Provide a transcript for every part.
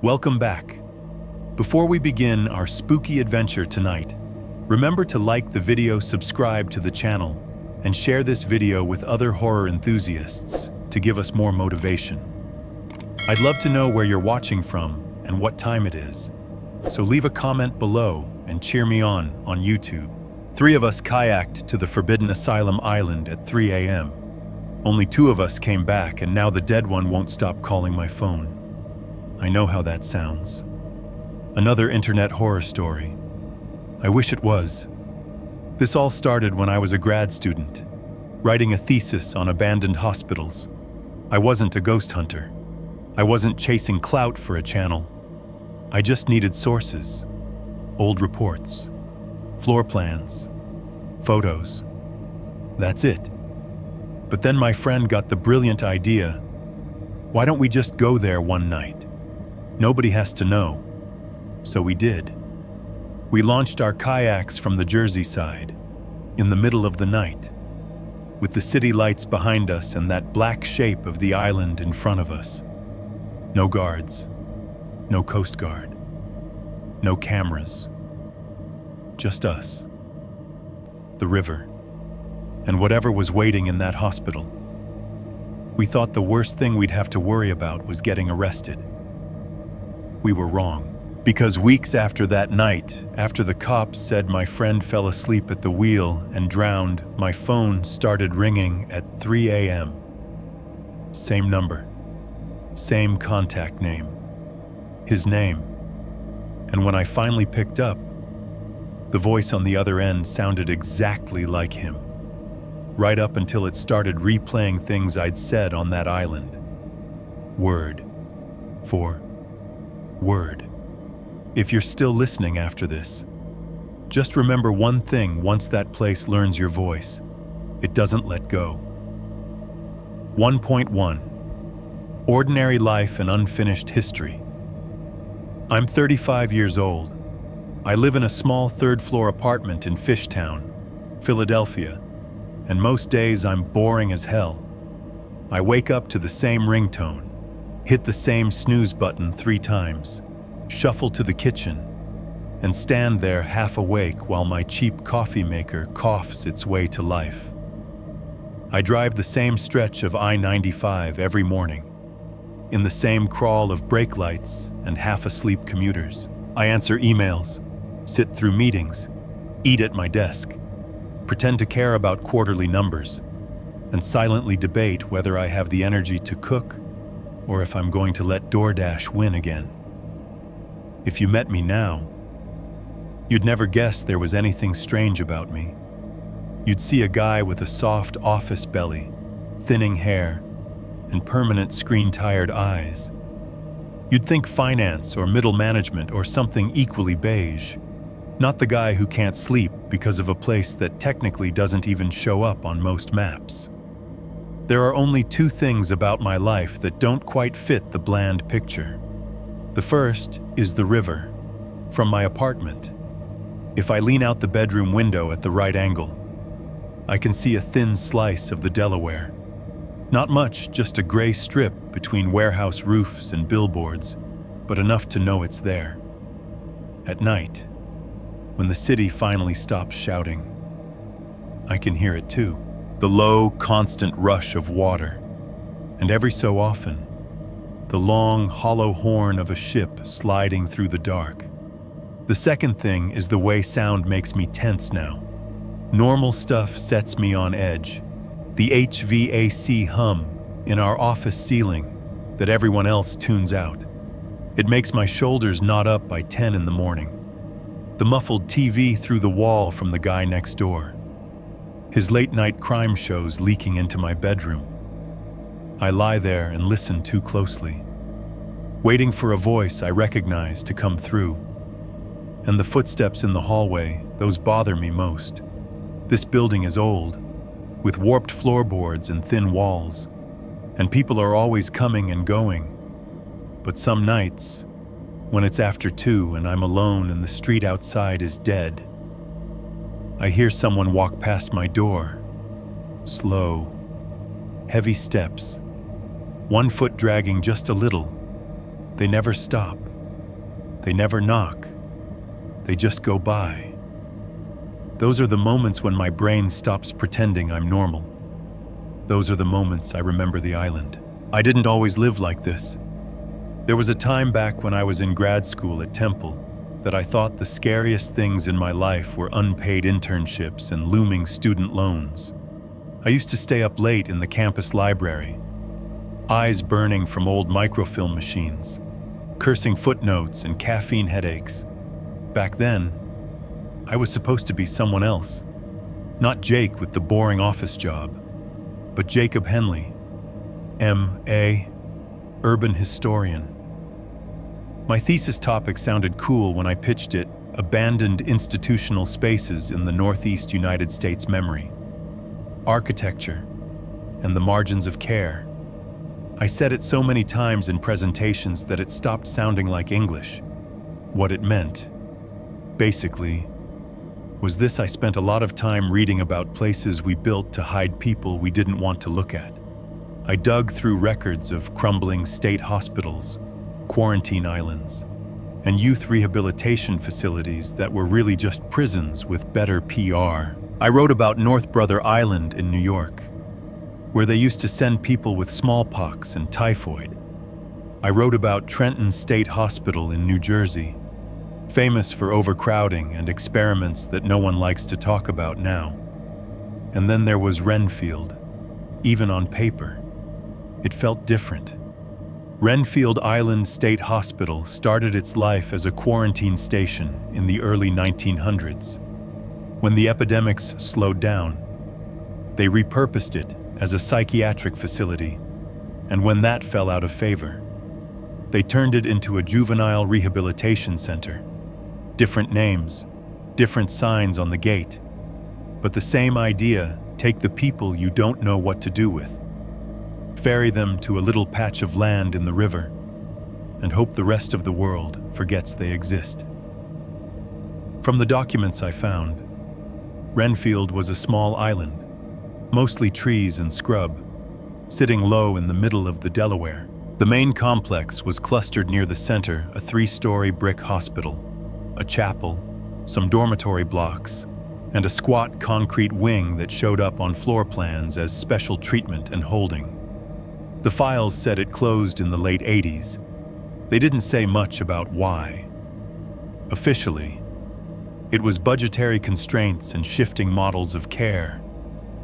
Welcome back. Before we begin our spooky adventure tonight, remember to like the video, subscribe to the channel, and share this video with other horror enthusiasts to give us more motivation. I'd love to know where you're watching from and what time it is, so leave a comment below and cheer me on YouTube. 3 of us kayaked to the forbidden asylum island at 3 a.m. Only 2 of us came back, and now the dead one won't stop calling my phone. I know how that sounds. Another internet horror story. I wish it was. This all started when I was a grad student, writing a thesis on abandoned hospitals. I wasn't a ghost hunter. I wasn't chasing clout for a channel. I just needed sources, old reports, floor plans, photos. That's it. But then my friend got the brilliant idea, why don't we just go there one night? Nobody has to know. So we did. We launched our kayaks from the Jersey side, in the middle of the night, with the city lights behind us and that black shape of the island in front of us. No guards, no Coast Guard, no cameras, just us, the river, and whatever was waiting in that hospital. We thought the worst thing we'd have to worry about was getting arrested. We were wrong. Because weeks after that night, after the cops said my friend fell asleep at the wheel and drowned, my phone started ringing at 3 a.m. Same number, same contact name, his name. And when I finally picked up, the voice on the other end sounded exactly like him, right up until it started replaying things I'd said on that island. Word for word. If you're still listening after this, just remember one thing: once that place learns your voice, it doesn't let go. 1.1 Ordinary life and unfinished history. I'm 35 years old. I live in a small third-floor apartment in Fishtown, Philadelphia, and most days I'm boring as hell. I wake up to the same ringtone, hit the same snooze button 3 times, shuffle to the kitchen, and stand there half awake while my cheap coffee maker coughs its way to life. I drive the same stretch of I-95 every morning, in the same crawl of brake lights and half-asleep commuters. I answer emails, sit through meetings, eat at my desk, pretend to care about quarterly numbers, and silently debate whether I have the energy to cook or if I'm going to let DoorDash win again. If you met me now, you'd never guess there was anything strange about me. You'd see a guy with a soft office belly, thinning hair, and permanent screen-tired eyes. You'd think finance or middle management or something equally beige, not the guy who can't sleep because of a place that technically doesn't even show up on most maps. There are only 2 things about my life that don't quite fit the bland picture. The first is the river, from my apartment. If I lean out the bedroom window at the right angle, I can see a thin slice of the Delaware. Not much, just a gray strip between warehouse roofs and billboards, but enough to know it's there. At night, when the city finally stops shouting, I can hear it too. The low, constant rush of water, and every so often, the long, hollow horn of a ship sliding through the dark. The second thing is the way sound makes me tense now. Normal stuff sets me on edge. The HVAC hum in our office ceiling that everyone else tunes out. It makes my shoulders knot up by 10 in the morning. The muffled TV through the wall from the guy next door. His late-night crime shows leaking into my bedroom. I lie there and listen too closely, waiting for a voice I recognize to come through. And the footsteps in the hallway, those bother me most. This building is old, with warped floorboards and thin walls, and people are always coming and going. But some nights, when it's after 2 and I'm alone and the street outside is dead, I hear someone walk past my door. Slow, heavy steps, one foot dragging just a little. They never stop. They never knock. They just go by. Those are the moments when my brain stops pretending I'm normal. Those are the moments I remember the island. I didn't always live like this. There was a time back when I was in grad school at Temple that I thought the scariest things in my life were unpaid internships and looming student loans. I used to stay up late in the campus library, eyes burning from old microfilm machines, cursing footnotes and caffeine headaches. Back then, I was supposed to be someone else. Not Jake with the boring office job, but Jacob Henley, M.A., urban historian. My thesis topic sounded cool when I pitched it, abandoned institutional spaces in the Northeast United States memory, architecture, and the margins of care. I said it so many times in presentations that it stopped sounding like English. What it meant, basically, was this: I spent a lot of time reading about places we built to hide people we didn't want to look at. I dug through records of crumbling state hospitals, quarantine islands, and youth rehabilitation facilities that were really just prisons with better PR. I wrote about North Brother Island in New York, where they used to send people with smallpox and typhoid. I wrote about Trenton State Hospital in New Jersey, famous for overcrowding and experiments that no one likes to talk about now. And then there was Renfield. Even on paper, it felt different. Renfield Island State Hospital started its life as a quarantine station in the early 1900s. When the epidemics slowed down, they repurposed it as a psychiatric facility, and when that fell out of favor, they turned it into a juvenile rehabilitation center. Different names, different signs on the gate, but the same idea: take the people you don't know what to do with, ferry them to a little patch of land in the river, and hope the rest of the world forgets they exist. From the documents I found, Renfield was a small island, mostly trees and scrub, sitting low in the middle of the Delaware. The main complex was clustered near the center, a 3-story brick hospital, a chapel, some dormitory blocks, and a squat concrete wing that showed up on floor plans as special treatment and holding. The files said it closed in the late 80s. They didn't say much about why. Officially, it was budgetary constraints and shifting models of care,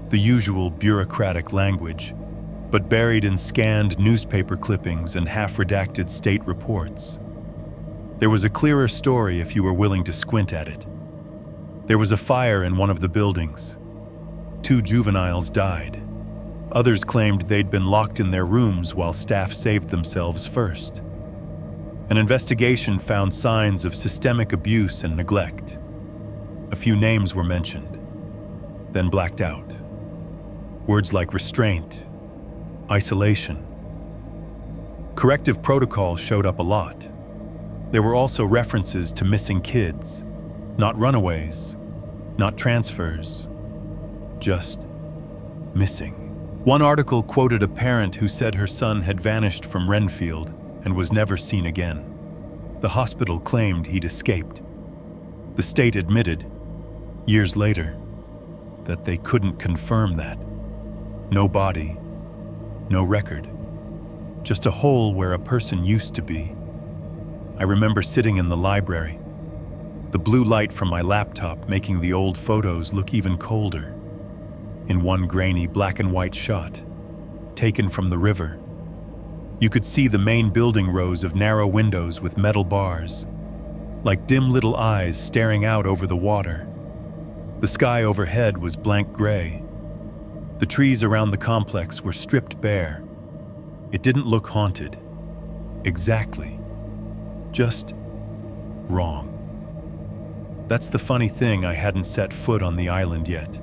the usual bureaucratic language, but buried in scanned newspaper clippings and half-redacted state reports. There was a clearer story if you were willing to squint at it. There was a fire in one of the buildings. 2 juveniles died. Others claimed they'd been locked in their rooms while staff saved themselves first. An investigation found signs of systemic abuse and neglect. A few names were mentioned, then blacked out. Words like restraint, isolation. Corrective protocol showed up a lot. There were also references to missing kids, not runaways, not transfers, just missing. One article quoted a parent who said her son had vanished from Renfield and was never seen again. The hospital claimed he'd escaped. The state admitted, years later, that they couldn't confirm that. No body, no record, just a hole where a person used to be. I remember sitting in the library, the blue light from my laptop making the old photos look even colder. In one grainy black and white shot, taken from the river, you could see the main building rows of narrow windows with metal bars, like dim little eyes staring out over the water. The sky overhead was blank gray. The trees around the complex were stripped bare. It didn't look haunted. Exactly. Just wrong. That's the funny thing, I hadn't set foot on the island yet,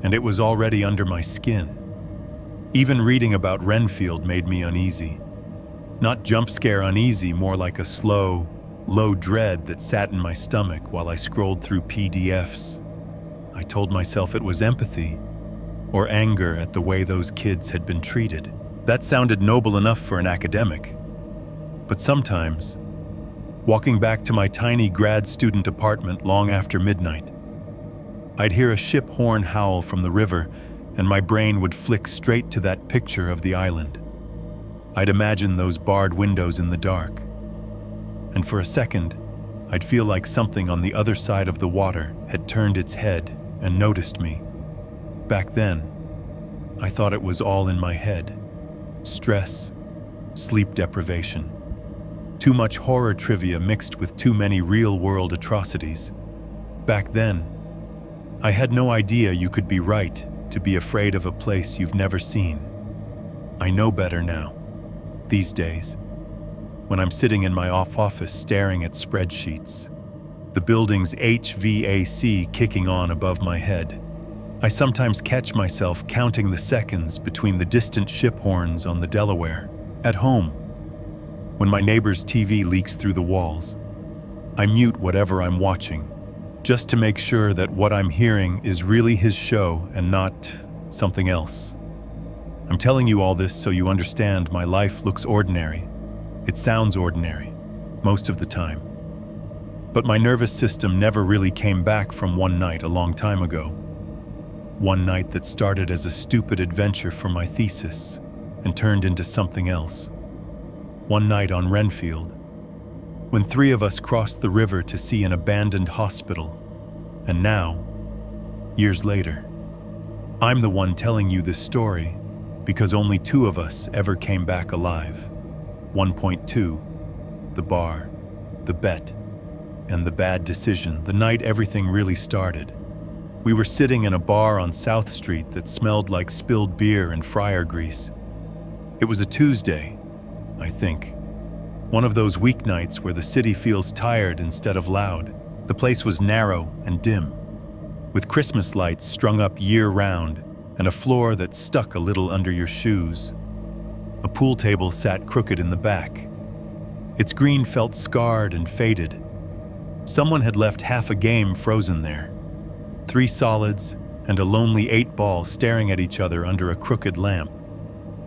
and it was already under my skin. Even reading about Renfield made me uneasy. Not jump scare uneasy, more like a slow, low dread that sat in my stomach while I scrolled through PDFs. I told myself it was empathy or anger at the way those kids had been treated. That sounded noble enough for an academic. But sometimes, walking back to my tiny grad student apartment long after midnight. I'd hear a ship horn howl from the river, and my brain would flick straight to that picture of the island. I'd imagine those barred windows in the dark. And for a second, I'd feel like something on the other side of the water had turned its head and noticed me. Back then, I thought it was all in my head. Stress, sleep deprivation, too much horror trivia mixed with too many real-world atrocities. Back then, I had no idea you could be right to be afraid of a place you've never seen. I know better now, these days, when I'm sitting in my office staring at spreadsheets, the building's HVAC kicking on above my head. I sometimes catch myself counting the seconds between the distant ship horns on the Delaware. At home, when my neighbor's TV leaks through the walls, I mute whatever I'm watching, just to make sure that what I'm hearing is really his show and not something else. I'm telling you all this so you understand my life looks ordinary. It sounds ordinary, most of the time. But my nervous system never really came back from one night a long time ago. One night that started as a stupid adventure for my thesis and turned into something else. One night on Renfield, when 3 of us crossed the river to see an abandoned hospital. And now, years later, I'm the one telling you this story because only 2 of us ever came back alive. 1.2, the bar, the bet, and the bad decision, the night everything really started. We were sitting in a bar on South Street that smelled like spilled beer and fryer grease. It was a Tuesday, I think. One of those weeknights where the city feels tired instead of loud. The place was narrow and dim, with Christmas lights strung up year-round and a floor that stuck a little under your shoes. A pool table sat crooked in the back. Its green felt scarred and faded. Someone had left half a game frozen there. 3 solids and a lonely 8-ball staring at each other under a crooked lamp.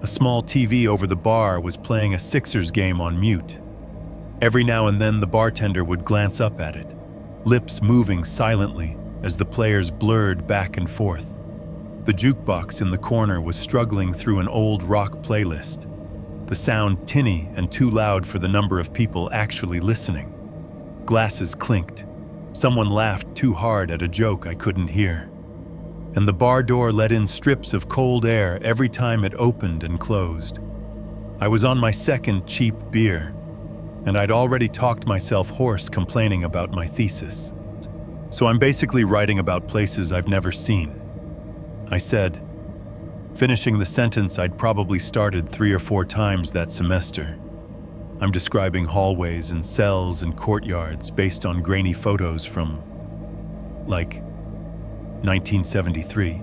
A small TV over the bar was playing a Sixers game on mute. Every now and then the bartender would glance up at it, lips moving silently as the players blurred back and forth. The jukebox in the corner was struggling through an old rock playlist, the sound tinny and too loud for the number of people actually listening. Glasses clinked. Someone laughed too hard at a joke I couldn't hear. And the bar door let in strips of cold air every time it opened and closed. I was on my second cheap beer, and I'd already talked myself hoarse complaining about my thesis. So I'm basically writing about places I've never seen, I said, finishing the sentence I'd probably started 3 or 4 times that semester. I'm describing hallways and cells and courtyards based on grainy photos from, like, 1973.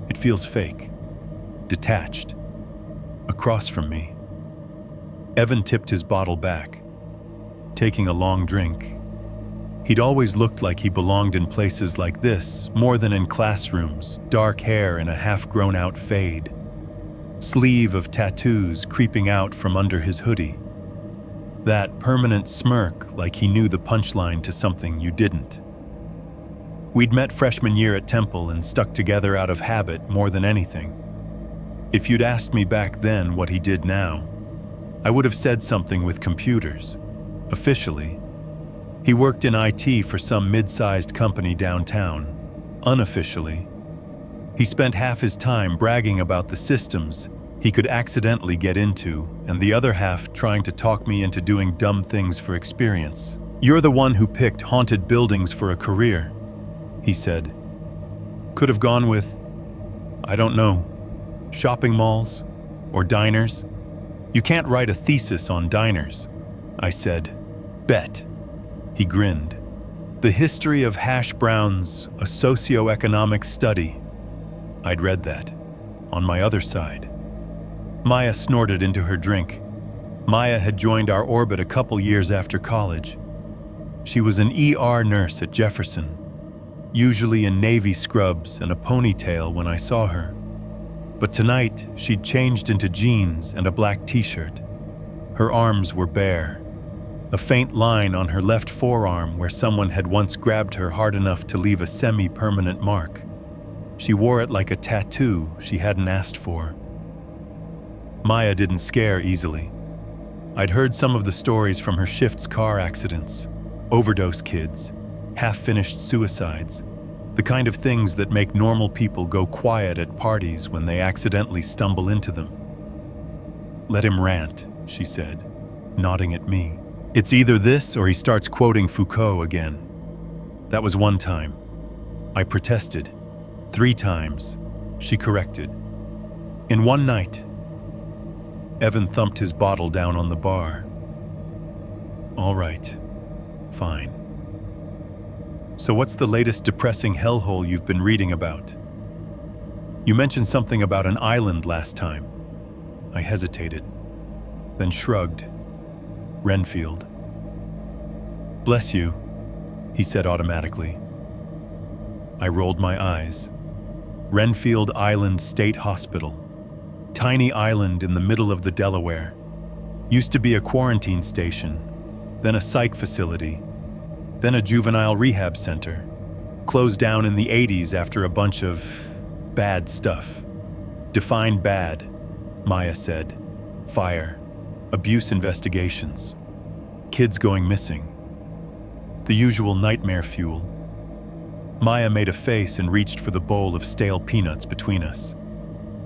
It feels fake, detached, across from me. Evan tipped his bottle back, taking a long drink. He'd always looked like he belonged in places like this, more than in classrooms, dark hair and a half-grown-out fade. Sleeve of tattoos creeping out from under his hoodie. That permanent smirk like he knew the punchline to something you didn't. We'd met freshman year at Temple and stuck together out of habit more than anything. If you'd asked me back then what he did now, I would have said something with computers. Officially, he worked in IT for some mid-sized company downtown. Unofficially, he spent half his time bragging about the systems he could accidentally get into, and the other half trying to talk me into doing dumb things for experience. "You're the one who picked haunted buildings for a career," he said. "Could have gone with, I don't know, shopping malls or diners. You can't write a thesis on diners," I said. "Bet." He grinned. "The History of Hash Browns, a Socioeconomic Study." I'd read that, on my other side. Maya snorted into her drink. Maya had joined our orbit a couple years after college. She was an ER nurse at Jefferson, usually in navy scrubs and a ponytail when I saw her. But tonight, she'd changed into jeans and a black t-shirt. Her arms were bare, a faint line on her left forearm where someone had once grabbed her hard enough to leave a semi-permanent mark. She wore it like a tattoo she hadn't asked for. Maya didn't scare easily. I'd heard some of the stories from her shift's car accidents, overdose kids, half-finished suicides, the kind of things that make normal people go quiet at parties when they accidentally stumble into them. "Let him rant," she said, nodding at me. "It's either this or he starts quoting Foucault again." That was one time. I protested. 3 times. She corrected. In one night, Evan thumped his bottle down on the bar. "All right, fine. So what's the latest depressing hellhole you've been reading about? You mentioned something about an island last time." I hesitated, then shrugged. "Renfield." "Bless you," he said automatically. I rolled my eyes. Renfield Island State Hospital. Tiny island in the middle of the Delaware. Used to be a quarantine station, then a psych facility, then a juvenile rehab center. Closed down in the 80s after a bunch of bad stuff. Define bad, Maya said. Fire, abuse investigations, kids going missing. The usual nightmare fuel. Maya made a face and reached for the bowl of stale peanuts between us.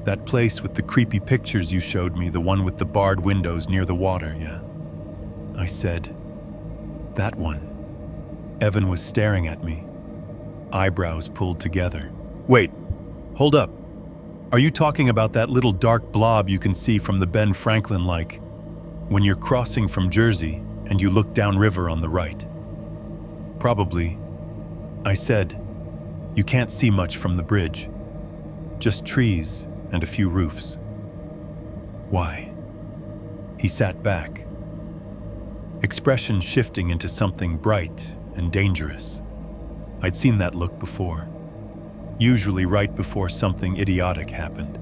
"That place with the creepy pictures you showed me, the one with the barred windows near the water, yeah?" I said. "That one." Evan was staring at me, eyebrows pulled together. "Wait, hold up. Are you talking about that little dark blob you can see from the Ben Franklin like when you're crossing from Jersey and you look downriver on the right?" "Probably," I said. "You can't see much from the bridge. Just trees and a few roofs." "Why?" He sat back, expression shifting into something bright and dangerous. I'd seen that look before, usually right before something idiotic happened.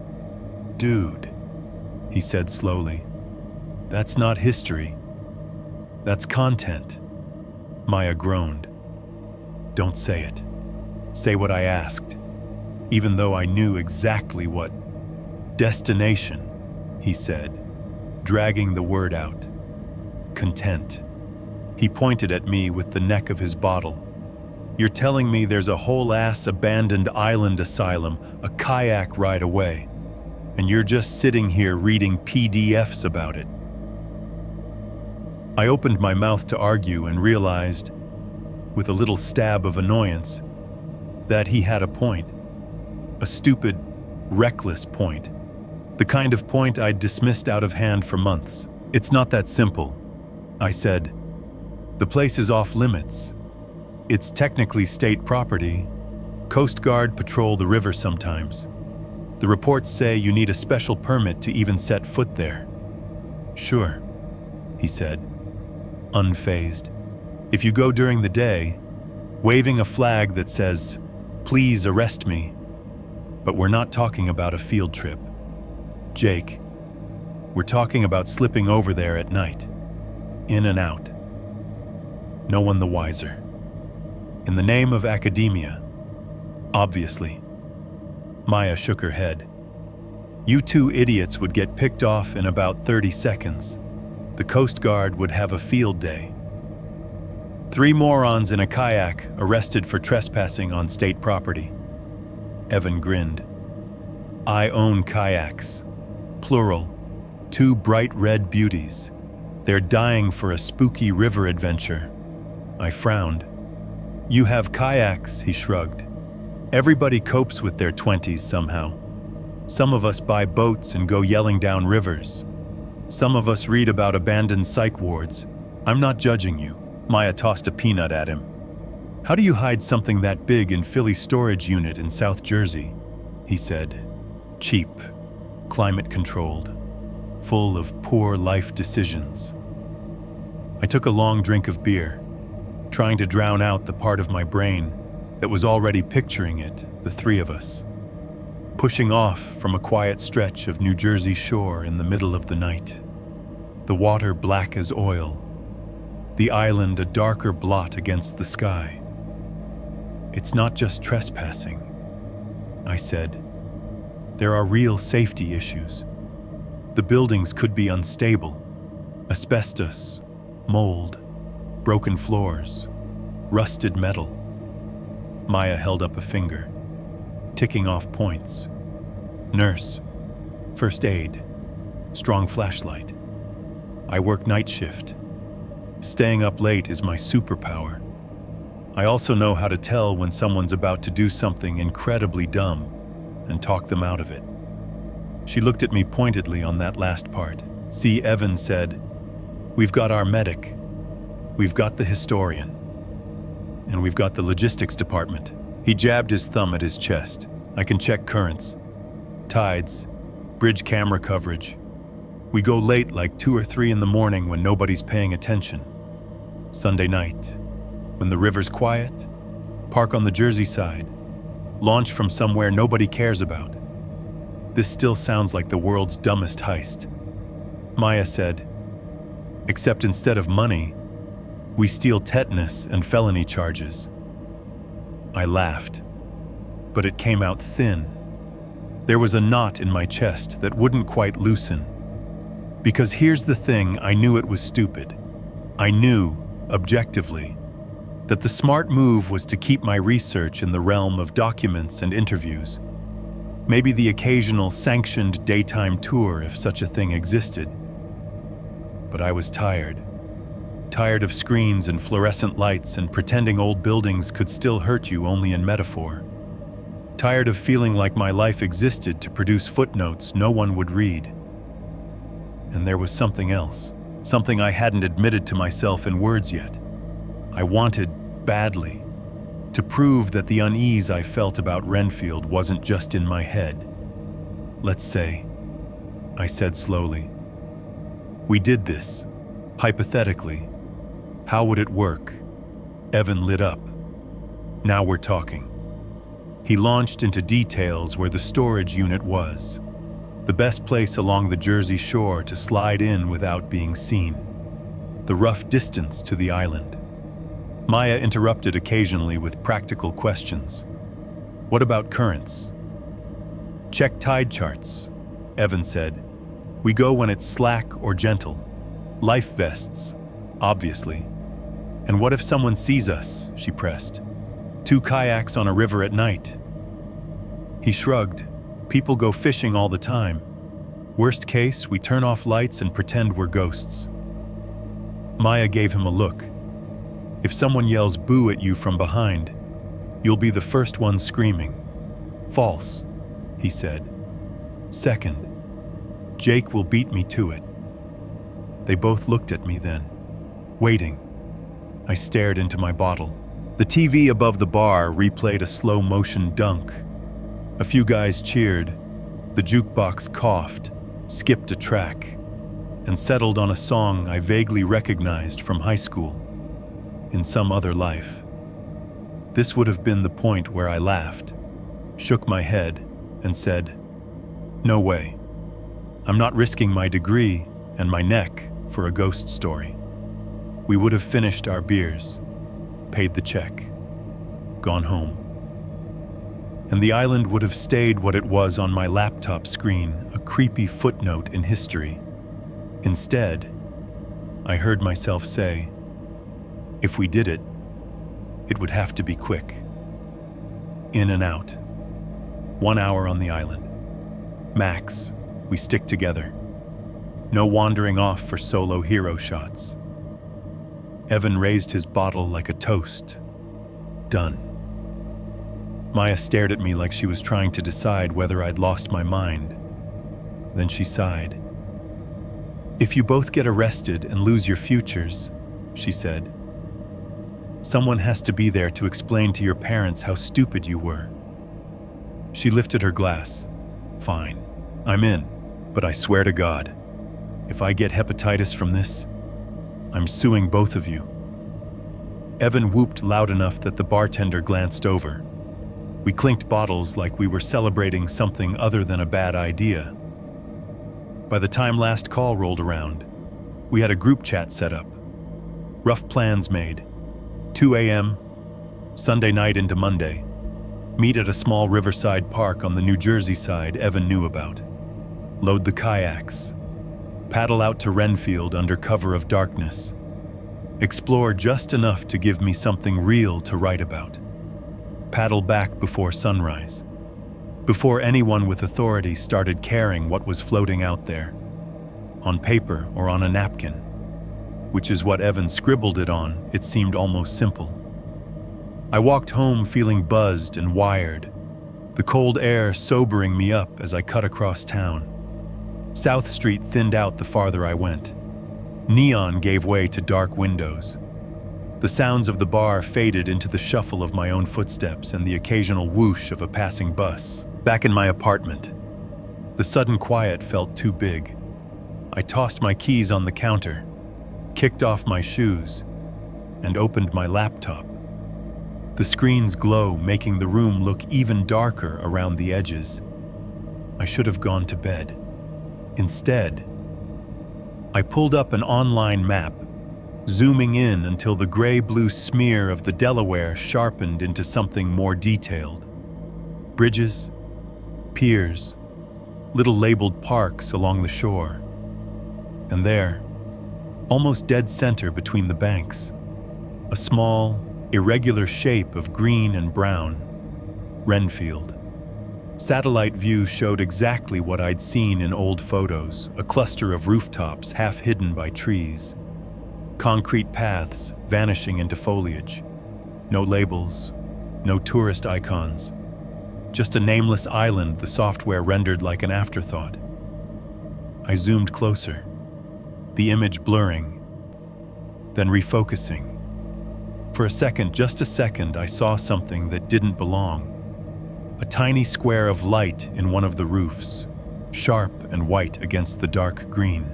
"Dude," he said slowly, "that's not history. That's content." Maya groaned. "Don't say it. Say what I asked," even though I knew exactly what. "Destination," he said, dragging the word out. "Content." He pointed at me with the neck of his bottle. "You're telling me there's a whole-ass abandoned island asylum a kayak ride away, and you're just sitting here reading PDFs about it?" I opened my mouth to argue and realized, with a little stab of annoyance, that he had a point. A stupid, reckless point. The kind of point I'd dismissed out of hand for months. "It's not that simple," I said. "The place is off limits. It's technically state property. Coast Guard patrol the river sometimes. The reports say you need a special permit to even set foot there." "Sure," he said, unfazed. "If you go during the day, waving a flag that says, 'Please arrest me.' But we're not talking about a field trip. Jake, we're talking about slipping over there at night. In and out. No one the wiser. In the name of academia. Obviously." Maya shook her head. "You two idiots would get picked off in about 30 seconds. The Coast Guard would have a field day. 3 morons in a kayak arrested for trespassing on state property." Evan grinned. "I own kayaks. Plural. 2 bright red beauties. They're dying for a spooky river adventure." I frowned. "You have kayaks," he shrugged. "Everybody copes with their 20s somehow. Some of us buy boats and go yelling down rivers. Some of us read about abandoned psych wards. I'm not judging you." Maya tossed a peanut at him. "How do you hide something that big in Philly's storage unit in South Jersey?" he said. "Cheap, climate-controlled, full of poor life decisions." I took a long drink of beer, trying to drown out the part of my brain that was already picturing it, the 3 of us, pushing off from a quiet stretch of New Jersey shore in the middle of the night. The water black as oil, the island a darker blot against the sky. "It's not just trespassing," I said. "There are real safety issues. The buildings could be unstable. Asbestos, mold, broken floors, rusted metal." Maya held up a finger, ticking off points. "Nurse, first aid, strong flashlight. I work night shift. Staying up late is my superpower. I also know how to tell when someone's about to do something incredibly dumb and talk them out of it." She looked at me pointedly on that last part. "See," Evan said, "we've got our medic, we've got the historian, and we've got the logistics department." He jabbed his thumb at his chest. "I can check currents, tides, bridge camera coverage. We go late like 2 or 3 in the morning when nobody's paying attention. Sunday night, when the river's quiet, park on the Jersey side, launch from somewhere nobody cares about." This still sounds like the world's dumbest heist. Maya said, "Except instead of money, we steal tetanus and felony charges." I laughed, but it came out thin. There was a knot in my chest that wouldn't quite loosen. Because here's the thing, I knew it was stupid. I knew, objectively, that the smart move was to keep my research in the realm of documents and interviews. Maybe the occasional sanctioned daytime tour if such a thing existed. But I was tired. Tired of screens and fluorescent lights and pretending old buildings could still hurt you only in metaphor. Tired of feeling like my life existed to produce footnotes no one would read. And there was something else, something I hadn't admitted to myself in words yet. I wanted, badly, to prove that the unease I felt about Renfield wasn't just in my head. "Let's say," I said slowly, "we did this, hypothetically. How would it work?" Evan lit up. "Now we're talking." He launched into details where the storage unit was, the best place along the Jersey shore to slide in without being seen, the rough distance to the island. Maya interrupted occasionally with practical questions. "What about currents?" "Check tide charts," Evan said. "We go when it's slack or gentle. Life vests, obviously." "And what if someone sees us?" she pressed. 2 kayaks on a river at night." He shrugged. "People go fishing all the time. Worst case, we turn off lights and pretend we're ghosts." Maya gave him a look. "If someone yells boo at you from behind, you'll be the first one screaming." "False," he said. "Second, Jake will beat me to it." They both looked at me then, waiting. I stared into my bottle. The TV above the bar replayed a slow-motion dunk. A few guys cheered. The jukebox coughed, skipped a track, and settled on a song I vaguely recognized from high school, in some other life. This would have been the point where I laughed, shook my head, and said, "No way. I'm not risking my degree and my neck for a ghost story." We would have finished our beers, paid the check, gone home. And the island would have stayed what it was on my laptop screen, a creepy footnote in history. Instead, I heard myself say, if we did it, it would have to be quick. In and out. 1 hour on the island. Max, we stick together. No wandering off for solo hero shots. Evan raised his bottle like a toast. Done. Maya stared at me like she was trying to decide whether I'd lost my mind. Then she sighed. "If you both get arrested and lose your futures," she said, "someone has to be there to explain to your parents how stupid you were." She lifted her glass. "Fine, I'm in, but I swear to God, if I get hepatitis from this, I'm suing both of you." Evan whooped loud enough that the bartender glanced over. We clinked bottles like we were celebrating something other than a bad idea. By the time last call rolled around, we had a group chat set up. Rough plans made. 2 a.m., Sunday night into Monday. Meet at a small riverside park on the New Jersey side Evan knew about. Load the kayaks. Paddle out to Renfield under cover of darkness. Explore just enough to give me something real to write about. Paddle back before sunrise. Before anyone with authority started caring what was floating out there. On paper or on a napkin. Which is what Evan scribbled it on, it seemed almost simple. I walked home feeling buzzed and wired, the cold air sobering me up as I cut across town. South Street thinned out the farther I went. Neon gave way to dark windows. The sounds of the bar faded into the shuffle of my own footsteps and the occasional whoosh of a passing bus. Back in my apartment, the sudden quiet felt too big. I tossed my keys on the counter, kicked off my shoes, and opened my laptop. The screen's glow making the room look even darker around the edges. I should have gone to bed. Instead, I pulled up an online map, zooming in until the gray-blue smear of the Delaware sharpened into something more detailed. Bridges, piers, little labeled parks along the shore. And there, almost dead center between the banks, a small, irregular shape of green and brown, Renfield. Satellite view showed exactly what I'd seen in old photos, a cluster of rooftops half hidden by trees. Concrete paths vanishing into foliage. No labels, no tourist icons. Just a nameless island the software rendered like an afterthought. I zoomed closer, the image blurring, then refocusing. For a second, just a second, I saw something that didn't belong. A tiny square of light in one of the roofs, sharp and white against the dark green,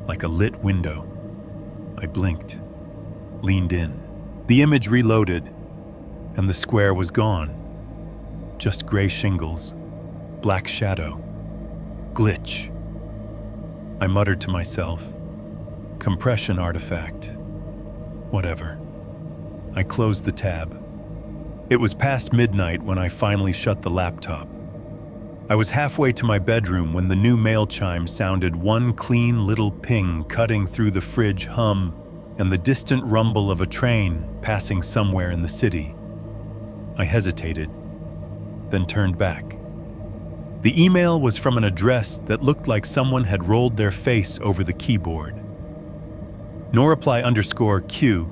like a lit window. I blinked, leaned in. The image reloaded, and the square was gone. Just gray shingles, black shadow, glitch. I muttered to myself, compression artifact, whatever. I closed the tab. It was past midnight when I finally shut the laptop. I was halfway to my bedroom when the new mail chime sounded one clean little ping cutting through the fridge hum and the distant rumble of a train passing somewhere in the city. I hesitated, then turned back. The email was from an address that looked like someone had rolled their face over the keyboard. _Q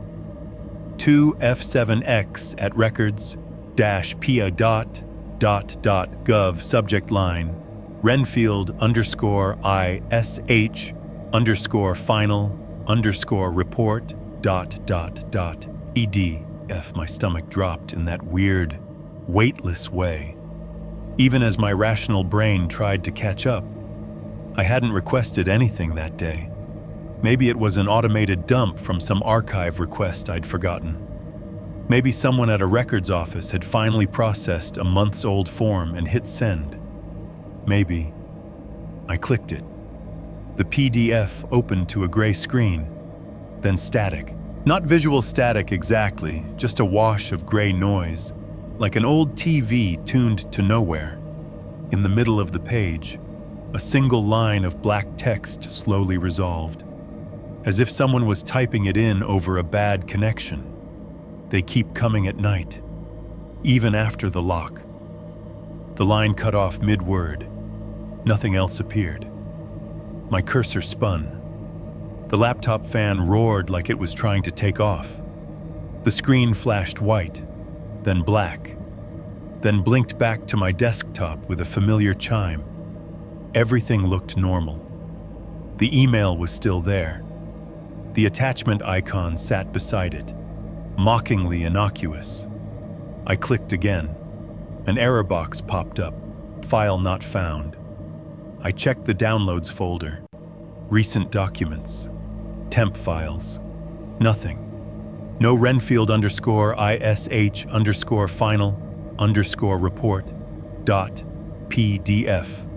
2F7X at records-pia.gov subject line Renfield_ISH_final_report.edf. My stomach dropped in that weird, weightless way. Even as my rational brain tried to catch up, I hadn't requested anything that day. Maybe it was an automated dump from some archive request I'd forgotten. Maybe someone at a records office had finally processed a months-old form and hit send. Maybe. I clicked it. The PDF opened to a gray screen, then static. Not visual static exactly, just a wash of gray noise, like an old TV tuned to nowhere. In the middle of the page, a single line of black text slowly resolved, as if someone was typing it in over a bad connection. They keep coming at night, even after the lock. The line cut off mid-word. Nothing else appeared. My cursor spun. The laptop fan roared like it was trying to take off. The screen flashed white, then black, then blinked back to my desktop with a familiar chime. Everything looked normal. The email was still there. The attachment icon sat beside it, mockingly innocuous. I clicked again. An error box popped up. File not found. I checked the downloads folder. Recent documents. Temp files. Nothing. No Renfield_ISH_final_report.pdf.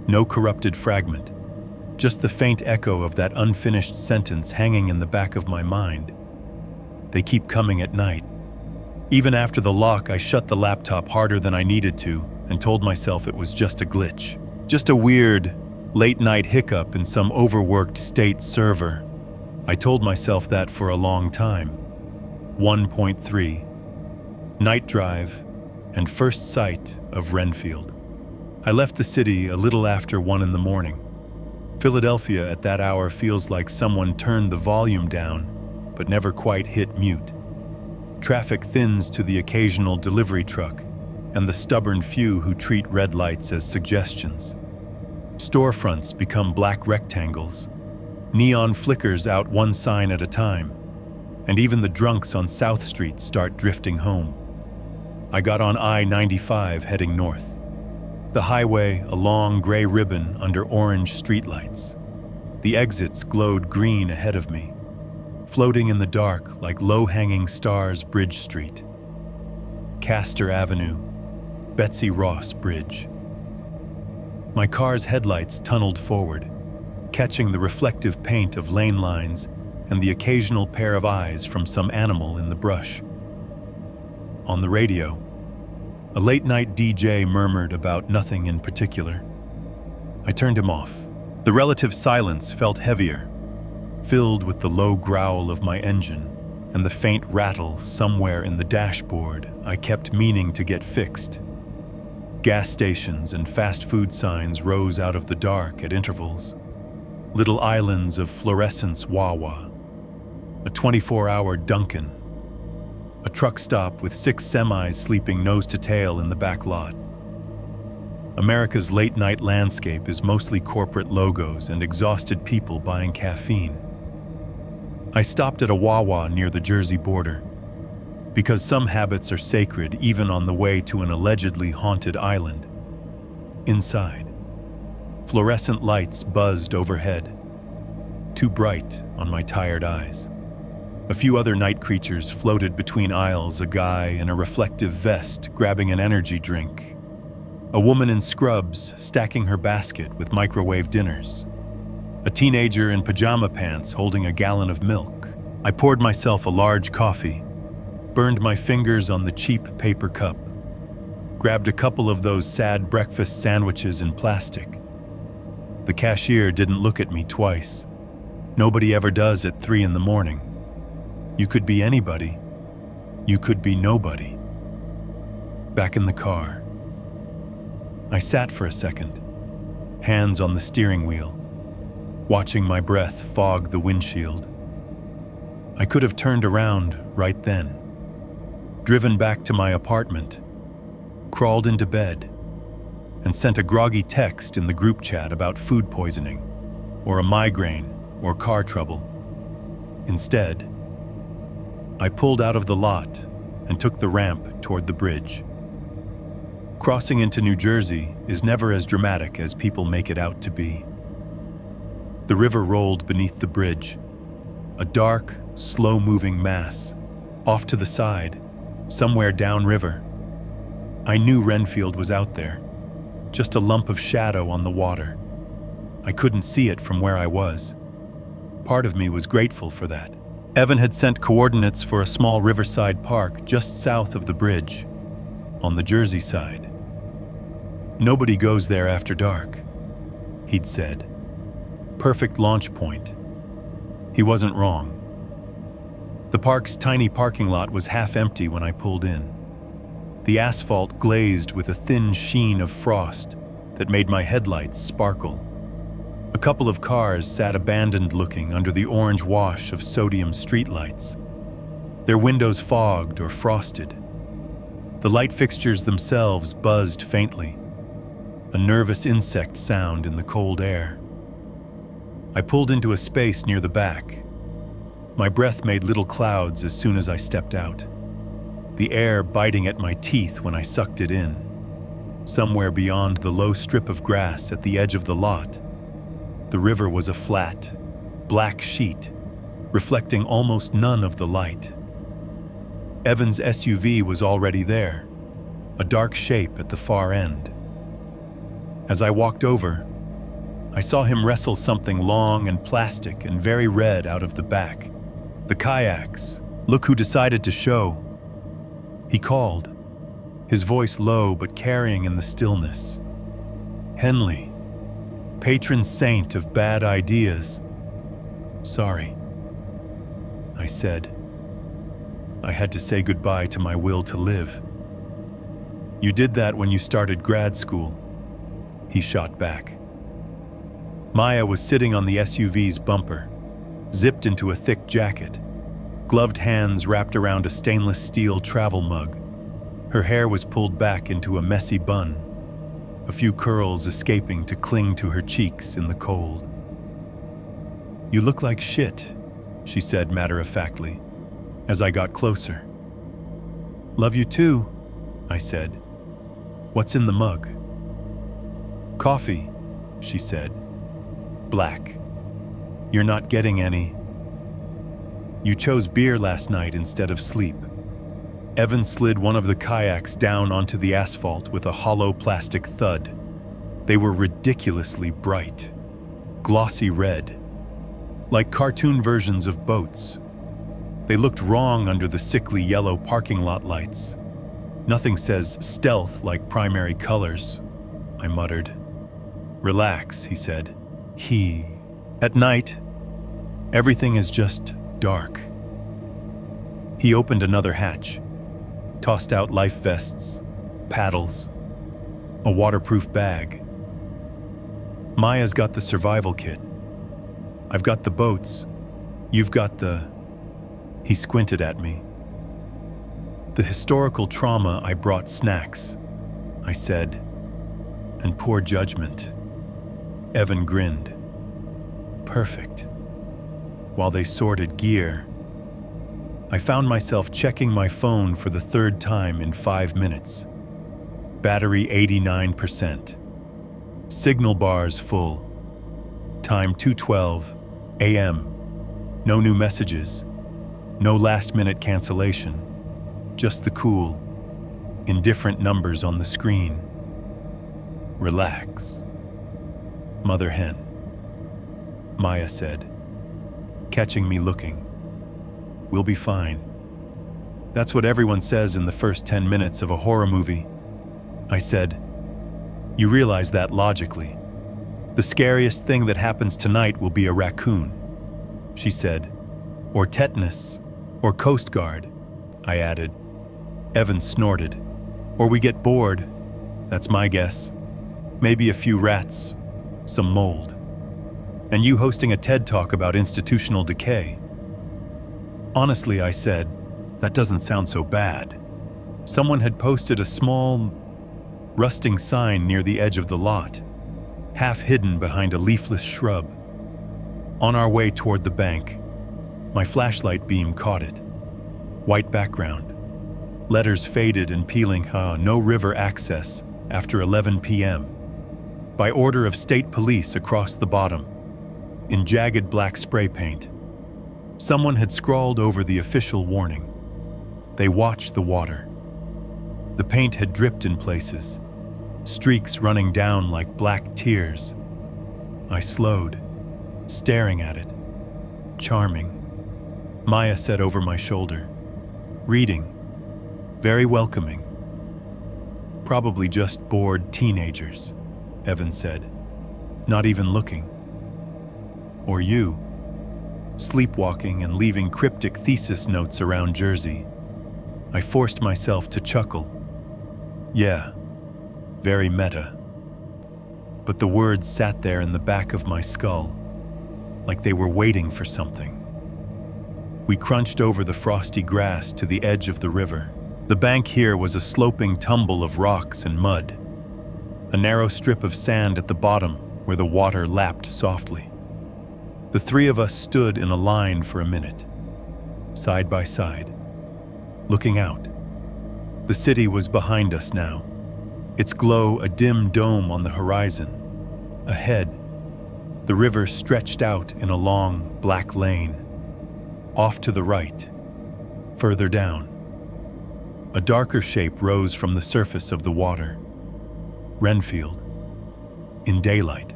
No corrupted fragment. Just the faint echo of that unfinished sentence hanging in the back of my mind. They keep coming at night. Even after the lock, I shut the laptop harder than I needed to and told myself it was just a glitch. Just a weird, late-night hiccup in some overworked state server. I told myself that for a long time. 1.3. Night drive and first sight of Renfield. I left the city a little after 1 in the morning. Philadelphia at that hour feels like someone turned the volume down, but never quite hit mute. Traffic thins to the occasional delivery truck and the stubborn few who treat red lights as suggestions. Storefronts become black rectangles. Neon flickers out one sign at a time, and even the drunks on South Street start drifting home. I got on I-95 heading north. The highway, a long gray ribbon under orange streetlights. The exits glowed green ahead of me, floating in the dark like low-hanging stars. Bridge Street, Castor Avenue, Betsy Ross Bridge. My car's headlights tunneled forward, catching the reflective paint of lane lines and the occasional pair of eyes from some animal in the brush. On the radio, a late-night DJ murmured about nothing in particular. I turned him off. The relative silence felt heavier, filled with the low growl of my engine and the faint rattle somewhere in the dashboard I kept meaning to get fixed. Gas stations and fast food signs rose out of the dark at intervals. Little islands of fluorescence Wawa. A 24-hour Dunkin'. A truck stop with 6 semis sleeping nose to tail in the back lot. America's late-night landscape is mostly corporate logos and exhausted people buying caffeine. I stopped at a Wawa near the Jersey border, because some habits are sacred even on the way to an allegedly haunted island. Inside, fluorescent lights buzzed overhead, too bright on my tired eyes. A few other night creatures floated between aisles, a guy in a reflective vest grabbing an energy drink. A woman in scrubs stacking her basket with microwave dinners. A teenager in pajama pants holding a gallon of milk. I poured myself a large coffee, burned my fingers on the cheap paper cup, grabbed a couple of those sad breakfast sandwiches in plastic. The cashier didn't look at me twice. Nobody ever does at 3 in the morning. You could be anybody. You could be nobody. Back in the car. I sat for a second, hands on the steering wheel, watching my breath fog the windshield. I could have turned around right then, driven back to my apartment, crawled into bed, and sent a groggy text in the group chat about food poisoning, or a migraine, or car trouble. Instead, I pulled out of the lot and took the ramp toward the bridge. Crossing into New Jersey is never as dramatic as people make it out to be. The river rolled beneath the bridge, a dark, slow-moving mass. Off to the side, somewhere downriver, I knew Renfield was out there, just a lump of shadow on the water. I couldn't see it from where I was. Part of me was grateful for that. Evan had sent coordinates for a small riverside park just south of the bridge, on the Jersey side. Nobody goes there after dark, he'd said. Perfect launch point. He wasn't wrong. The park's tiny parking lot was half empty when I pulled in. The asphalt glazed with a thin sheen of frost that made my headlights sparkle. A couple of cars sat abandoned-looking under the orange wash of sodium streetlights, their windows fogged or frosted. The light fixtures themselves buzzed faintly, a nervous insect sound in the cold air. I pulled into a space near the back. My breath made little clouds as soon as I stepped out, the air biting at my teeth when I sucked it in. Somewhere beyond the low strip of grass at the edge of the lot, the river was a flat, black sheet, reflecting almost none of the light. Evan's SUV was already there, a dark shape at the far end. As I walked over, I saw him wrestle something long and plastic and very red out of the back. The kayaks, Look who decided to show. He called, his voice low but carrying in the stillness. Henley, patron saint of bad ideas. Sorry, I said. I had to say goodbye to my will to live. You did that when you started grad school, he shot back. Maya was sitting on the SUV's bumper, zipped into a thick jacket, gloved hands wrapped around a stainless steel travel mug. Her hair was pulled back into a messy bun, a few curls escaping to cling to her cheeks in the cold. You look like shit, she said matter-of-factly, as I got closer. Love you too, I said. What's in the mug? Coffee, she said. Black. You're not getting any. You chose beer last night instead of sleep. Evan slid one of the kayaks down onto the asphalt with a hollow plastic thud. They were ridiculously bright, glossy red, like cartoon versions of boats. They looked wrong under the sickly yellow parking lot lights. Nothing says stealth like primary colors, I muttered. Relax, he said. At night, everything is just dark. He opened another hatch, tossed out life vests, paddles, a waterproof bag. Maya's got the survival kit. I've got the boats. You've got the... He squinted at me. The historical trauma I brought snacks, I said, and poor judgment. Evan grinned. Perfect. While they sorted gear, I found myself checking my phone for the third time in 5 minutes. Battery 89%. Signal bars full. Time 2:12 a.m. No new messages. No last-minute cancellation. Just the cool, indifferent numbers on the screen. Relax. Mother hen, Maya said, catching me looking. We'll be fine. That's what everyone says in the first 10 minutes of a horror movie. I said, you realize that logically. The scariest thing that happens tonight will be a raccoon, she said, or tetanus, or Coast Guard, I added. Evan snorted. Or we get bored, that's my guess. Maybe a few rats, some mold. And you hosting a TED Talk about institutional decay. Honestly, I said, that doesn't sound so bad. Someone had posted a small, rusting sign near the edge of the lot, half hidden behind a leafless shrub. On our way toward the bank, my flashlight beam caught it. White background. Letters faded and peeling, no river access after 11 p.m. By order of state police across the bottom, in jagged black spray paint. Someone had scrawled over the official warning. They watched the water. The paint had dripped in places, streaks running down like black tears. I slowed, staring at it. Charming, Maya said over my shoulder. Reading. Very welcoming. Probably just bored teenagers, Evan said. Not even looking. Or you, sleepwalking and leaving cryptic thesis notes around Jersey. I forced myself to chuckle. Yeah, very meta. But the words sat there in the back of my skull, like they were waiting for something. We crunched over the frosty grass to the edge of the river. The bank here was a sloping tumble of rocks and mud, a narrow strip of sand at the bottom where the water lapped softly. The three of us stood in a line for a minute, side by side, looking out. The city was behind us now, its glow a dim dome on the horizon. Ahead, the river stretched out in a long, black lane. Off to the right, further down, a darker shape rose from the surface of the water. Renfield, in daylight.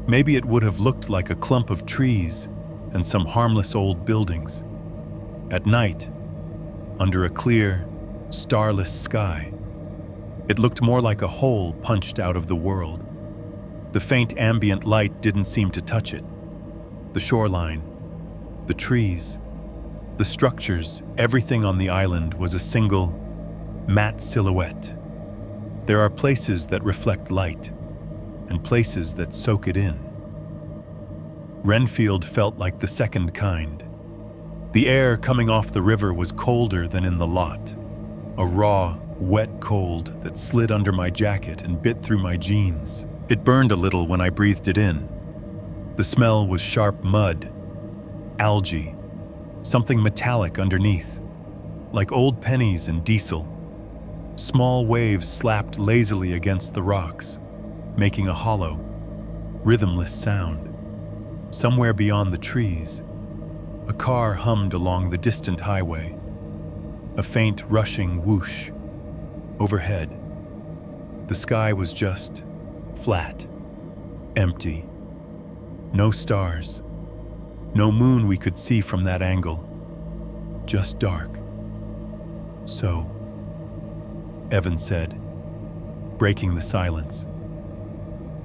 Maybe it would have looked like a clump of trees and some harmless old buildings. At night, under a clear, starless sky, it looked more like a hole punched out of the world. The faint ambient light didn't seem to touch it. The shoreline, the trees, the structures, everything on the island was a single, matte silhouette. There are places that reflect light, and places that soak it in. Renfield felt like the second kind. The air coming off the river was colder than in the lot, a raw, wet cold that slid under my jacket and bit through my jeans. It burned a little when I breathed it in. The smell was sharp mud, algae, something metallic underneath, like old pennies and diesel. Small waves slapped lazily against the rocks, making a hollow, rhythmless sound. Somewhere beyond the trees, a car hummed along the distant highway, a faint rushing whoosh. Overhead, the sky was just flat, empty. No stars, no moon we could see from that angle, just dark. So, Evan said, breaking the silence,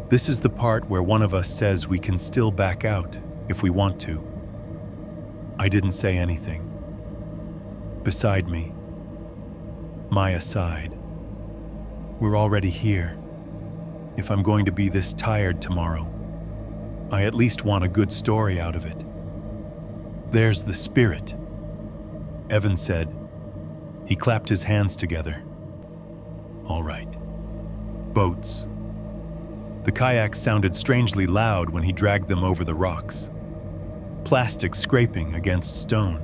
this is the part where one of us says we can still back out if we want to. I didn't say anything. Beside me, Maya sighed. We're already here. If I'm going to be this tired tomorrow, I at least want a good story out of it. There's the spirit, Evan said. He clapped his hands together. All right. Boats. The kayaks sounded strangely loud when he dragged them over the rocks. Plastic scraping against stone.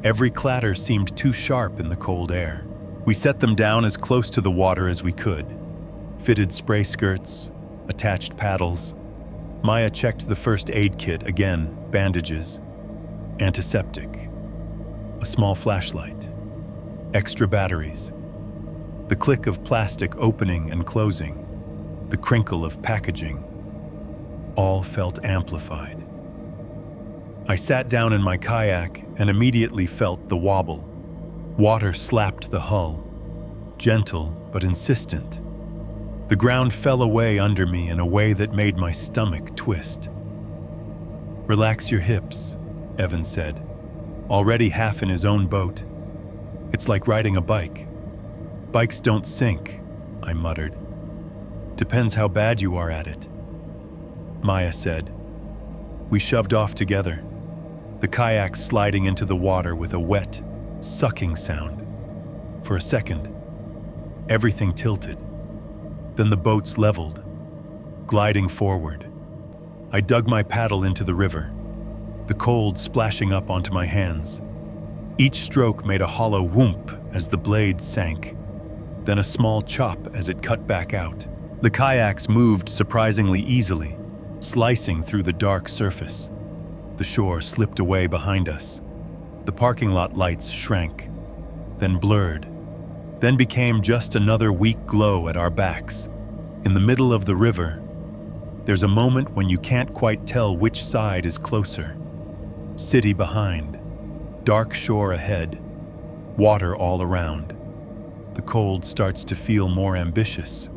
Every clatter seemed too sharp in the cold air. We set them down as close to the water as we could. Fitted spray skirts, attached paddles. Maya checked the first aid kit again, bandages, antiseptic, a small flashlight, extra batteries. The click of plastic opening and closing, the crinkle of packaging, all felt amplified. I sat down in my kayak and immediately felt the wobble. Water slapped the hull, gentle but insistent. The ground fell away under me in a way that made my stomach twist. Relax your hips, Evan said, already half in his own boat. It's like riding a bike. Bikes don't sink, I muttered. Depends how bad you are at it. Maya said. We shoved off together, the kayak sliding into the water with a wet, sucking sound. For a second, everything tilted. Then the boats leveled, gliding forward. I dug my paddle into the river, the cold splashing up onto my hands. Each stroke made a hollow whoomp as the blade sank, then a small chop as it cut back out. The kayaks moved surprisingly easily, slicing through the dark surface. The shore slipped away behind us. The parking lot lights shrank, then blurred, then became just another weak glow at our backs. In the middle of the river, there's a moment when you can't quite tell which side is closer. City behind, dark shore ahead, water all around. The cold starts to feel more ambitious,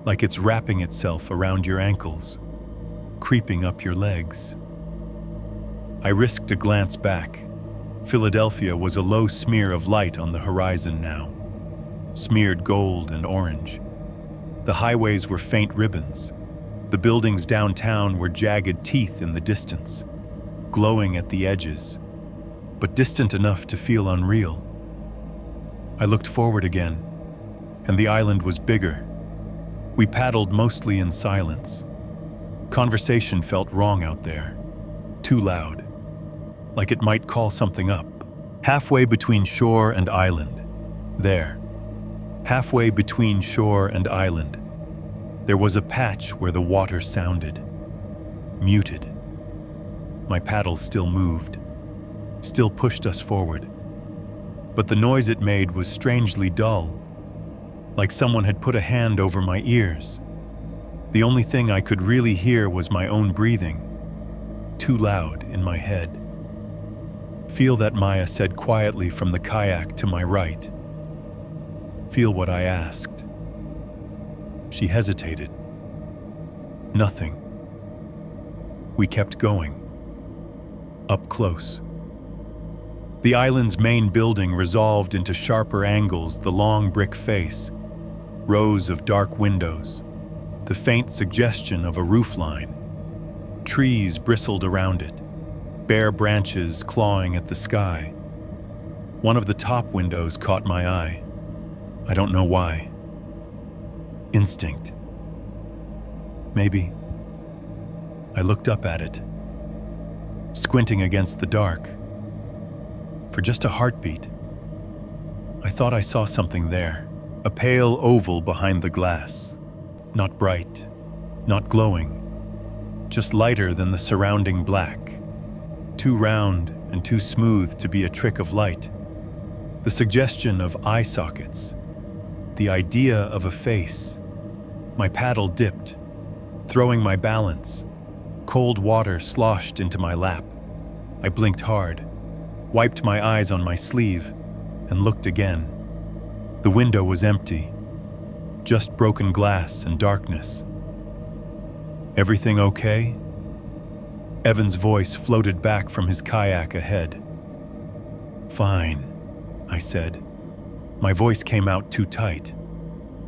like it's wrapping itself around your ankles, creeping up your legs. I risked a glance back. Philadelphia was a low smear of light on the horizon now, smeared gold and orange. The highways were faint ribbons. The buildings downtown were jagged teeth in the distance, glowing at the edges, but distant enough to feel unreal. I looked forward again, and the island was bigger. We paddled mostly in silence. Conversation felt wrong out there, too loud, like it might call something up. Halfway between shore and island, there, halfway between shore and island, there was a patch where the water sounded, muted. My paddle still moved, still pushed us forward, but the noise it made was strangely dull, like someone had put a hand over my ears. The only thing I could really hear was my own breathing, too loud in my head. Feel that, Maya said quietly from the kayak to my right. Feel what I asked. She hesitated. Nothing. We kept going. Up close. The island's main building resolved into sharper angles, the long brick face, rows of dark windows, the faint suggestion of a roofline. Trees bristled around it, bare branches clawing at the sky. One of the top windows caught my eye. I don't know why. Instinct. Maybe. I looked up at it, squinting against the dark. For just a heartbeat, I thought I saw something there, a pale oval behind the glass. Not bright, not glowing, just lighter than the surrounding black. Too round and too smooth to be a trick of light. The suggestion of eye sockets, the idea of a face. My paddle dipped, throwing my balance. Cold water sloshed into my lap. I blinked hard, wiped my eyes on my sleeve, and looked again. The window was empty, just broken glass and darkness. Everything okay? Evan's voice floated back from his kayak ahead. Fine, I said. My voice came out too tight.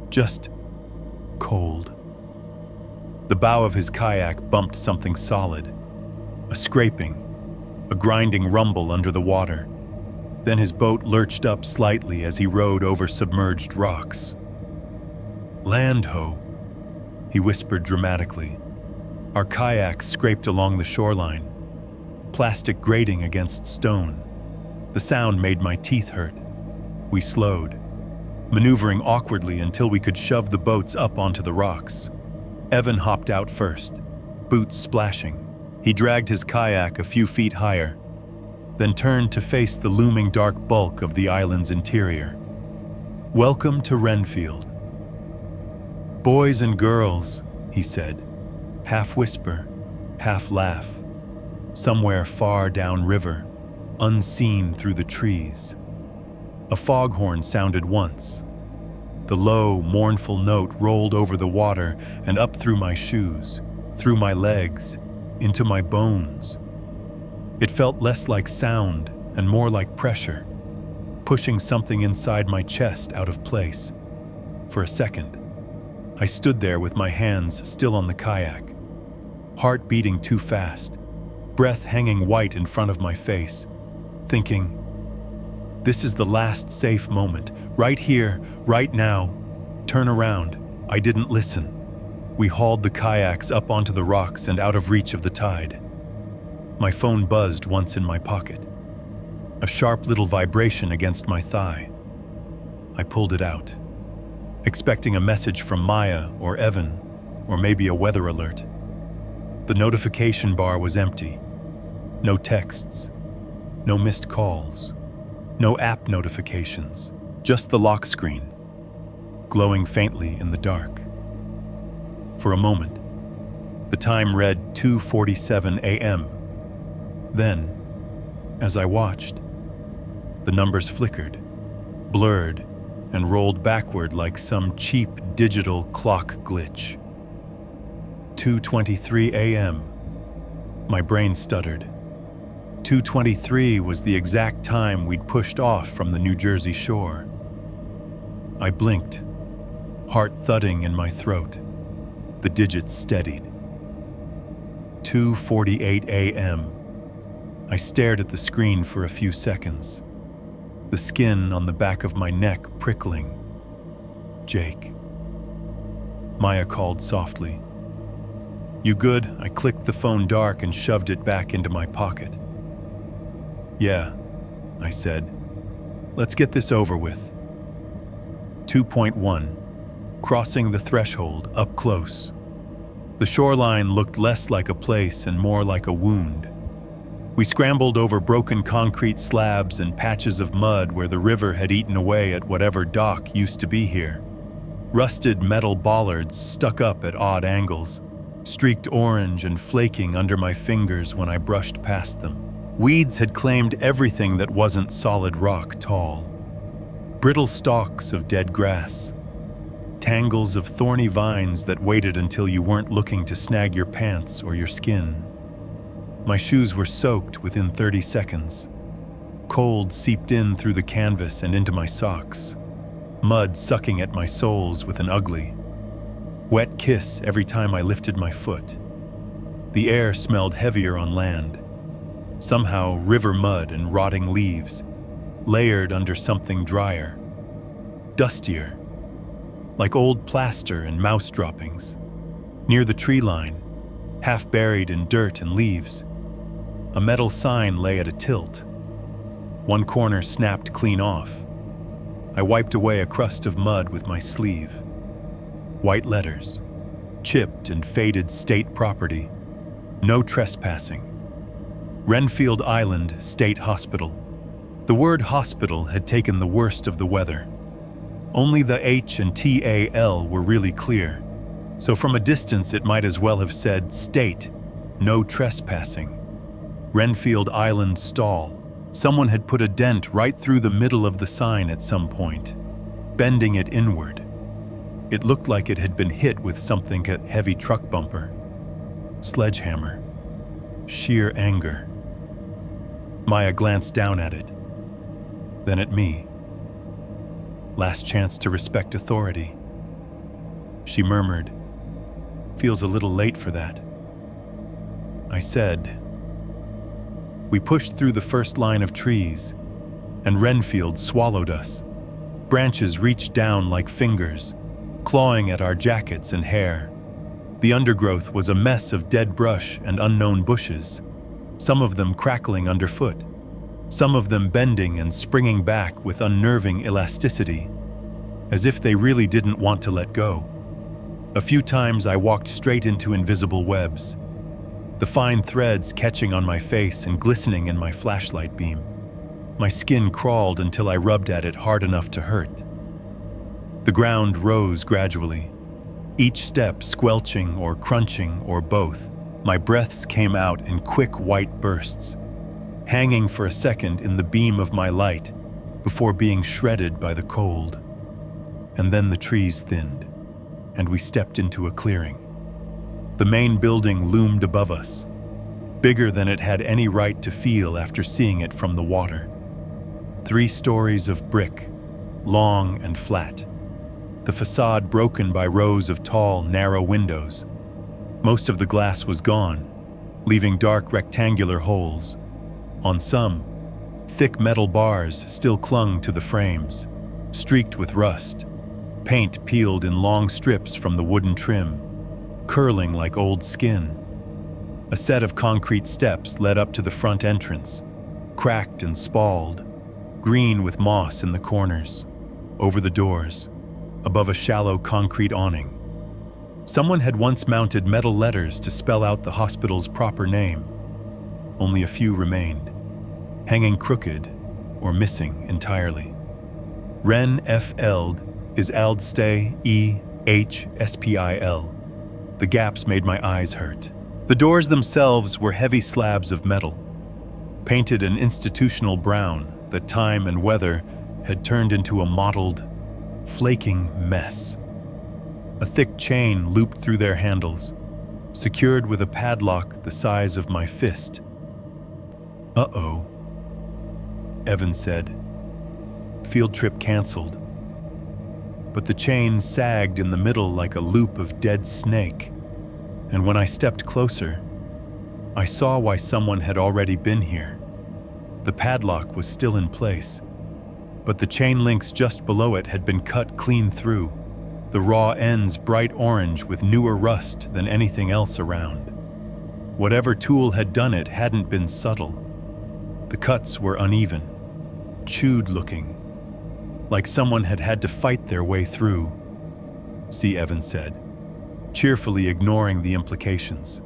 Just cold. The bow of his kayak bumped something solid. A scraping, a grinding rumble under the water. Then his boat lurched up slightly as he rode over submerged rocks. Land ho, he whispered dramatically. Our kayaks scraped along the shoreline, plastic grating against stone. The sound made my teeth hurt. We slowed, maneuvering awkwardly until we could shove the boats up onto the rocks. Evan hopped out first, boots splashing. He dragged his kayak a few feet higher, then turned to face the looming dark bulk of the island's interior. Welcome to Renfield. Boys and girls, he said, half whisper, half laugh, somewhere far downriver, unseen through the trees. A foghorn sounded once. The low, mournful note rolled over the water and up through my shoes, through my legs, into my bones. It felt less like sound and more like pressure, pushing something inside my chest out of place. For a second, I stood there with my hands still on the kayak, heart beating too fast, breath hanging white in front of my face, thinking, this is the last safe moment, right here, right now. Turn around. I didn't listen. We hauled the kayaks up onto the rocks and out of reach of the tide. My phone buzzed once in my pocket, a sharp little vibration against my thigh. I pulled it out, expecting a message from Maya or Evan, or maybe a weather alert. The notification bar was empty. No texts, no missed calls. No app notifications, just the lock screen, glowing faintly in the dark. For a moment, the time read 2:47 a.m. Then, as I watched, the numbers flickered, blurred, and rolled backward like some cheap digital clock glitch. 2:23 a.m. My brain stuttered. 2:23 was the exact time we'd pushed off from the New Jersey shore. I blinked, heart thudding in my throat. The digits steadied. 2:48 a.m. I stared at the screen for a few seconds, the skin on the back of my neck prickling. Jake. Maya called softly. You good? I clicked the phone dark and shoved it back into my pocket. Yeah, I said. Let's get this over with. 2.1. Crossing the threshold, up close. The shoreline looked less like a place and more like a wound. We scrambled over broken concrete slabs and patches of mud where the river had eaten away at whatever dock used to be here. Rusted metal bollards stuck up at odd angles, streaked orange and flaking under my fingers when I brushed past them. Weeds had claimed everything that wasn't solid rock tall. Brittle stalks of dead grass. Tangles of thorny vines that waited until you weren't looking to snag your pants or your skin. My shoes were soaked within 30 seconds. Cold seeped in through the canvas and into my socks. Mud sucking at my soles with an ugly, wet kiss every time I lifted my foot. The air smelled heavier on land. Somehow river mud and rotting leaves, layered under something drier, dustier, like old plaster and mouse droppings. Near the tree line, half buried in dirt and leaves, a metal sign lay at a tilt. One corner snapped clean off. I wiped away a crust of mud with my sleeve. White letters, chipped and faded state property, no trespassing. Renfield Island State Hospital. The word hospital had taken the worst of the weather. Only the H and TAL were really clear, so from a distance it might as well have said state, no trespassing. Renfield Island Stall. Someone had put a dent right through the middle of the sign at some point, bending it inward. It looked like it had been hit with something heavy truck bumper. Sledgehammer. Sheer anger. Maya glanced down at it, then at me. Last chance to respect authority. She murmured, "Feels a little late for that." I said. We pushed through the first line of trees, and Renfield swallowed us. Branches reached down like fingers, clawing at our jackets and hair. The undergrowth was a mess of dead brush and unknown bushes, some of them crackling underfoot, some of them bending and springing back with unnerving elasticity, as if they really didn't want to let go. A few times I walked straight into invisible webs, the fine threads catching on my face and glistening in my flashlight beam. My skin crawled until I rubbed at it hard enough to hurt. The ground rose gradually, each step squelching or crunching or both. My breaths came out in quick white bursts, hanging for a second in the beam of my light before being shredded by the cold. And then the trees thinned, and we stepped into a clearing. The main building loomed above us, bigger than it had any right to feel after seeing it from the water. 3 stories of brick, long and flat. The facade broken by rows of tall, narrow windows. Most of the glass was gone, leaving dark rectangular holes. On some, thick metal bars still clung to the frames, streaked with rust, paint peeled in long strips from the wooden trim, curling like old skin. A set of concrete steps led up to the front entrance, cracked and spalled, green with moss in the corners. Over the doors, above a shallow concrete awning, someone had once mounted metal letters to spell out the hospital's proper name. Only a few remained, hanging crooked or missing entirely. Ren F. Eld is Aldstay E. H. Spil. The gaps made my eyes hurt. The doors themselves were heavy slabs of metal, painted an institutional brown that time and weather had turned into a mottled, flaking mess. A thick chain looped through their handles, secured with a padlock the size of my fist. "Uh-oh," Evan said. "Field trip canceled." But the chain sagged in the middle like a loop of dead snake, and when I stepped closer, I saw why someone had already been here. The padlock was still in place, but the chain links just below it had been cut clean through, the raw ends bright orange with newer rust than anything else around. Whatever tool had done it hadn't been subtle. The cuts were uneven, chewed-looking, like someone had had to fight their way through, C. Evan said, cheerfully ignoring the implications.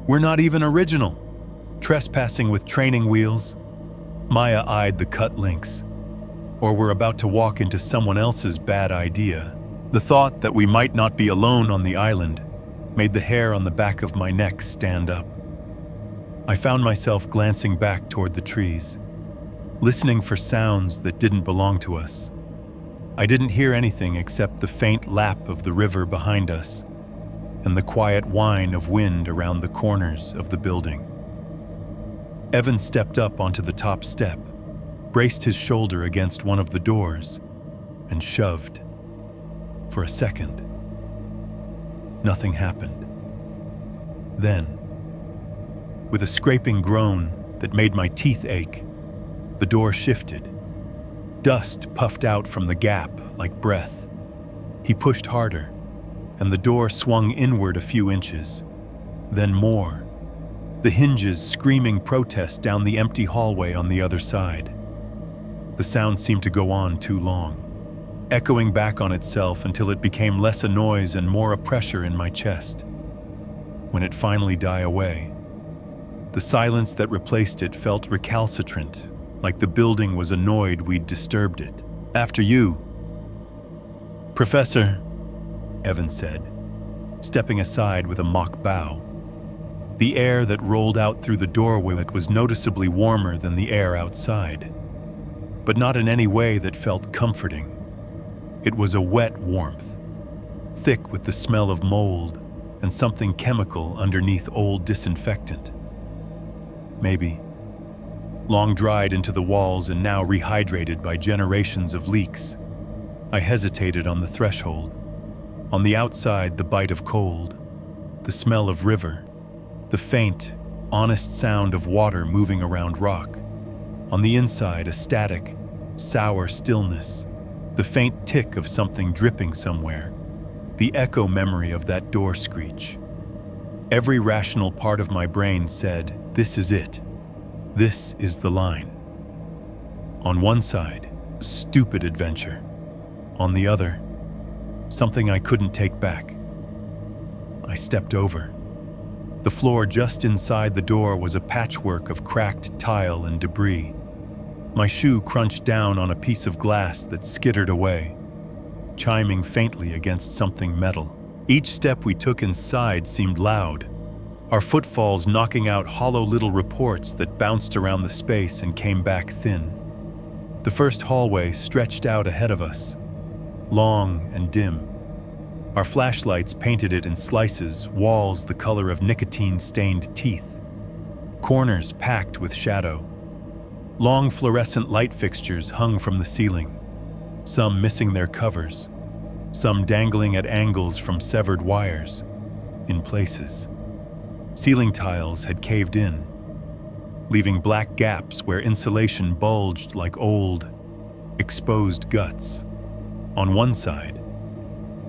"We're not even original. Trespassing with training wheels." Maya eyed the cut links. Or we're about to walk into someone else's bad idea. The thought that we might not be alone on the island made the hair on the back of my neck stand up. I found myself glancing back toward the trees, listening for sounds that didn't belong to us. I didn't hear anything except the faint lap of the river behind us and the quiet whine of wind around the corners of the building. Evan stepped up onto the top step, braced his shoulder against one of the doors, and shoved. For a second, nothing happened. Then, with a scraping groan that made my teeth ache, the door shifted. Dust puffed out from the gap like breath. He pushed harder, and the door swung inward a few inches, then more, the hinges screaming protest down the empty hallway on the other side. The sound seemed to go on too long, echoing back on itself until it became less a noise and more a pressure in my chest. When it finally died away, the silence that replaced it felt recalcitrant, like the building was annoyed we'd disturbed it. "After you, Professor," Evan said, stepping aside with a mock bow. The air that rolled out through the doorway was noticeably warmer than the air outside, but not in any way that felt comforting. It was a wet warmth, thick with the smell of mold and something chemical underneath old disinfectant. Maybe long dried into the walls and now rehydrated by generations of leaks. I hesitated on the threshold. On the outside, the bite of cold, the smell of river, the faint, honest sound of water moving around rock. On the inside, a static, sour stillness, the faint tick of something dripping somewhere, the echo memory of that door screech. Every rational part of my brain said, "This is it. This is the line." On one side, stupid adventure. On the other, something I couldn't take back. I stepped over. The floor just inside the door was a patchwork of cracked tile and debris. My shoe crunched down on a piece of glass that skittered away, chiming faintly against something metal. Each step we took inside seemed loud, our footfalls knocking out hollow little reports that bounced around the space and came back thin. The first hallway stretched out ahead of us, long and dim. Our flashlights painted it in slices, walls the color of nicotine-stained teeth, corners packed with shadow. Long fluorescent light fixtures hung from the ceiling, some missing their covers, some dangling at angles from severed wires, in places. Ceiling tiles had caved in, leaving black gaps where insulation bulged like old, exposed guts. On one side,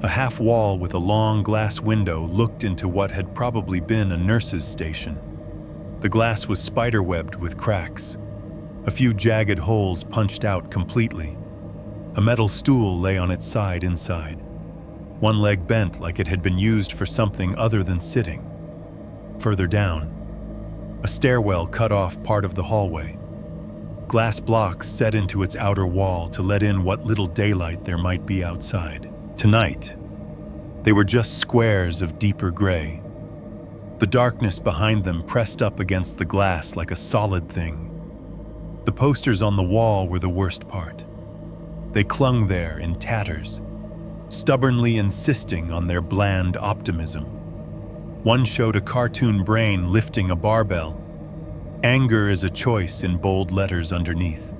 a half wall with a long glass window looked into what had probably been a nurse's station. The glass was spiderwebbed with cracks, a few jagged holes punched out completely. A metal stool lay on its side inside, one leg bent like it had been used for something other than sitting. Further down, a stairwell cut off part of the hallway. Glass blocks set into its outer wall to let in what little daylight there might be outside. Tonight, they were just squares of deeper gray, the darkness behind them pressed up against the glass like a solid thing. The posters on the wall were the worst part. They clung there in tatters, stubbornly insisting on their bland optimism. One showed a cartoon brain lifting a barbell. Anger is a choice in bold letters underneath.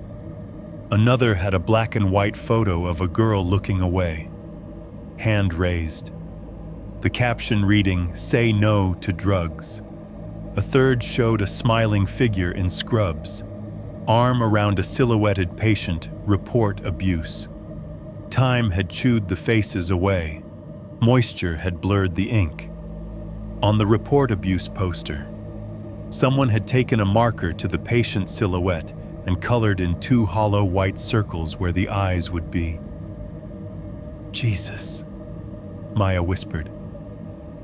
Another had a black and white photo of a girl looking away, hand raised. The caption reading, "Say no to drugs." A third showed a smiling figure in scrubs, arm around a silhouetted patient, report abuse. Time had chewed the faces away. Moisture had blurred the ink. On the report abuse poster, someone had taken a marker to the patient's silhouette and colored in 2 hollow white circles where the eyes would be. "Jesus," Maya whispered.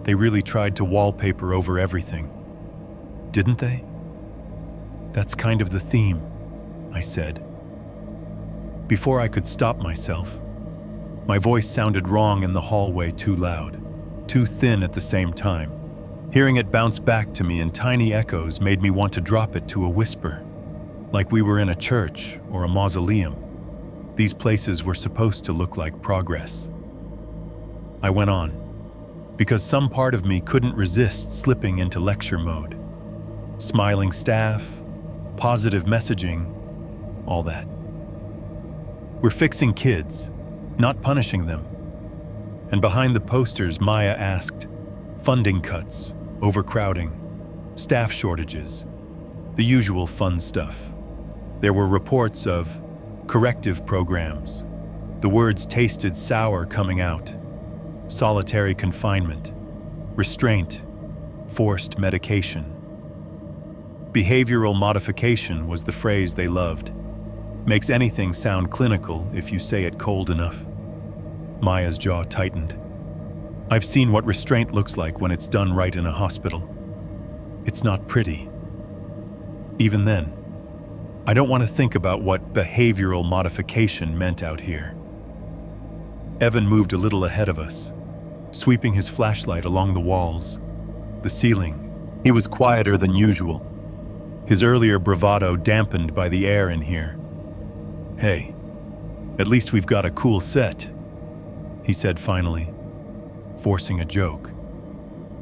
"They really tried to wallpaper over everything, didn't they?" "That's kind of the theme," I said. Before I could stop myself, my voice sounded wrong in the hallway, too loud, too thin at the same time. Hearing it bounce back to me in tiny echoes made me want to drop it to a whisper, like we were in a church or a mausoleum. These places were supposed to look like progress. I went on, because some part of me couldn't resist slipping into lecture mode. Smiling staff, positive messaging, all that. We're fixing kids, not punishing them. And behind the posters, Maya asked, funding cuts, overcrowding, staff shortages, the usual fun stuff. There were reports of corrective programs. The words tasted sour coming out. Solitary confinement, restraint, forced medication. Behavioral modification was the phrase they loved. Makes anything sound clinical if you say it cold enough. Maya's jaw tightened. I've seen what restraint looks like when it's done right in a hospital. It's not pretty. Even then, I don't want to think about what behavioral modification meant out here. Evan moved a little ahead of us, sweeping his flashlight along the walls, the ceiling. He was quieter than usual, his earlier bravado dampened by the air in here. Hey, at least we've got a cool set, he said finally, forcing a joke.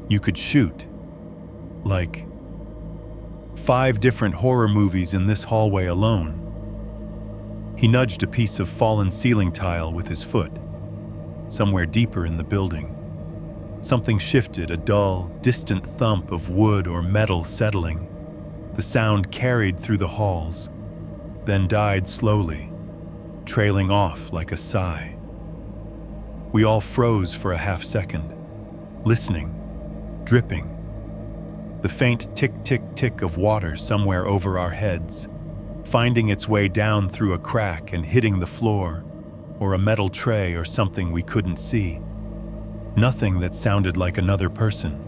You could shoot, like, 5 different horror movies in this hallway alone. He nudged a piece of fallen ceiling tile with his foot, somewhere deeper in the building. Something shifted, a dull, distant thump of wood or metal settling. The sound carried through the halls, then died slowly, trailing off like a sigh. We all froze for a half-second, listening, dripping. The faint tick-tick-tick of water somewhere over our heads, finding its way down through a crack and hitting the floor, or a metal tray or something we couldn't see. Nothing that sounded like another person.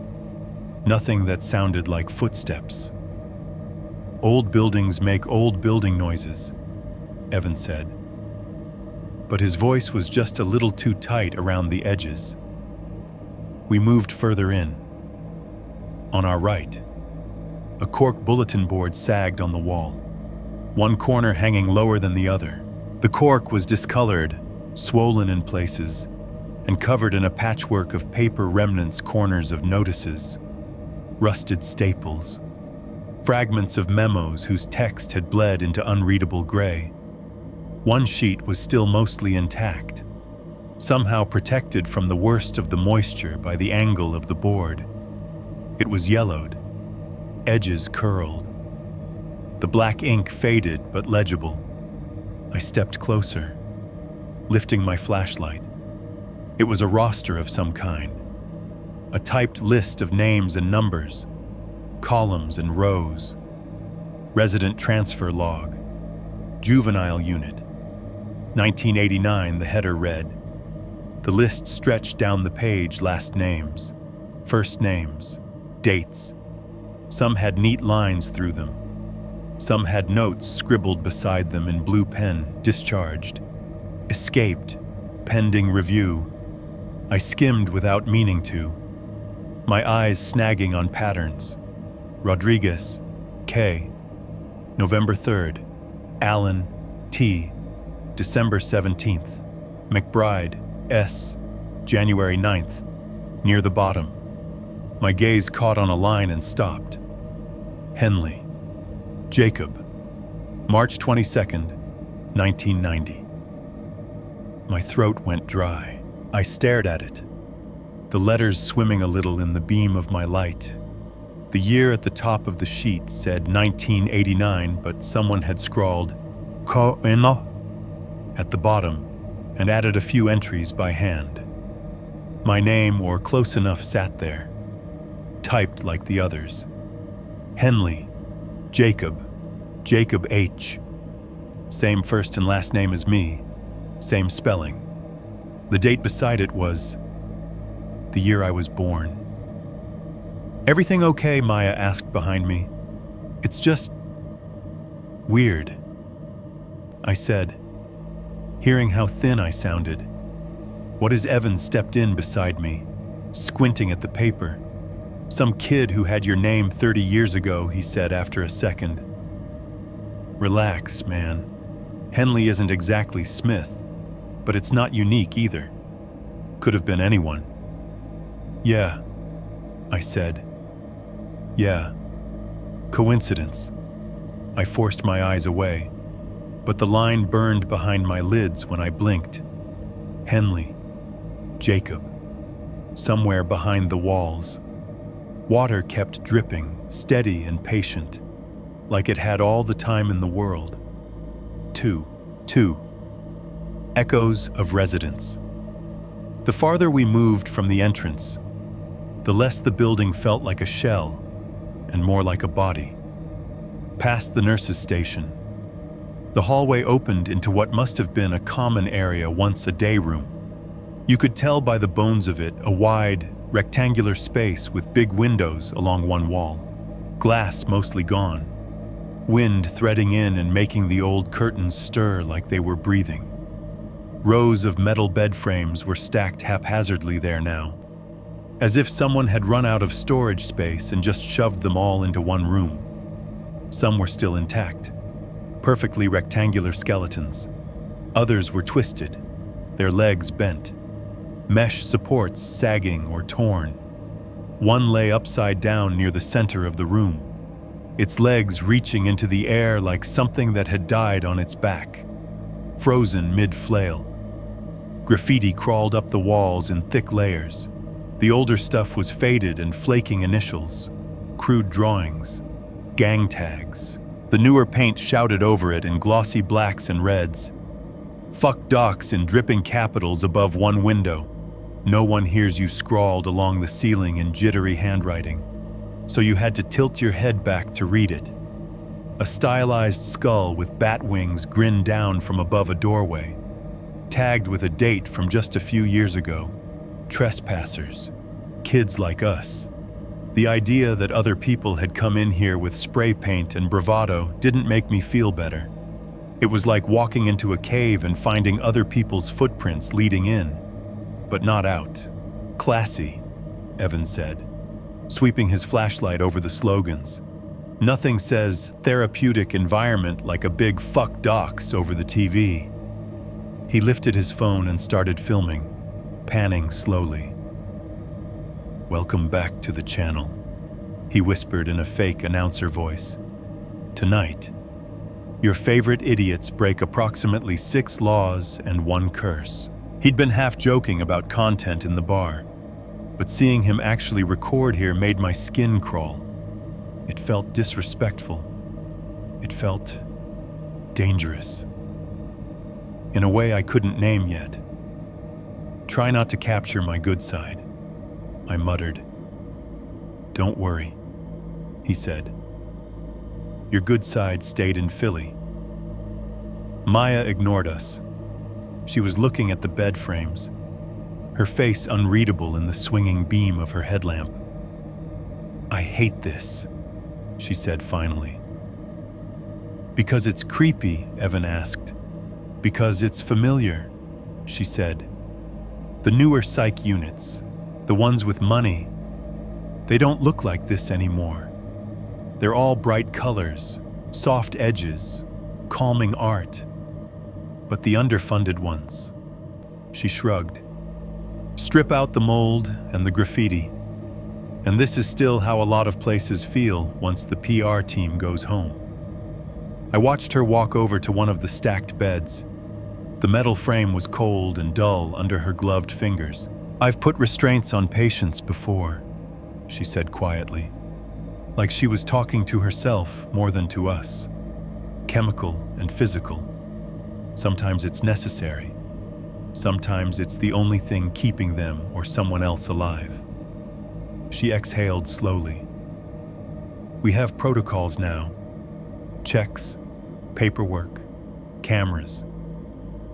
Nothing that sounded like footsteps. Old buildings make old building noises, Evan said. But his voice was just a little too tight around the edges. We moved further in. On our right, a cork bulletin board sagged on the wall, one corner hanging lower than the other. The cork was discolored, swollen in places, and covered in a patchwork of paper remnants, corners of notices, rusted staples, fragments of memos whose text had bled into unreadable gray. One sheet was still mostly intact, somehow protected from the worst of the moisture by the angle of the board. It was yellowed, edges curled. The black ink faded but legible. I stepped closer, lifting my flashlight. It was a roster of some kind, a typed list of names and numbers, columns and rows. Resident transfer log, juvenile unit. 1989, the header read. The list stretched down the page, last names, first names, dates. Some had neat lines through them. Some had notes scribbled beside them in blue pen, discharged, escaped, pending review. I skimmed without meaning to, my eyes snagging on patterns. Rodriguez, K. November 3rd. Allen, T. December 17th. McBride, S. January 9th. Near the bottom. My gaze caught on a line and stopped. Henley. Jacob. March 22nd, 1990. My throat went dry. I stared at it, the letters swimming a little in the beam of my light. The year at the top of the sheet said 1989, but someone had scrawled Ko-eno at the bottom and added a few entries by hand. My name, or close enough, sat there, typed like the others. Henley, Jacob, Jacob H. Same first and last name as me, same spelling. The date beside it was the year I was born. Everything okay? Maya asked behind me. It's just weird, I said, hearing how thin I sounded. What as Evan stepped in beside me, squinting at the paper. Some kid who had your name 30 years ago, he said after a second. Relax, man. Henley isn't exactly Smith, but it's not unique either. Could have been anyone. Yeah, I said. Yeah. Coincidence. I forced my eyes away, but the line burned behind my lids when I blinked. Henley. Jacob. Somewhere behind the walls. Water kept dripping, steady and patient, like it had all the time in the world. Two. Echoes of residence. The farther we moved from the entrance, the less the building felt like a shell and more like a body. Past the nurse's station, the hallway opened into what must have been a common area, once a day room. You could tell by the bones of it, a wide, rectangular space with big windows along one wall, glass mostly gone, wind threading in and making the old curtains stir like they were breathing. Rows of metal bed frames were stacked haphazardly there now, as if someone had run out of storage space and just shoved them all into one room. Some were still intact, perfectly rectangular skeletons. Others were twisted, their legs bent, mesh supports sagging or torn. One lay upside down near the center of the room, its legs reaching into the air like something that had died on its back, frozen mid-flail. Graffiti crawled up the walls in thick layers. The older stuff was faded and flaking initials, crude drawings, gang tags. The newer paint shouted over it in glossy blacks and reds. Fuck docs in dripping capitals above one window. No one hears you scrawled along the ceiling in jittery handwriting, so you had to tilt your head back to read it. A stylized skull with bat wings grinned down from above a doorway, tagged with a date from just a few years ago. Trespassers, kids like us. The idea that other people had come in here with spray paint and bravado didn't make me feel better. It was like walking into a cave and finding other people's footprints leading in, but not out. Classy, Evan said, sweeping his flashlight over the slogans. Nothing says therapeutic environment like a big fuck docs over the TV. He lifted his phone and started filming, panning slowly. Welcome back to the channel, he whispered in a fake announcer voice. Tonight, your favorite idiots break approximately 6 laws and 1 curse. He'd been half joking about content in the bar, but seeing him actually record here made my skin crawl. It felt disrespectful. It felt dangerous. In a way I couldn't name yet. Try not to capture my good side, I muttered. Don't worry, he said. Your good side stayed in Philly. Maya ignored us. She was looking at the bed frames, her face unreadable in the swinging beam of her headlamp. I hate this, she said finally. Because it's creepy, Evan asked. Because it's familiar, she said. The newer psych units, the ones with money, they don't look like this anymore. They're all bright colors, soft edges, calming art. But the underfunded ones, she shrugged. Strip out the mold and the graffiti. And this is still how a lot of places feel once the PR team goes home. I watched her walk over to one of the stacked beds. The metal frame was cold and dull under her gloved fingers. I've put restraints on patients before, she said quietly, like she was talking to herself more than to us. Chemical and physical. Sometimes it's necessary. Sometimes it's the only thing keeping them or someone else alive. She exhaled slowly. We have protocols now. Checks, paperwork, cameras.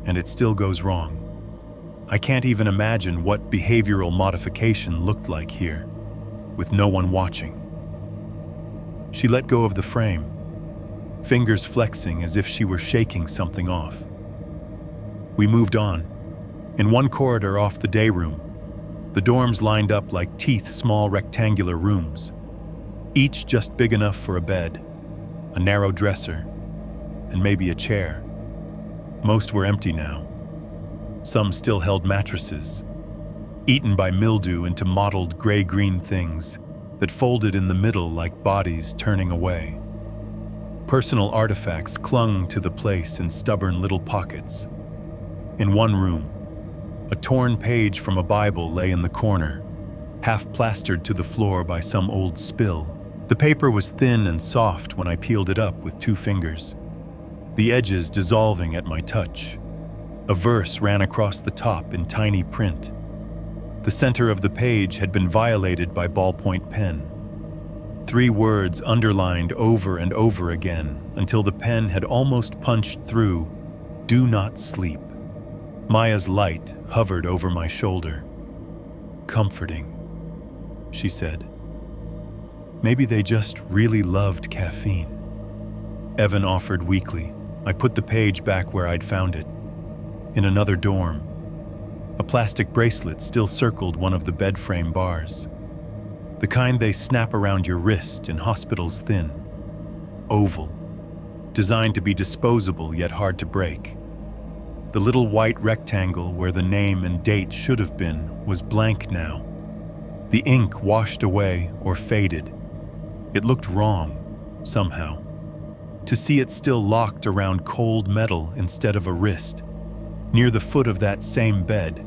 And it still goes wrong. I can't even imagine what behavioral modification looked like here, with no one watching. She let go of the frame, fingers flexing as if she were shaking something off. We moved on. In one corridor off the day room, The dorms lined up like teeth, small rectangular rooms, each just big enough for a bed, a narrow dresser, and maybe a chair. Most were empty now. Some still held mattresses, eaten by mildew into mottled gray-green things that folded in the middle like bodies turning away. Personal artifacts clung to the place in stubborn little pockets. In one room, a torn page from a Bible lay in the corner, half plastered to the floor by some old spill. The paper was thin and soft when I peeled it up with 2 fingers, the edges dissolving at my touch. A verse ran across the top in tiny print. The center of the page had been violated by ballpoint pen. 3 words underlined over and over again until the pen had almost punched through, "Do not sleep." Maya's light hovered over my shoulder. "Comforting," she said. "Maybe they just really loved caffeine." Evan offered weakly. I put the page back where I'd found it. In another dorm, a plastic bracelet still circled one of the bed frame bars. The kind they snap around your wrist in hospitals, thin, oval, designed to be disposable yet hard to break. The little white rectangle where the name and date should have been was blank now. The ink washed away or faded. It looked wrong, somehow. To see it still locked around cold metal instead of a wrist. Near the foot of that same bed,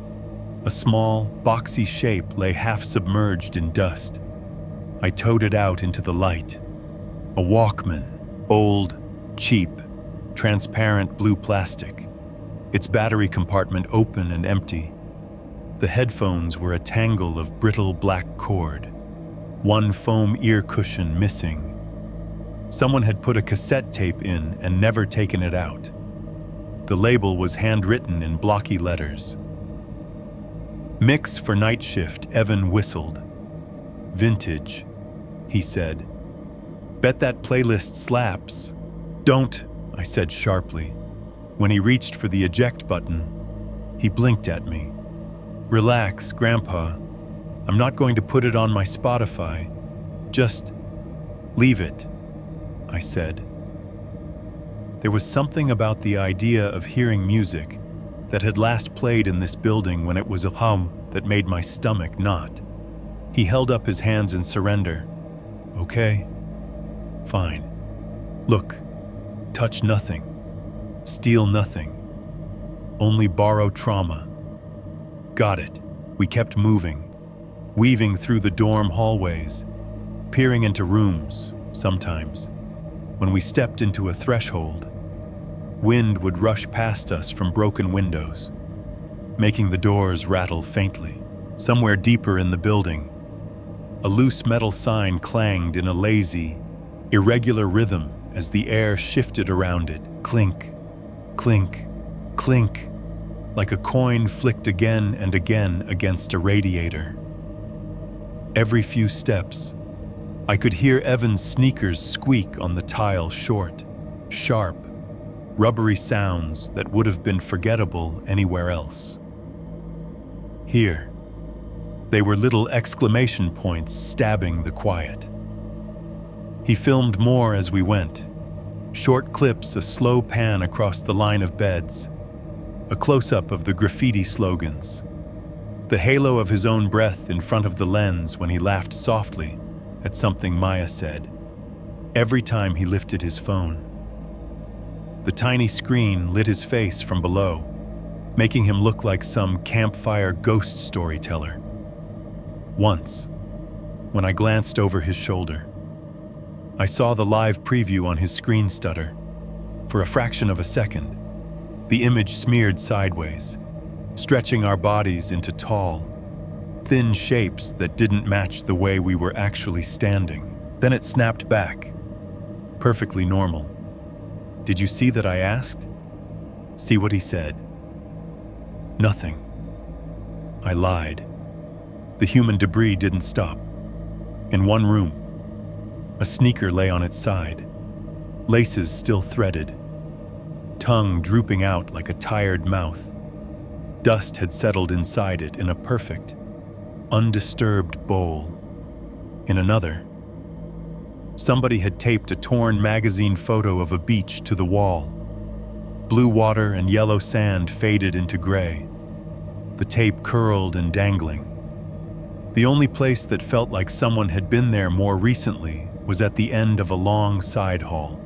a small, boxy shape lay half submerged in dust. I towed it out into the light. A Walkman, old, cheap, transparent blue plastic. Its battery compartment open and empty. The headphones were a tangle of brittle black cord. One foam ear cushion missing. Someone had put a cassette tape in and never taken it out. The label was handwritten in blocky letters. "Mix for night shift," Evan whistled. "Vintage," he said. "Bet that playlist slaps." "Don't," I said sharply. When he reached for the eject button, he blinked at me. "Relax, Grandpa. I'm not going to put it on my Spotify. Just leave it," I said. There was something about the idea of hearing music that had last played in this building when it was a hum that made my stomach knot. He held up his hands in surrender. "Okay, fine. Look, touch nothing, steal nothing, only borrow trauma." Got it. We kept moving, weaving through the dorm hallways, peering into rooms, sometimes. When we stepped into a threshold, wind would rush past us from broken windows, making the doors rattle faintly. Somewhere deeper in the building, a loose metal sign clanged in a lazy, irregular rhythm as the air shifted around it. Clink, clink, clink, like a coin flicked again and again against a radiator. Every few steps, I could hear Evan's sneakers squeak on the tile, short, sharp, rubbery sounds that would have been forgettable anywhere else. Here, they were little exclamation points stabbing the quiet. He filmed more as we went. Short clips, a slow pan across the line of beds, a close-up of the graffiti slogans, the halo of his own breath in front of the lens when he laughed softly at something Maya said, every time he lifted his phone. The tiny screen lit his face from below, making him look like some campfire ghost storyteller. Once, when I glanced over his shoulder, I saw the live preview on his screen stutter. For a fraction of a second, the image smeared sideways, stretching our bodies into tall, thin shapes that didn't match the way we were actually standing. Then it snapped back, perfectly normal. "Did you see that?" I asked. "See what he said?" "Nothing." I lied. The human debris didn't stop. In one room, a sneaker lay on its side, laces still threaded, tongue drooping out like a tired mouth. Dust had settled inside it in a perfect, undisturbed bowl. In another, somebody had taped a torn magazine photo of a beach to the wall. Blue water and yellow sand faded into gray. The tape curled and dangling. The only place that felt like someone had been there more recently was at the end of a long side hall.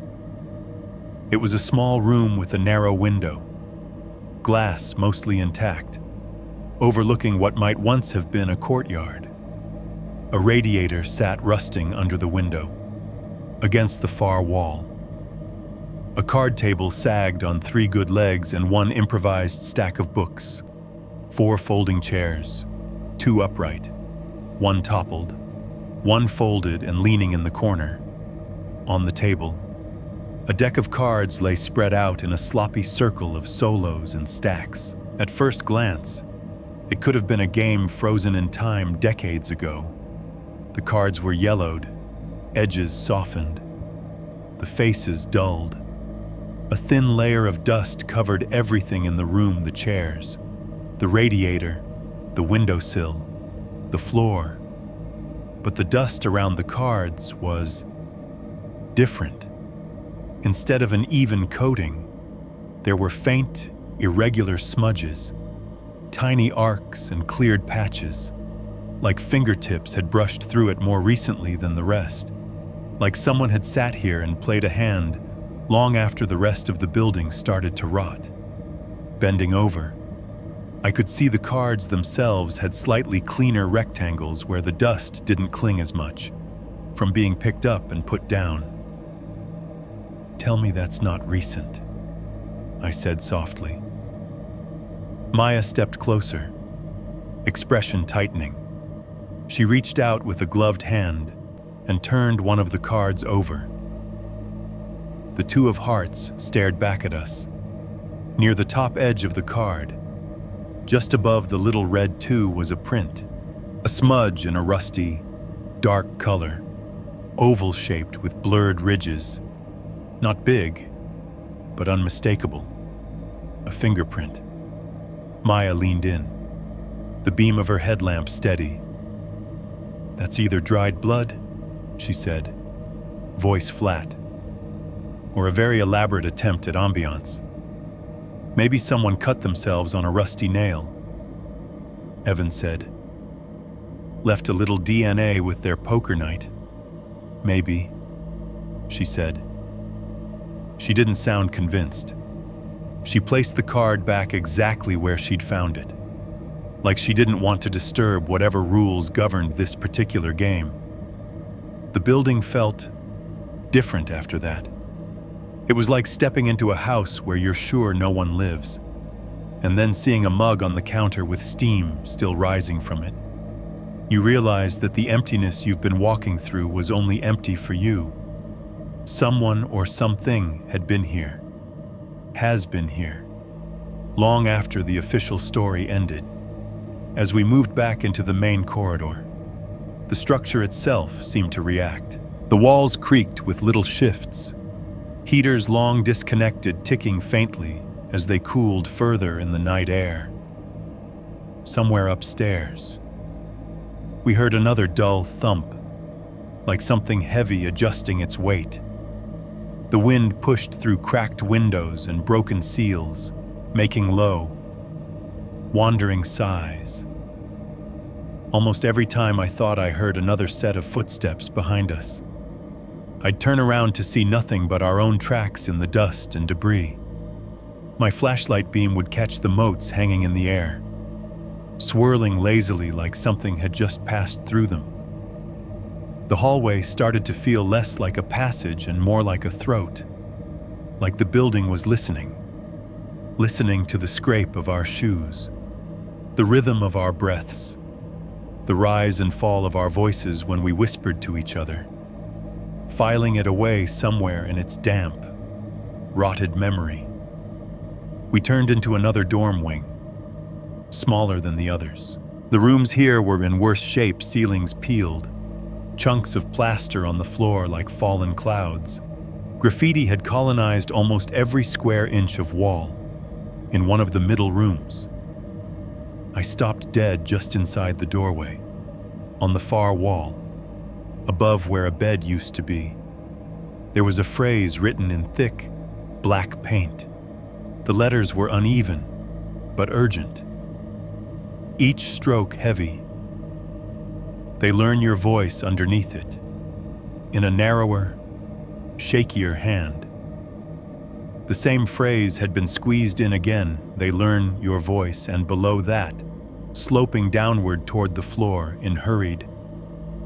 It was a small room with a narrow window, glass mostly intact, overlooking what might once have been a courtyard. A radiator sat rusting under the window, against the far wall. A card table sagged on 3 good legs and 1 improvised stack of books. 4 folding chairs, 2 upright, 1 toppled, 1 folded and leaning in the corner. On the table, a deck of cards lay spread out in a sloppy circle of solos and stacks. At first glance, it could have been a game frozen in time decades ago. The cards were yellowed, edges softened, the faces dulled. A thin layer of dust covered everything in the room: the chairs, the radiator, the windowsill, the floor. But the dust around the cards was different. Instead of an even coating, there were faint, irregular smudges, tiny arcs and cleared patches, like fingertips had brushed through it more recently than the rest, like someone had sat here and played a hand long after the rest of the building started to rot. Bending over, I could see the cards themselves had slightly cleaner rectangles where the dust didn't cling as much, from being picked up and put down. "Tell me that's not recent," I said softly. Maya stepped closer, expression tightening. She reached out with a gloved hand and turned one of the cards over. The 2 of hearts stared back at us. Near the top edge of the card, just above the little red 2, was a print, a smudge in a rusty, dark color, oval-shaped with blurred ridges. Not big, but unmistakable. A fingerprint. Maya leaned in, the beam of her headlamp steady. "That's either dried blood," she said, voice flat, "or a very elaborate attempt at ambiance. Maybe someone cut themselves on a rusty nail," Evan said. "Left a little DNA with their poker night. Maybe," she said. She didn't sound convinced. She placed the card back exactly where she'd found it, like she didn't want to disturb whatever rules governed this particular game. The building felt different after that. It was like stepping into a house where you're sure no one lives, and then seeing a mug on the counter with steam still rising from it. You realize that the emptiness you've been walking through was only empty for you. Someone or something had been here, has been here, long after the official story ended. As we moved back into the main corridor, the structure itself seemed to react. The walls creaked with little shifts, heaters long disconnected ticking faintly as they cooled further in the night air. Somewhere upstairs, we heard another dull thump, like something heavy adjusting its weight. The wind pushed through cracked windows and broken seals, making low, wandering sighs. Almost every time I thought I heard another set of footsteps behind us, I'd turn around to see nothing but our own tracks in the dust and debris. My flashlight beam would catch the motes hanging in the air, swirling lazily like something had just passed through them. The hallway started to feel less like a passage and more like a throat, like the building was listening to the scrape of our shoes, the rhythm of our breaths, the rise and fall of our voices when we whispered to each other, filing it away somewhere in its damp, rotted memory. We turned into another dorm wing, smaller than the others. The rooms here were in worse shape, ceilings peeled, chunks of plaster on the floor like fallen clouds. Graffiti had colonized almost every square inch of wall. In one of the middle rooms, I stopped dead just inside the doorway. on the far wall, above where a bed used to be. There was a phrase written in thick, black paint. The letters were uneven, but urgent. Each stroke heavy. They learn your voice underneath it, in a narrower, shakier hand. The same phrase had been squeezed in again, they learn your voice, and below that, sloping downward toward the floor in hurried,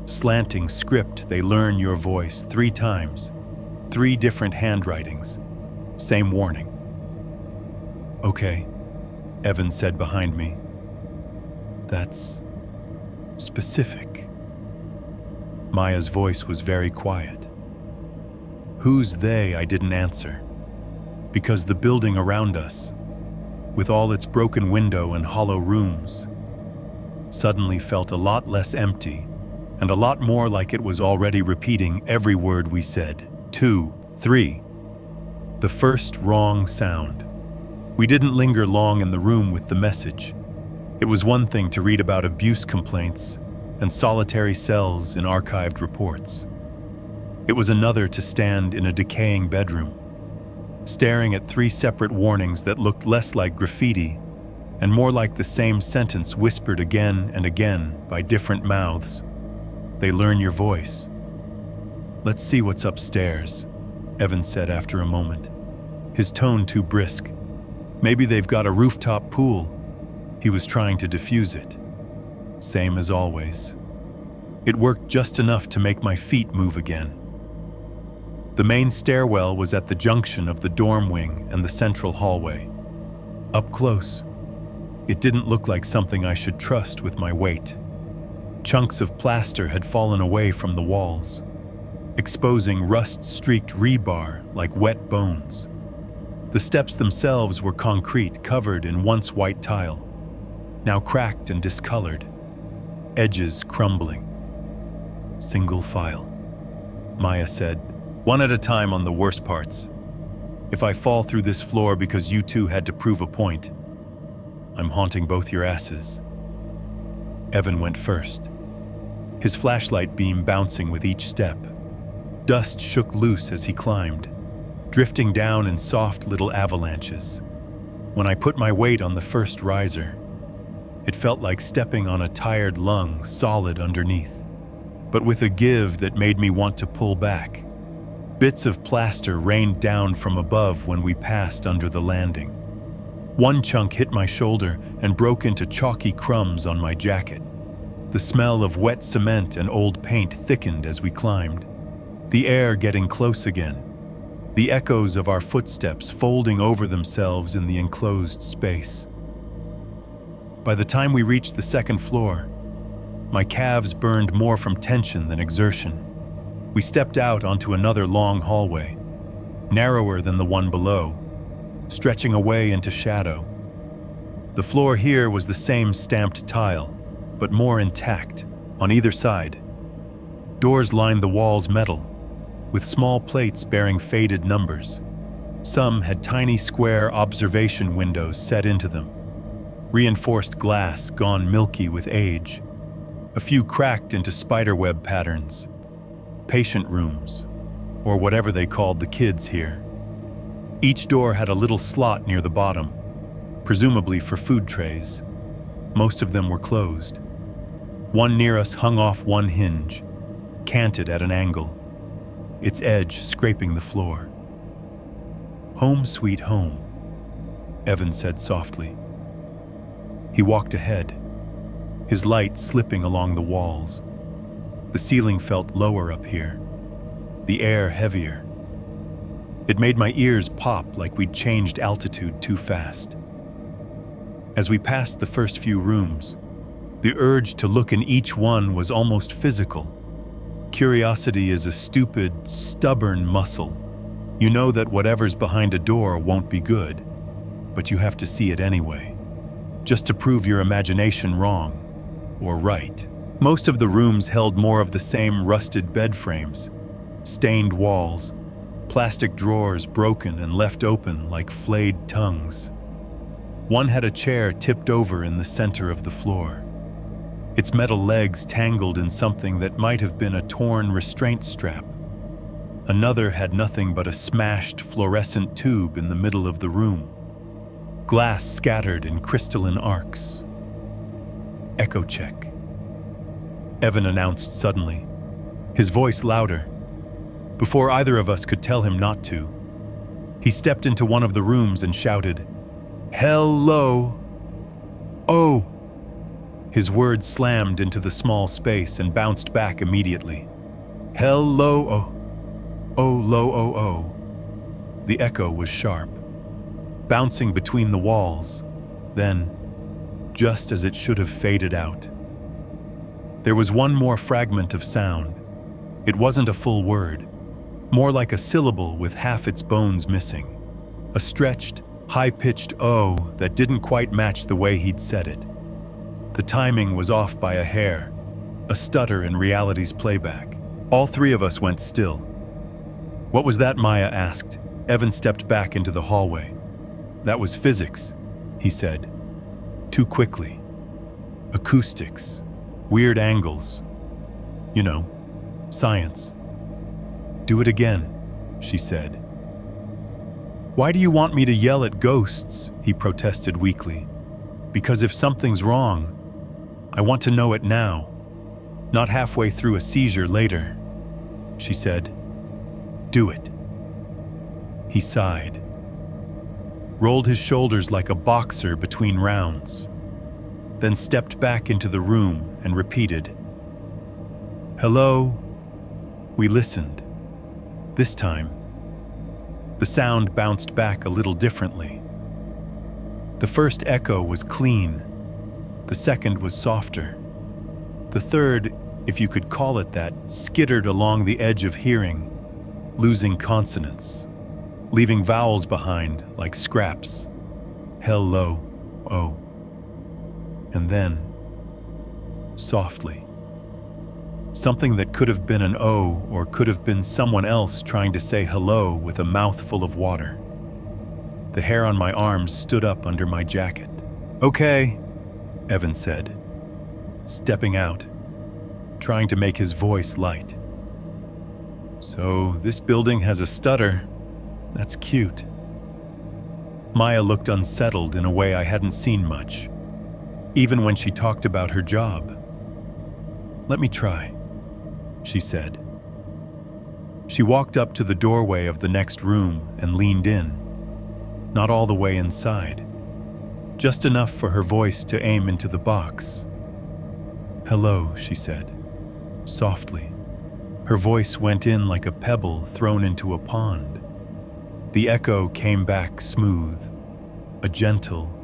slanting script, they learn your voice 3 times, 3 different handwritings, same warning. "Okay," Evan said behind me. "That's specific." Maya's voice was very quiet. "Who's they?" I didn't answer, because the building around us, with all its broken window and hollow rooms, suddenly felt a lot less empty and a lot more like it was already repeating every word we said. 2, 3. The first wrong sound. We didn't linger long in the room with the message. It was one thing to read about abuse complaints and solitary cells in archived reports. It was another to stand in a decaying bedroom, staring at 3 separate warnings that looked less like graffiti and more like the same sentence whispered again and again by different mouths. They learn your voice. "Let's see what's upstairs," Evan said after a moment, his tone too brisk. "Maybe they've got a rooftop pool." He was trying to diffuse it. Same as always. It worked just enough to make my feet move again. The main stairwell was at the junction of the dorm wing and the central hallway. Up close, it didn't look like something I should trust with my weight. Chunks of plaster had fallen away from the walls, exposing rust-streaked rebar like wet bones. The steps themselves were concrete, covered in once white tile, now cracked and discolored, edges crumbling. "Single file," Maya said, "one at a time on the worst parts. If I fall through this floor because you two had to prove a point, I'm haunting both your asses." Evan went first, his flashlight beam bouncing with each step. Dust shook loose as he climbed, drifting down in soft little avalanches. When I put my weight on the first riser, it felt like stepping on a tired lung solid underneath, but with a give that made me want to pull back. Bits of plaster rained down from above when we passed under the landing. One chunk hit my shoulder and broke into chalky crumbs on my jacket. The smell of wet cement and old paint thickened as we climbed, the air getting close again, the echoes of our footsteps folding over themselves in the enclosed space. By the time we reached the second floor, my calves burned more from tension than exertion. We stepped out onto another long hallway, narrower than the one below, stretching away into shadow. The floor here was the same stamped tile, but more intact, on either side. Doors lined the walls metal, with small plates bearing faded numbers. Some had tiny square observation windows set into them, reinforced glass gone milky with age. A few cracked into spiderweb patterns. Patient rooms, or whatever they called the kids here. Each door had a little slot near the bottom, presumably for food trays. Most of them were closed. One near us hung off one hinge, canted at an angle, its edge scraping the floor. "Home sweet home," Evan said softly. He walked ahead, his light slipping along the walls. The ceiling felt lower up here, the air heavier. It made my ears pop like we'd changed altitude too fast. As we passed the first few rooms, the urge to look in each one was almost physical. Curiosity is a stupid, stubborn muscle. You know that whatever's behind a door won't be good, but you have to see it anyway, just to prove your imagination wrong, or right. Most of the rooms held more of the same rusted bed frames, stained walls, plastic drawers broken and left open like flayed tongues. One had a chair tipped over in the center of the floor. its metal legs tangled in something that might have been a torn restraint strap. Another had nothing but a smashed fluorescent tube in the middle of the room, glass scattered in crystalline arcs. "Echo check," Evan announced suddenly, his voice louder. Before either of us could tell him not to, he stepped into one of the rooms and shouted, "Hello! Oh!" His words slammed into the small space and bounced back immediately. "Hello, oh, oh, lo, oh, oh." The echo was sharp, bouncing between the walls, then, just as it should have faded out, there was one more fragment of sound. It wasn't a full word, more like a syllable with half its bones missing. A stretched, high-pitched "oh" that didn't quite match the way he'd said it. The timing was off by a hair, a stutter in reality's playback. All three of us went still. "What was that?" Maya asked. Evan stepped back into the hallway. "That was physics," he said. Too quickly. Acoustics. Weird angles. You know, science. "Do it again," she said. "Why do you want me to yell at ghosts?" he protested weakly. "Because if something's wrong, I want to know it now, not halfway through a seizure later," she said. "Do it." He sighed, rolled his shoulders like a boxer between rounds, then stepped back into the room and repeated, "Hello." We listened. This time, the sound bounced back a little differently. The first echo was clean. The second was softer. The third, if you could call it that, skittered along the edge of hearing, losing consonants, leaving vowels behind like scraps. "Hello, oh." And then, softly, something that could have been an "oh" or could have been someone else trying to say hello with a mouthful of water. The hair on my arms stood up under my jacket. "Okay," Evan said, stepping out, trying to make his voice light. "So this building has a stutter. That's cute." Maya looked unsettled in a way I hadn't seen much, even when she talked about her job. "Let me try," she said. She walked up to the doorway of the next room and leaned in, not all the way inside, just enough for her voice to aim into the box. "Hello," she said, softly. Her voice went in like a pebble thrown into a pond. The echo came back smooth, a gentle,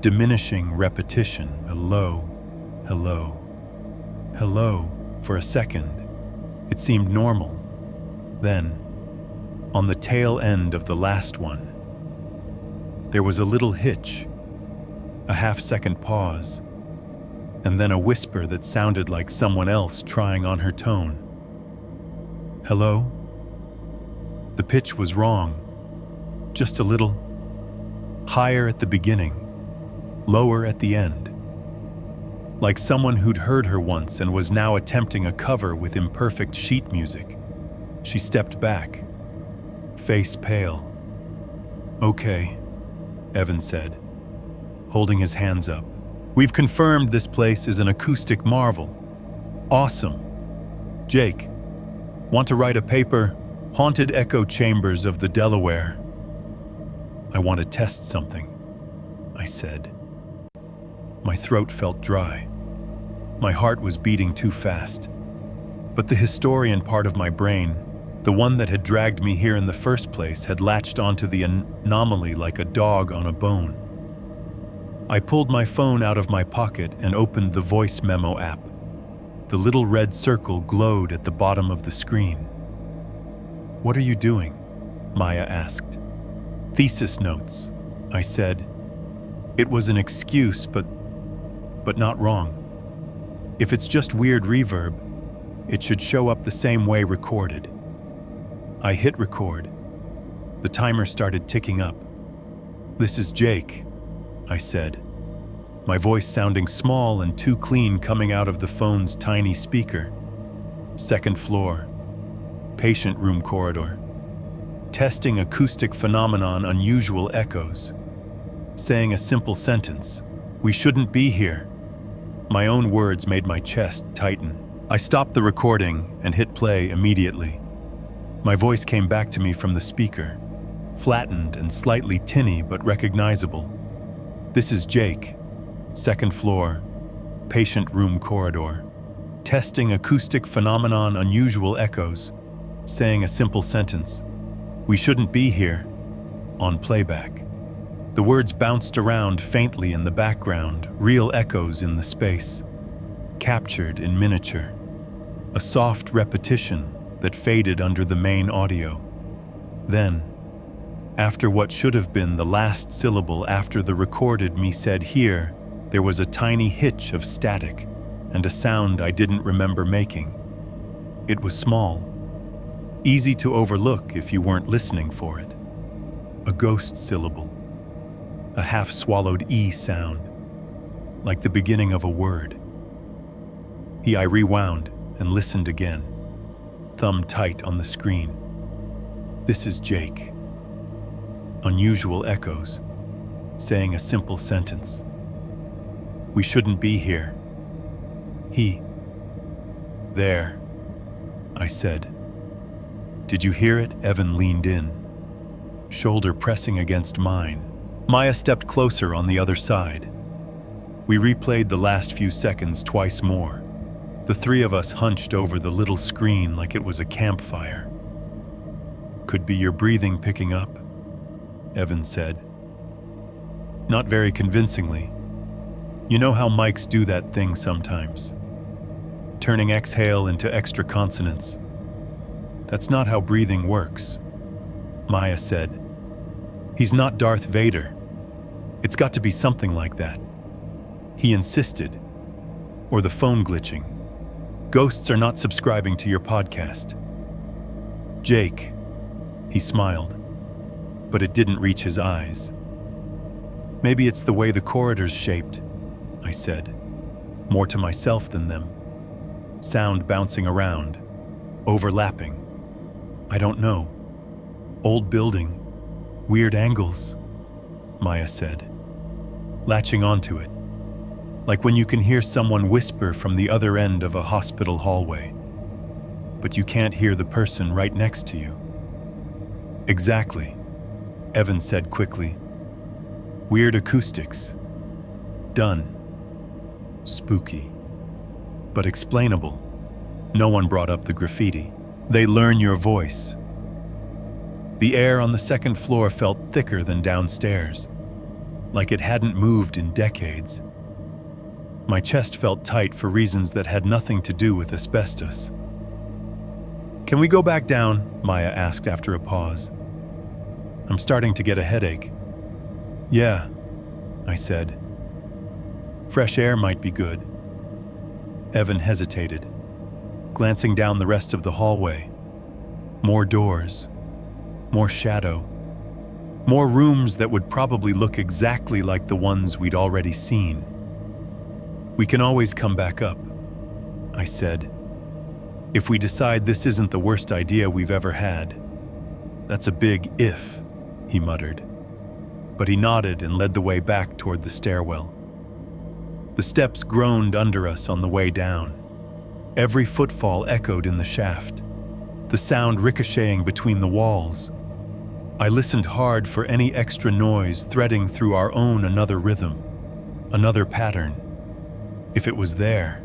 diminishing repetition, a low, hello, hello. For a second, it seemed normal. Then, on the tail end of the last one, there was a little hitch, a half-second pause, and then a whisper that sounded like someone else trying on her tone. "Hello?" The pitch was wrong, just a little. Higher at the beginning, lower at the end. Like someone who'd heard her once and was now attempting a cover with imperfect sheet music. She stepped back, face pale. "Okay," Evan said, holding his hands up. "We've confirmed this place is an acoustic marvel. Awesome. Jake, want to write a paper? Haunted Echo Chambers of the Delaware." "I want to test something," I said. My throat felt dry. My heart was beating too fast. But the historian part of my brain, the one that had dragged me here in the first place, had latched onto the anomaly like a dog on a bone. I pulled my phone out of my pocket and opened the voice memo app. The little red circle glowed at the bottom of the screen. "What are you doing?" Maya asked. "Thesis notes," I said. It was an excuse, but not wrong. If it's just weird reverb, it should show up the same way recorded. I hit record. The timer started ticking up. "This is Jake," I said. my voice sounding small and too clean coming out of the phone's tiny speaker. Second floor, patient room corridor. Testing acoustic phenomenon, unusual echoes. Saying a simple sentence, "We shouldn't be here." My own words made my chest tighten. I stopped the recording and hit play immediately. My voice came back to me from the speaker, flattened and slightly tinny but recognizable. "This is Jake. Second floor, patient room corridor. Testing acoustic phenomenon, unusual echoes. Saying a simple sentence, 'We shouldn't be here,' on playback." The words bounced around faintly in the background, real echoes in the space. Captured in miniature. A soft repetition that faded under the main audio. Then, after what should have been the last syllable after the recorded me said "here," there was a tiny hitch of static and a sound I didn't remember making. It was small, easy to overlook if you weren't listening for it. A ghost syllable. A half-swallowed E sound, like the beginning of a word. I rewound and listened again, thumb tight on the screen. "This is Jake." Unusual echoes, saying a simple sentence. "We shouldn't be here." "There," I said. "Did you hear it?" Evan leaned in, shoulder pressing against mine. Maya stepped closer on the other side. We replayed the last few seconds twice more, the three of us hunched over the little screen like it was a campfire. "Could be your breathing picking up," Evan said. Not very convincingly. You know how mics do that thing sometimes, turning exhale into extra consonants. "That's not how breathing works," Maya said. "He's not Darth Vader. It's got to be something like that." He insisted. "Or the phone glitching. Ghosts are not subscribing to your podcast." "Jake," he smiled, but it didn't reach his eyes. "Maybe it's the way the corridor's shaped," I said, more to myself than them. Sound bouncing around, overlapping. "I don't know. Old building, weird angles," Maya said, latching onto it, like when you can hear someone whisper from the other end of a hospital hallway, but you can't hear the person right next to you. "Exactly," Evan said quickly. "Weird acoustics. Done. Spooky. But explainable. No one brought up the graffiti. They learn your voice." The air on the second floor felt thicker than downstairs, like it hadn't moved in decades. My chest felt tight for reasons that had nothing to do with asbestos. "Can we go back down?" Maya asked after a pause. "I'm starting to get a headache." "Yeah," I said. "Fresh air might be good." Evan hesitated, glancing down the rest of the hallway. More doors. More shadow. More rooms that would probably look exactly like the ones we'd already seen. "We can always come back up," I said. "If we decide this isn't the worst idea we've ever had." "That's a big if," he muttered. But he nodded and led the way back toward the stairwell. The steps groaned under us on the way down. Every footfall echoed in the shaft, the sound ricocheting between the walls. I listened hard for any extra noise threading through our own another rhythm, another pattern. If it was there,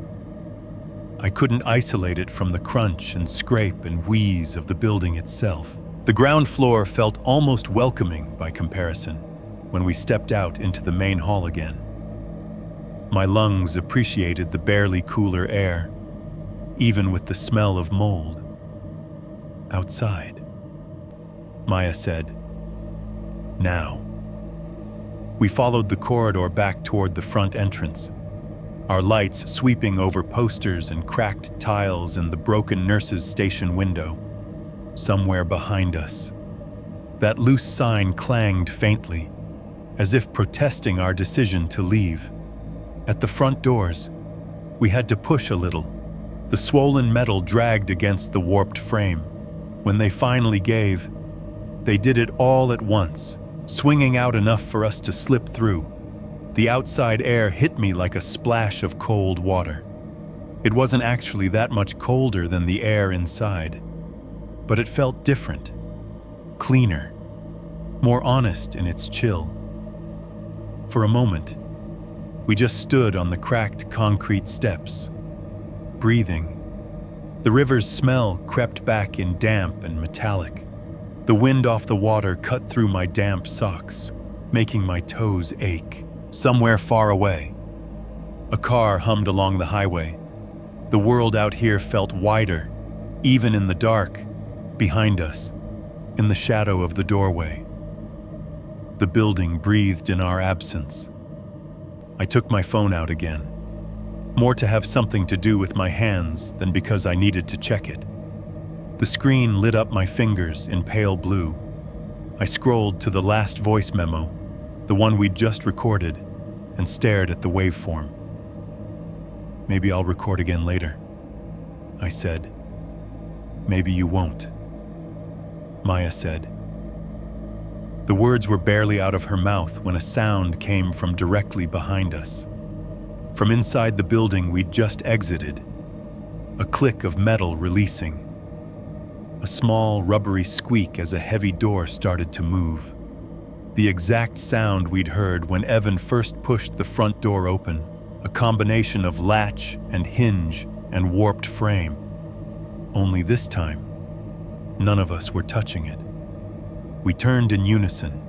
I couldn't isolate it from the crunch and scrape and wheeze of the building itself. The ground floor felt almost welcoming by comparison when we stepped out into the main hall again. My lungs appreciated the barely cooler air, even with the smell of mold. "Outside," Maya said. "Now." We followed the corridor back toward the front entrance, our lights sweeping over posters and cracked tiles and the broken nurse's station window. Somewhere behind us, that loose sign clanged faintly, as if protesting our decision to leave. At the front doors, we had to push a little. The swollen metal dragged against the warped frame. When they finally gave, they did it all at once, swinging out enough for us to slip through. The outside air hit me like a splash of cold water. It wasn't actually that much colder than the air inside, but it felt different, cleaner, more honest in its chill. For a moment, we just stood on the cracked concrete steps, breathing. The river's smell crept back in damp and metallic. The wind off the water cut through my damp socks, making my toes ache. Somewhere far away, a car hummed along the highway. The world out here felt wider, even in the dark, behind us, in the shadow of the doorway. The building breathed in our absence. I took my phone out again, more to have something to do with my hands than because I needed to check it. The screen lit up my fingers in pale blue. I scrolled to the last voice memo, the one we'd just recorded, and stared at the waveform. Maybe I'll record again later, I said. Maybe you won't, Maya said. The words were barely out of her mouth when a sound came from directly behind us. From inside the building we'd just exited, a click of metal releasing. A small, rubbery squeak as a heavy door started to move. The exact sound we'd heard when Evan first pushed the front door open, a combination of latch and hinge and warped frame. Only this time, none of us were touching it. We turned in unison.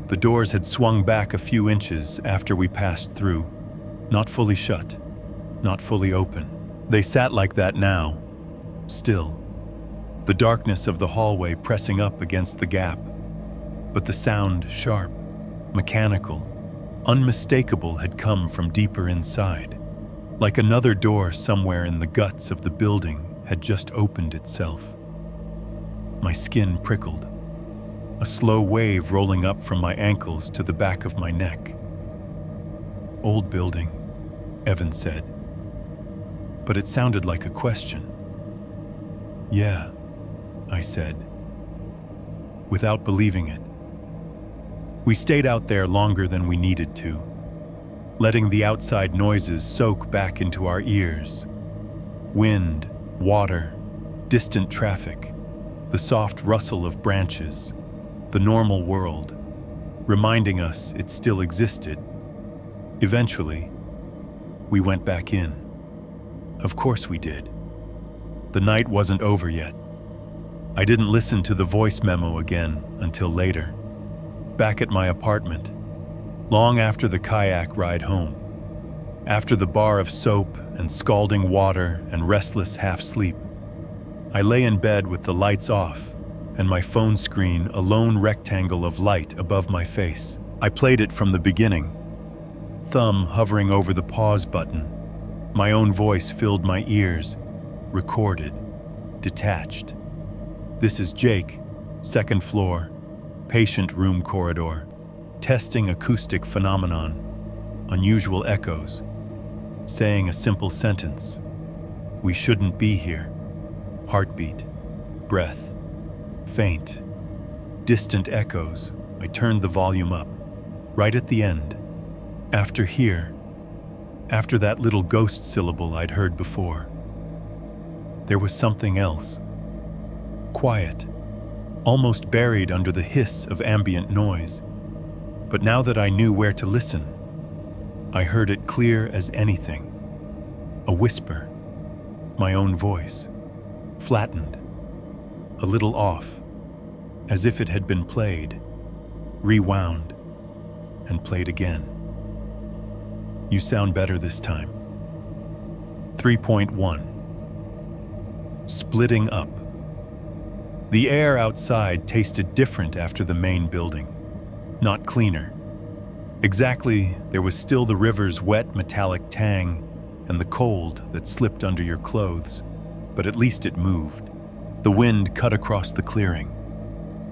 The doors had swung back a few inches after we passed through, not fully shut, not fully open. They sat like that now, still, the darkness of the hallway pressing up against the gap. But the sound, sharp, mechanical, unmistakable, had come from deeper inside, like another door somewhere in the guts of the building had just opened itself. My skin prickled, a slow wave rolling up from my ankles to the back of my neck. Old building, Evan said, but it sounded like a question. Yeah, I said, without believing it. We stayed out there longer than we needed to, letting the outside noises soak back into our ears. Wind, water, distant traffic, the soft rustle of branches, the normal world, reminding us it still existed. Eventually, we went back in. Of course we did. The night wasn't over yet. I didn't listen to the voice memo again until later. Back at my apartment, long after the kayak ride home, after the bar of soap and scalding water and restless half-sleep, I lay in bed with the lights off and my phone screen a lone rectangle of light above my face. I played it from the beginning, thumb hovering over the pause button. My own voice filled my ears, recorded, detached. This is Jake, second floor, patient room corridor, testing acoustic phenomenon, unusual echoes, saying a simple sentence. We shouldn't be here. Heartbeat, breath, faint, distant echoes. I turned the volume up, right at the end. After here, after that little ghost syllable I'd heard before, there was something else. Quiet, almost buried under the hiss of ambient noise. But now that I knew where to listen, I heard it clear as anything. A whisper, my own voice, flattened, a little off, as if it had been played, rewound, and played again. You sound better this time. 3.1. Splitting up. The air outside tasted different after the main building, not cleaner. Exactly, there was still the river's wet metallic tang and the cold that slipped under your clothes, but at least it moved. The wind cut across the clearing,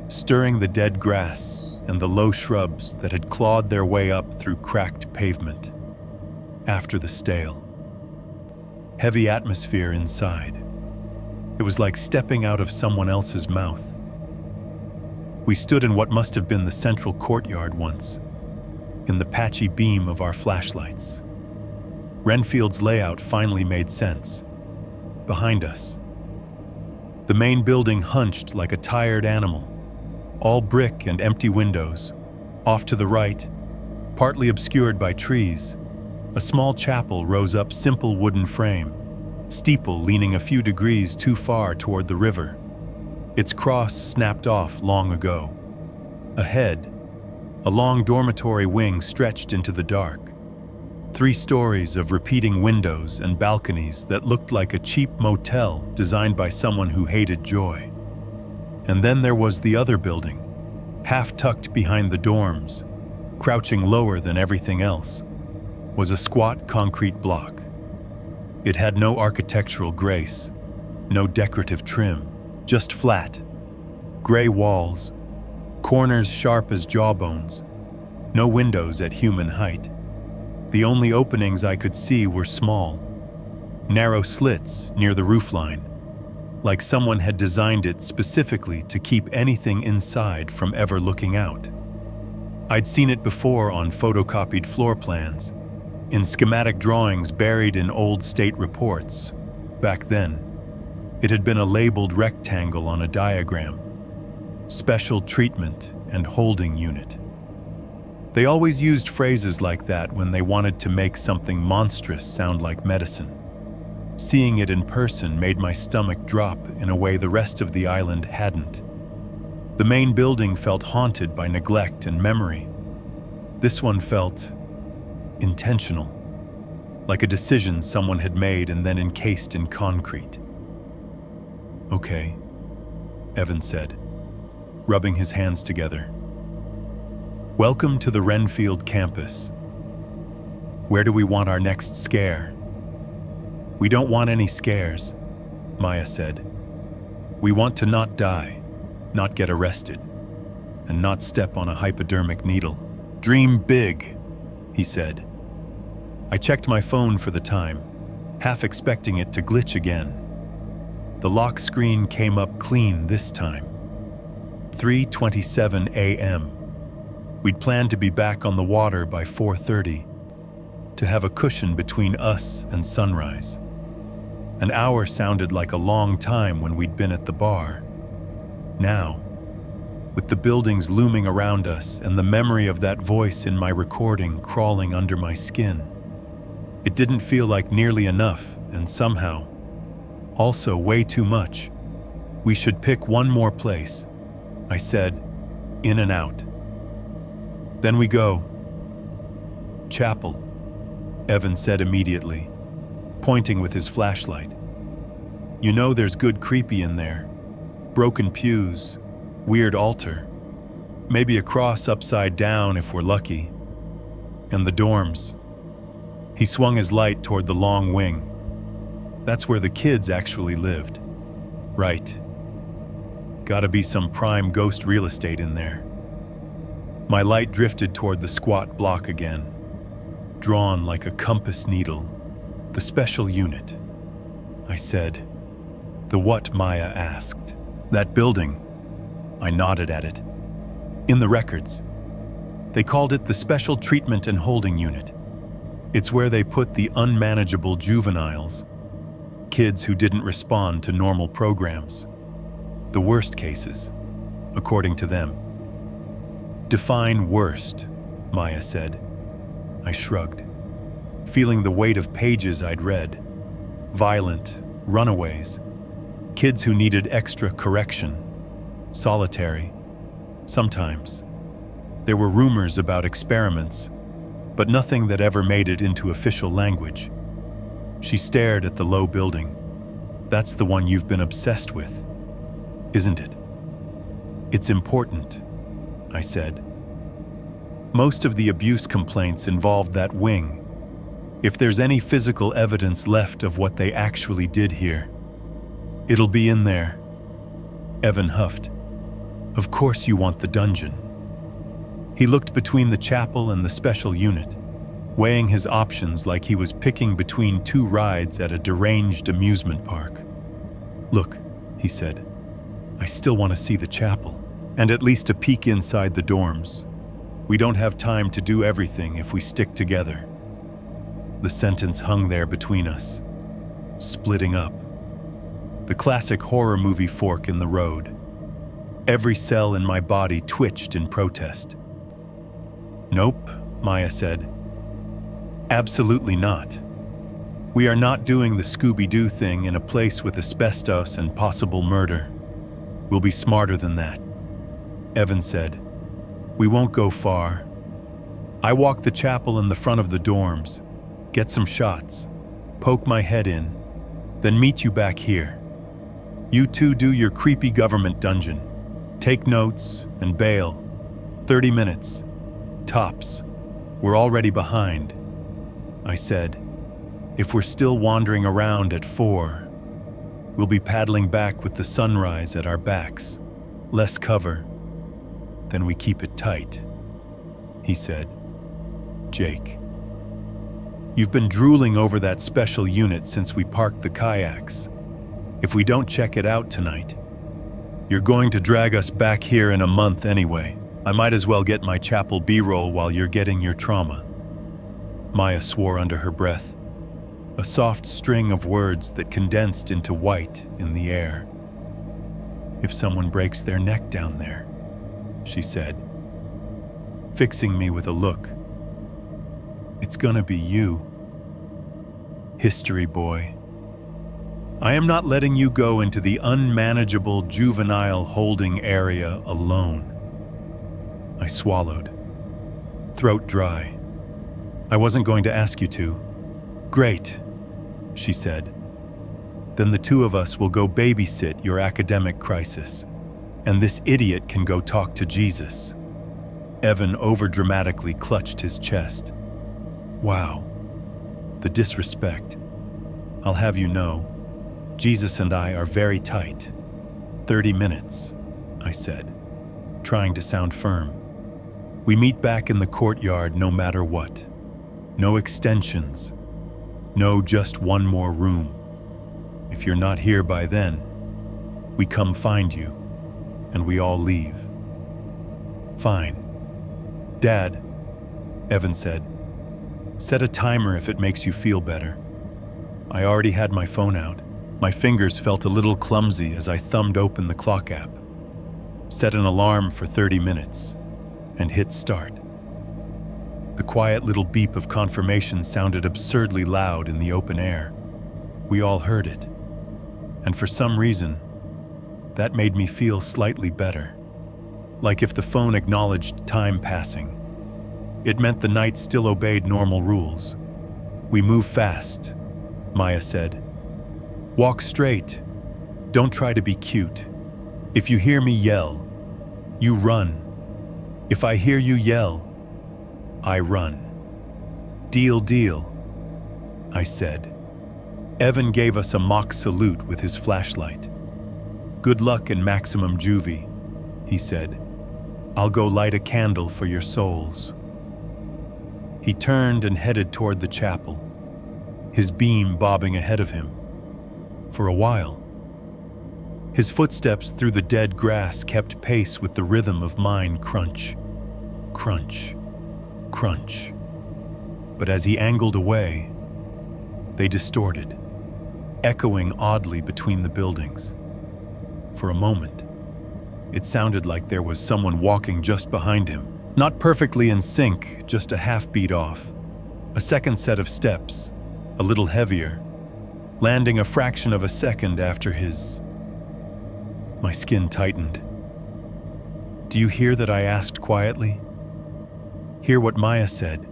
stirring the dead grass and the low shrubs that had clawed their way up through cracked pavement. after the stale. Heavy atmosphere inside. It was like stepping out of someone else's mouth. We stood in what must have been the central courtyard once, in the patchy beam of our flashlights. Renfield's layout finally made sense. Behind us, the main building hunched like a tired animal, all brick and empty windows. Off to the right, partly obscured by trees, a small chapel rose up, simple wooden frame, steeple leaning a few degrees too far toward the river. Its cross snapped off long ago. Ahead, a long dormitory wing stretched into the dark. 3 stories of repeating windows and balconies that looked like a cheap motel designed by someone who hated joy. And then there was the other building, half tucked behind the dorms, crouching lower than everything else, was a squat concrete block. It had no architectural grace, no decorative trim, just flat, gray walls, corners sharp as jawbones, no windows at human height. The only openings I could see were small, narrow slits near the roofline, like someone had designed it specifically to keep anything inside from ever looking out. I'd seen it before on photocopied floor plans, in schematic drawings buried in old state reports. Back then, it had been a labeled rectangle on a diagram, special treatment and holding unit. They always used phrases like that when they wanted to make something monstrous sound like medicine. Seeing it in person made my stomach drop in a way the rest of the island hadn't. The main building felt haunted by neglect and memory. This one felt intentional, like a decision someone had made and then encased in concrete. "Okay," Evan said, rubbing his hands together. "Welcome to the Renfield campus. Where do we want our next scare?" "We don't want any scares," Maya said. "We want to not die, not get arrested, and not step on a hypodermic needle." "Dream big," he said. I checked my phone for the time, half expecting it to glitch again. The lock screen came up clean this time. 3:27 a.m. We'd planned to be back on the water by 4:30, to have a cushion between us and sunrise. An hour sounded like a long time when we'd been at the bar. Now, with the buildings looming around us and the memory of that voice in my recording crawling under my skin, it didn't feel like nearly enough, and somehow, also way too much. "We should pick one more place," I said, "in and out. Then we go." "Chapel," Evan said immediately, pointing with his flashlight. "You know there's good creepy in there. Broken pews, weird altar, maybe a cross upside down if we're lucky. And the dorms." He swung his light toward the long wing. "That's where the kids actually lived." "Right. Gotta be some prime ghost real estate in there." My light drifted toward the squat block again, drawn like a compass needle. "The special unit," I said. "The what?" Maya asked. "That building." I nodded at it. "In the records, they called it the Special Treatment and Holding Unit. It's where they put the unmanageable juveniles, kids who didn't respond to normal programs. The worst cases, according to them." "Define worst," Maya said. I shrugged, feeling the weight of pages I'd read. Violent, runaways, kids who needed extra correction, solitary. Sometimes. There were rumors about experiments, but nothing that ever made it into official language. She stared at the low building. "That's the one you've been obsessed with, isn't it?" "It's important," I said. "Most of the abuse complaints involved that wing. If there's any physical evidence left of what they actually did here, it'll be in there." Evan huffed. "Of course you want the dungeon." He looked between the chapel and the special unit. weighing his options like he was picking between two rides at a deranged amusement park. "Look," he said, "I still want to see the chapel, and at least a peek inside the dorms. We don't have time to do everything if we stick together." The sentence hung there between us, splitting up. The classic horror movie fork in the road. Every cell in my body twitched in protest. "Nope," Maya said. "Absolutely not. We are not doing the Scooby-Doo thing in a place with asbestos and possible murder. We'll be smarter than that." Evan said, "We won't go far. I walk the chapel in the front of the dorms, get some shots, poke my head in, then meet you back here. You two do your creepy government dungeon. Take notes and bail. 30 minutes. Tops. We're already behind." I said, "If we're still wandering around at 4, we'll be paddling back with the sunrise at our backs. Less cover. Then we keep it tight." He said, "Jake, you've been drooling over that special unit since we parked the kayaks. If we don't check it out tonight, you're going to drag us back here in a month anyway. I might as well get my chapel B-roll while you're getting your trauma." Maya swore under her breath, a soft string of words that condensed into white in the air. "If someone breaks their neck down there," she said, fixing me with a look, "it's gonna be you. History boy. I am not letting you go into the unmanageable juvenile holding area alone." I swallowed, throat dry. "I wasn't going to ask you to." "Great," she said. "Then the two of us will go babysit your academic crisis, and this idiot can go talk to Jesus." Evan overdramatically clutched his chest. "Wow, the disrespect. I'll have you know, Jesus and I are very tight." 30 minutes, I said, trying to sound firm. "We meet back in the courtyard no matter what. No extensions. No just one more room. If you're not here by then, we come find you, and we all leave." "Fine. Dad," Evan said, "set a timer if it makes you feel better." I already had my phone out. My fingers felt a little clumsy as I thumbed open the clock app, set an alarm for 30 minutes, and hit start. The quiet little beep of confirmation sounded absurdly loud in the open air. We all heard it, and for some reason, that made me feel slightly better, like if the phone acknowledged time passing. It meant the night still obeyed normal rules. "We move fast," Maya said. "Walk straight. Don't try to be cute. If you hear me yell, you run. If I hear you yell, I run." "Deal, deal," I said. Evan gave us a mock salute with his flashlight. "Good luck in maximum juvie," he said. "I'll go light a candle for your souls." He turned and headed toward the chapel, his beam bobbing ahead of him. For a while, his footsteps through the dead grass kept pace with the rhythm of mine. Crunch, crunch, crunch. But as he angled away, they distorted, echoing oddly between the buildings. For a moment, it sounded like there was someone walking just behind him, not perfectly in sync, just a half beat off. A second set of steps, a little heavier, landing a fraction of a second after his. My skin tightened. "Do you hear that?" I asked quietly. "Hear what Maya said?"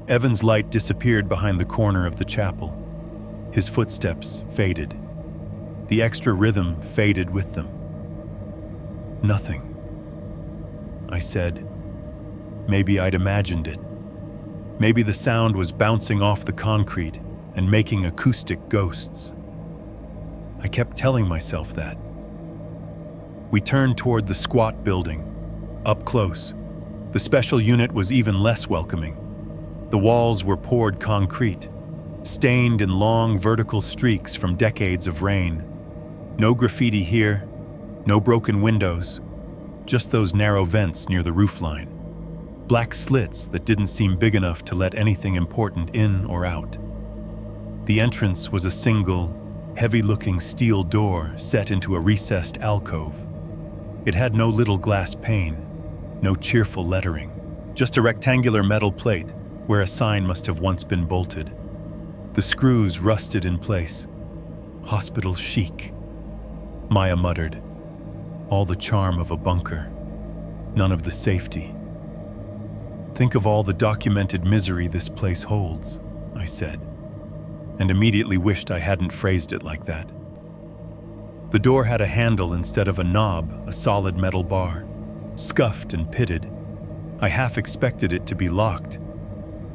Evan's light disappeared behind the corner of the chapel. His footsteps faded. The extra rhythm faded with them. "Nothing," I said. Maybe I'd imagined it. Maybe the sound was bouncing off the concrete and making acoustic ghosts. I kept telling myself that. We turned toward the squat building. Up close, the special unit was even less welcoming. The walls were poured concrete, stained in long vertical streaks from decades of rain. No graffiti here, no broken windows, just those narrow vents near the roofline. Black slits that didn't seem big enough to let anything important in or out. The entrance was a single, heavy-looking steel door set into a recessed alcove. It had no little glass pane, no cheerful lettering, just a rectangular metal plate where a sign must have once been bolted. The screws rusted in place. Hospital chic, Maya muttered. All the charm of a bunker, none of the safety. Think of all the documented misery this place holds, I said, and immediately wished I hadn't phrased it like that. The door had a handle instead of a knob, a solid metal bar, scuffed and pitted. I half expected it to be locked,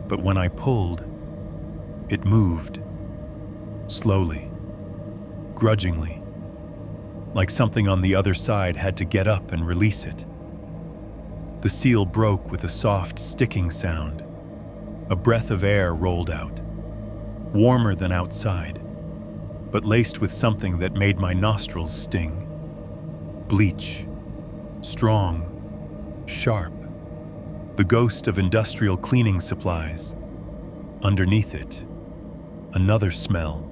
but when I pulled, it moved. Slowly, grudgingly, like something on the other side had to get up and release it. The seal broke with a soft, sticking sound. A breath of air rolled out, warmer than outside, but laced with something that made my nostrils sting. Bleach, strong, sharp, the ghost of industrial cleaning supplies. Underneath it, another smell,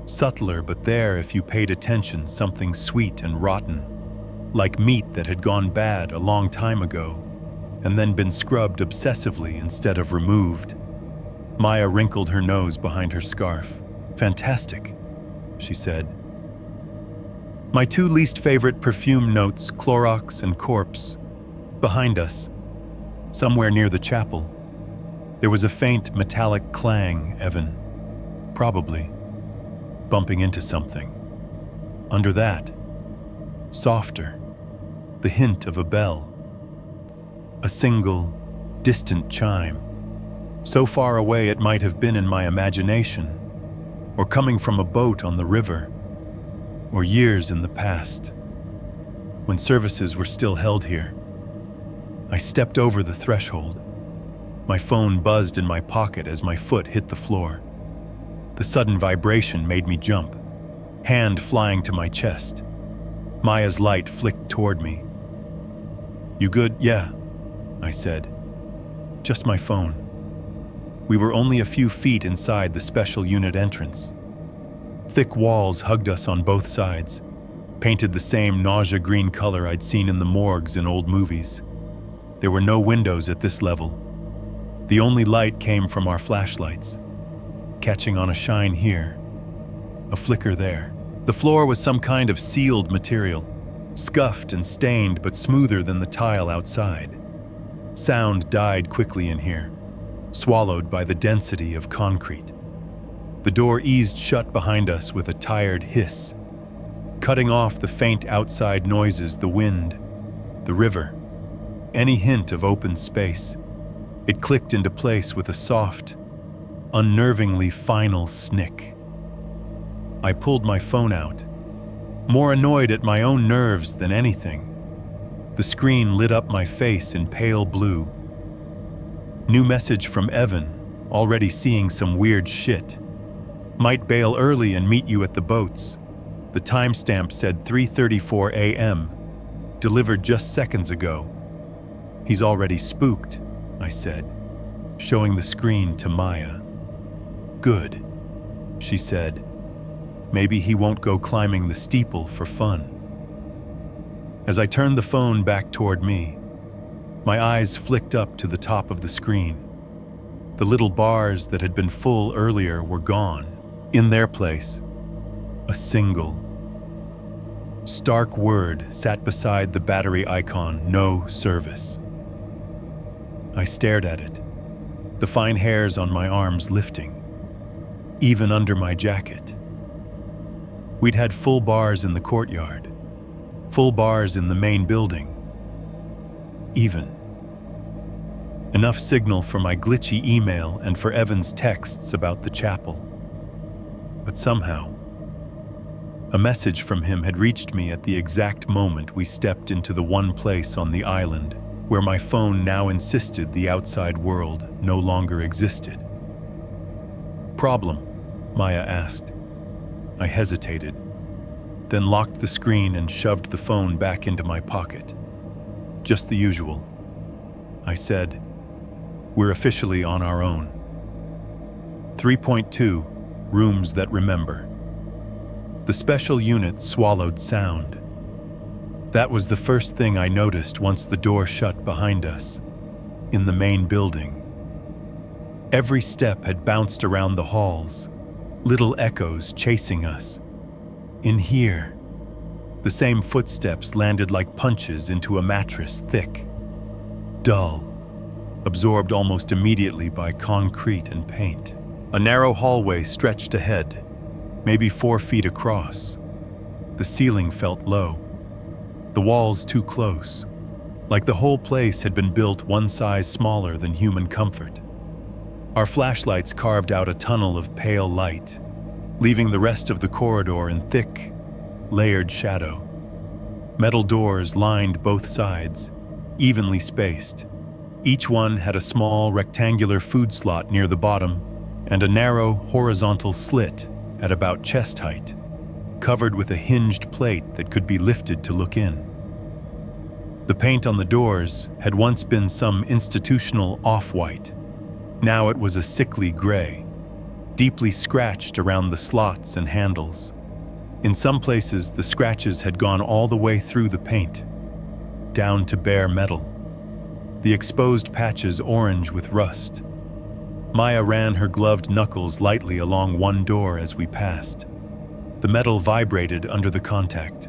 subtler but there if you paid attention, something sweet and rotten, like meat that had gone bad a long time ago and then been scrubbed obsessively instead of removed. Maya wrinkled her nose behind her scarf. Fantastic, she said. My two least favorite perfume notes, Clorox and Corpse. Behind us, somewhere near the chapel, there was a faint metallic clang, Evan. Probably bumping into something. Under that, softer, the hint of a bell. A single, distant chime. So far away it might have been in my imagination, or coming from a boat on the river, or years in the past, when services were still held here. I stepped over the threshold. My phone buzzed in my pocket as my foot hit the floor. The sudden vibration made me jump, hand flying to my chest. Maya's light flicked toward me. You good? Yeah, I said. Just my phone. We were only a few feet inside the special unit entrance. Thick walls hugged us on both sides, painted the same nausea-green color I'd seen in the morgues in old movies. There were no windows at this level. The only light came from our flashlights, catching on a shine here, a flicker there. The floor was some kind of sealed material, scuffed and stained but smoother than the tile outside. Sound died quickly in here, swallowed by the density of concrete. The door eased shut behind us with a tired hiss, cutting off the faint outside noises, the wind, the river, any hint of open space. It clicked into place with a soft, unnervingly final snick. I pulled my phone out, more annoyed at my own nerves than anything. The screen lit up my face in pale blue. New message from Evan, already seeing some weird shit. Might bail early and meet you at the boats. The timestamp said 3:34 a.m., delivered just seconds ago. He's already spooked, I said, showing the screen to Maya. Good, she said. Maybe he won't go climbing the steeple for fun. As I turned the phone back toward me, my eyes flicked up to the top of the screen. The little bars that had been full earlier were gone. In their place, a single, stark word sat beside the battery icon, no service. I stared at it, the fine hairs on my arms lifting, even under my jacket. We'd had full bars in the courtyard, full bars in the main building. Even. Enough signal for my glitchy email and for Evan's texts about the chapel. But somehow, a message from him had reached me at the exact moment we stepped into the one place on the island where my phone now insisted the outside world no longer existed. "Problem?" Maya asked. I hesitated, then locked the screen and shoved the phone back into my pocket. "Just the usual," I said. "We're officially on our own." 3.2 Rooms that Remember. The special unit swallowed sound. That was the first thing I noticed once the door shut behind us, in the main building. Every step had bounced around the halls, little echoes chasing us. In here, the same footsteps landed like punches into a mattress, thick, dull, absorbed almost immediately by concrete and paint. A narrow hallway stretched ahead, maybe 4 feet across. The ceiling felt low, the walls too close, like the whole place had been built one size smaller than human comfort. Our flashlights carved out a tunnel of pale light, leaving the rest of the corridor in thick, layered shadow. Metal doors lined both sides, evenly spaced. Each one had a small rectangular food slot near the bottom and a narrow horizontal slit at about chest height, covered with a hinged plate that could be lifted to look in. The paint on the doors had once been some institutional off-white. Now it was a sickly gray, deeply scratched around the slots and handles. In some places, the scratches had gone all the way through the paint, down to bare metal, the exposed patches orange with rust. Maya ran her gloved knuckles lightly along one door as we passed. The metal vibrated under the contact.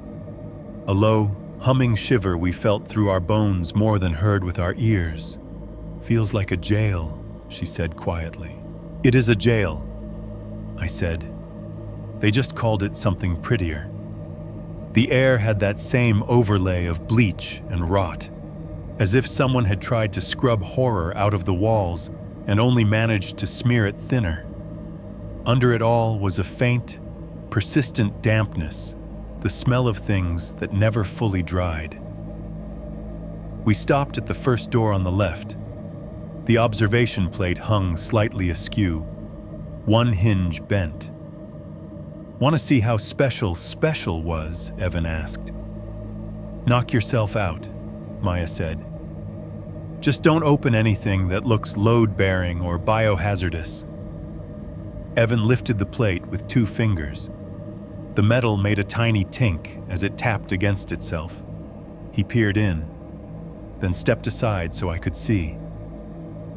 A low, humming shiver we felt through our bones more than heard with our ears. "Feels like a jail," she said quietly. "It is a jail," I said. "They just called it something prettier." The air had that same overlay of bleach and rot, as if someone had tried to scrub horror out of the walls and only managed to smear it thinner. Under it all was a faint, persistent dampness, the smell of things that never fully dried. We stopped at the first door on the left. The observation plate hung slightly askew, one hinge bent. "Want to see how special was?" Evan asked. "Knock yourself out," Maya said. "Just don't open anything that looks load-bearing or biohazardous." Evan lifted the plate with 2 fingers. The metal made a tiny tink as it tapped against itself. He peered in, then stepped aside so I could see.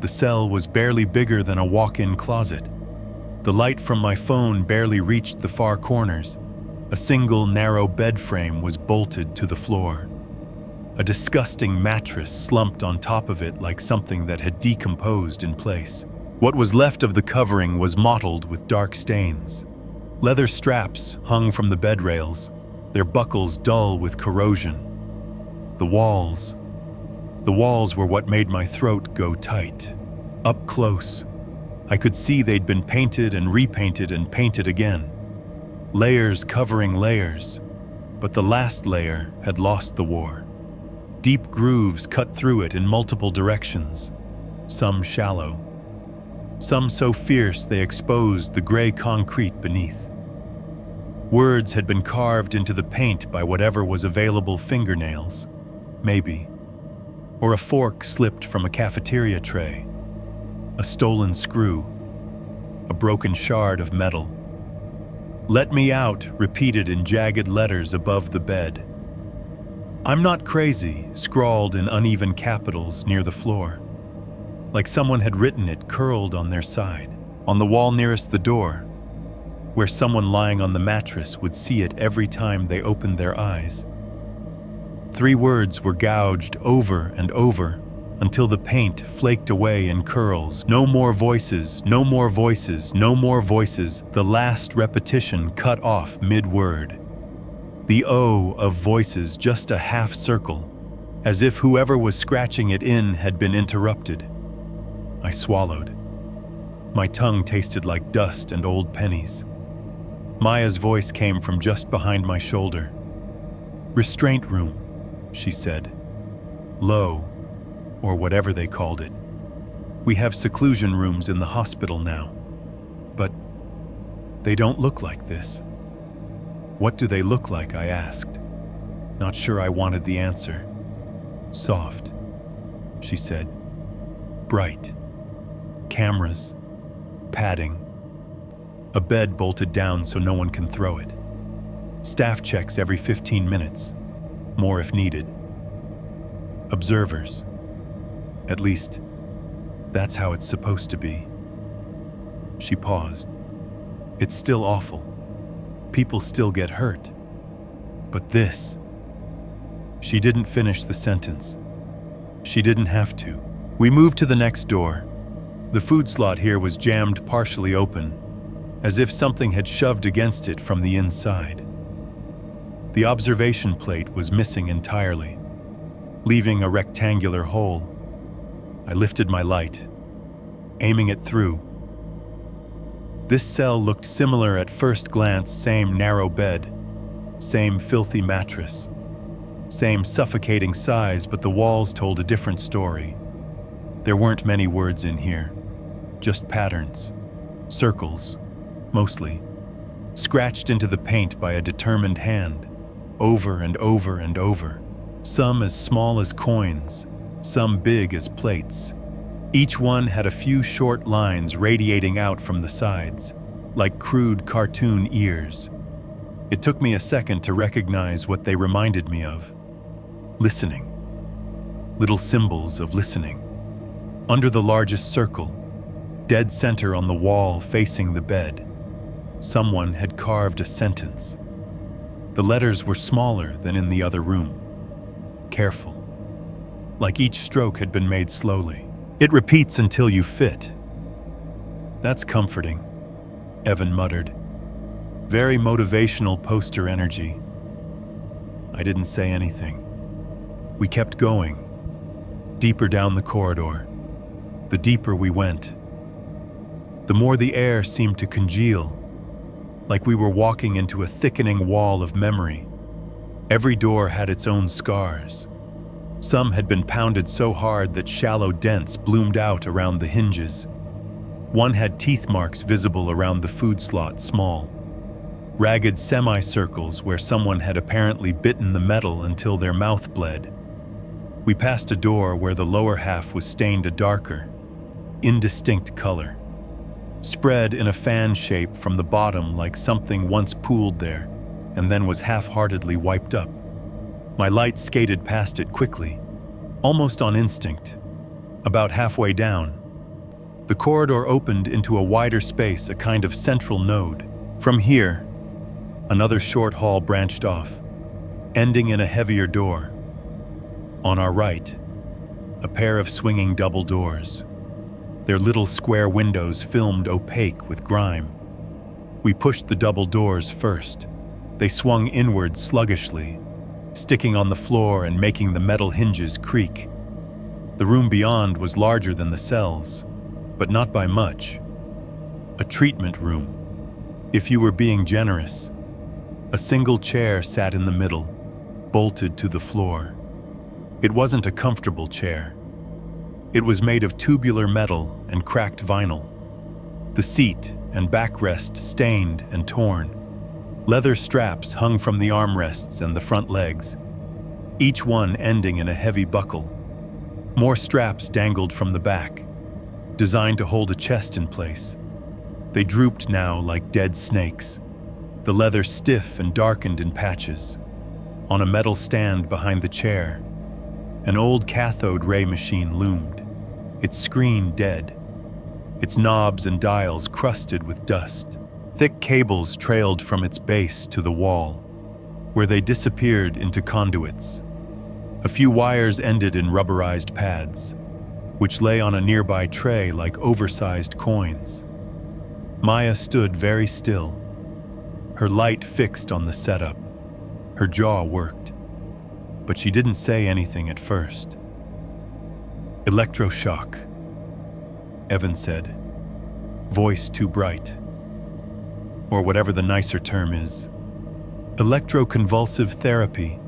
The cell was barely bigger than a walk-in closet. The light from my phone barely reached the far corners. A single narrow bed frame was bolted to the floor. A disgusting mattress slumped on top of it like something that had decomposed in place. What was left of the covering was mottled with dark stains. Leather straps hung from the bed rails, their buckles dull with corrosion. The walls were what made my throat go tight. Up close, I could see they'd been painted and repainted and painted again. Layers covering layers, but the last layer had lost the war. Deep grooves cut through it in multiple directions, some shallow, some so fierce they exposed the gray concrete beneath. Words had been carved into the paint by whatever was available, fingernails, maybe, or a fork slipped from a cafeteria tray, a stolen screw, a broken shard of metal. "Let me out," repeated in jagged letters above the bed. "I'm not crazy," scrawled in uneven capitals near the floor, like someone had written it curled on their side. On the wall nearest the door, where someone lying on the mattress would see it every time they opened their eyes. 3 words were gouged over and over until the paint flaked away in curls. "No more voices, no more voices, no more voices." The last repetition cut off mid-word. The O of voices just a half circle, as if whoever was scratching it in had been interrupted. I swallowed. My tongue tasted like dust and old pennies. Maya's voice came from just behind my shoulder. "Restraint room," she said. Low, or whatever they called it. We have seclusion rooms in the hospital now. But they don't look like this. What do they look like, I asked. Not sure I wanted the answer. Soft, she said. Bright. Cameras. Padding. A bed bolted down so no one can throw it. Staff checks every 15 minutes. More if needed. Observers. At least, that's how it's supposed to be. She paused. It's still awful. People still get hurt. But this... She didn't finish the sentence. She didn't have to. We moved to the next door. The food slot here was jammed partially open, as if something had shoved against it from the inside. The observation plate was missing entirely, leaving a rectangular hole. I lifted my light, aiming it through. This cell looked similar at first glance, same narrow bed, same filthy mattress, same suffocating size, but the walls told a different story. There weren't many words in here, just patterns, circles, mostly, scratched into the paint by a determined hand, over and over and over, some as small as coins, some big as plates. Each one had a few short lines radiating out from the sides, like crude cartoon ears. It took me a second to recognize what they reminded me of. Listening. Little symbols of listening. Under the largest circle, dead center on the wall facing the bed, someone had carved a sentence. The letters were smaller than in the other room. Careful. Like each stroke had been made slowly. It repeats until you fit. That's comforting, Evan muttered. Very motivational poster energy. I didn't say anything. We kept going, deeper down the corridor. The deeper we went, the more the air seemed to congeal, like we were walking into a thickening wall of memory. Every door had its own scars. Some had been pounded so hard that shallow dents bloomed out around the hinges. One had teeth marks visible around the food slot, small, ragged semicircles where someone had apparently bitten the metal until their mouth bled. We passed a door where the lower half was stained a darker, indistinct color, spread in a fan shape from the bottom like something once pooled there and then was half-heartedly wiped up. My light skated past it quickly, almost on instinct. About halfway down, the corridor opened into a wider space, a kind of central node. From here, another short hall branched off, ending in a heavier door. On our right, a pair of swinging double doors, their little square windows filmed opaque with grime. We pushed the double doors first. They swung inward sluggishly, sticking on the floor and making the metal hinges creak. The room beyond was larger than the cells, but not by much. A treatment room, if you were being generous. A single chair sat in the middle, bolted to the floor. It wasn't a comfortable chair. It was made of tubular metal and cracked vinyl. The seat and backrest stained and torn. Leather straps hung from the armrests and the front legs, each one ending in a heavy buckle. More straps dangled from the back, designed to hold a chest in place. They drooped now like dead snakes, the leather stiff and darkened in patches. On a metal stand behind the chair, an old cathode ray machine loomed, its screen dead, its knobs and dials crusted with dust. Thick cables trailed from its base to the wall, where they disappeared into conduits. A few wires ended in rubberized pads, which lay on a nearby tray like oversized coins. Maya stood very still, her light fixed on the setup. Her jaw worked, but she didn't say anything at first. Electroshock, Evan said, voice too bright. Or whatever the nicer term is. Electroconvulsive therapy,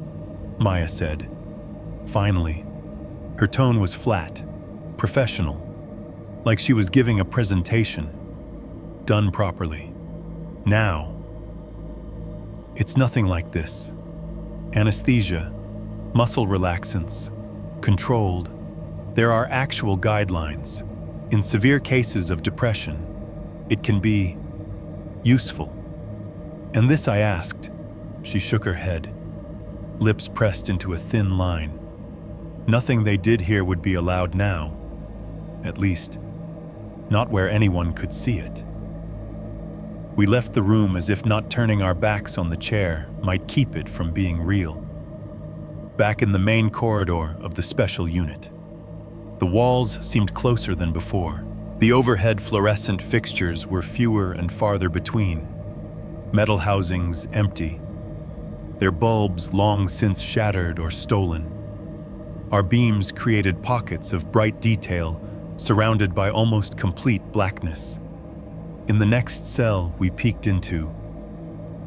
Maya said. Finally, Her tone was flat, professional, like she was giving a presentation, done properly. Now, it's nothing like this. Anesthesia, muscle relaxants, controlled. There are actual guidelines. In severe cases of depression, it can be useful. And this I asked. She shook her head, lips pressed into a thin line. Nothing they did here would be allowed now. At least, not where anyone could see it. We left the room as if not turning our backs on the chair might keep it from being real. Back in the main corridor of the special unit. The walls seemed closer than before. The overhead fluorescent fixtures were fewer and farther between. Metal housings empty. Their bulbs long since shattered or stolen. Our beams created pockets of bright detail surrounded by almost complete blackness. In the next cell we peeked into,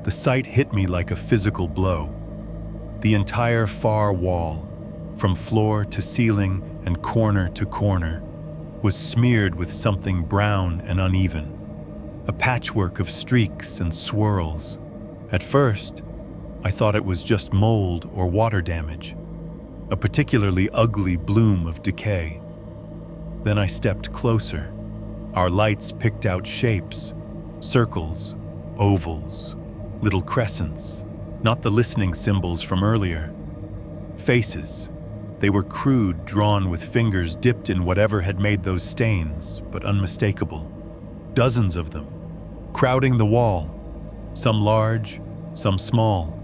the sight hit me like a physical blow. The entire far wall, from floor to ceiling and corner to corner, was smeared with something brown and uneven, a patchwork of streaks and swirls. At first, I thought it was just mold or water damage, a particularly ugly bloom of decay. Then I stepped closer. Our lights picked out shapes, circles, ovals, little crescents, not the listening symbols from earlier. Faces. They were crude, drawn with fingers dipped in whatever had made those stains, but unmistakable. Dozens of them, crowding the wall, some large, some small,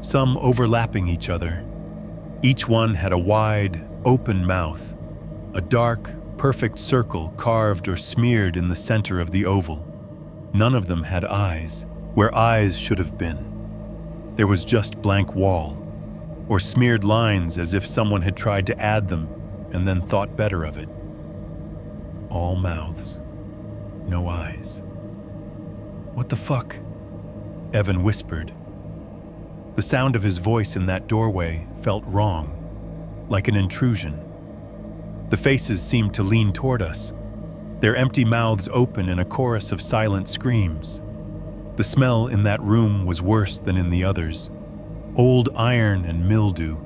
some overlapping each other. Each one had a wide, open mouth, a dark, perfect circle carved or smeared in the center of the oval. None of them had eyes, where eyes should have been. There was just blank wall, or smeared lines as if someone had tried to add them and then thought better of it. All mouths, no eyes. "What the fuck?" Evan whispered. The sound of his voice in that doorway felt wrong, like an intrusion. The faces seemed to lean toward us, their empty mouths open in a chorus of silent screams. The smell in that room was worse than in the others. Old iron and mildew.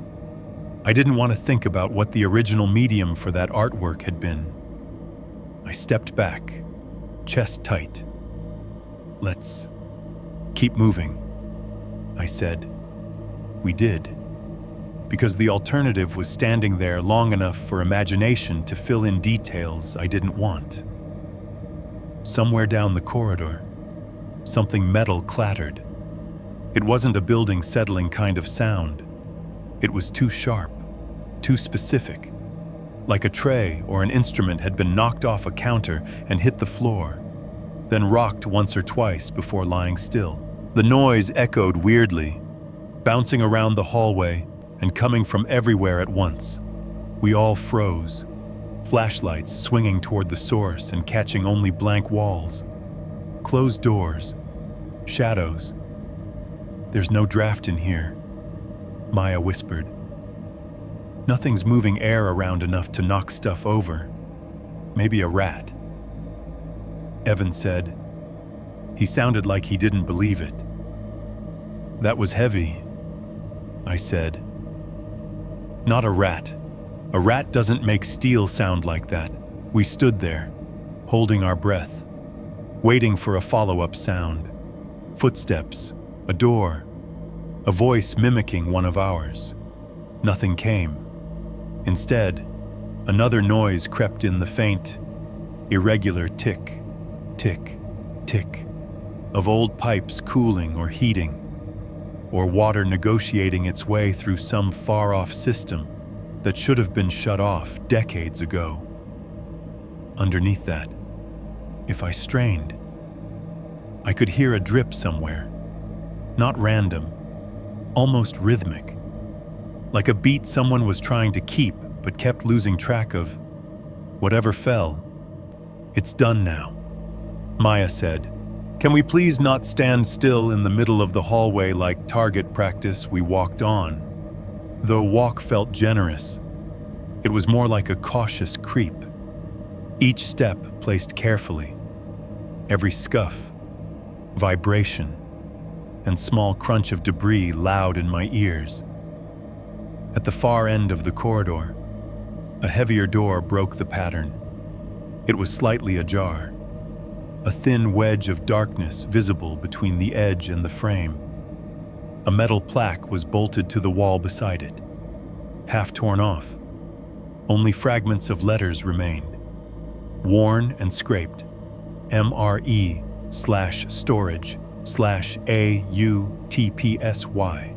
I didn't want to think about what the original medium for that artwork had been. I stepped back, chest tight. "Let's keep moving," I said. We did, because the alternative was standing there long enough for imagination to fill in details I didn't want. Somewhere down the corridor, something metal clattered. It wasn't a building settling kind of sound. It was too sharp, too specific, like a tray or an instrument had been knocked off a counter and hit the floor, then rocked once or twice before lying still. The noise echoed weirdly, bouncing around the hallway and coming from everywhere at once. We all froze, flashlights swinging toward the source and catching only blank walls. Closed doors, shadows. "There's no draft in here," Maya whispered. "Nothing's moving air around enough to knock stuff over. Maybe a rat." Evan said. He sounded like he didn't believe it. "That was heavy," I said. "Not a rat. A rat doesn't make steel sound like that." We stood there, holding our breath, waiting for a follow-up sound. Footsteps, a door, a voice mimicking one of ours. Nothing came. Instead, another noise crept in, the faint, irregular tick, tick, tick, of old pipes cooling or heating, or water negotiating its way through some far-off system that should have been shut off decades ago. Underneath that, if I strained, I could hear a drip somewhere, not random, almost rhythmic, like a beat someone was trying to keep but kept losing track of. Whatever fell, it's done now, Maya said. "Can we please not stand still in the middle of the hallway like target practice?" We walked on, though walk felt generous. It was more like a cautious creep, each step placed carefully, every scuff, vibration, and small crunch of debris loud in my ears. At the far end of the corridor, a heavier door broke the pattern. It was slightly ajar, a thin wedge of darkness visible between the edge and the frame. A metal plaque was bolted to the wall beside it, half torn off. Only fragments of letters remained, worn and scraped. MRE/storage/AUTPSY.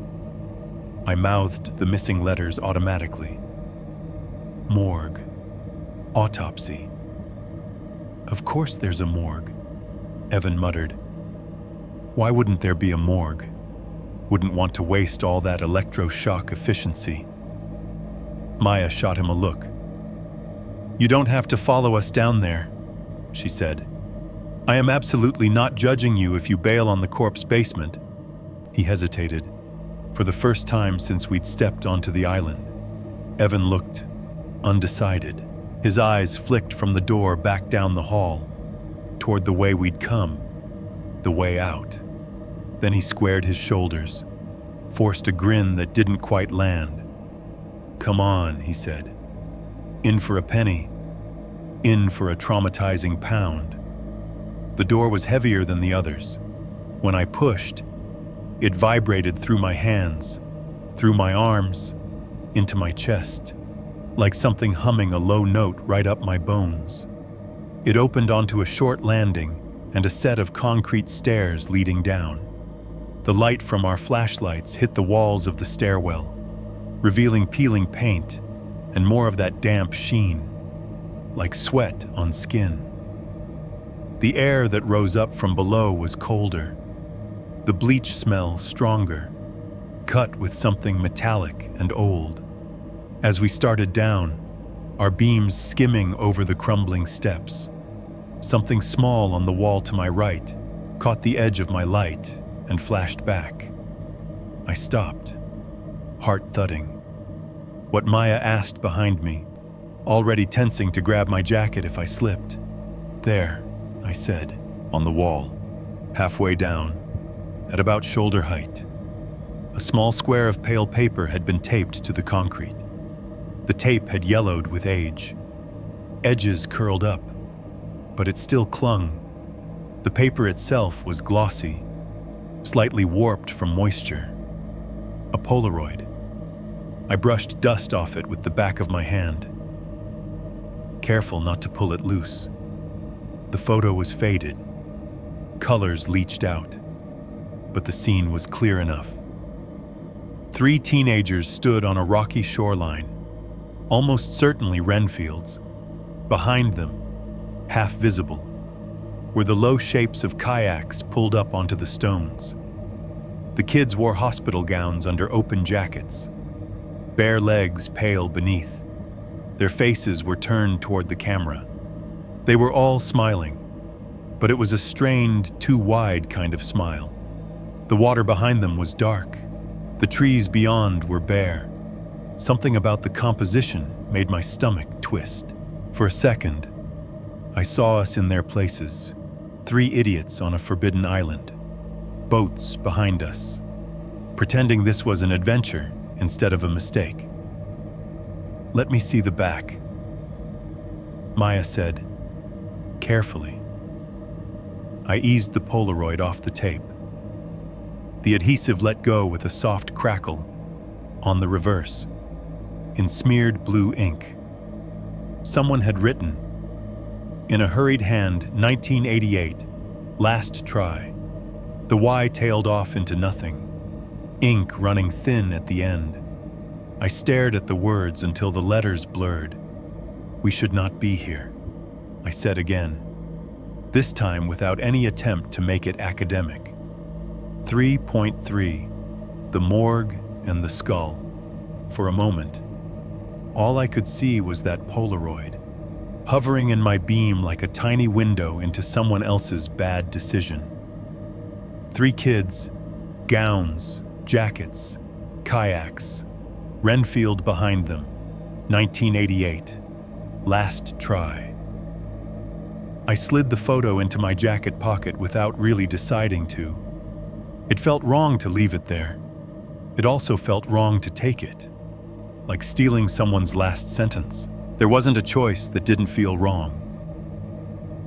I mouthed the missing letters automatically. Morgue. Autopsy. Of course there's a morgue, Evan muttered. Why wouldn't there be a morgue? Wouldn't want to waste all that electroshock efficiency. Maya shot him a look. You don't have to follow us down there, she said. I am absolutely not judging you if you bail on the corpse basement. He hesitated. For the first time since we'd stepped onto the island, Evan looked undecided. His eyes flicked from the door back down the hall, toward the way we'd come, the way out. Then he squared his shoulders, forced a grin that didn't quite land. Come on, he said. In for a penny, in for a traumatizing pound. The door was heavier than the others. When I pushed, it vibrated through my hands, through my arms, into my chest, like something humming a low note right up my bones. It opened onto a short landing and a set of concrete stairs leading down. The light from our flashlights hit the walls of the stairwell, revealing peeling paint and more of that damp sheen, like sweat on skin. The air that rose up from below was colder, the bleach smell stronger, cut with something metallic and old. As we started down, our beams skimming over the crumbling steps, something small on the wall to my right caught the edge of my light and flashed back. I stopped, heart thudding. What Maya asked behind me, already tensing to grab my jacket if I slipped. There, I said, on the wall, halfway down, at about shoulder height. A small square of pale paper had been taped to the concrete. The tape had yellowed with age. Edges curled up, but it still clung. The paper itself was glossy, slightly warped from moisture. A Polaroid. I brushed dust off it with the back of my hand, careful not to pull it loose. The photo was faded, colors leached out, but the scene was clear enough. 3 teenagers stood on a rocky shoreline, almost certainly Renfields. Behind them, half visible, were the low shapes of kayaks pulled up onto the stones. The kids wore hospital gowns under open jackets, bare legs pale beneath. Their faces were turned toward the camera. They were all smiling, but it was a strained, too wide kind of smile. The water behind them was dark. The trees beyond were bare. Something about the composition made my stomach twist. For a second, I saw us in their places, 3 idiots on a forbidden island, boats behind us, pretending this was an adventure instead of a mistake. Let me see the back, Maya said, carefully. I eased the Polaroid off the tape. The adhesive let go with a soft crackle. On the reverse, in smeared blue ink, someone had written, in a hurried hand, 1988, last try. The Y tailed off into nothing, ink running thin at the end. I stared at the words until the letters blurred. We should not be here, I said again, this time without any attempt to make it academic. 3.3, the morgue and the skull. For a moment, all I could see was that Polaroid, hovering in my beam like a tiny window into someone else's bad decision. 3 kids, gowns, jackets, kayaks, Renfield behind them, 1988. Last try. I slid the photo into my jacket pocket without really deciding to. It felt wrong to leave it there. It also felt wrong to take it, like stealing someone's last sentence. There wasn't a choice that didn't feel wrong.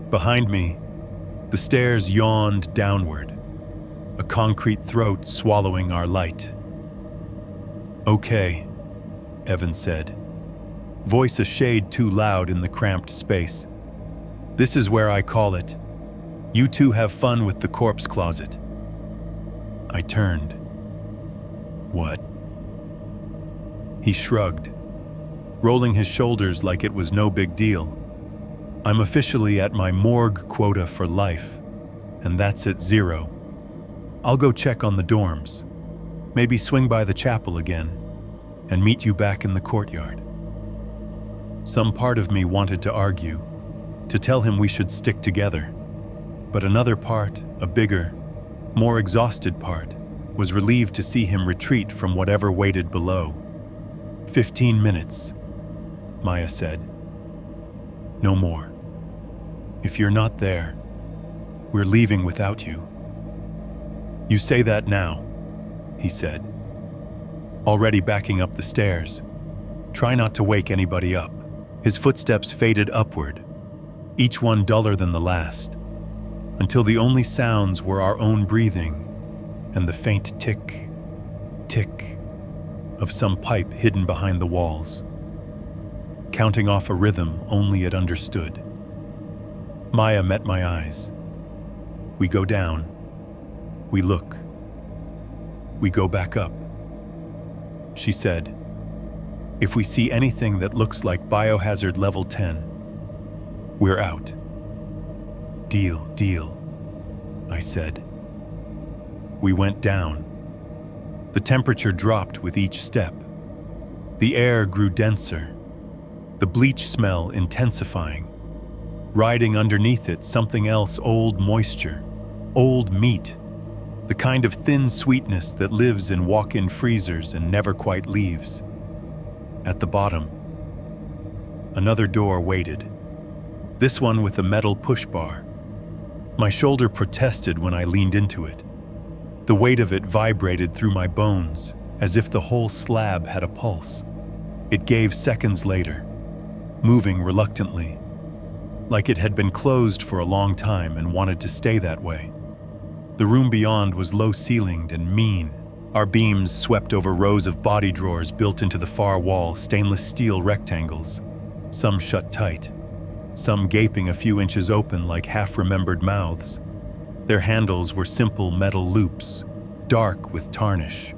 Behind me, the stairs yawned downward, a concrete throat swallowing our light. "Okay," Evan said, voice a shade too loud in the cramped space. "This is where I call it. You two have fun with the corpse closet." I turned. "What?" He shrugged, rolling his shoulders like it was no big deal. "I'm officially at my morgue quota for life, and that's at 0. I'll go check on the dorms, maybe swing by the chapel again, and meet you back in the courtyard." Some part of me wanted to argue, to tell him we should stick together, but another part, a bigger, more exhausted part, was relieved to see him retreat from whatever waited below. 15 minutes, Maya said. "No more. If you're not there, we're leaving without you." "You say that now," he said, already backing up the stairs. "Try not to wake anybody up." His footsteps faded upward, each one duller than the last, until the only sounds were our own breathing and the faint tick, tick of some pipe hidden behind the walls, counting off a rhythm only it understood. Maya met my eyes. We go down. We look. We go back up. She said, "If we see anything that looks like biohazard level 10, we're out." "Deal, deal," I said. We went down. The temperature dropped with each step. The air grew denser, the bleach smell intensifying. Riding underneath it something else, old moisture, old meat, the kind of thin sweetness that lives in walk-in freezers and never quite leaves. At the bottom, another door waited, this one with a metal push bar. My shoulder protested when I leaned into it. The weight of it vibrated through my bones, as if the whole slab had a pulse. It gave seconds later, moving reluctantly, like it had been closed for a long time and wanted to stay that way. The room beyond was low-ceilinged and mean. Our beams swept over rows of body drawers built into the far wall, stainless steel rectangles, some shut tight, some gaping a few inches open like half-remembered mouths. Their handles were simple metal loops, dark with tarnish.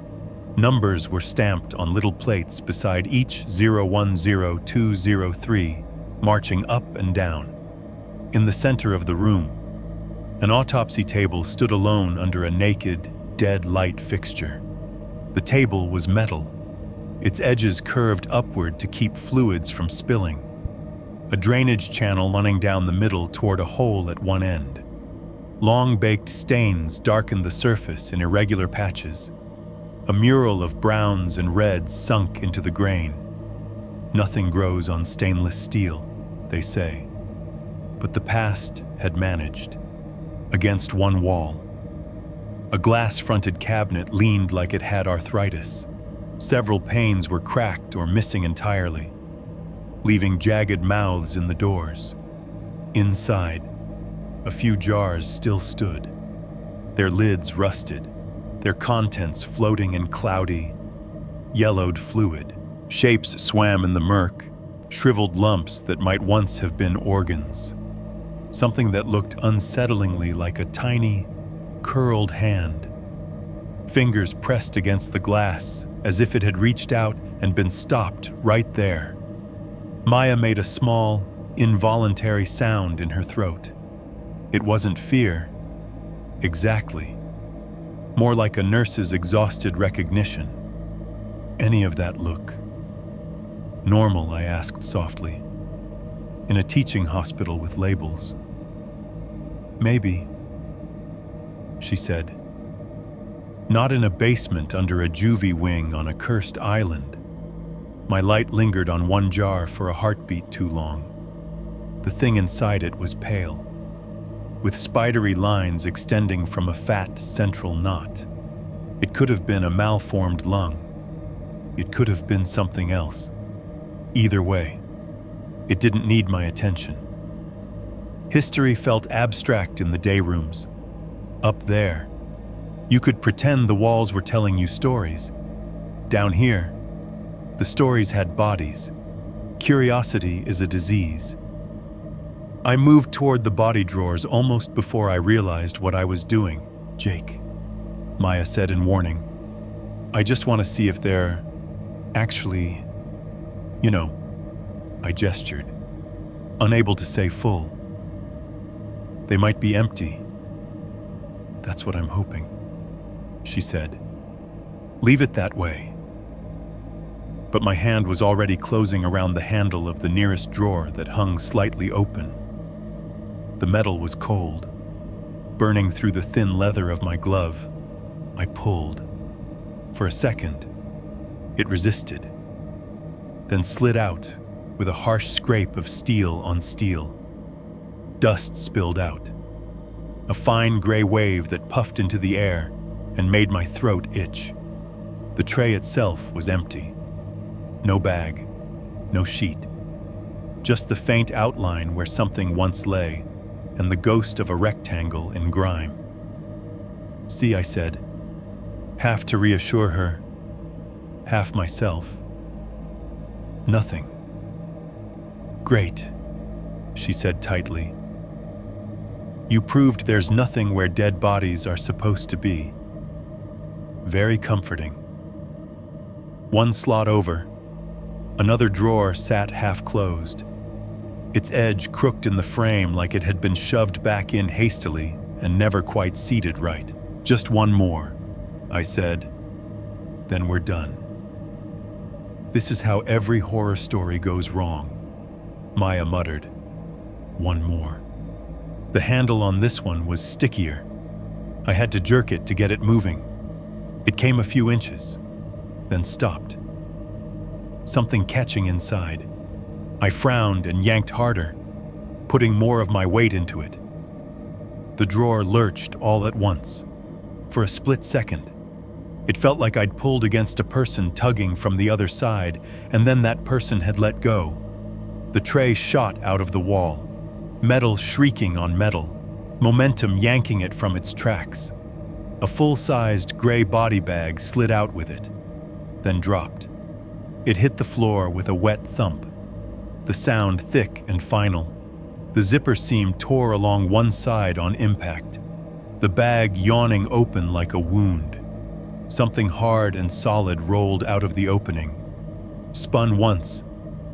Numbers were stamped on little plates beside each 010203, marching up and down. In the center of the room, an autopsy table stood alone under a naked, dead light fixture. The table was metal, its edges curved upward to keep fluids from spilling. A drainage channel running down the middle toward a hole at one end. Long-baked stains darkened the surface in irregular patches. A mural of browns and reds sunk into the grain. Nothing grows on stainless steel, they say. But the past had managed. Against one wall, a glass-fronted cabinet leaned like it had arthritis. Several panes were cracked or missing entirely, leaving jagged mouths in the doors. Inside, a few jars still stood, their lids rusted, their contents floating in cloudy, yellowed fluid. Shapes swam in the murk, shriveled lumps that might once have been organs. Something that looked unsettlingly like a tiny, curled hand. Fingers pressed against the glass, as if it had reached out and been stopped right there. Maya made a small, involuntary sound in her throat. It wasn't fear, exactly. More like a nurse's exhausted recognition. Any of that look normal? I asked softly. In a teaching hospital with labels. Maybe, she said. Not in a basement under a juvie wing on a cursed island. My light lingered on one jar for a heartbeat too long. The thing inside it was pale, with spidery lines extending from a fat central knot. It could have been a malformed lung. It could have been something else. Either way, it didn't need my attention. History felt abstract in the day rooms. Up there, you could pretend the walls were telling you stories. Down here, the stories had bodies. Curiosity is a disease. I moved toward the body drawers almost before I realized what I was doing. "Jake," Maya said in warning. "I just want to see if they're actually, you know." I gestured, unable to say full. "They might be empty." "That's what I'm hoping," she said. "Leave it that way." But my hand was already closing around the handle of the nearest drawer that hung slightly open. The metal was cold, burning through the thin leather of my glove. I pulled. For a second, it resisted, then slid out with a harsh scrape of steel on steel. Dust spilled out, a fine gray wave that puffed into the air and made my throat itch. The tray itself was empty. No bag, no sheet. Just the faint outline where something once lay, and the ghost of a rectangle in grime. "See," I said, half to reassure her, half myself. "Nothing." "Great," she said tightly. "You proved there's nothing where dead bodies are supposed to be." Very comforting. One slot over, another drawer sat half-closed, its edge crooked in the frame like it had been shoved back in hastily and never quite seated right. "Just one more," I said. "Then we're done." This is how every horror story goes wrong, Maya muttered. "One more." The handle on this one was stickier. I had to jerk it to get it moving. It came a few inches, then stopped. Something catching inside. I frowned and yanked harder, putting more of my weight into it. The drawer lurched all at once. For a split second, it felt like I'd pulled against a person tugging from the other side, and then that person had let go. The tray shot out of the wall, metal shrieking on metal, momentum yanking it from its tracks. A full-sized gray body bag slid out with it, then dropped. It hit the floor with a wet thump, the sound thick and final. The zipper seam tore along one side on impact, the bag yawning open like a wound. Something hard and solid rolled out of the opening, spun once,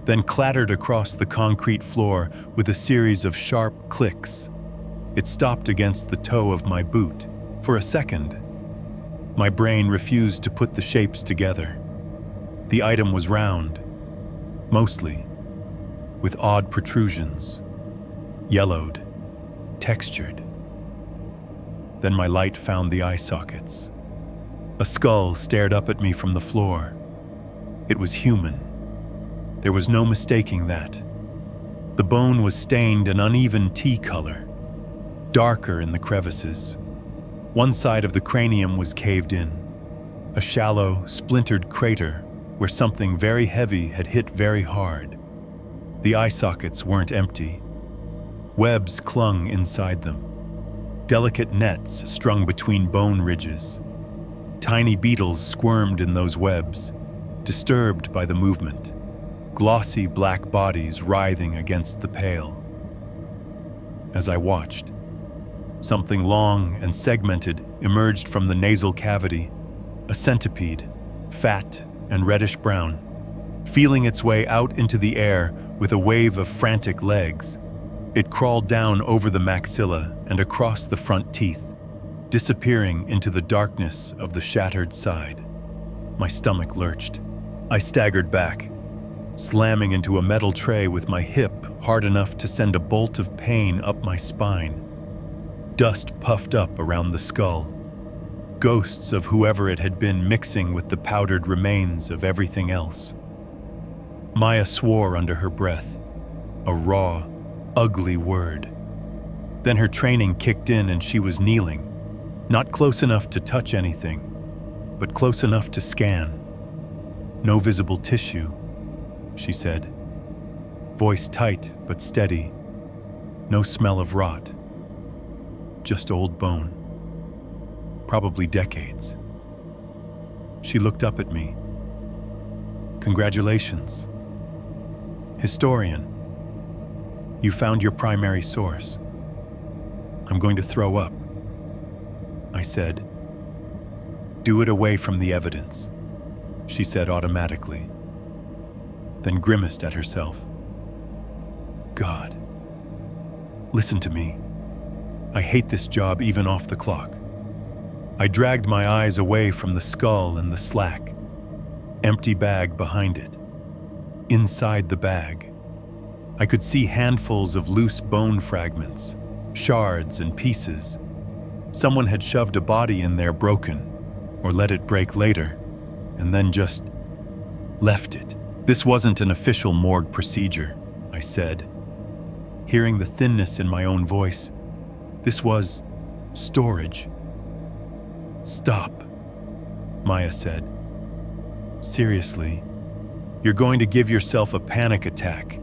then clattered across the concrete floor with a series of sharp clicks. It stopped against the toe of my boot. For a second, my brain refused to put the shapes together. The item was round, mostly, with odd protrusions, yellowed, textured. Then my light found the eye sockets. A skull stared up at me from the floor. It was human. There was no mistaking that. The bone was stained an uneven tea color, darker in the crevices. One side of the cranium was caved in, a shallow, splintered crater where something very heavy had hit very hard. The eye sockets weren't empty. Webs clung inside them, delicate nets strung between bone ridges. Tiny beetles squirmed in those webs, disturbed by the movement, glossy black bodies writhing against the pale. As I watched, something long and segmented emerged from the nasal cavity, a centipede, fat and reddish-brown, feeling its way out into the air with a wave of frantic legs. It crawled down over the maxilla and across the front teeth, disappearing into the darkness of the shattered side. My stomach lurched. I staggered back, slamming into a metal tray with my hip hard enough to send a bolt of pain up my spine. Dust puffed up around the skull, ghosts of whoever it had been mixing with the powdered remains of everything else. Maya swore under her breath, a raw, ugly word. Then her training kicked in and she was kneeling, not close enough to touch anything, but close enough to scan. No visible tissue, she said. Voice tight but steady. No smell of rot. Just old bone. Probably decades. She looked up at me. Congratulations. Historian, you found your primary source. I'm going to throw up, I said. Do it away from the evidence, she said automatically, then grimaced at herself. God, listen to me. I hate this job even off the clock. I dragged my eyes away from the skull and the slack, empty bag behind it. Inside the bag, I could see handfuls of loose bone fragments, shards and pieces. Someone had shoved a body in there broken, or let it break later, and then just left it. This wasn't an official morgue procedure, I said, hearing the thinness in my own voice. This was storage. Stop, Maya said. Seriously, you're going to give yourself a panic attack,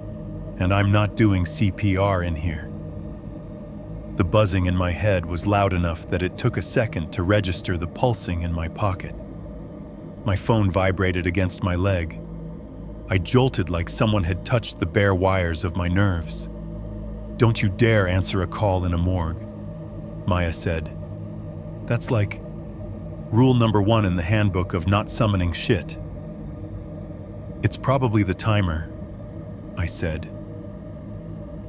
and I'm not doing CPR in here. The buzzing in my head was loud enough that it took a second to register the pulsing in my pocket. My phone vibrated against my leg. I jolted like someone had touched the bare wires of my nerves. Don't you dare answer a call in a morgue, Maya said. That's like rule number 1 in the handbook of not summoning shit. It's probably the timer, I said,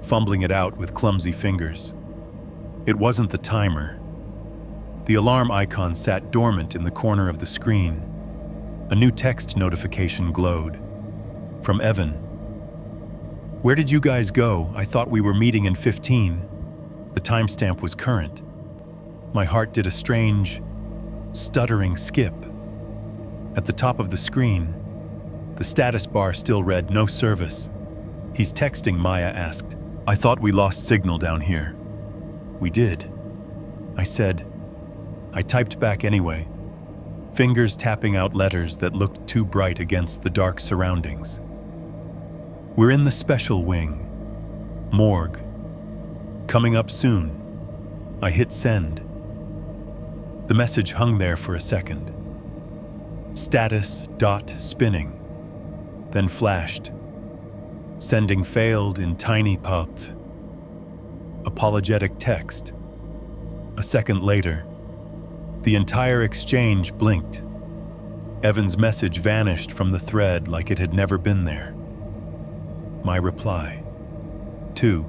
fumbling it out with clumsy fingers. It wasn't the timer. The alarm icon sat dormant in the corner of the screen. A new text notification glowed. From Evan. Where did you guys go? I thought we were meeting in 15. The timestamp was current. My heart did a strange, stuttering skip. At the top of the screen, the status bar still read no service. He's texting, Maya asked. I thought we lost signal down here. We did, I said. I typed back anyway, fingers tapping out letters that looked too bright against the dark surroundings. We're in the special wing. Morgue. Coming up soon. I hit send. The message hung there for a second. Status dot spinning. Then flashed. Sending failed in tiny punt. Apologetic text. A second later, the entire exchange blinked. Evan's message vanished from the thread like it had never been there. My reply. 2.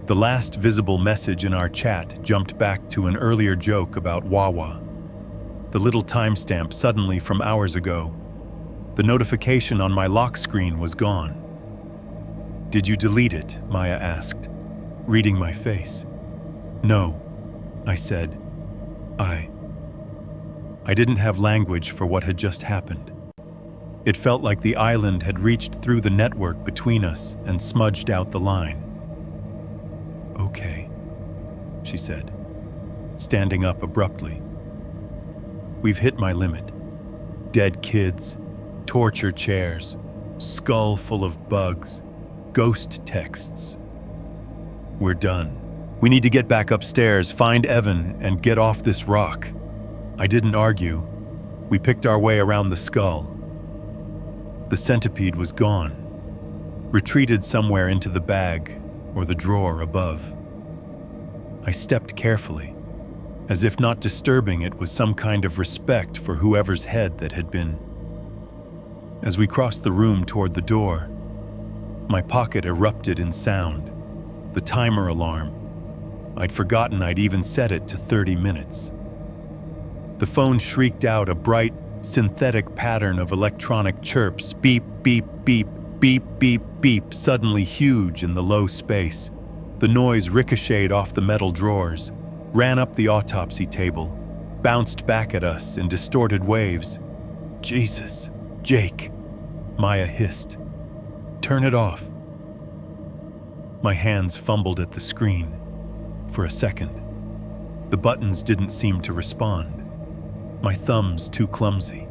The last visible message in our chat jumped back to an earlier joke about Wawa. The little timestamp suddenly from hours ago. The notification on my lock screen was gone. Did you delete it? Maya asked, reading my face. No, I said. I didn't have language for what had just happened. It felt like the island had reached through the network between us and smudged out the line. Okay, she said, standing up abruptly. We've hit my limit. Dead kids, torture chairs, skull full of bugs, ghost texts. We're done. We need to get back upstairs, find Evan, and get off this rock. I didn't argue. We picked our way around the skull. The centipede was gone, retreated somewhere into the bag or the drawer above. I stepped carefully, as if not disturbing it was some kind of respect for whoever's head that had been. As we crossed the room toward the door, my pocket erupted in sound. The timer alarm. I'd forgotten I'd even set it to 30 minutes. The phone shrieked out a bright, synthetic pattern of electronic chirps, beep, beep, beep, beep, beep, beep, suddenly huge in the low space. The noise ricocheted off the metal drawers, ran up the autopsy table, bounced back at us in distorted waves. Jesus, Jake, Maya hissed, "Turn it off." My hands fumbled at the screen. For a second, the buttons didn't seem to respond. My thumbs too clumsy.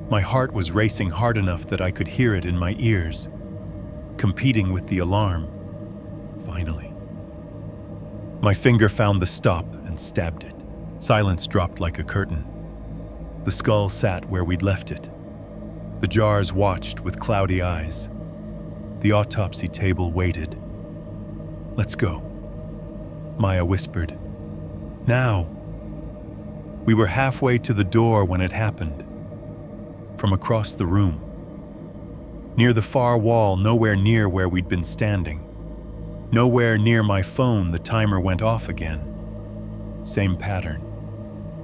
My heart was racing hard enough that I could hear it in my ears, competing with the alarm. Finally, my finger found the stop and stabbed it. Silence dropped like a curtain. The skull sat where we'd left it. The jars watched with cloudy eyes. The autopsy table waited. "Let's go," Maya whispered. "Now." We were halfway to the door when it happened. From across the room, near the far wall, nowhere near where we'd been standing, nowhere near my phone, the timer went off again. Same pattern,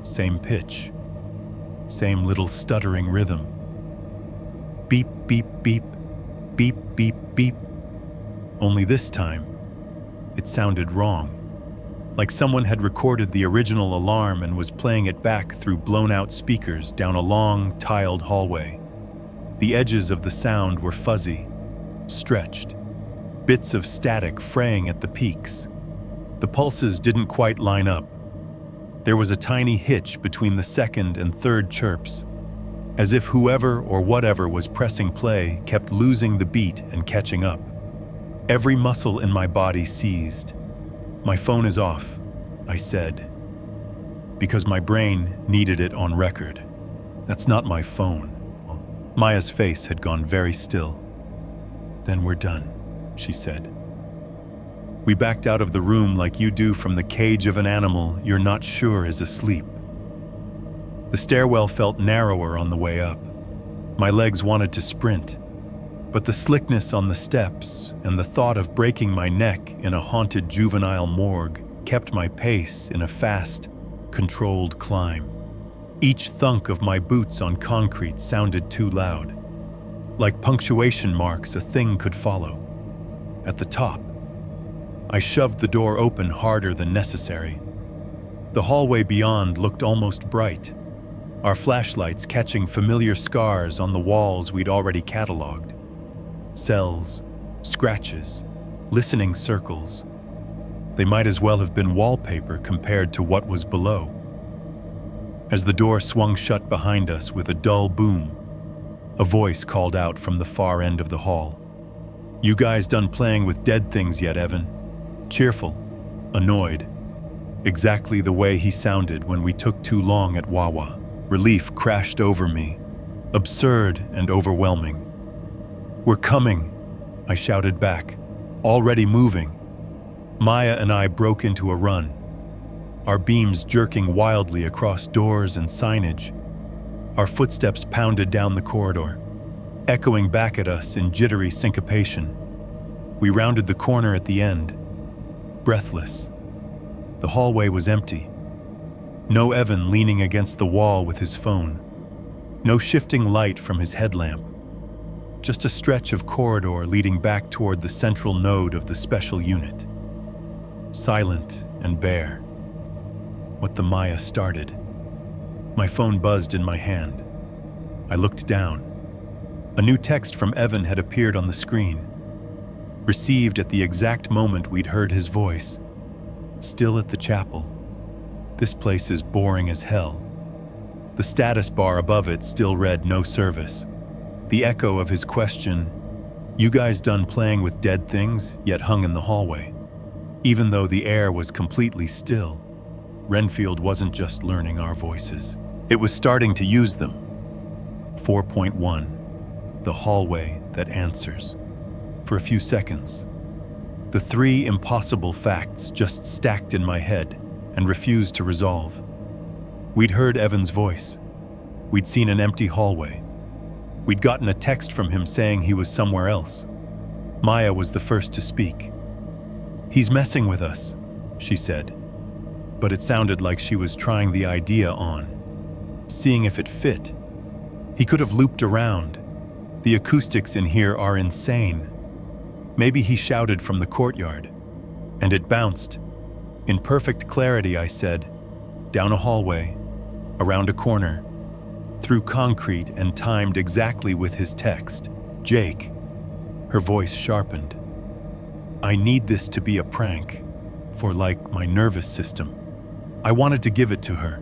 same pitch, same little stuttering rhythm. Beep, beep, beep, beep, beep, beep. Only this time, it sounded wrong, like someone had recorded the original alarm and was playing it back through blown-out speakers down a long, tiled hallway. The edges of the sound were fuzzy, stretched, bits of static fraying at the peaks. The pulses didn't quite line up. There was a tiny hitch between the second and third chirps, as if whoever or whatever was pressing play kept losing the beat and catching up. Every muscle in my body seized. "My phone is off," I said, because my brain needed it on record. "That's not my phone." Maya's face had gone very still. "Then we're done," she said. "We backed out of the room like you do from the cage of an animal you're not sure is asleep." The stairwell felt narrower on the way up. My legs wanted to sprint, but the slickness on the steps and the thought of breaking my neck in a haunted juvenile morgue kept my pace in a fast, controlled climb. Each thunk of my boots on concrete sounded too loud, like punctuation marks a thing could follow. At the top, I shoved the door open harder than necessary. The hallway beyond looked almost bright, our flashlights catching familiar scars on the walls we'd already cataloged. Cells, scratches, listening circles. They might as well have been wallpaper compared to what was below. As the door swung shut behind us with a dull boom, a voice called out from the far end of the hall. "You guys done playing with dead things yet, Evan?" Cheerful, annoyed, exactly the way he sounded when we took too long at Wawa. Relief crashed over me, absurd and overwhelming. "We're coming," I shouted back, already moving. Maya and I broke into a run, our beams jerking wildly across doors and signage. Our footsteps pounded down the corridor, echoing back at us in jittery syncopation. We rounded the corner at the end, breathless. The hallway was empty. No Evan leaning against the wall with his phone. No shifting light from his headlamp. Just a stretch of corridor leading back toward the central node of the special unit. Silent and bare. What the Maya started. My phone buzzed in my hand. I looked down. A new text from Evan had appeared on the screen. Received at the exact moment we'd heard his voice. "Still at the chapel. This place is boring as hell." The status bar above it still read "No service." The echo of his question, "You guys done playing with dead things?" yet hung in the hallway. Even though the air was completely still, Renfield wasn't just learning our voices. It was starting to use them. 4.1. The hallway that answers. For a few seconds, the three impossible facts just stacked in my head and refused to resolve. We'd heard Evan's voice. We'd seen an empty hallway. We'd gotten a text from him saying he was somewhere else. Maya was the first to speak. "He's messing with us," she said. But it sounded like she was trying the idea on, seeing if it fit. He could have looped around. The acoustics in here are insane. Maybe he shouted from the courtyard, and it bounced. In perfect clarity, I said, "Down a hallway, around a corner, through concrete and timed exactly with his text. "Jake." Her voice sharpened. "I need this to be a prank, for like my nervous system." I wanted to give it to her.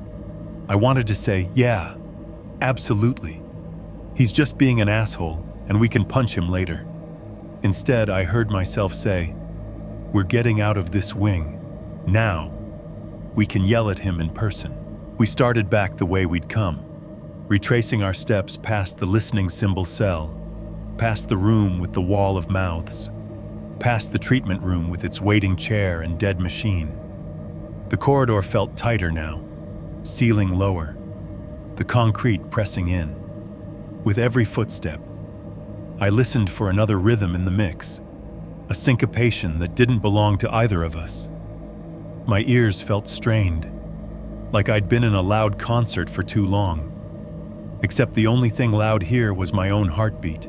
I wanted to say, "Yeah, absolutely. He's just being an asshole, and we can punch him later." Instead, I heard myself say, "We're getting out of this wing. Now. We can yell at him in person." We started back the way we'd come, retracing our steps past the listening symbol cell, past the room with the wall of mouths, past the treatment room with its waiting chair and dead machine. The corridor felt tighter now, ceiling lower, the concrete pressing in. With every footstep, I listened for another rhythm in the mix, a syncopation that didn't belong to either of us. My ears felt strained, like I'd been in a loud concert for too long, except the only thing loud here was my own heartbeat.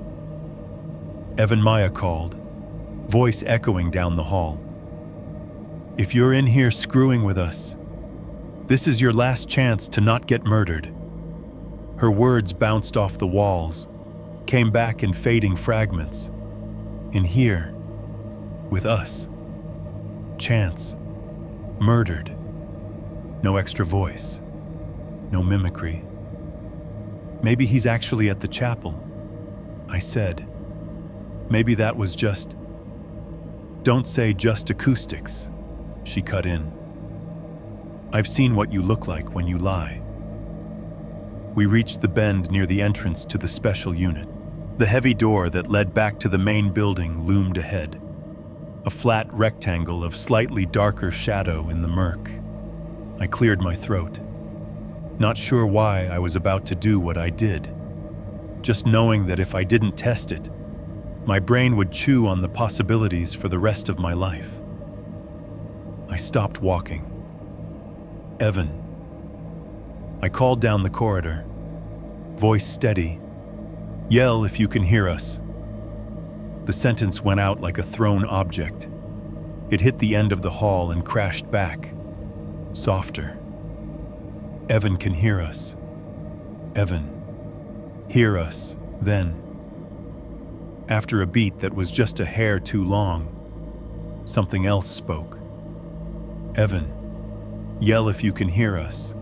Evan Maya called, voice echoing down the hall. "If you're in here screwing with us, this is your last chance to not get murdered." Her words bounced off the walls, came back in fading fragments. "In here, with us. Chance. Murdered." No extra voice. No mimicry. "Maybe he's actually at the chapel," I said. "Maybe that was just..." "Don't say just acoustics," she cut in. "I've seen what you look like when you lie." We reached the bend near the entrance to the special unit. The heavy door that led back to the main building loomed ahead, a flat rectangle of slightly darker shadow in the murk. I cleared my throat, not sure why I was about to do what I did, just knowing that if I didn't test it, my brain would chew on the possibilities for the rest of my life. I stopped walking. "Evan." I called down the corridor, voice steady. "Yell if you can hear us." The sentence went out like a thrown object. It hit the end of the hall and crashed back, softer. "Evan can hear us. Evan, hear us, then." After a beat that was just a hair too long, something else spoke. "Evan, yell if you can hear us."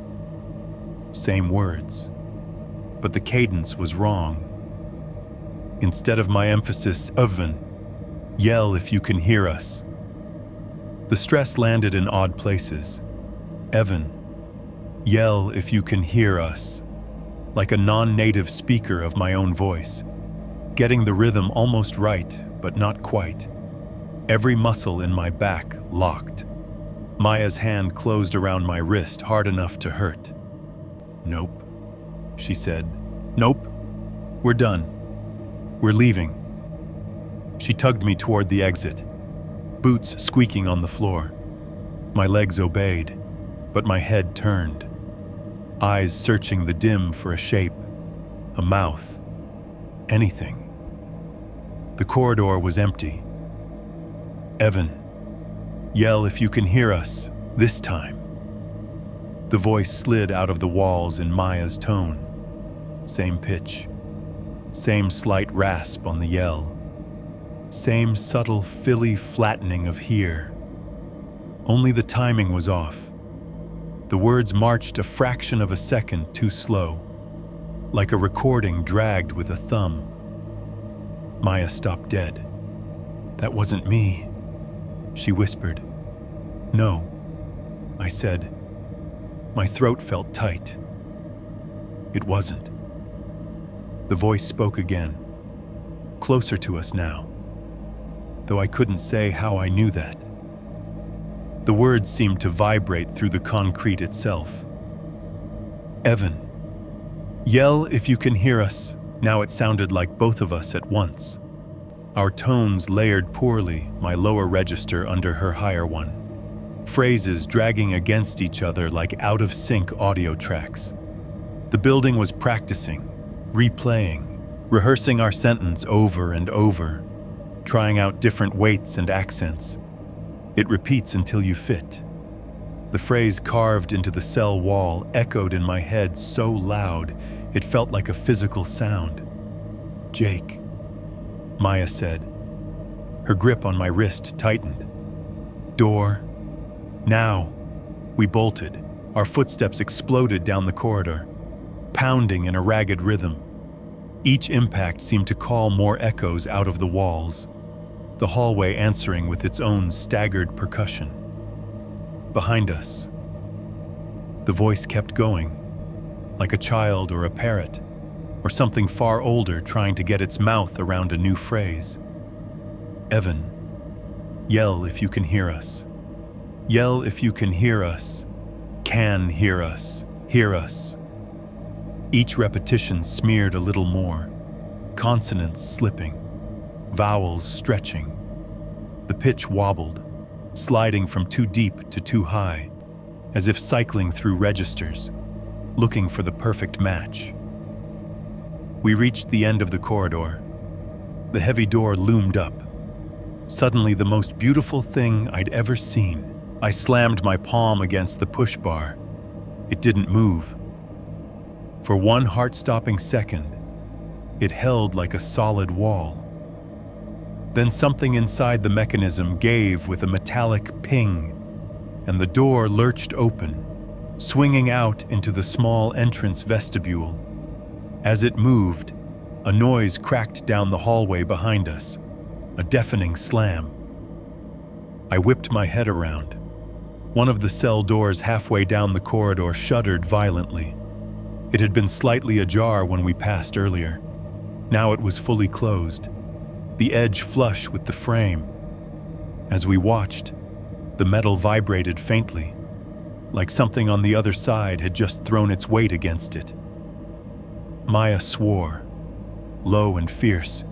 Same words, but the cadence was wrong. Instead of my emphasis, "Evan, yell if you can hear us." The stress landed in odd places. "Evan, yell if you can hear us," like a non-native speaker of my own voice, getting the rhythm almost right, but not quite. Every muscle in my back locked. Maya's hand closed around my wrist hard enough to hurt. "Nope," she said. "Nope. We're done. We're leaving." She tugged me toward the exit, boots squeaking on the floor. My legs obeyed, but my head turned, eyes searching the dim for a shape, a mouth, anything. The corridor was empty. "Evan, yell if you can hear us, this time." The voice slid out of the walls in Maya's tone. Same pitch, same slight rasp on the yell, same subtle filly flattening of "here." Only the timing was off. The words marched a fraction of a second too slow, like a recording dragged with a thumb. Maya stopped dead. "That wasn't me," she whispered. "No," I said. My throat felt tight. "It wasn't." The voice spoke again, closer to us now, though I couldn't say how I knew that. The words seemed to vibrate through the concrete itself. "Evan, yell if you can hear us." Now it sounded like both of us at once. Our tones layered poorly, my lower register under her higher one. Phrases dragging against each other like out-of-sync audio tracks. The building was practicing, replaying, rehearsing our sentence over and over, trying out different weights and accents. It repeats until you fit. The phrase carved into the cell wall echoed in my head so loud It felt like a physical sound. "Jake," Maya said. Her grip on my wrist tightened. "Door. Now." We bolted. Our footsteps exploded down the corridor, pounding in a ragged rhythm. Each impact seemed to call more echoes out of the walls, the hallway answering with its own staggered percussion. Behind us, the voice kept going, like a child or a parrot, or something far older trying to get its mouth around a new phrase. "Evan, yell if you can hear us. Yell if you can hear us. Can hear us. Hear us." Each repetition smeared a little more, consonants slipping, vowels stretching. The pitch wobbled, sliding from too deep to too high, as if cycling through registers, looking for the perfect match. We reached the end of the corridor. The heavy door loomed up. Suddenly, the most beautiful thing I'd ever seen. I slammed my palm against the push bar. It didn't move. For one heart-stopping second, it held like a solid wall. Then something inside the mechanism gave with a metallic ping, and the door lurched open, swinging out into the small entrance vestibule. As it moved, a noise cracked down the hallway behind us, a deafening slam. I whipped my head around. One of the cell doors halfway down the corridor shuddered violently. It had been slightly ajar when we passed earlier. Now it was fully closed, the edge flush with the frame. As we watched, the metal vibrated faintly, like something on the other side had just thrown its weight against it. Maya swore, low and fierce.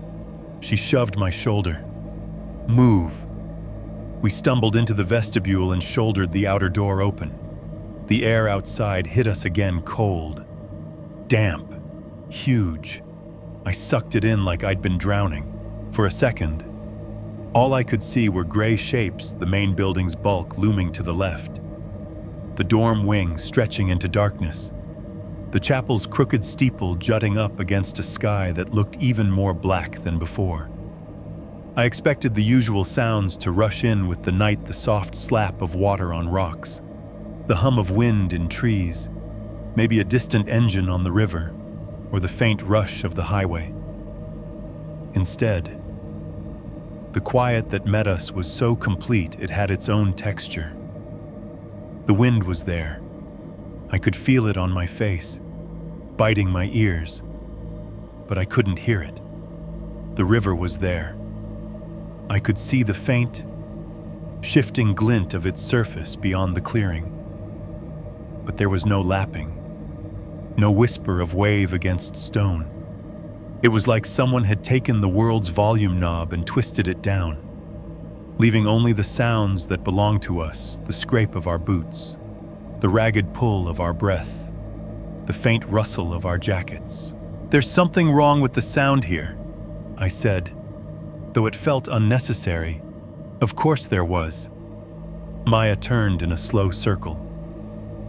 She shoved my shoulder. "Move." We stumbled into the vestibule and shouldered the outer door open. The air outside hit us again cold. Damp. Huge. I sucked it in like I'd been drowning. For a second, all I could see were gray shapes, the main building's bulk looming to the left. The dorm wing stretching into darkness. The chapel's crooked steeple jutting up against a sky that looked even more black than before. I expected the usual sounds to rush in with the night, the soft slap of water on rocks, the hum of wind in trees, maybe a distant engine on the river, or the faint rush of the highway. Instead, the quiet that met us was so complete it had its own texture. The wind was there. I could feel it on my face, biting my ears, but I couldn't hear it. The river was there. I could see the faint, shifting glint of its surface beyond the clearing. But there was no lapping, no whisper of wave against stone. It was like someone had taken the world's volume knob and twisted it down, leaving only the sounds that belonged to us, the scrape of our boots, the ragged pull of our breath, the faint rustle of our jackets. "There's something wrong with the sound here," I said, though it felt unnecessary. Of course there was. Maya turned in a slow circle,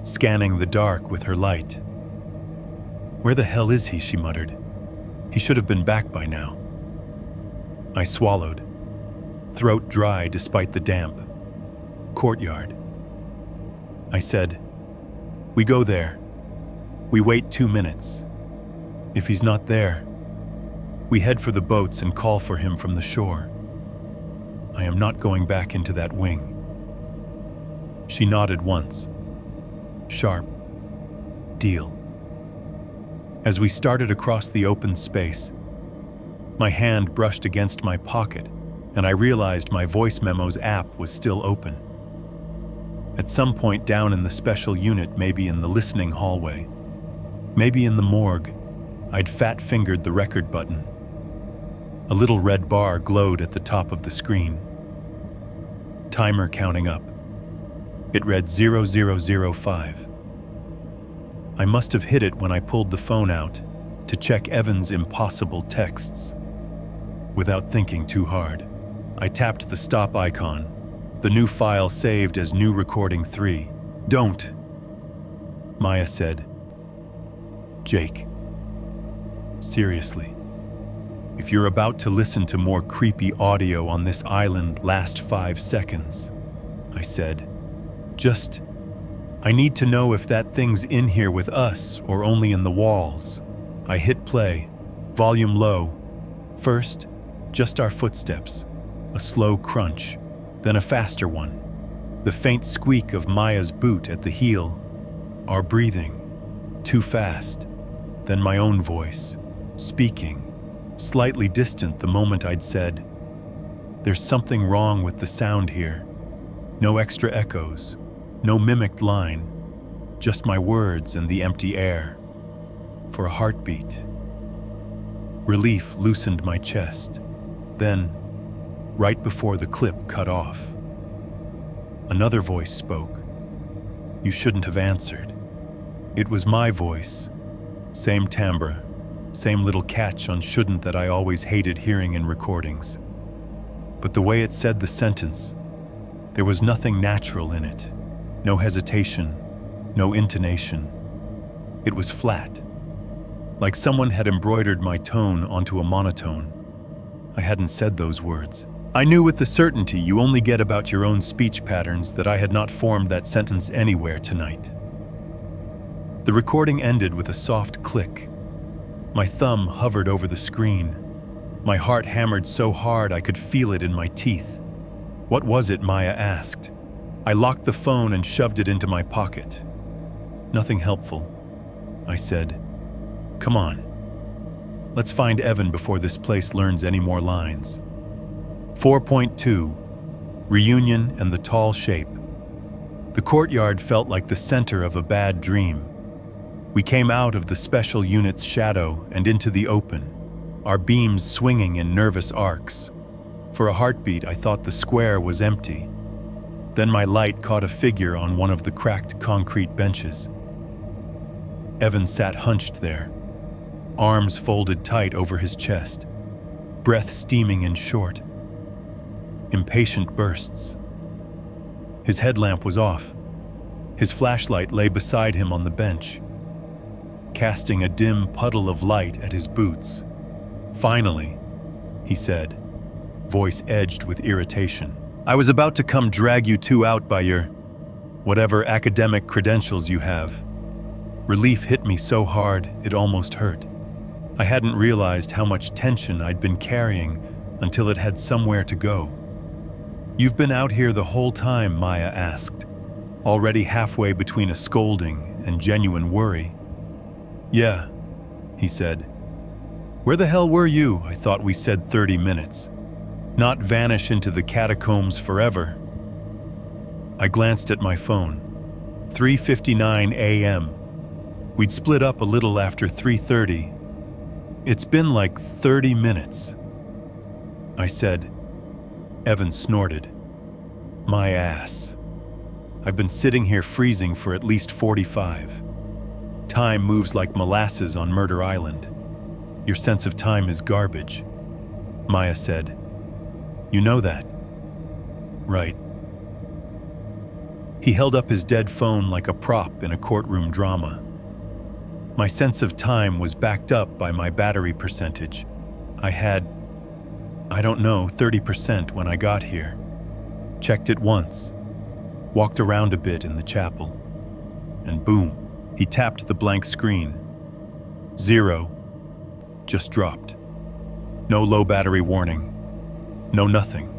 scanning the dark with her light. "Where the hell is he?" she muttered. "He should have been back by now." I swallowed, throat dry despite the damp. "Courtyard." I said, "We go there. We wait 2 minutes. If he's not there, we head for the boats and call for him from the shore. I am not going back into that wing." She nodded once. Sharp. Deal. As we started across the open space, my hand brushed against my pocket, and I realized my voice memos app was still open. At some point down in the special unit, maybe in the listening hallway, maybe in the morgue, I'd fat-fingered the record button. A little red bar glowed at the top of the screen. Timer counting up. It read 0005. I must have hit it when I pulled the phone out to check Evan's impossible texts. Without thinking too hard, I tapped the stop icon, the new file saved as new recording 3. "Don't," Maya said. "Jake." seriously. If you're about to listen to more creepy audio on this island, last 5 seconds, I said. I need to know if that thing's in here with us or only in the walls. I hit play, volume low. First, just our footsteps, a slow crunch, then a faster one. The faint squeak of Maya's boot at the heel. Our breathing, too fast. Then my own voice, speaking, slightly distant the moment I'd said, "There's something wrong with the sound here." No extra echoes, no mimicked line, just my words and the empty air. For a heartbeat. Relief loosened my chest. Then, right before the clip cut off, another voice spoke. You shouldn't have answered. It was my voice. Same timbre, same little catch on shouldn't that I always hated hearing in recordings. But the way it said the sentence, there was nothing natural in it. No hesitation, no intonation. It was flat, like someone had embroidered my tone onto a monotone. I hadn't said those words. I knew with the certainty you only get about your own speech patterns that I had not formed that sentence anywhere tonight. The recording ended with a soft click. My thumb hovered over the screen. My heart hammered so hard I could feel it in my teeth. What was it, Maya asked. I locked the phone and shoved it into my pocket. Nothing helpful, I said. Come on. Let's find Evan before this place learns any more lines. 4.2. Reunion and the tall shape. The courtyard felt like the center of a bad dream. We came out of the special unit's shadow and into the open, our beams swinging in nervous arcs. For a heartbeat, I thought the square was empty. Then my light caught a figure on one of the cracked concrete benches. Evan sat hunched there, arms folded tight over his chest, breath steaming in short, impatient bursts. His headlamp was off. His flashlight lay beside him on the bench, casting a dim puddle of light at his boots. Finally, he said, voice edged with irritation. I was about to come drag you two out by your whatever academic credentials you have. Relief hit me so hard it almost hurt. I hadn't realized how much tension I'd been carrying until it had somewhere to go. You've been out here the whole time, Maya asked, already halfway between a scolding and genuine worry. Yeah, he said. Where the hell were you? I thought we said 30 minutes. Not vanish into the catacombs forever. I glanced at my phone. 3:59 a.m. We'd split up a little after 3:30. It's been like 30 minutes, I said. Evan snorted. My ass. I've been sitting here freezing for at least 45. Time moves like molasses on Murder Island. Your sense of time is garbage, Maya said. You know that, right? He held up his dead phone like a prop in a courtroom drama. My sense of time was backed up by my battery percentage. I had, 30% when I got here. Checked it once, walked around a bit in the chapel, and boom, he tapped the blank screen. 0. Just dropped. No low battery warning. No nothing.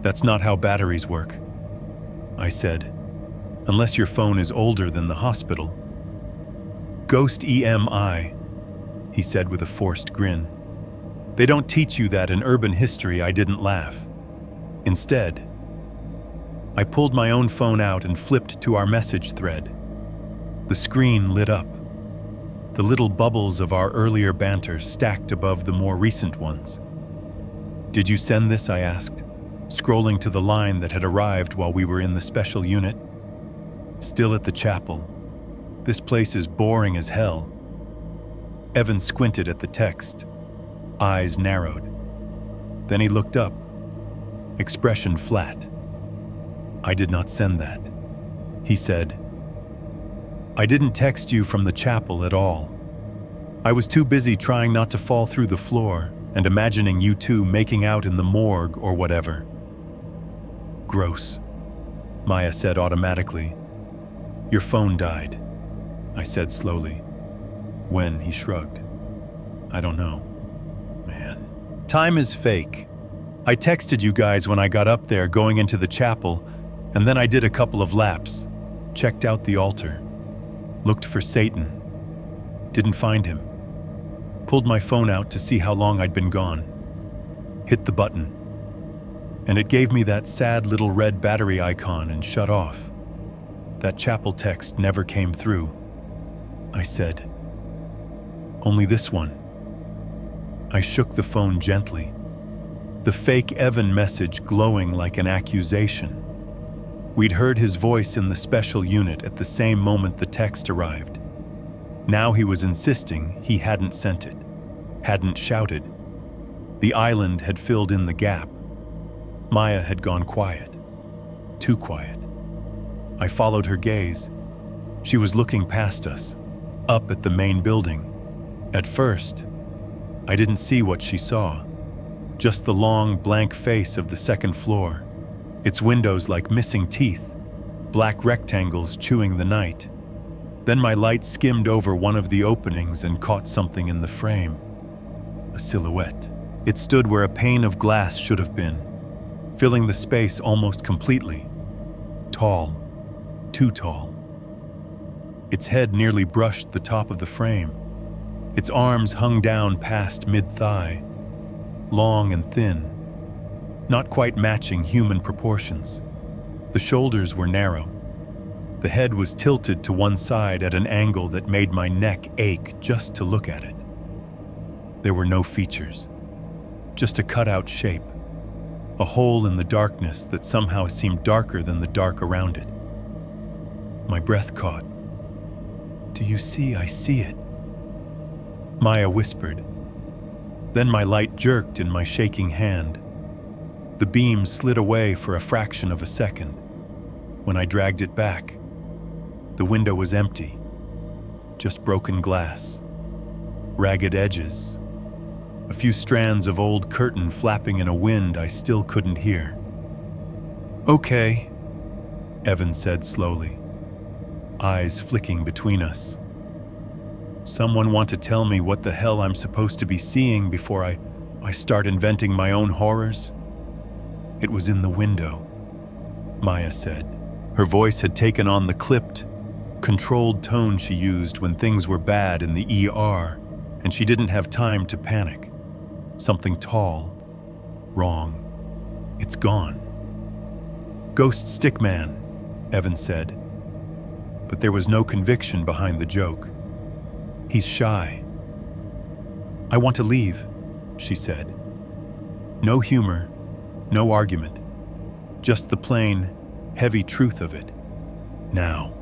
That's not how batteries work, I said, unless your phone is older than the hospital. Ghost EMI, he said with a forced grin. They don't teach you that in urban history. I didn't laugh. Instead, I pulled my own phone out and flipped to our message thread. The screen lit up. The little bubbles of our earlier banter stacked above the more recent ones. Did you send this? I asked, scrolling to the line that had arrived while we were in the special unit. Still at the chapel. This place is boring as hell. Evan squinted at the text, eyes narrowed. Then he looked up, expression flat. I did not send that, he said. I didn't text you from the chapel at all. I was too busy trying not to fall through the floor and imagining you two making out in the morgue or whatever. Gross, Maya said automatically. Your phone died, I said slowly. When? He shrugged. I don't know. Man. Time is fake. I texted you guys when I got up there going into the chapel, and then I did a couple of laps, checked out the altar, looked for Satan, didn't find him, pulled my phone out to see how long I'd been gone, hit the button, and it gave me that sad little red battery icon and shut off. That chapel text never came through. I said, only this one. I shook the phone gently, the fake Evan message glowing like an accusation. We'd heard his voice in the special unit at the same moment the text arrived. Now he was insisting he hadn't sent it, hadn't shouted. The island had filled in the gap. Maya had gone quiet, too quiet. I followed her gaze. She was looking past us, up at the main building. At first, I didn't see what she saw, just the long, blank face of the second floor, its windows like missing teeth, black rectangles chewing the night. Then my light skimmed over one of the openings and caught something in the frame. A silhouette. It stood where a pane of glass should have been, filling the space almost completely. Tall, too tall. Its head nearly brushed the top of the frame. Its arms hung down past mid-thigh, long and thin, not quite matching human proportions. The shoulders were narrow. The head was tilted to one side at an angle that made my neck ache just to look at it. There were no features, just a cutout shape, a hole in the darkness that somehow seemed darker than the dark around it. My breath caught. Do you see? I see it, Maya whispered. Then my light jerked in my shaking hand. The beam slid away for a fraction of a second. When I dragged it back, the window was empty, just broken glass, ragged edges, a few strands of old curtain flapping in a wind I still couldn't hear. Okay, Evan said slowly, eyes flicking between us. Someone want to tell me what the hell I'm supposed to be seeing before I start inventing my own horrors? It was in the window, Maya said. Her voice had taken on the clipped, controlled tone she used when things were bad in the ER, and she didn't have time to panic. Something tall, wrong. It's gone. Ghost stickman, Evan said. But there was no conviction behind the joke. He's shy. I want to leave, she said. No humor, no argument, just the plain, heavy truth of it. Now.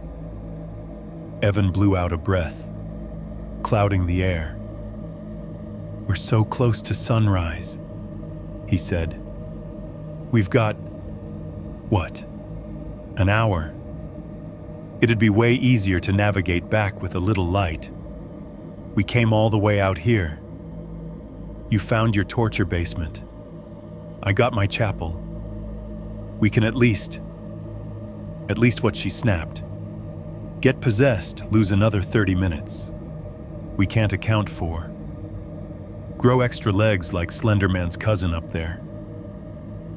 Evan blew out a breath, clouding the air. We're so close to sunrise, he said. We've got, what, an hour? It'd be way easier to navigate back with a little light. We came all the way out here. You found your torture basement. I got my chapel. We can at least what she snapped. Get possessed, lose another 30 minutes. We can't account for. Grow extra legs like Slenderman's cousin up there.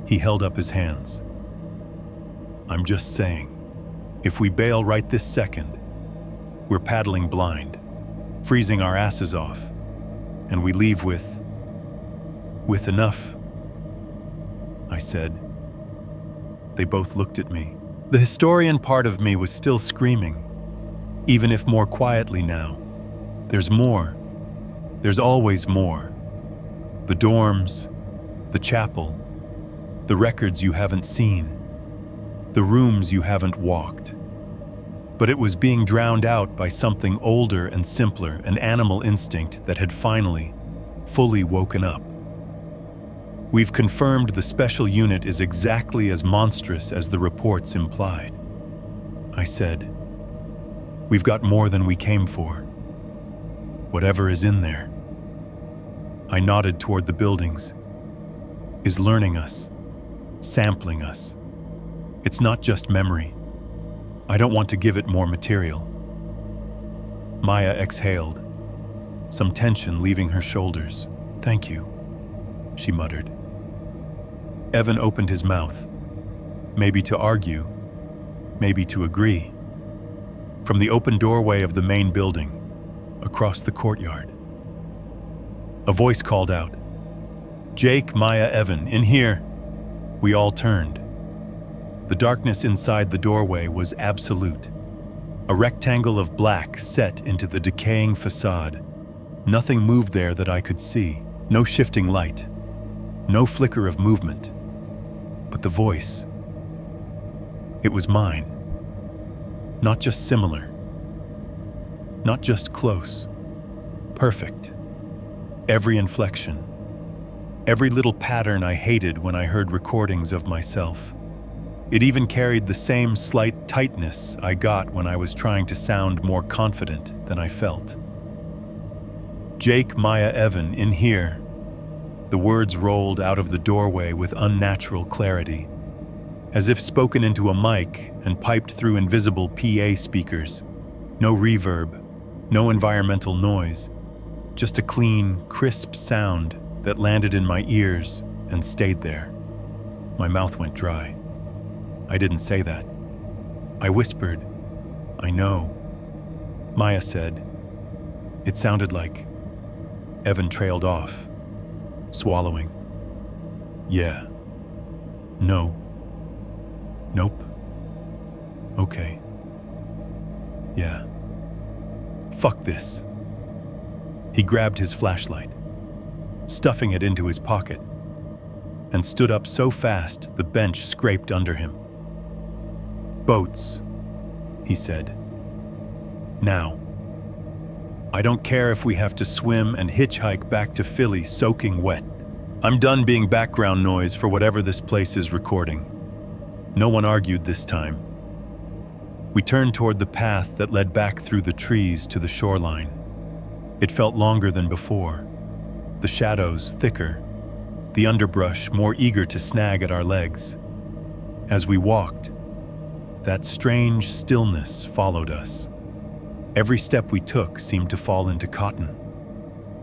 He held up his hands. I'm just saying, if we bail right this second, we're paddling blind, freezing our asses off, and we leave with enough, I said. They both looked at me. The historian part of me was still screaming, even if more quietly now. There's more. There's always more. The dorms, the chapel, the records you haven't seen, the rooms you haven't walked. But it was being drowned out by something older and simpler, an animal instinct that had finally, fully woken up. We've confirmed the special unit is exactly as monstrous as the reports implied, I said. We've got more than we came for. Whatever is in there. I nodded toward the buildings. Is learning us, sampling us. It's not just memory. I don't want to give it more material. Maya exhaled, some tension leaving her shoulders. Thank you, she muttered. Evan opened his mouth, maybe to argue, maybe to agree. From the open doorway of the main building, across the courtyard, a voice called out, "Jake, Maya, Evan, in here." We all turned. The darkness inside the doorway was absolute. A rectangle of black set into the decaying facade. Nothing moved there that I could see. No shifting light. No flicker of movement. But the voice. It was mine. Not just similar. Not just close. Perfect. Every inflection. Every little pattern I hated when I heard recordings of myself. It even carried the same slight tightness I got when I was trying to sound more confident than I felt. "Jake, Maya, Evan, in here." The words rolled out of the doorway with unnatural clarity, as if spoken into a mic and piped through invisible PA speakers. No reverb, no environmental noise, just a clean, crisp sound that landed in my ears and stayed there. My mouth went dry. I didn't say that. I whispered, "I know." Maya said, "It sounded like..." Evan trailed off, swallowing. "Yeah. No. Nope. Okay. Yeah. Fuck this." He grabbed his flashlight, stuffing it into his pocket, and stood up so fast the bench scraped under him. "Boats," he said. "Now. I don't care if we have to swim and hitchhike back to Philly soaking wet. I'm done being background noise for whatever this place is recording." No one argued this time. We turned toward the path that led back through the trees to the shoreline. It felt longer than before, the shadows thicker, the underbrush more eager to snag at our legs. As we walked, that strange stillness followed us. Every step we took seemed to fall into cotton.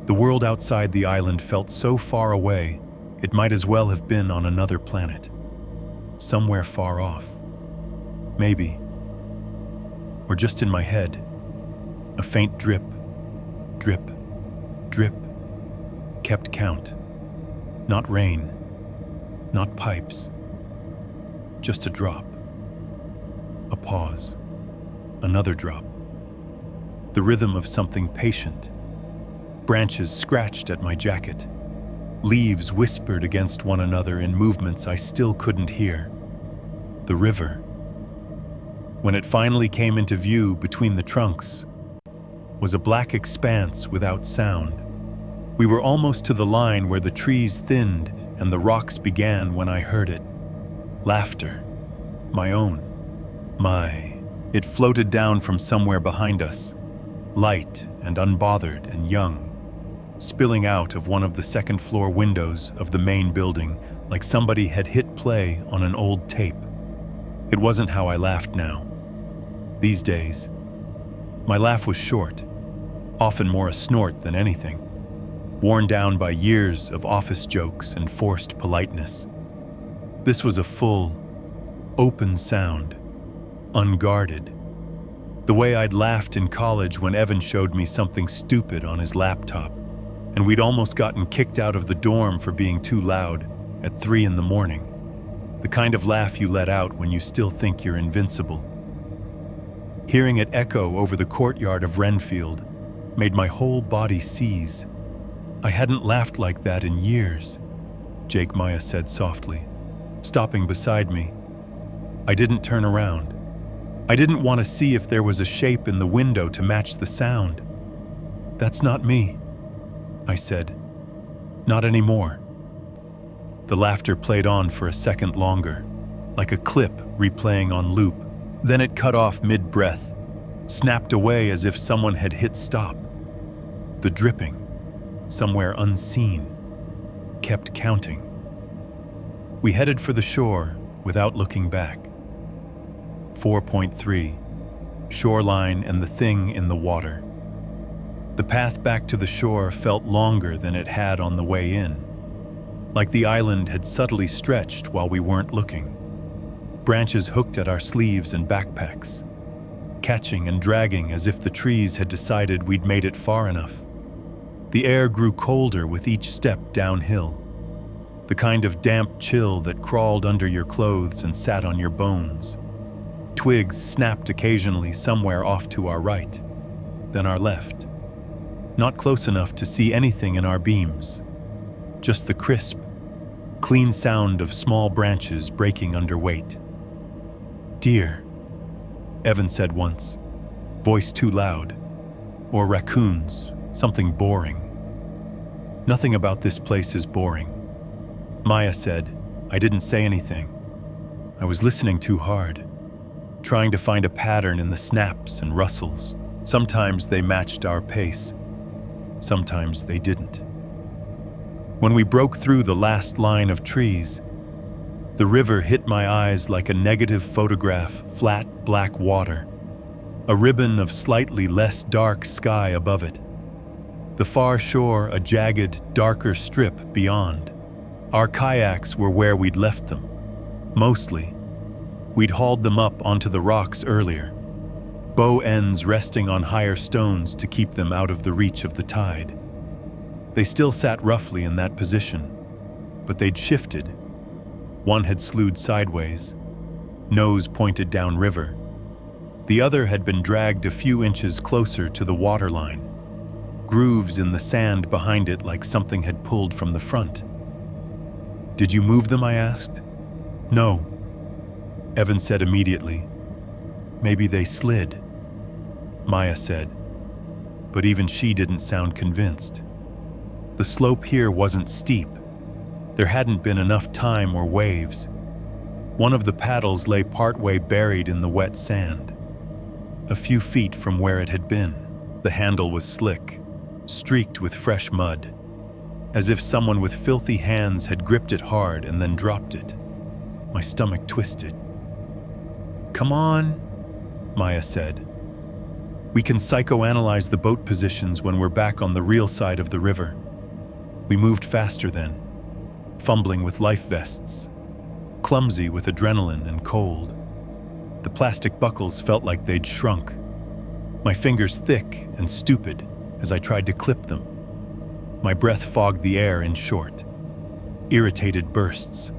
The world outside the island felt so far away, it might as well have been on another planet. Somewhere far off. Maybe. Or just in my head. A faint drip, drip, drip, kept count. Not rain, not pipes. Just a drop. A pause. Another drop. The rhythm of something patient. Branches scratched at my jacket. Leaves whispered against one another in movements I still couldn't hear. The river. When it finally came into view between the trunks, was a black expanse without sound. We were almost to the line where the trees thinned and the rocks began when I heard it. Laughter. My own. It floated down from somewhere behind us, light and unbothered and young, spilling out of one of the second-floor windows of the main building like somebody had hit play on an old tape. It wasn't how I laughed now. These days, my laugh was short, often more a snort than anything, worn down by years of office jokes and forced politeness. This was a full, open sound, unguarded. The way I'd laughed in college when Evan showed me something stupid on his laptop, and we'd almost gotten kicked out of the dorm for being too loud at 3 a.m. The kind of laugh you let out when you still think you're invincible. Hearing it echo over the courtyard of Renfield made my whole body seize. I hadn't laughed like that in years, Jake, Maya said softly, stopping beside me. I didn't turn around. I didn't want to see if there was a shape in the window to match the sound. "That's not me," I said. "Not anymore." The laughter played on for a second longer, like a clip replaying on loop. Then it cut off mid-breath, snapped away as if someone had hit stop. The dripping, somewhere unseen, kept counting. We headed for the shore without looking back. 4.3, shoreline and the thing in the water. The path back to the shore felt longer than it had on the way in, like the island had subtly stretched while we weren't looking. Branches hooked at our sleeves and backpacks, catching and dragging as if the trees had decided we'd made it far enough. The air grew colder with each step downhill, the kind of damp chill that crawled under your clothes and sat on your bones. Twigs snapped occasionally somewhere off to our right, then our left. Not close enough to see anything in our beams, just the crisp, clean sound of small branches breaking under weight. "Deer," Evan said once, voice too loud. Or raccoons, something boring. "Nothing about this place is boring," Maya said. I didn't say anything. I was listening too hard, trying to find a pattern in the snaps and rustles. Sometimes they matched our pace. Sometimes they didn't. When we broke through the last line of trees, the river hit my eyes like a negative photograph, flat black water, a ribbon of slightly less dark sky above it. The far shore, a jagged, darker strip beyond. Our kayaks were where we'd left them, mostly. We'd hauled them up onto the rocks earlier, bow ends resting on higher stones to keep them out of the reach of the tide. They still sat roughly in that position, but they'd shifted. One had slewed sideways, nose pointed downriver. The other had been dragged a few inches closer to the waterline, grooves in the sand behind it like something had pulled from the front. "Did you move them?" I asked. "No," Evan said immediately. "Maybe they slid," Maya said, but even she didn't sound convinced. The slope here wasn't steep. There hadn't been enough time or waves. One of the paddles lay partway buried in the wet sand, a few feet from where it had been. The handle was slick, streaked with fresh mud, as if someone with filthy hands had gripped it hard and then dropped it. My stomach twisted. "Come on," Maya said. "We can psychoanalyze the boat positions when we're back on the real side of the river." We moved faster then, fumbling with life vests, clumsy with adrenaline and cold. The plastic buckles felt like they'd shrunk, my fingers thick and stupid as I tried to clip them. My breath fogged the air in short, irritated bursts.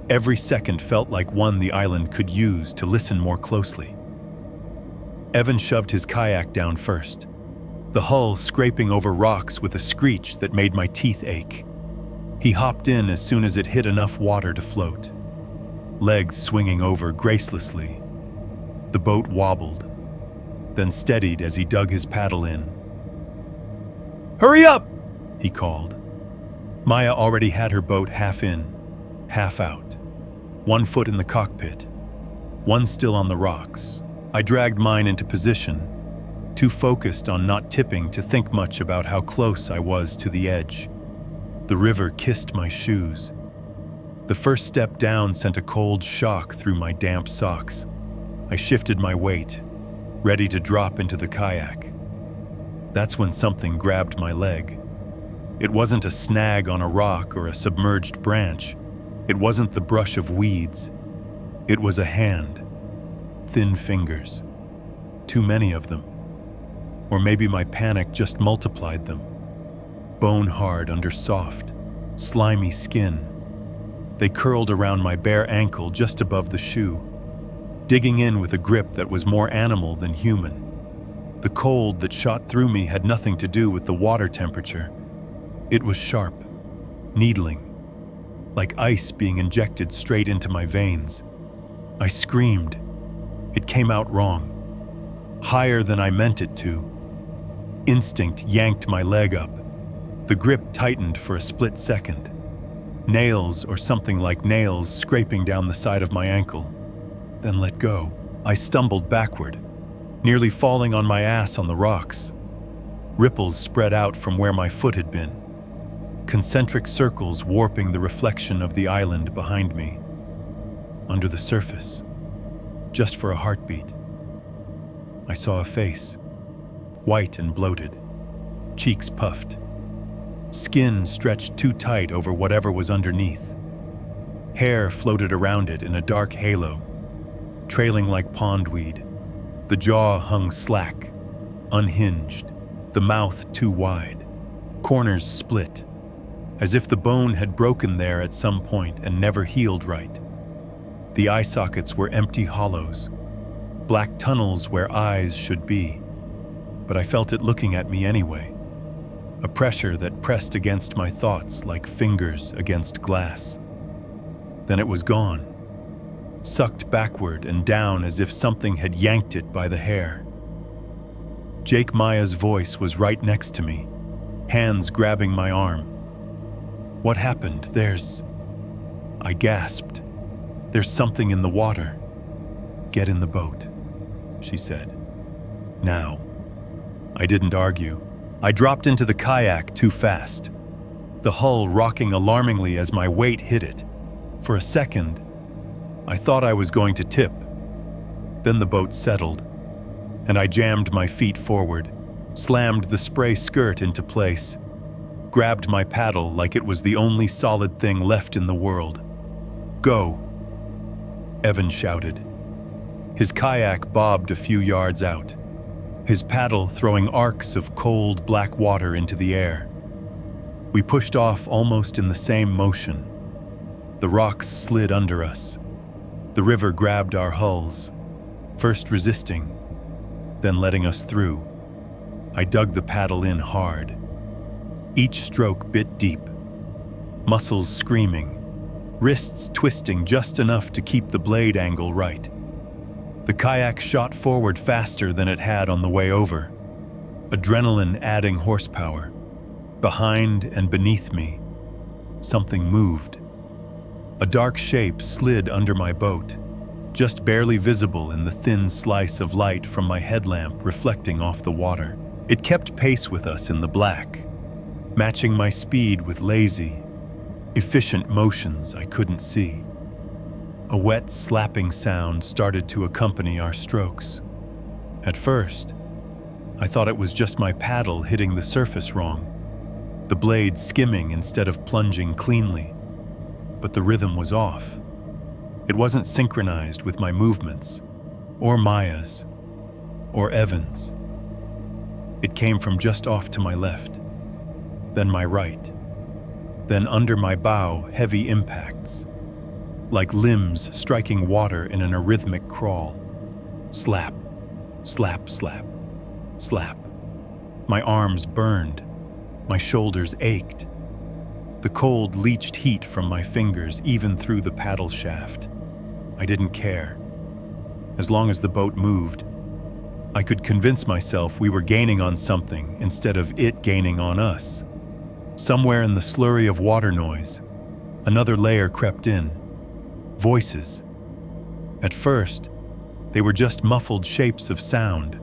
Every second felt like one the island could use to listen more closely. Evan shoved his kayak down first, the hull scraping over rocks with a screech that made my teeth ache. He hopped in as soon as it hit enough water to float, legs swinging over gracelessly. The boat wobbled, then steadied as he dug his paddle in. "Hurry up!" he called. Maya already had her boat half in, half out, one foot in the cockpit, one still on the rocks. I dragged mine into position, too focused on not tipping to think much about how close I was to the edge. The river kissed my shoes. The first step down sent a cold shock through my damp socks. I shifted my weight, ready to drop into the kayak. That's when something grabbed my leg. It wasn't a snag on a rock or a submerged branch. It wasn't the brush of weeds. It was a hand, thin fingers, too many of them. Or maybe my panic just multiplied them. Bone hard under soft, slimy skin. They curled around my bare ankle just above the shoe, digging in with a grip that was more animal than human. The cold that shot through me had nothing to do with the water temperature. It was sharp, needling, like ice being injected straight into my veins. I screamed. It came out wrong, higher than I meant it to. Instinct yanked my leg up. The grip tightened for a split second. Nails, or something like nails, scraping down the side of my ankle, then let go. I stumbled backward, nearly falling on my ass on the rocks. Ripples spread out from where my foot had been, concentric circles warping the reflection of the island behind me. Under the surface, just for a heartbeat, I saw a face, white and bloated, cheeks puffed, skin stretched too tight over whatever was underneath. Hair floated around it in a dark halo, trailing like pondweed. The jaw hung slack, unhinged, the mouth too wide, corners split, as if the bone had broken there at some point and never healed right. The eye sockets were empty hollows, black tunnels where eyes should be, but I felt it looking at me anyway, a pressure that pressed against my thoughts like fingers against glass. Then it was gone, sucked backward and down as if something had yanked it by the hair. Jake Maya's voice was right next to me, hands grabbing my arm. "What happened? I gasped. "There's something in the water." "Get in the boat," she said. "Now." I didn't argue. I dropped into the kayak too fast, the hull rocking alarmingly as my weight hit it. For a second, I thought I was going to tip. Then the boat settled, and I jammed my feet forward, slammed the spray skirt into place, grabbed my paddle like it was the only solid thing left in the world. "Go," Evan shouted. His kayak bobbed a few yards out, his paddle throwing arcs of cold black water into the air. We pushed off almost in the same motion. The rocks slid under us. The river grabbed our hulls, first resisting, then letting us through. I dug the paddle in hard. Each stroke bit deep, muscles screaming, wrists twisting just enough to keep the blade angle right. The kayak shot forward faster than it had on the way over, adrenaline adding horsepower. Behind and beneath me, something moved. A dark shape slid under my boat, just barely visible in the thin slice of light from my headlamp reflecting off the water. It kept pace with us in the black, matching my speed with lazy, efficient motions I couldn't see. A wet slapping sound started to accompany our strokes. At first, I thought it was just my paddle hitting the surface wrong, the blade skimming instead of plunging cleanly. But the rhythm was off. It wasn't synchronized with my movements, or Maya's, or Evan's. It came from just off to my left, then my right, then under my bow, heavy impacts, like limbs striking water in an arrhythmic crawl. Slap, slap, slap, slap. My arms burned, my shoulders ached. The cold leached heat from my fingers even through the paddle shaft. I didn't care. As long as the boat moved, I could convince myself we were gaining on something instead of it gaining on us. Somewhere in the slurry of water noise, another layer crept in. Voices. At first, they were just muffled shapes of sound,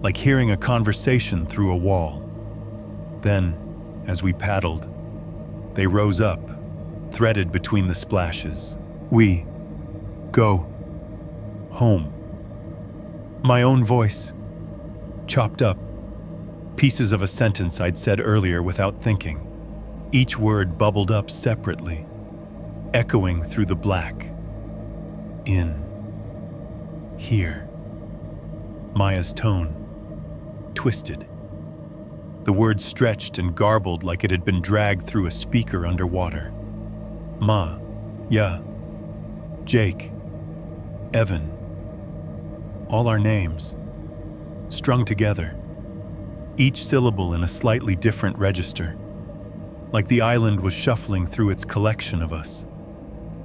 like hearing a conversation through a wall. Then, as we paddled, they rose up, threaded between the splashes. "We go home." My own voice, chopped up, pieces of a sentence I'd said earlier without thinking. Each word bubbled up separately, echoing through the black. "In. Here." Maya's tone, twisted. The words stretched and garbled like it had been dragged through a speaker underwater. Ma, ya, Jake, Evan. All our names, strung together, each syllable in a slightly different register, like the island was shuffling through its collection of us.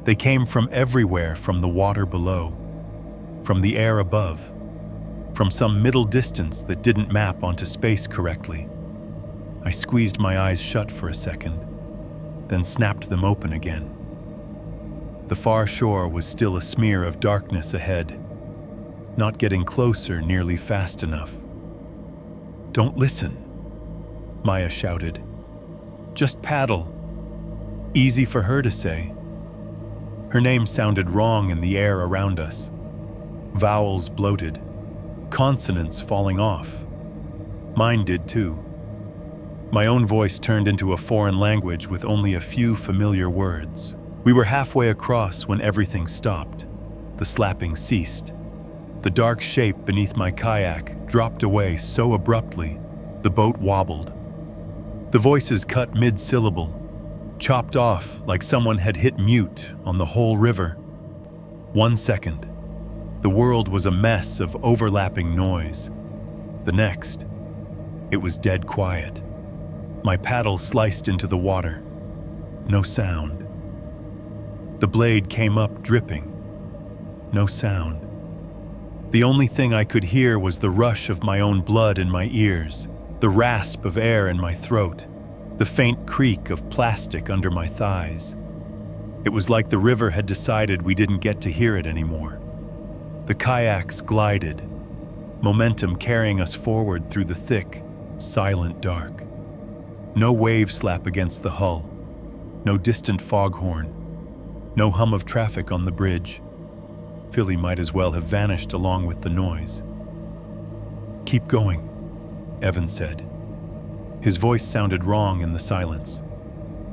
They came from everywhere, from the water below, from the air above, from some middle distance that didn't map onto space correctly. I squeezed my eyes shut for a second, then snapped them open again. The far shore was still a smear of darkness ahead, not getting closer nearly fast enough. "Don't listen," Maya shouted. Just paddle. Easy for her to say. Her name sounded wrong in the air around us. Vowels bloated, consonants falling off. Mine did too. My own voice turned into a foreign language with only a few familiar words. We were halfway across when everything stopped. The slapping ceased. The dark shape beneath my kayak dropped away so abruptly, the boat wobbled. The voices cut mid-syllable, chopped off like someone had hit mute on the whole river. 1 second, the world was a mess of overlapping noise. The next, it was dead quiet. My paddle sliced into the water. No sound. The blade came up dripping. No sound. The only thing I could hear was the rush of my own blood in my ears, the rasp of air in my throat, the faint creak of plastic under my thighs. It was like the river had decided we didn't get to hear it anymore. The kayaks glided, momentum carrying us forward through the thick, silent dark. No wave slap against the hull, no distant foghorn, no hum of traffic on the bridge. Philly might as well have vanished along with the noise. Keep going, Evan said. His voice sounded wrong in the silence.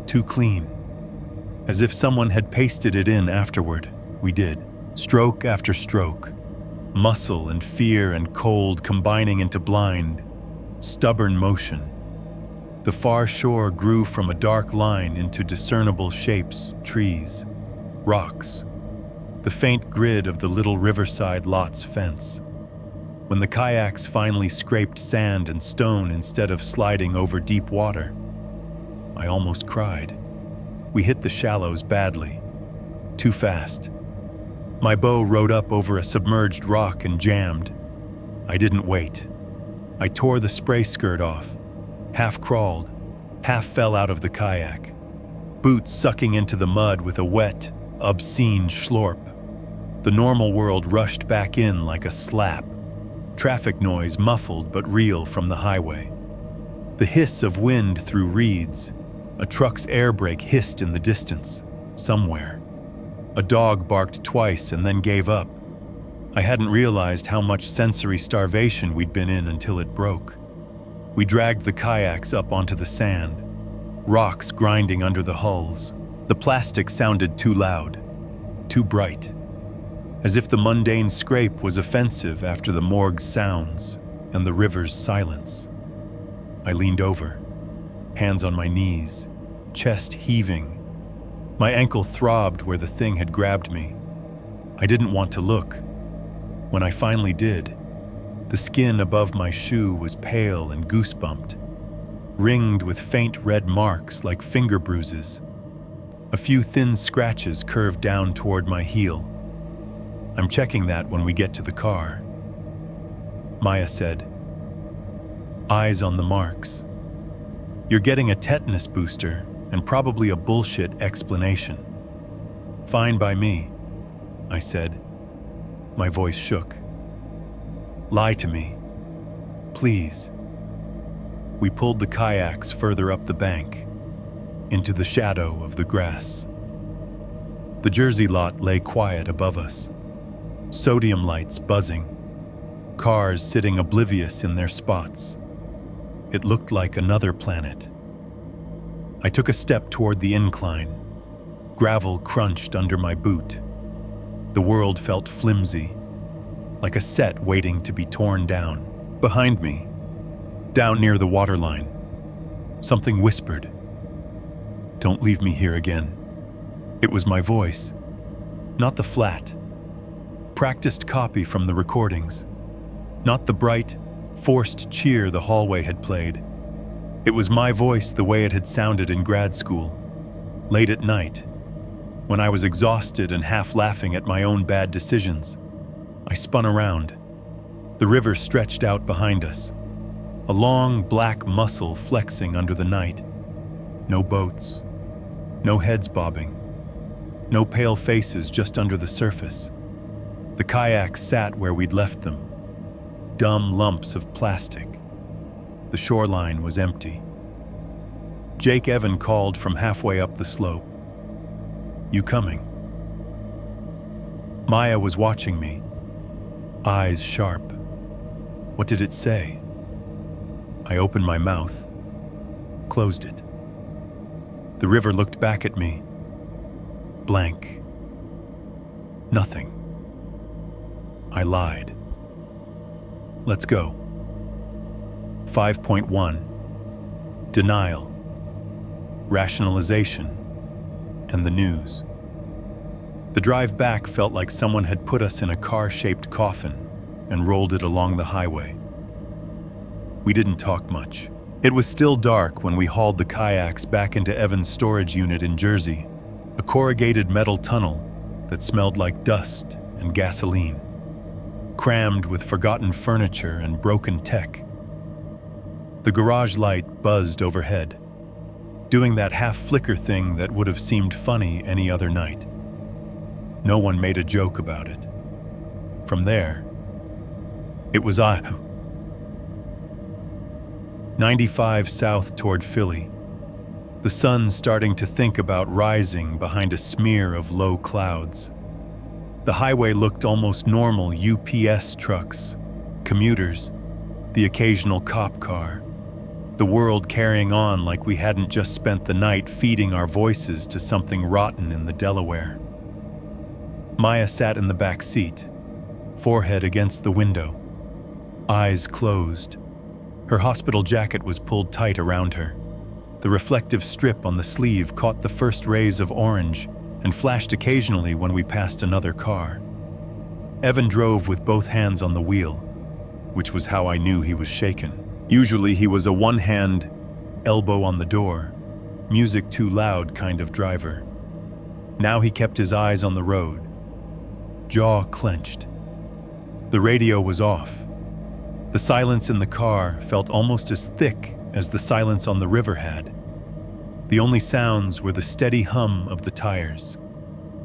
Too clean. As if someone had pasted it in afterward. We did. Stroke after stroke. Muscle and fear and cold combining into blind, stubborn motion. The far shore grew from a dark line into discernible shapes, trees, rocks. The faint grid of the little riverside lot's fence. When the kayaks finally scraped sand and stone instead of sliding over deep water, I almost cried. We hit the shallows badly, too fast. My bow rode up over a submerged rock and jammed. I didn't wait. I tore the spray skirt off, half crawled, half fell out of the kayak, boots sucking into the mud with a wet, obscene schlorp. The normal world rushed back in like a slap. Traffic noise muffled but real from the highway. The hiss of wind through reeds. A truck's air brake hissed in the distance, somewhere. A dog barked twice and then gave up. I hadn't realized how much sensory starvation we'd been in until it broke. We dragged the kayaks up onto the sand, rocks grinding under the hulls. The plastic sounded too loud, too bright. As if the mundane scrape was offensive after the morgue's sounds and the river's silence. I leaned over, hands on my knees, chest heaving. My ankle throbbed where the thing had grabbed me. I didn't want to look. When I finally did, the skin above my shoe was pale and goosebumped, ringed with faint red marks like finger bruises. A few thin scratches curved down toward my heel. I'm checking that when we get to the car. Maya said, eyes on the marks. You're getting a tetanus booster and probably a bullshit explanation. Fine by me, I said. My voice shook. Lie to me, please. We pulled the kayaks further up the bank, into the shadow of the grass. The Jersey lot lay quiet above us. Sodium lights buzzing, cars sitting oblivious in their spots. It looked like another planet. I took a step toward the incline. Gravel crunched under my boot. The world felt flimsy, like a set waiting to be torn down. Behind me, down near the waterline, something whispered, "Don't leave me here again." It was my voice, not the flat, practiced copy from the recordings, not the bright, forced cheer the hallway had played. It was my voice the way it had sounded in grad school, late at night, when I was exhausted and half laughing at my own bad decisions. I spun around. The river stretched out behind us, a long black muscle flexing under the night. No boats, no heads bobbing, no pale faces just under the surface. The kayaks sat where we'd left them, dumb lumps of plastic. The shoreline was empty. Evan called from halfway up the slope. "You coming?" Maya was watching me, eyes sharp. What did it say? I opened my mouth, closed it. The river looked back at me. Blank. Nothing. I lied. Let's go. 5.1. Denial, rationalization, and the news. The drive back felt like someone had put us in a car-shaped coffin and rolled it along the highway. We didn't talk much. It was still dark when we hauled the kayaks back into Evan's storage unit in Jersey, a corrugated metal tunnel that smelled like dust and gasoline, crammed with forgotten furniture and broken tech. The garage light buzzed overhead, doing that half-flicker thing that would have seemed funny any other night. No one made a joke about it. From there, it was 95 south toward Philly, the sun starting to think about rising behind a smear of low clouds. The highway looked almost normal. UPS trucks, commuters, the occasional cop car. The world carrying on like we hadn't just spent the night feeding our voices to something rotten in the Delaware. Maya sat in the back seat, forehead against the window, eyes closed. Her hospital jacket was pulled tight around her. The reflective strip on the sleeve caught the first rays of orange and flashed occasionally when we passed another car. Evan drove with both hands on the wheel, which was how I knew he was shaken. Usually he was a one-hand, elbow on the door, music too loud kind of driver. Now he kept his eyes on the road, jaw clenched. The radio was off. The silence in the car felt almost as thick as the silence on the river had. The only sounds were the steady hum of the tires,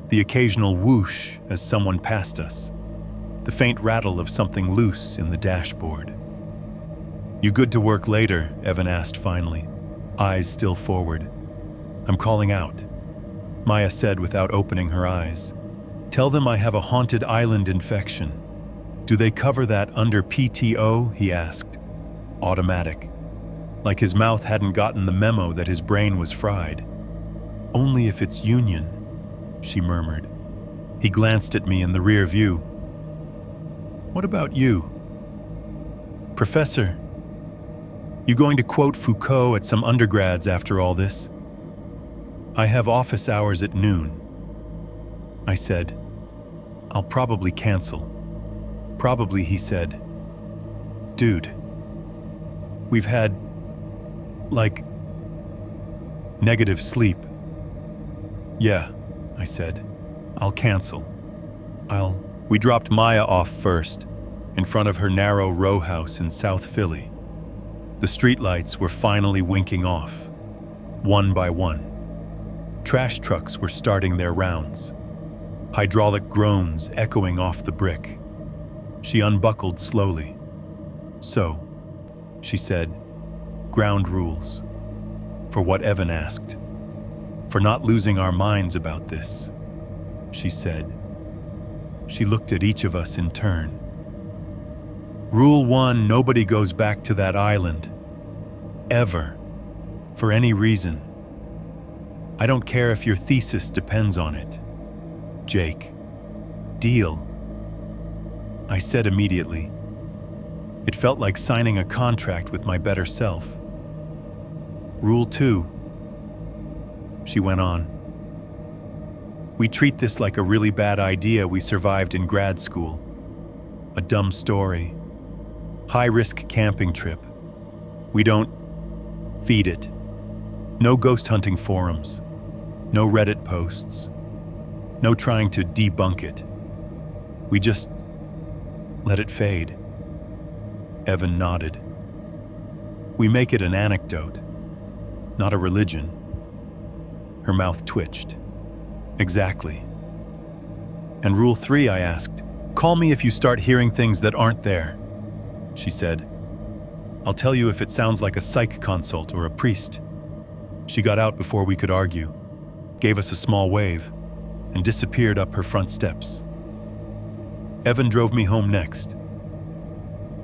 the occasional whoosh as someone passed us, the faint rattle of something loose in the dashboard. "You good to work later?" Evan asked finally, eyes still forward. "I'm calling out," Maya said without opening her eyes. "Tell them I have a haunted island infection." "Do they cover that under PTO?" he asked. Automatic. Like his mouth hadn't gotten the memo that his brain was fried. "Only if it's union," she murmured. He glanced at me in the rear view. "What about you?" "Professor, you going to quote Foucault at some undergrads after all this?" "I have office hours at noon," I said. "I'll probably cancel." "Probably," he said. "Dude, we've had, negative sleep." "Yeah," I said. "I'll cancel. We dropped Maya off first, in front of her narrow row house in South Philly. The streetlights were finally winking off, one by one. Trash trucks were starting their rounds, hydraulic groans echoing off the brick. She unbuckled slowly. "So," she said, "ground rules." For what Evan asked. "For not losing our minds about this," she said. She looked at each of us in turn. "Rule 1, nobody goes back to that island. Ever. For any reason. I don't care if your thesis depends on it. Jake. Deal." I said immediately. It felt like signing a contract with my better self. "Rule 2, she went on. "We treat this like a really bad idea we survived in grad school. A dumb story. High-risk camping trip. We don't feed it. No ghost hunting forums. No Reddit posts. No trying to debunk it. We just let it fade." Evan nodded. "We make it an anecdote, not a religion." Her mouth twitched. "Exactly." "And rule 3, I asked. "Call me if you start hearing things that aren't there," she said. "I'll tell you if it sounds like a psych consult or a priest." She got out before we could argue, gave us a small wave, and disappeared up her front steps. Evan drove me home next.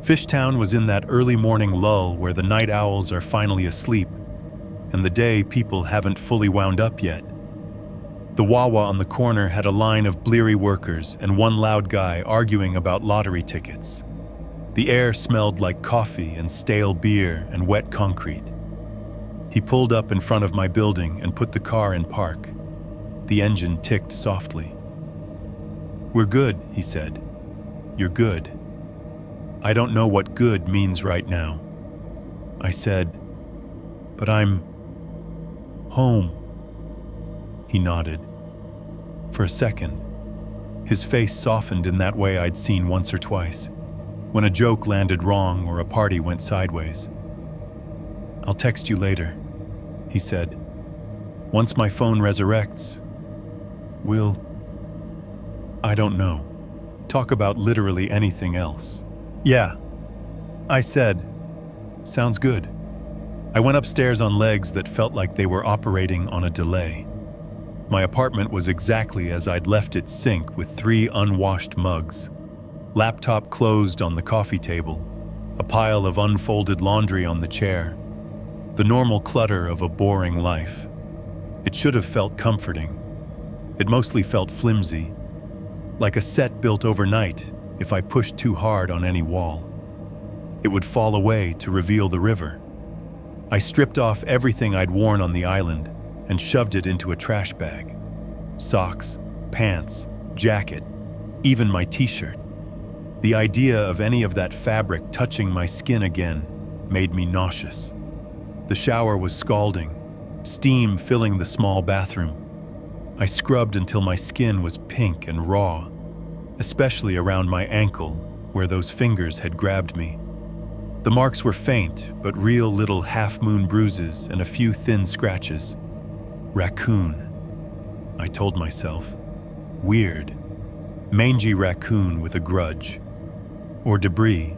Fishtown was in that early morning lull where the night owls are finally asleep, and the day people haven't fully wound up yet. The Wawa on the corner had a line of bleary workers and one loud guy arguing about lottery tickets. The air smelled like coffee and stale beer and wet concrete. He pulled up in front of my building and put the car in park. The engine ticked softly. "We're good," he said. "You're good." "I don't know what good means right now." I said, "But I'm home." He nodded. For a second, his face softened in that way I'd seen once or twice, when a joke landed wrong or a party went sideways. "I'll text you later," he said. "Once my phone resurrects, I don't know, talk about literally anything else." "Yeah," I said. "Sounds good." I went upstairs on legs that felt like they were operating on a delay. My apartment was exactly as I'd left it, sink with 3 unwashed mugs, laptop closed on the coffee table, a pile of unfolded laundry on the chair, the normal clutter of a boring life. It should have felt comforting. It mostly felt flimsy, like a set built overnight. If I pushed too hard on any wall, it would fall away to reveal the river. I stripped off everything I'd worn on the island and shoved it into a trash bag. Socks, pants, jacket, even my t-shirt. The idea of any of that fabric touching my skin again made me nauseous. The shower was scalding, steam filling the small bathroom. I scrubbed until my skin was pink and raw, especially around my ankle where those fingers had grabbed me. The marks were faint, but real little half-moon bruises and a few thin scratches. Raccoon, I told myself. Weird. Mangy raccoon with a grudge. Or debris.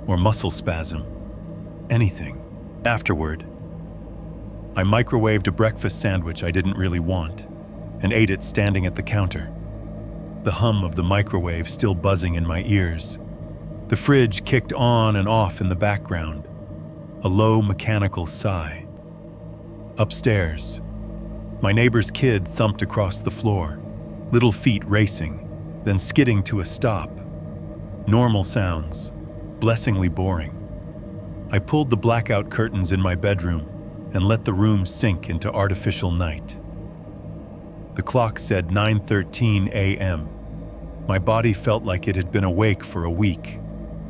Or muscle spasm. Anything. Afterward, I microwaved a breakfast sandwich I didn't really want and ate it standing at the counter, the hum of the microwave still buzzing in my ears. The fridge kicked on and off in the background, a low mechanical sigh. Upstairs, my neighbor's kid thumped across the floor, little feet racing, then skidding to a stop. Normal sounds, blessingly boring. I pulled the blackout curtains in my bedroom and let the room sink into artificial night. The clock said 9:13 a.m. My body felt like it had been awake for a week.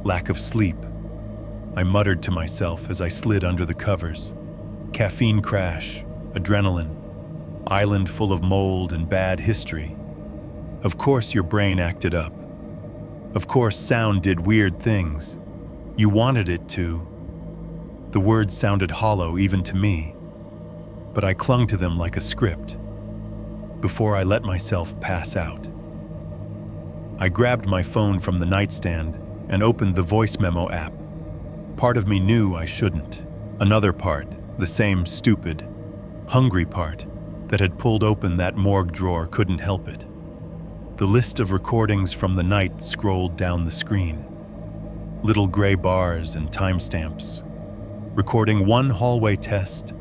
Lack of sleep. I muttered to myself as I slid under the covers. Caffeine crash, adrenaline, island full of mold and bad history. Of course your brain acted up. Of course sound did weird things. You wanted it to. The words sounded hollow even to me, but I clung to them like a script before I let myself pass out. I grabbed my phone from the nightstand and opened the voice memo app. Part of me knew I shouldn't. Another part, the same stupid, hungry part that had pulled open that morgue drawer, couldn't help it. The list of recordings from the night scrolled down the screen. Little gray bars and timestamps. Recording 1 hallway test.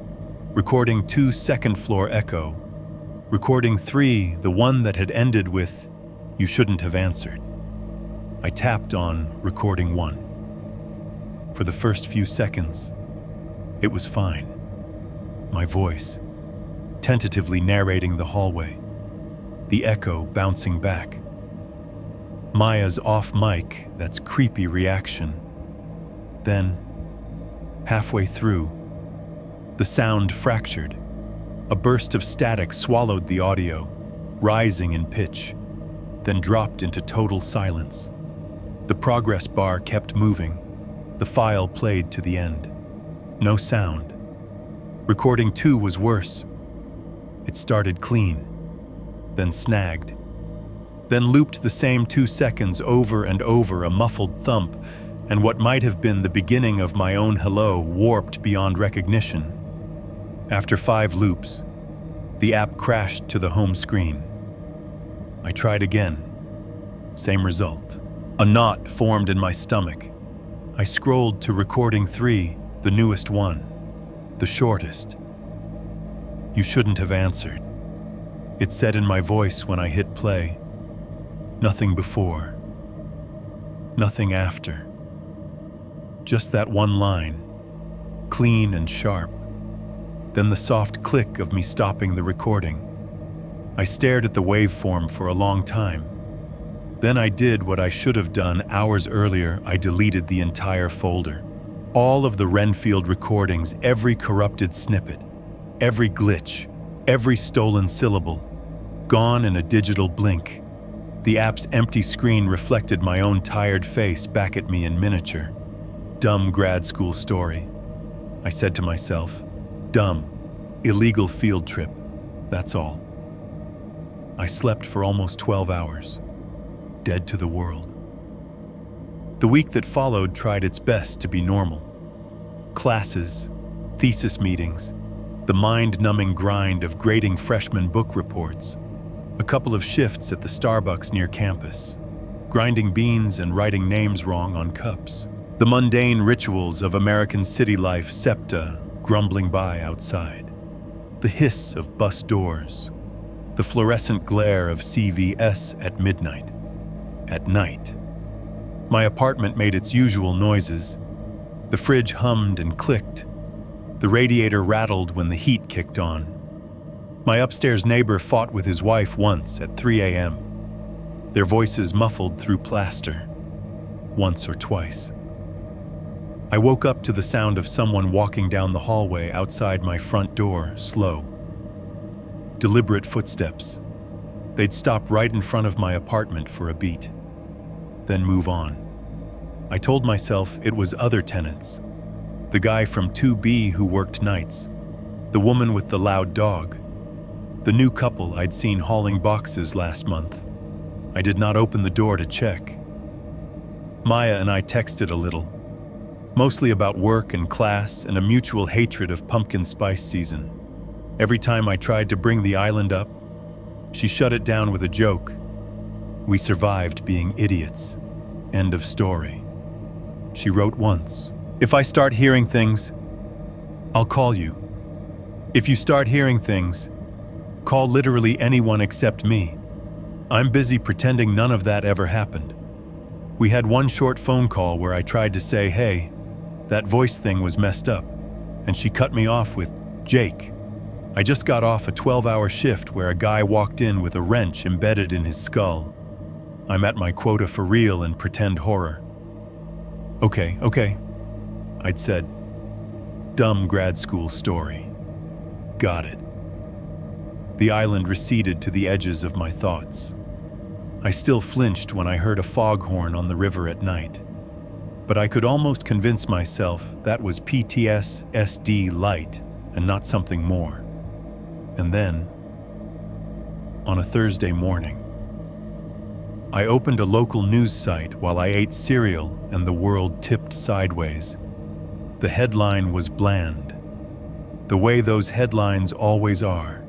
Recording 2 second-floor echo. Recording 3, the one that had ended with, "You shouldn't have answered." I tapped on recording 1. For the first few seconds, it was fine. My voice, tentatively narrating the hallway, the echo bouncing back. Maya's off mic, that's creepy reaction. Then, halfway through, the sound fractured. A burst of static swallowed the audio, rising in pitch, then dropped into total silence. The progress bar kept moving. The file played to the end. No sound. Recording 2 was worse. It started clean, then snagged, then looped the same 2 seconds over and over, a muffled thump, and what might have been the beginning of my own hello warped beyond recognition. After 5 loops, the app crashed to the home screen. I tried again. Same result. A knot formed in my stomach. I scrolled to recording 3, the newest one, the shortest. "You shouldn't have answered," it said in my voice when I hit play. Nothing before. Nothing after. Just that one line, clean and sharp. Then the soft click of me stopping the recording. I stared at the waveform for a long time. Then I did what I should have done hours earlier. I deleted the entire folder. All of the Renfield recordings, every corrupted snippet, every glitch, every stolen syllable, gone in a digital blink. The app's empty screen reflected my own tired face back at me in miniature. Dumb grad school story, I said to myself. Dumb, illegal field trip, that's all. I slept for almost 12 hours, dead to the world. The week that followed tried its best to be normal. Classes, thesis meetings, the mind-numbing grind of grading freshman book reports, a couple of shifts at the Starbucks near campus, grinding beans and writing names wrong on cups. The mundane rituals of American city life, SEPTA, grumbling by outside. The hiss of bus doors. The fluorescent glare of CVS at midnight. At night. My apartment made its usual noises. The fridge hummed and clicked. The radiator rattled when the heat kicked on. My upstairs neighbor fought with his wife once at 3 a.m. Their voices muffled through plaster. Once or twice. I woke up to the sound of someone walking down the hallway outside my front door, slow. Deliberate footsteps. They'd stop right in front of my apartment for a beat, then move on. I told myself it was other tenants. The guy from 2B who worked nights. The woman with the loud dog. The new couple I'd seen hauling boxes last month. I did not open the door to check. Maya and I texted a little. Mostly about work and class and a mutual hatred of pumpkin spice season. Every time I tried to bring the island up, she shut it down with a joke. We survived being idiots. End of story. She wrote once, "If I start hearing things, I'll call you. If you start hearing things, call literally anyone except me. I'm busy pretending none of that ever happened." We had one short phone call where I tried to say, "Hey, that voice thing was messed up," and she cut me off with, "Jake, I just got off a 12-hour shift where a guy walked in with a wrench embedded in his skull. I'm at my quota for real and pretend horror." Okay, I'd said. Dumb grad school story. Got it. The island receded to the edges of my thoughts. I still flinched when I heard a foghorn on the river at night. But I could almost convince myself that was PTSD light and not something more. And then, on a Thursday morning, I opened a local news site while I ate cereal and the world tipped sideways. The headline was bland, the way those headlines always are.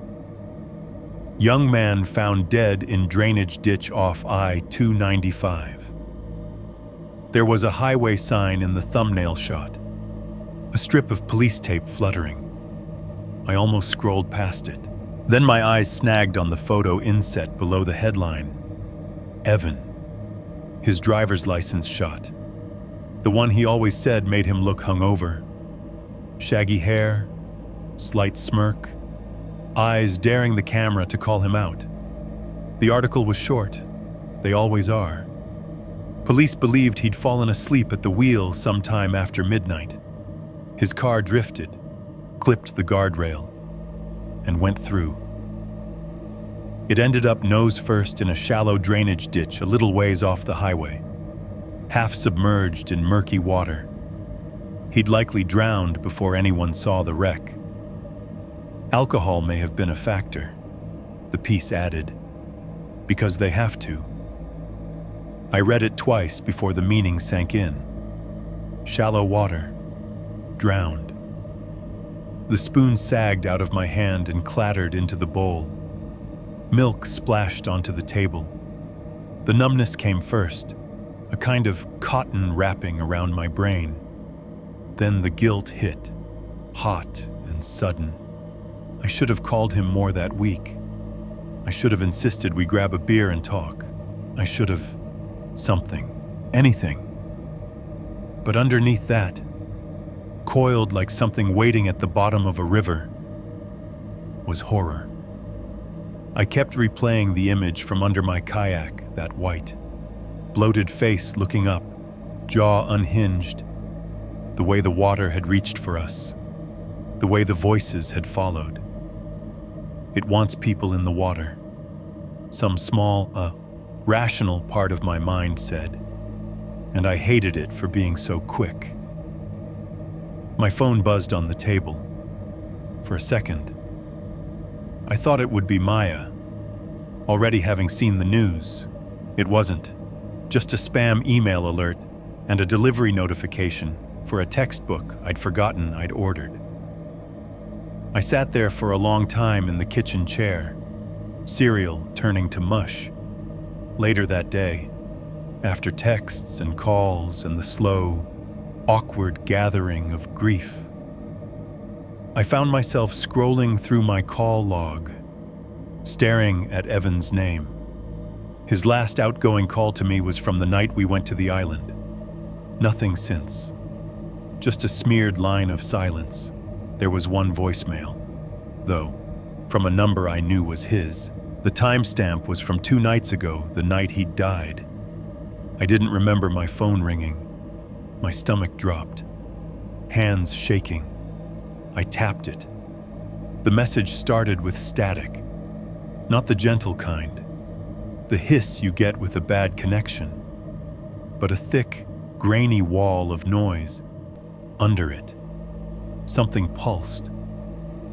Young man found dead in drainage ditch off I-295. There was a highway sign in the thumbnail shot, a strip of police tape fluttering. I almost scrolled past it. Then my eyes snagged on the photo inset below the headline. Evan. His driver's license shot. The one he always said made him look hungover. Shaggy hair, slight smirk, eyes daring the camera to call him out. The article was short. They always are. Police believed he'd fallen asleep at the wheel sometime after midnight. His car drifted, clipped the guardrail, and went through. It ended up nose first in a shallow drainage ditch a little ways off the highway, half submerged in murky water. He'd likely drowned before anyone saw the wreck. Alcohol may have been a factor, the piece added, because they have to. I read it twice before the meaning sank in. Shallow water, drowned. The spoon sagged out of my hand and clattered into the bowl. Milk splashed onto the table. The numbness came first, a kind of cotton wrapping around my brain. Then the guilt hit, hot and sudden. I should have called him more that week. I should have insisted we grab a beer and talk. I should have something, anything. But underneath that, coiled like something waiting at the bottom of a river, was horror. I kept replaying the image from under my kayak, that white, bloated face looking up, jaw unhinged, the way the water had reached for us, the way the voices had followed. It wants people in the water. Some small, rational part of my mind said, and I hated it for being so quick. My phone buzzed on the table. For a second, I thought it would be Maya, already having seen the news. It wasn't. Just a spam email alert and a delivery notification for a textbook I'd forgotten I'd ordered. I sat there for a long time in the kitchen chair, cereal turning to mush. Later that day, after texts and calls and the slow, awkward gathering of grief, I found myself scrolling through my call log, staring at Evan's name. His last outgoing call to me was from the night we went to the island. Nothing since. Just a smeared line of silence. There was one voicemail, though, from a number I knew was his. The timestamp was from 2 nights ago, the night he'd died. I didn't remember my phone ringing. My stomach dropped, hands shaking. I tapped it. The message started with static, not the gentle kind, the hiss you get with a bad connection, but a thick, grainy wall of noise under it. Something pulsed,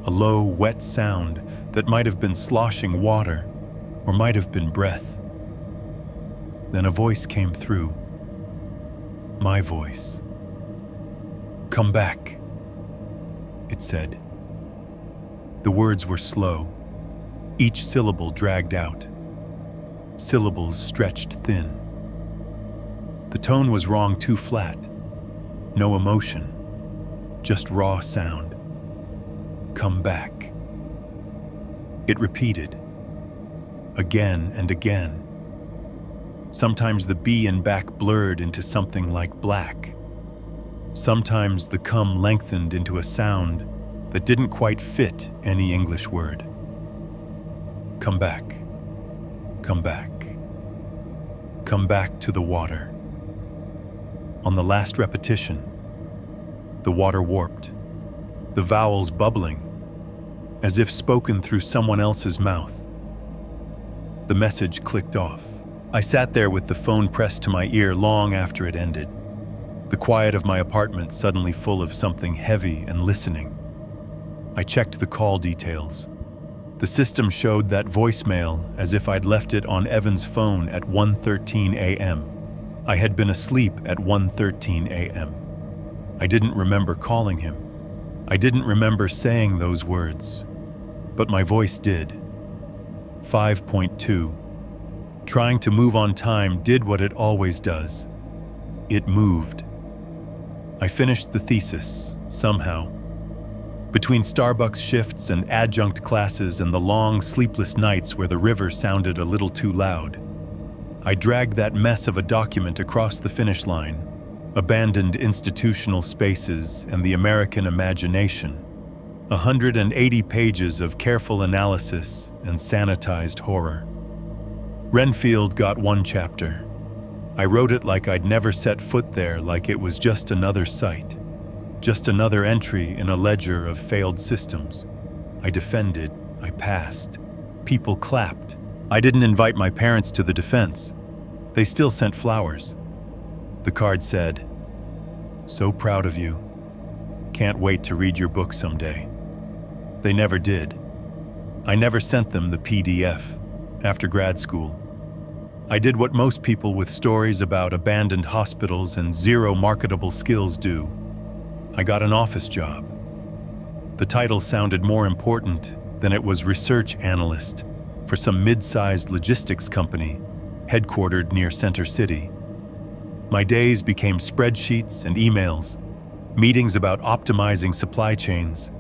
a low, wet sound that might have been sloshing water or might have been breath. Then a voice came through. My voice. "Come back," it said. The words were slow, each syllable dragged out, syllables stretched thin. The tone was wrong, too flat. No emotion, just raw sound. "Come back." It repeated, again and again. Sometimes the B and back blurred into something like black. Sometimes the come lengthened into a sound that didn't quite fit any English word. Come back. Come back. Come back to the water. On the last repetition, the water warped, the vowels bubbling, as if spoken through someone else's mouth. The message clicked off. I sat there with the phone pressed to my ear long after it ended, the quiet of my apartment suddenly full of something heavy and listening. I checked the call details. The system showed that voicemail as if I'd left it on Evan's phone at 1:13 a.m. I had been asleep at 1:13 a.m. I didn't remember calling him. I didn't remember saying those words, but my voice did. 5.2. Trying to move on time did what it always does. It moved. I finished the thesis, somehow. Between Starbucks shifts and adjunct classes and the long, sleepless nights where the river sounded a little too loud, I dragged that mess of a document across the finish line, abandoned institutional spaces and the American imagination. 180 pages of careful analysis and sanitized horror. Renfield got 1 chapter. I wrote it like I'd never set foot there, like it was just another site, just another entry in a ledger of failed systems. I defended, I passed. People clapped. I didn't invite my parents to the defense. They still sent flowers. The card said, "So proud of you. Can't wait to read your book someday." They never did. I never sent them the PDF after grad school. I did what most people with stories about abandoned hospitals and zero marketable skills do. I got an office job. The title sounded more important than it was research analyst for some mid-sized logistics company headquartered near Center City. My days became spreadsheets and emails, meetings about optimizing supply chains,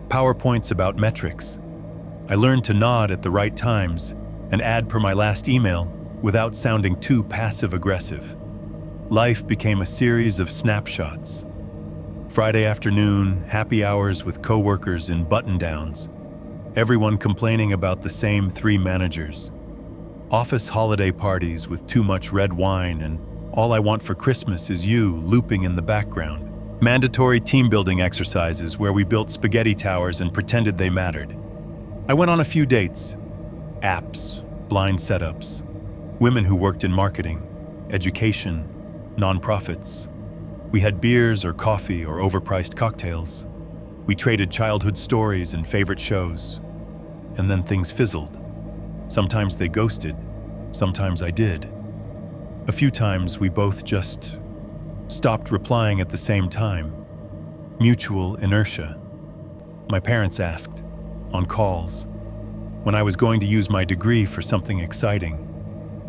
PowerPoints about metrics. I learned to nod at the right times and add per my last email without sounding too passive-aggressive. Life became a series of snapshots. Friday afternoon, happy hours with coworkers in button-downs, everyone complaining about the same 3 managers. Office holiday parties with too much red wine and all I want for Christmas is you looping in the background. Mandatory team-building exercises where we built spaghetti towers and pretended they mattered. I went on a few dates, apps, blind setups, women who worked in marketing, education, nonprofits. We had beers or coffee or overpriced cocktails. We traded childhood stories and favorite shows. And then things fizzled. Sometimes they ghosted, sometimes I did. A few times we both just stopped replying at the same time. Mutual inertia. My parents asked, on calls, when I was going to use my degree for something exciting.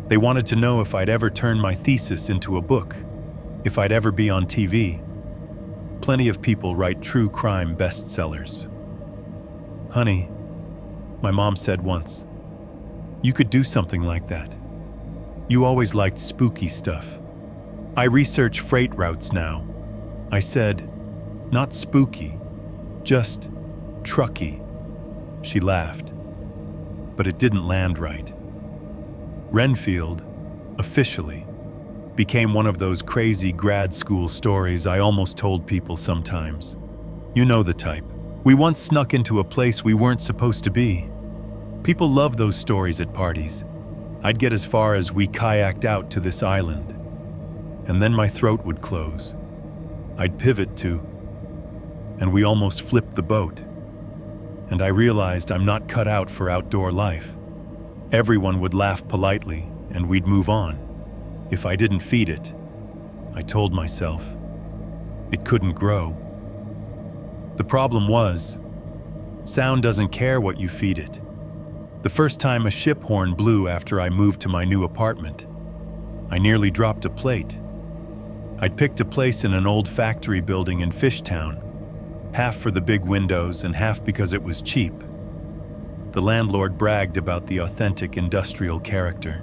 They wanted to know if I'd ever turn my thesis into a book, if I'd ever be on TV. Plenty of people write true crime bestsellers. Honey, my mom said once, you could do something like that. You always liked spooky stuff. I research freight routes now. I said, not spooky, just trucky. She laughed, but it didn't land right. Renfield, officially, became one of those crazy grad school stories I almost told people sometimes. You know the type. We once snuck into a place we weren't supposed to be. People love those stories at parties. I'd get as far as we kayaked out to this island, and then my throat would close. I'd pivot to, and we almost flipped the boat. And I realized I'm not cut out for outdoor life. Everyone would laugh politely, and we'd move on. If I didn't feed it, I told myself, it couldn't grow. The problem was, sound doesn't care what you feed it. The first time a ship horn blew after I moved to my new apartment, I nearly dropped a plate. I'd picked a place in an old factory building in Fishtown, half for the big windows and half because it was cheap. The landlord bragged about the authentic industrial character.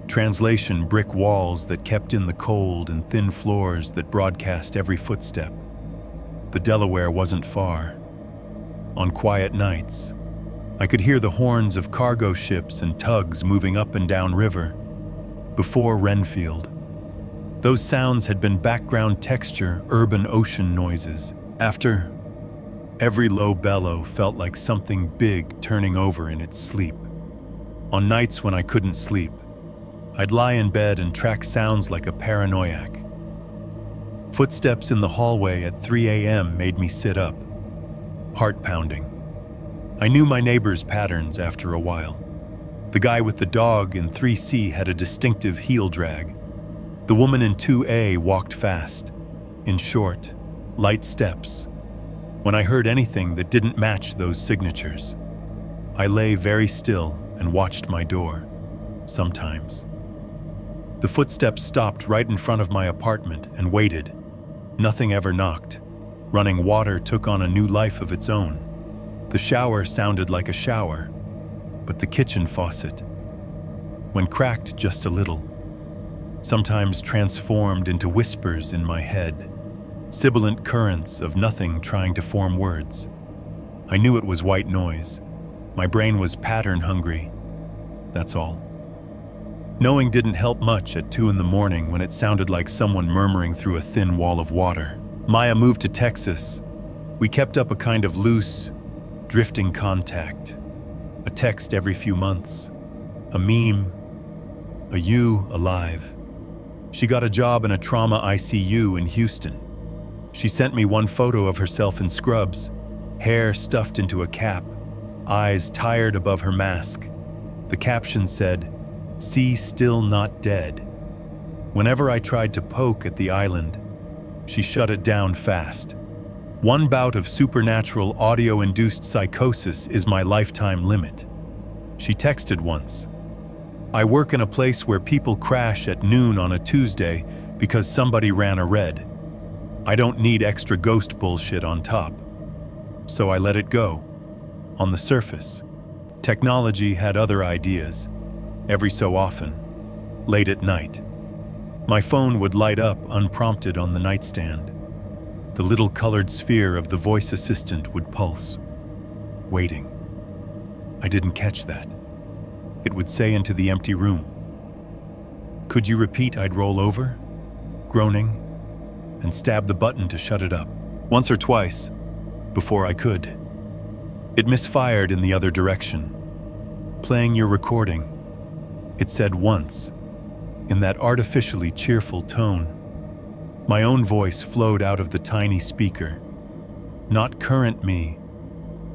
Translation, brick walls that kept in the cold and thin floors that broadcast every footstep. The Delaware wasn't far. On quiet nights, I could hear the horns of cargo ships and tugs moving up and down river. Before Renfield, those sounds had been background texture, urban ocean noises. After, every low bellow felt like something big turning over in its sleep. On nights when I couldn't sleep, I'd lie in bed and track sounds like a paranoiac. Footsteps in the hallway at 3 a.m. made me sit up, heart pounding. I knew my neighbors' patterns after a while. The guy with the dog in 3C had a distinctive heel drag. The woman in 2A walked fast, in short, light steps. When I heard anything that didn't match those signatures, I lay very still and watched my door, sometimes. The footsteps stopped right in front of my apartment and waited. Nothing ever knocked. Running water took on a new life of its own. The shower sounded like a shower, but the kitchen faucet, when cracked just a little, sometimes transformed into whispers in my head, sibilant currents of nothing trying to form words. I knew it was white noise. My brain was pattern hungry. That's all. Knowing didn't help much at 2 in the morning when it sounded like someone murmuring through a thin wall of water. Maya moved to Texas. We kept up a kind of loose, drifting contact. A text every few months. A meme. A you alive. She got a job in a trauma ICU in Houston. She sent me one photo of herself in scrubs, hair stuffed into a cap, eyes tired above her mask. The caption said, "See, still not dead." Whenever I tried to poke at the island, she shut it down fast. One bout of supernatural audio-induced psychosis is my lifetime limit. She texted once. I work in a place where people crash at noon on a Tuesday because somebody ran a red. I don't need extra ghost bullshit on top. So I let it go. On the surface, technology had other ideas. Every so often, late at night, my phone would light up unprompted on the nightstand. The little colored sphere of the voice assistant would pulse, waiting. I didn't catch that. It would say into the empty room. Could you repeat? I'd roll over, groaning, and stab the button to shut it up. Once or twice, before I could. It misfired in the other direction. Playing your recording, it said once, in that artificially cheerful tone. My own voice flowed out of the tiny speaker. Not current me,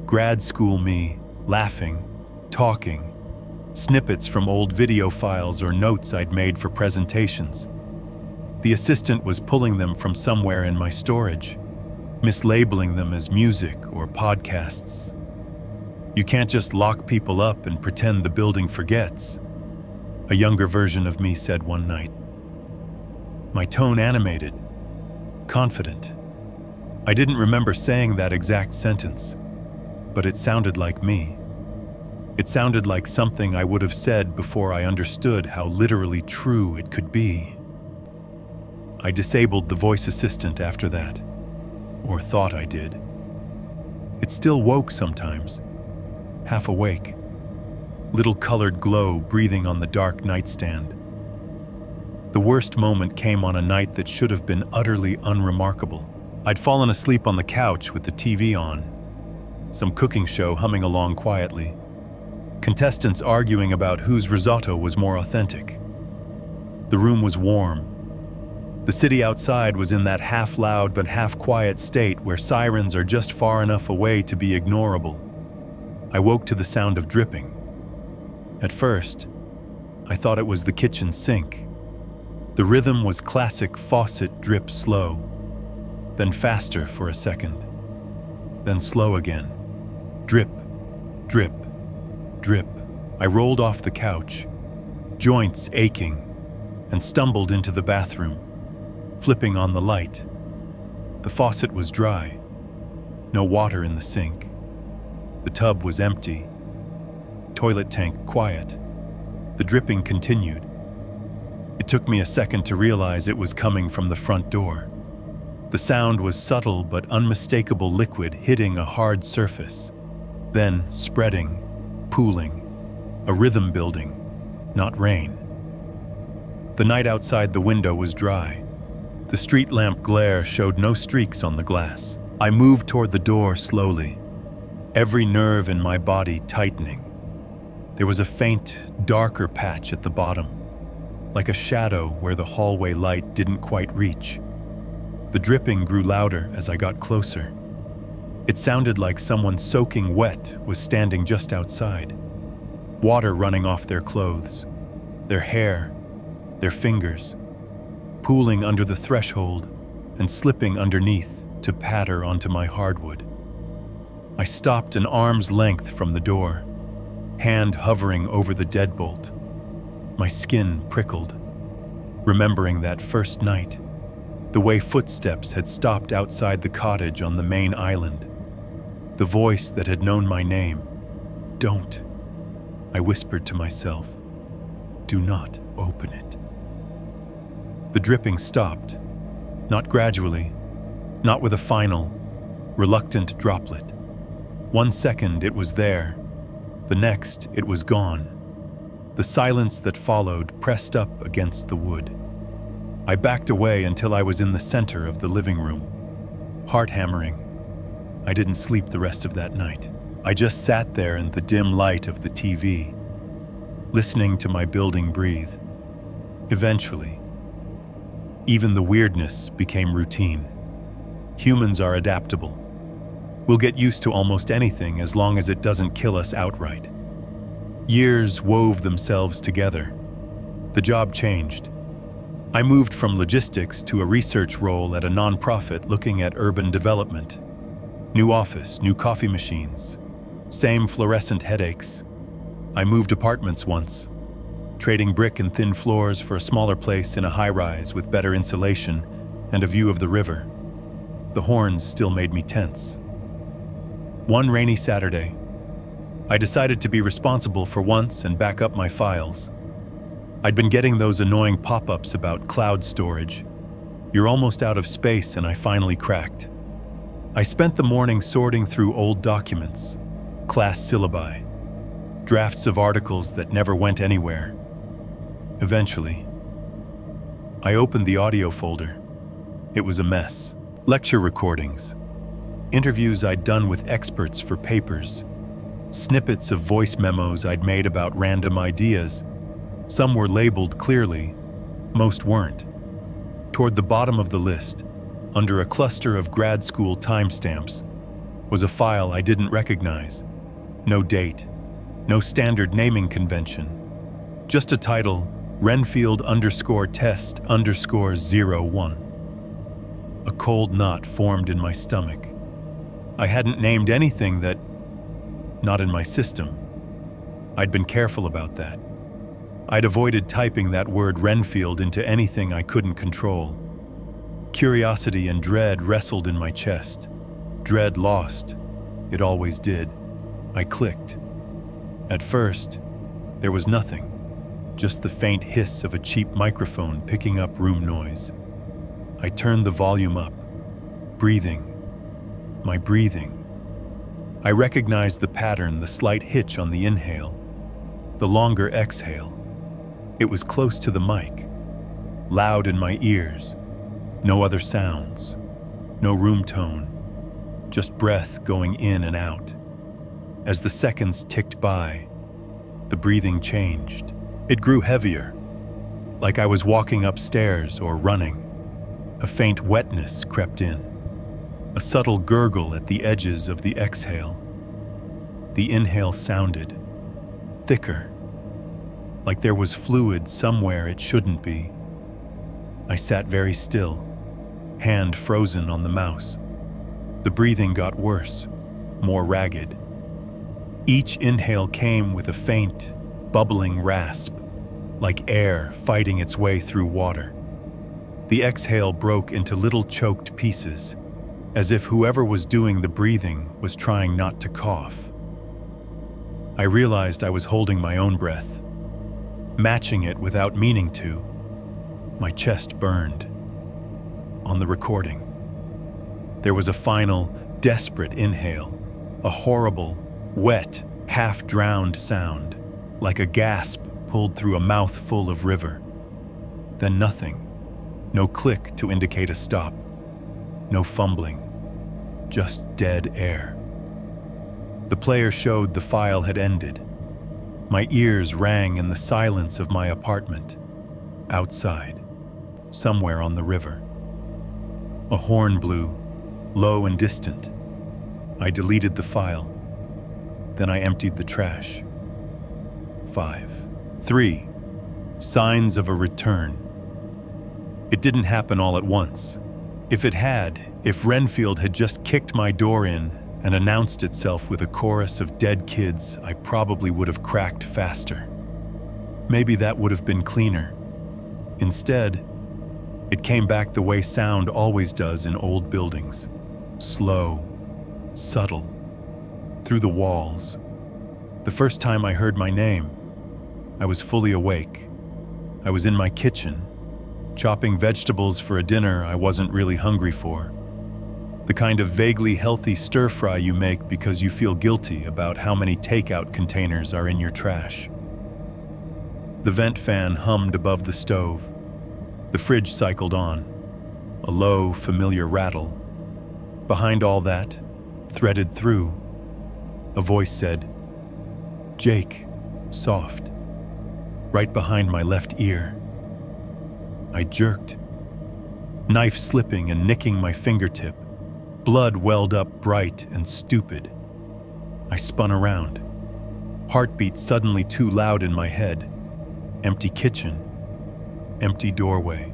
grad school me, laughing, talking, snippets from old video files or notes I'd made for presentations. The assistant was pulling them from somewhere in my storage, mislabeling them as music or podcasts. You can't just lock people up and pretend the building forgets, a younger version of me said one night. My tone animated, confident. I didn't remember saying that exact sentence, but it sounded like me. It sounded like something I would have said before I understood how literally true it could be. I disabled the voice assistant after that, or thought I did. It still woke sometimes, half awake, little colored glow breathing on the dark nightstand. The worst moment came on a night that should have been utterly unremarkable. I'd fallen asleep on the couch with the TV on, some cooking show humming along quietly, contestants arguing about whose risotto was more authentic. The room was warm. The city outside was in that half-loud but half-quiet state where sirens are just far enough away to be ignorable. I woke to the sound of dripping. At first, I thought it was the kitchen sink. The rhythm was classic faucet drip slow, then faster for a second, then slow again. Drip, drip, drip. I rolled off the couch, joints aching, and stumbled into the bathroom, flipping on the light. The faucet was dry, no water in the sink. The tub was empty, toilet tank quiet. The dripping continued. It took me a second to realize it was coming from the front door. The sound was subtle but unmistakable liquid hitting a hard surface, then spreading, pooling, a rhythm building, not rain. The night outside the window was dry. The street lamp glare showed no streaks on the glass. I moved toward the door slowly, every nerve in my body tightening. There was a faint, darker patch at the bottom, like a shadow where the hallway light didn't quite reach. The dripping grew louder as I got closer. It sounded like someone soaking wet was standing just outside, water running off their clothes, their hair, their fingers, pooling under the threshold and slipping underneath to patter onto my hardwood. I stopped an arm's length from the door, hand hovering over the deadbolt. My skin prickled, remembering that first night, the way footsteps had stopped outside the cottage on the main island, the voice that had known my name. Don't, I whispered to myself. Do not open it. The dripping stopped, not gradually, not with a final, reluctant droplet. 1 second it was there, the next it was gone. The silence that followed pressed up against the wood. I backed away until I was in the center of the living room, heart hammering. I didn't sleep the rest of that night. I just sat there in the dim light of the TV, listening to my building breathe. Eventually, even the weirdness became routine. Humans are adaptable. We'll get used to almost anything as long as it doesn't kill us outright. Years wove themselves together. The job changed. I moved from logistics to a research role at a nonprofit looking at urban development. New office, new coffee machines, same fluorescent headaches. I moved apartments once, trading brick and thin floors for a smaller place in a high-rise with better insulation and a view of the river. The horns still made me tense. One rainy Saturday, I decided to be responsible for once and back up my files. I'd been getting those annoying pop-ups about cloud storage. You're almost out of space, and I finally cracked. I spent the morning sorting through old documents, class syllabi, drafts of articles that never went anywhere. Eventually, I opened the audio folder. It was a mess. Lecture recordings, interviews I'd done with experts for papers, snippets of voice memos I'd made about random ideas. Some were labeled clearly, most weren't. Toward the bottom of the list, under a cluster of grad school timestamps, was a file I didn't recognize. No date, no standard naming convention, just a title, Renfield_test_01. A cold knot formed in my stomach. I hadn't named anything that, not in my system. I'd been careful about that. I'd avoided typing that word Renfield into anything I couldn't control. Curiosity and dread wrestled in my chest. Dread lost. It always did. I clicked. At first, there was nothing, just the faint hiss of a cheap microphone picking up room noise. I turned the volume up. Breathing. My breathing. I recognized the pattern, the slight hitch on the inhale, the longer exhale. It was close to the mic, loud in my ears. No other sounds, no room tone, just breath going in and out. As the seconds ticked by, the breathing changed. It grew heavier, like I was walking upstairs or running. A faint wetness crept in, a subtle gurgle at the edges of the exhale. The inhale sounded thicker, like there was fluid somewhere it shouldn't be. I sat very still, hand frozen on the mouse. The breathing got worse, more ragged. Each inhale came with a faint, bubbling rasp, like air fighting its way through water. The exhale broke into little choked pieces, as if whoever was doing the breathing was trying not to cough. I realized I was holding my own breath, matching it without meaning to. My chest burned. On the recording, there was a final, desperate inhale, a horrible, wet, half-drowned sound, like a gasp pulled through a mouthful of river. Then nothing. No click to indicate a stop. No fumbling. Just dead air. The player showed the file had ended. My ears rang in the silence of my apartment. Outside, somewhere on the river. A horn blew, low and distant. I deleted the file. Then I emptied the trash. 3. Signs of a return. It didn't happen all at once. If it had, if Renfield had just kicked my door in and announced itself with a chorus of dead kids, I probably would have cracked faster. Maybe that would have been cleaner. Instead, it came back the way sound always does in old buildings. Slow, subtle, through the walls. The first time I heard my name, I was fully awake. I was in my kitchen, chopping vegetables for a dinner I wasn't really hungry for. The kind of vaguely healthy stir-fry you make because you feel guilty about how many takeout containers are in your trash. The vent fan hummed above the stove. The fridge cycled on, a low, familiar rattle. Behind all that, threaded through, a voice said, "Jake," soft, right behind my left ear. I jerked, knife slipping and nicking my fingertip. Blood welled up bright and stupid. I spun around, heartbeat suddenly too loud in my head. Empty kitchen, empty doorway,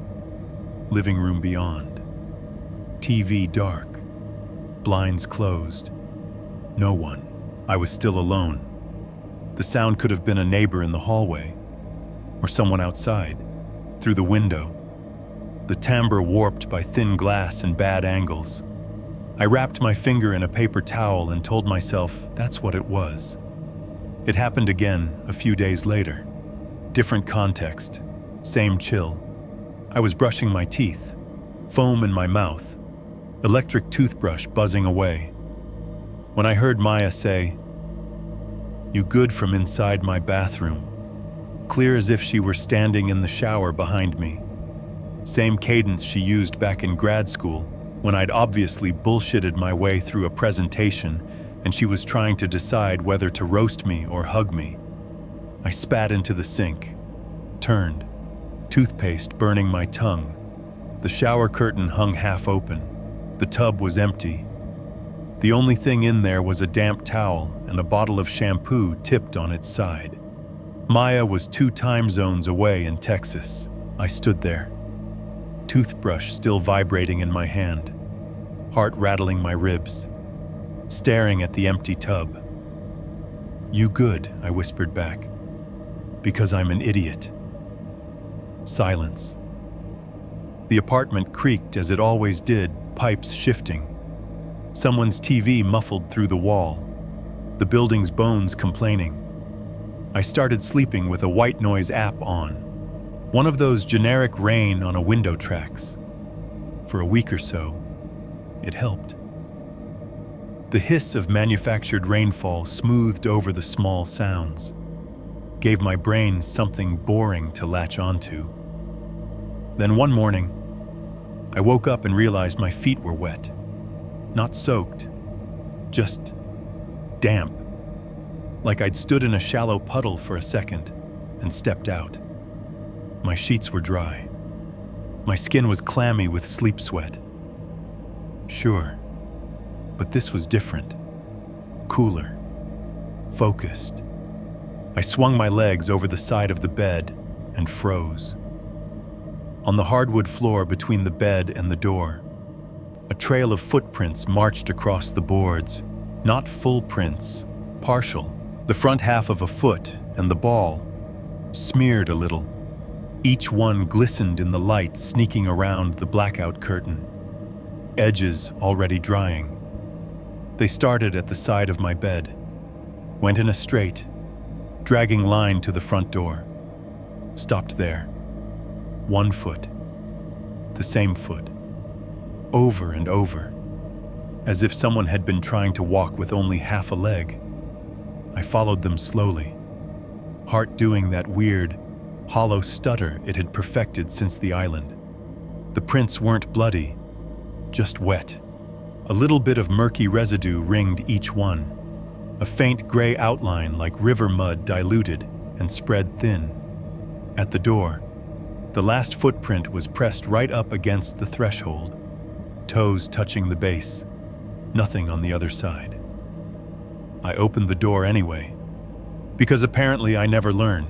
living room beyond. TV dark. blinds closed. No one. I was still alone. The sound could have been a neighbor in the hallway, or someone outside, through the window. The timbre warped by thin glass and bad angles. I wrapped my finger in a paper towel and told myself that's what it was. It happened again a few days later. Different context, same chill. I was brushing my teeth, foam in my mouth, electric toothbrush buzzing away, when I heard Maya say, "You good," from inside my bathroom, clear as if she were standing in the shower behind me. Same cadence she used back in grad school when I'd obviously bullshitted my way through a presentation and she was trying to decide whether to roast me or hug me. I spat into the sink, turned, toothpaste burning my tongue. The shower curtain hung half open. The tub was empty. The only thing in there was a damp towel and a bottle of shampoo tipped on its side. Maya was 2 time zones away in Texas. I stood there, toothbrush still vibrating in my hand, heart rattling my ribs, staring at the empty tub. "You good," I whispered back, "because I'm an idiot." Silence. The apartment creaked as it always did, pipes shifting. Someone's TV muffled through the wall, the building's bones complaining. I started sleeping with a white noise app on, one of those generic rain on a window tracks. For a week or so, it helped. The hiss of manufactured rainfall smoothed over the small sounds, gave my brain something boring to latch onto. Then one morning, I woke up and realized my feet were wet. Not soaked, just damp, like I'd stood in a shallow puddle for a second and stepped out. My sheets were dry. My skin was clammy with sleep sweat. Sure, but this was different, cooler, focused. I swung my legs over the side of the bed and froze. On the hardwood floor between the bed and the door, a trail of footprints marched across the boards, not full prints, partial. The front half of a foot and the ball, smeared a little. Each one glistened in the light sneaking around the blackout curtain, edges already drying. They started at the side of my bed, went in a straight, dragging line to the front door, stopped there. 1 foot, the same foot, over and over, as if someone had been trying to walk with only half a leg. I followed them slowly, heart doing that weird, hollow stutter it had perfected since the island. The prints weren't bloody, just wet. A little bit of murky residue ringed each one, a faint gray outline like river mud diluted and spread thin. At the door, the last footprint was pressed right up against the threshold, toes touching the base, nothing on the other side. I opened the door anyway, because apparently I never learn.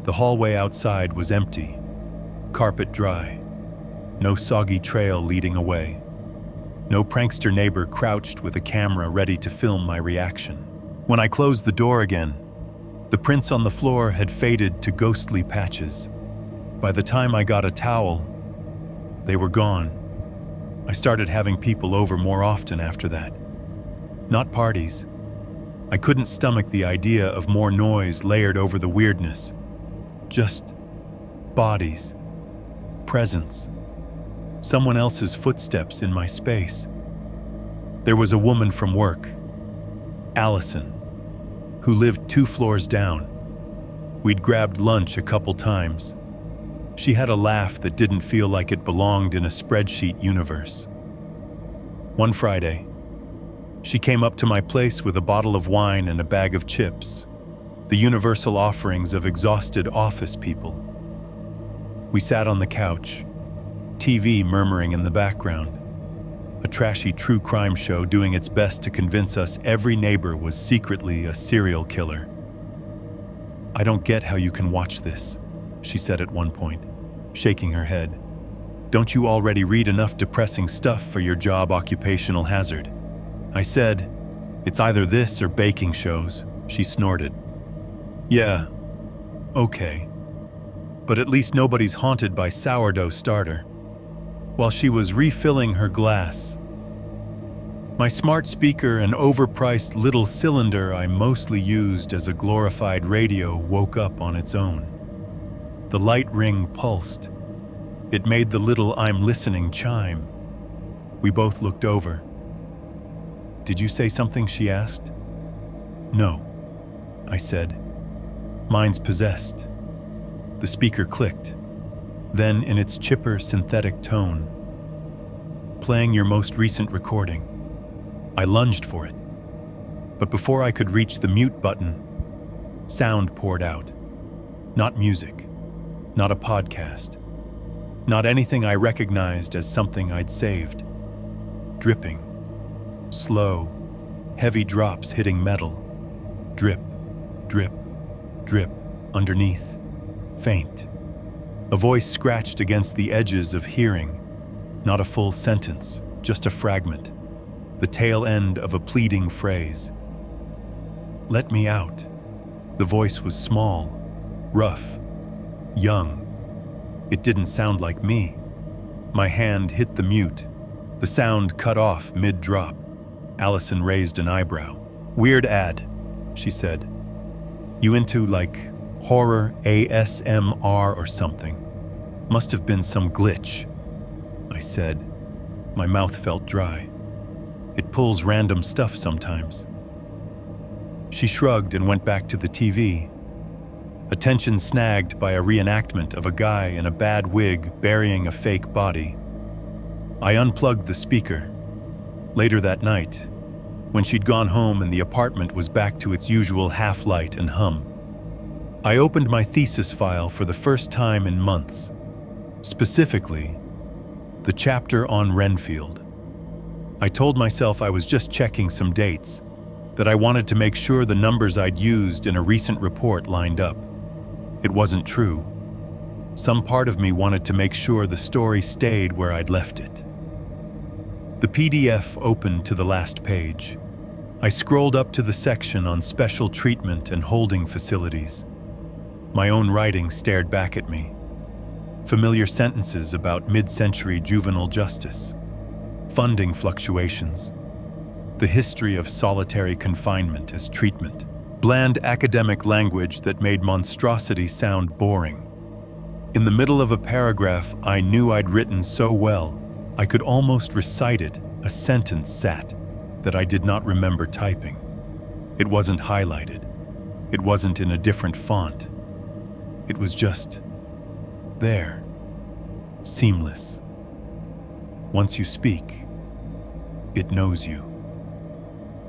The hallway outside was empty, carpet dry, no soggy trail leading away, no prankster neighbor crouched with a camera ready to film my reaction. When I closed the door again, the prints on the floor had faded to ghostly patches. By the time I got a towel, they were gone. I started having people over more often after that. Not parties. I couldn't stomach the idea of more noise layered over the weirdness. Just bodies, presence, someone else's footsteps in my space. There was a woman from work, Allison, who lived 2 floors down. We'd grabbed lunch a couple times. She had a laugh that didn't feel like it belonged in a spreadsheet universe. One Friday, she came up to my place with a bottle of wine and a bag of chips, the universal offerings of exhausted office people. We sat on the couch, TV murmuring in the background, a trashy true crime show doing its best to convince us every neighbor was secretly a serial killer. "I don't get how you can watch this," she said at one point, shaking her head. "Don't you already read enough depressing stuff for your job occupational hazard?" I said, "It's either this or baking shows." She snorted. "Yeah, okay. But at least nobody's haunted by sourdough starter." While she was refilling her glass, my smart speaker, an overpriced little cylinder I mostly used as a glorified radio, woke up on its own. The light ring pulsed. It made the little "I'm listening" chime. We both looked over. "Did you say something?" she asked. "No," I said. "Mine's possessed." The speaker clicked. Then, in its chipper, synthetic tone, "Playing your most recent recording." I lunged for it. But before I could reach the mute button, sound poured out. Not music. Not a podcast. Not anything I recognized as something I'd saved. Dripping. Slow, heavy drops hitting metal. Drip, drip, drip. Underneath. Faint. A voice scratched against the edges of hearing. Not a full sentence, just a fragment. The tail end of a pleading phrase. "Let me out." The voice was small, rough, young. It didn't sound like me. My hand hit the mute. The sound cut off mid-drop. Allison raised an eyebrow. "Weird ad," she said. "You into, like, horror ASMR or something? Must have been some glitch." I said. My mouth felt dry. It pulls random stuff sometimes. She shrugged and went back to the TV. Attention snagged by a reenactment of a guy in a bad wig burying a fake body. I unplugged the speaker. Later that night, when she'd gone home and the apartment was back to its usual half-light and hum, I opened my thesis file for the first time in months. Specifically, the chapter on Renfield. I told myself I was just checking some dates, that I wanted to make sure the numbers I'd used in a recent report lined up. It wasn't true. Some part of me wanted to make sure the story stayed where I'd left it. The PDF opened to the last page. I scrolled up to the section on special treatment and holding facilities. My own writing stared back at me. Familiar sentences about mid-century juvenile justice. Funding fluctuations, the history of solitary confinement as treatment, bland academic language that made monstrosity sound boring. In the middle of a paragraph I knew I'd written so well, I could almost recite it, a sentence sat, that I did not remember typing. It wasn't highlighted. It wasn't in a different font. It was just there, seamless. Once you speak, it knows you.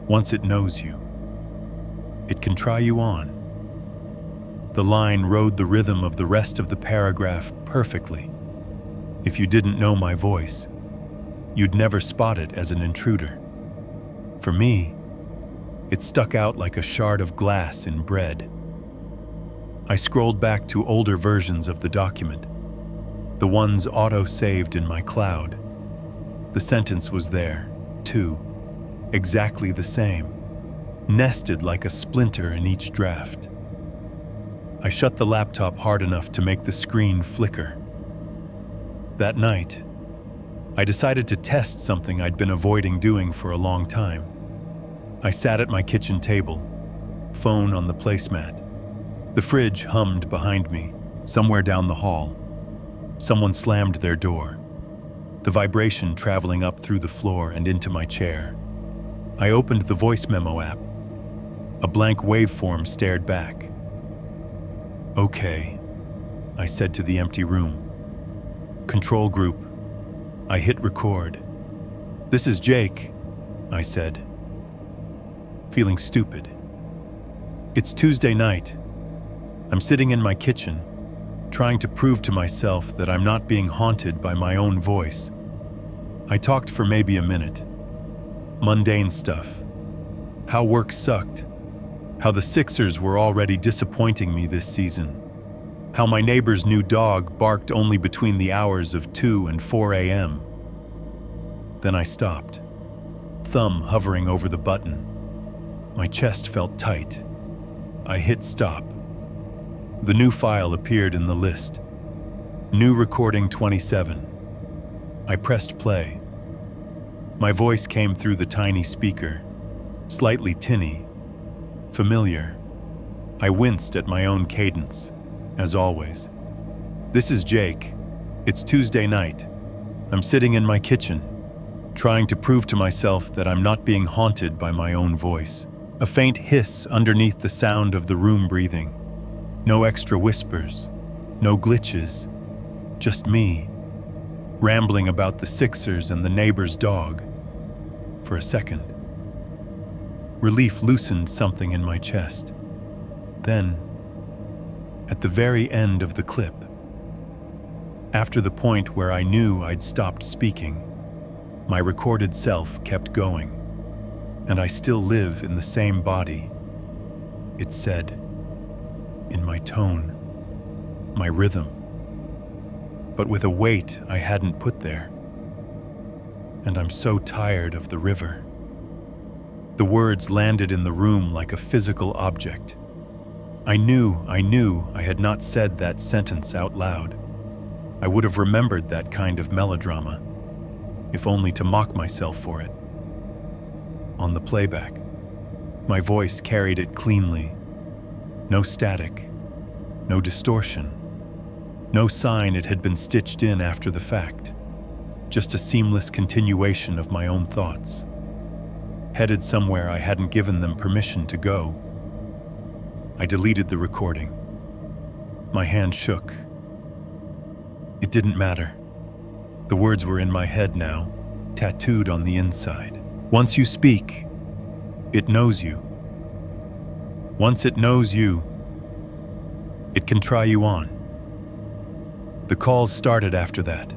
Once it knows you, it can try you on. The line rode the rhythm of the rest of the paragraph perfectly. If you didn't know my voice, you'd never spot it as an intruder. For me, it stuck out like a shard of glass in bread. I scrolled back to older versions of the document, the ones auto-saved in my cloud. The sentence was there, too, exactly the same, nested like a splinter in each draft. I shut the laptop hard enough to make the screen flicker. That night, I decided to test something I'd been avoiding doing for a long time. I sat at my kitchen table, phone on the placemat. The fridge hummed behind me, somewhere down the hall. Someone slammed their door, the vibration traveling up through the floor and into my chair. I opened the voice memo app. A blank waveform stared back. "Okay," I said to the empty room. "Control group." I hit record. "This is Jake," I said, feeling stupid. It's Tuesday night. I'm sitting in my kitchen, trying to prove to myself that I'm not being haunted by my own voice. I talked for maybe a minute. Mundane stuff. How work sucked. How the Sixers were already disappointing me this season. How my neighbor's new dog barked only between the hours of 2 and 4 a.m. Then I stopped. thumb hovering over the button. My chest felt tight. I hit stop. The new file appeared in the list. New recording 27. I pressed play. My voice came through the tiny speaker, slightly tinny, familiar. I winced at my own cadence, as always. This is Jake. It's Tuesday night. I'm sitting in my kitchen, trying to prove to myself that I'm not being haunted by my own voice. A faint hiss underneath the sound of the room breathing. No extra whispers, no glitches, just me, rambling about the Sixers and the neighbor's dog. For a second, relief loosened something in my chest. Then, at the very end of the clip, after the point where I knew I'd stopped speaking, my recorded self kept going, and I still live in the same body. It said, in my tone, my rhythm, but with a weight I hadn't put there. And I'm so tired of the river. The words landed in the room like a physical object. I knew I had not said that sentence out loud. I would have remembered that kind of melodrama, if only to mock myself for it. On the playback, my voice carried it cleanly. No static, no distortion, no sign it had been stitched in after the fact. Just a seamless continuation of my own thoughts, headed somewhere I hadn't given them permission to go. I deleted the recording. My hand shook. It didn't matter. The words were in my head now, tattooed on the inside. Once you speak, it knows you. Once it knows you, it can try you on. The calls started after that.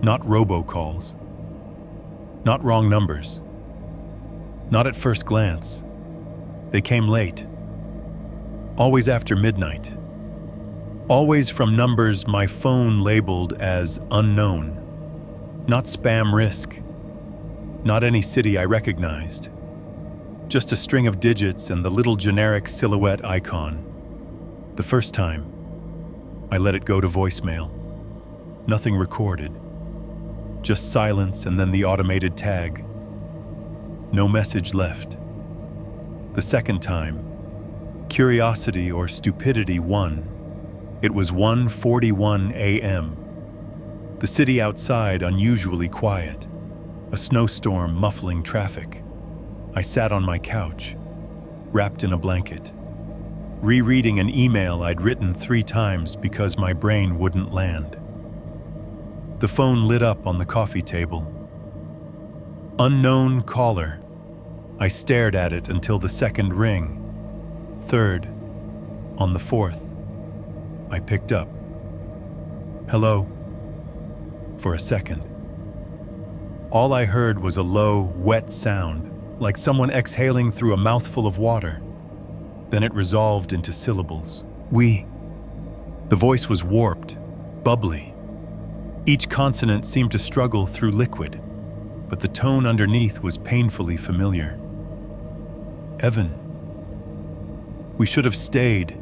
Not robocalls. Not wrong numbers. Not at first glance. They came late. Always after midnight. Always from numbers my phone labeled as unknown. Not spam risk. Not any city I recognized. Just a string of digits and the little generic silhouette icon. The first time, I let it go to voicemail. Nothing recorded. Just silence and then the automated tag. No message left. The second time, curiosity or stupidity won. It was 1:41 a.m. The city outside unusually quiet. A snowstorm muffling traffic. I sat on my couch, wrapped in a blanket, rereading an email I'd written 3 times because my brain wouldn't land. The phone lit up on the coffee table. Unknown caller. I stared at it until the second ring. Third. On the fourth, I picked up. Hello. For a second. All I heard was a low, wet sound, like someone exhaling through a mouthful of water. Then it resolved into syllables. We. The voice was warped, bubbly. Each consonant seemed to struggle through liquid, but the tone underneath was painfully familiar. Evan. We should have stayed,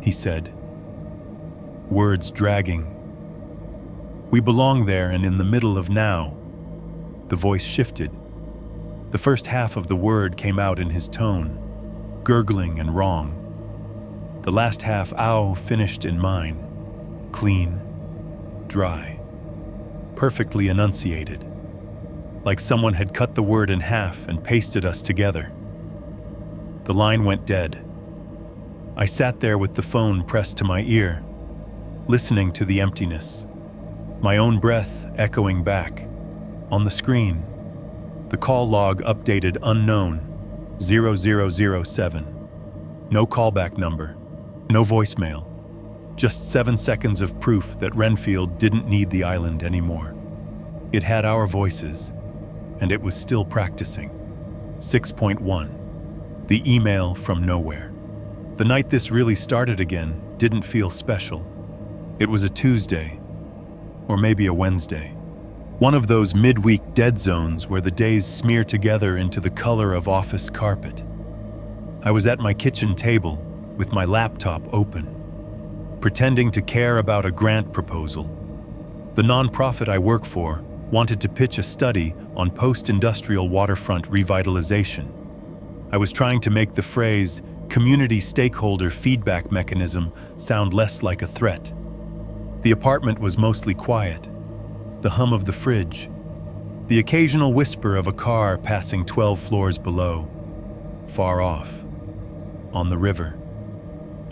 he said. Words dragging. We belong there and in the middle of now. The voice shifted. The first half of the word came out in his tone, gurgling and wrong. The last half, ow, finished in mine. Clean, dry, perfectly enunciated. Like someone had cut the word in half and pasted us together. The line went dead. I sat there with the phone pressed to my ear, listening to the emptiness. My own breath echoing back. On the screen, the call log updated unknown, 0007. No callback number, no voicemail. Just 7 seconds of proof that Renfield didn't need the island anymore. It had our voices, and it was still practicing. 6.1. The email from nowhere. The night this really started again didn't feel special. It was a Tuesday, or maybe a Wednesday. One of those midweek dead zones where the days smear together into the color of office carpet. I was at my kitchen table with my laptop open, pretending to care about a grant proposal. The nonprofit I work for wanted to pitch a study on post-industrial waterfront revitalization. I was trying to make the phrase community stakeholder feedback mechanism sound less like a threat. The apartment was mostly quiet. The hum of the fridge, the occasional whisper of a car passing 12 floors below, far off, on the river.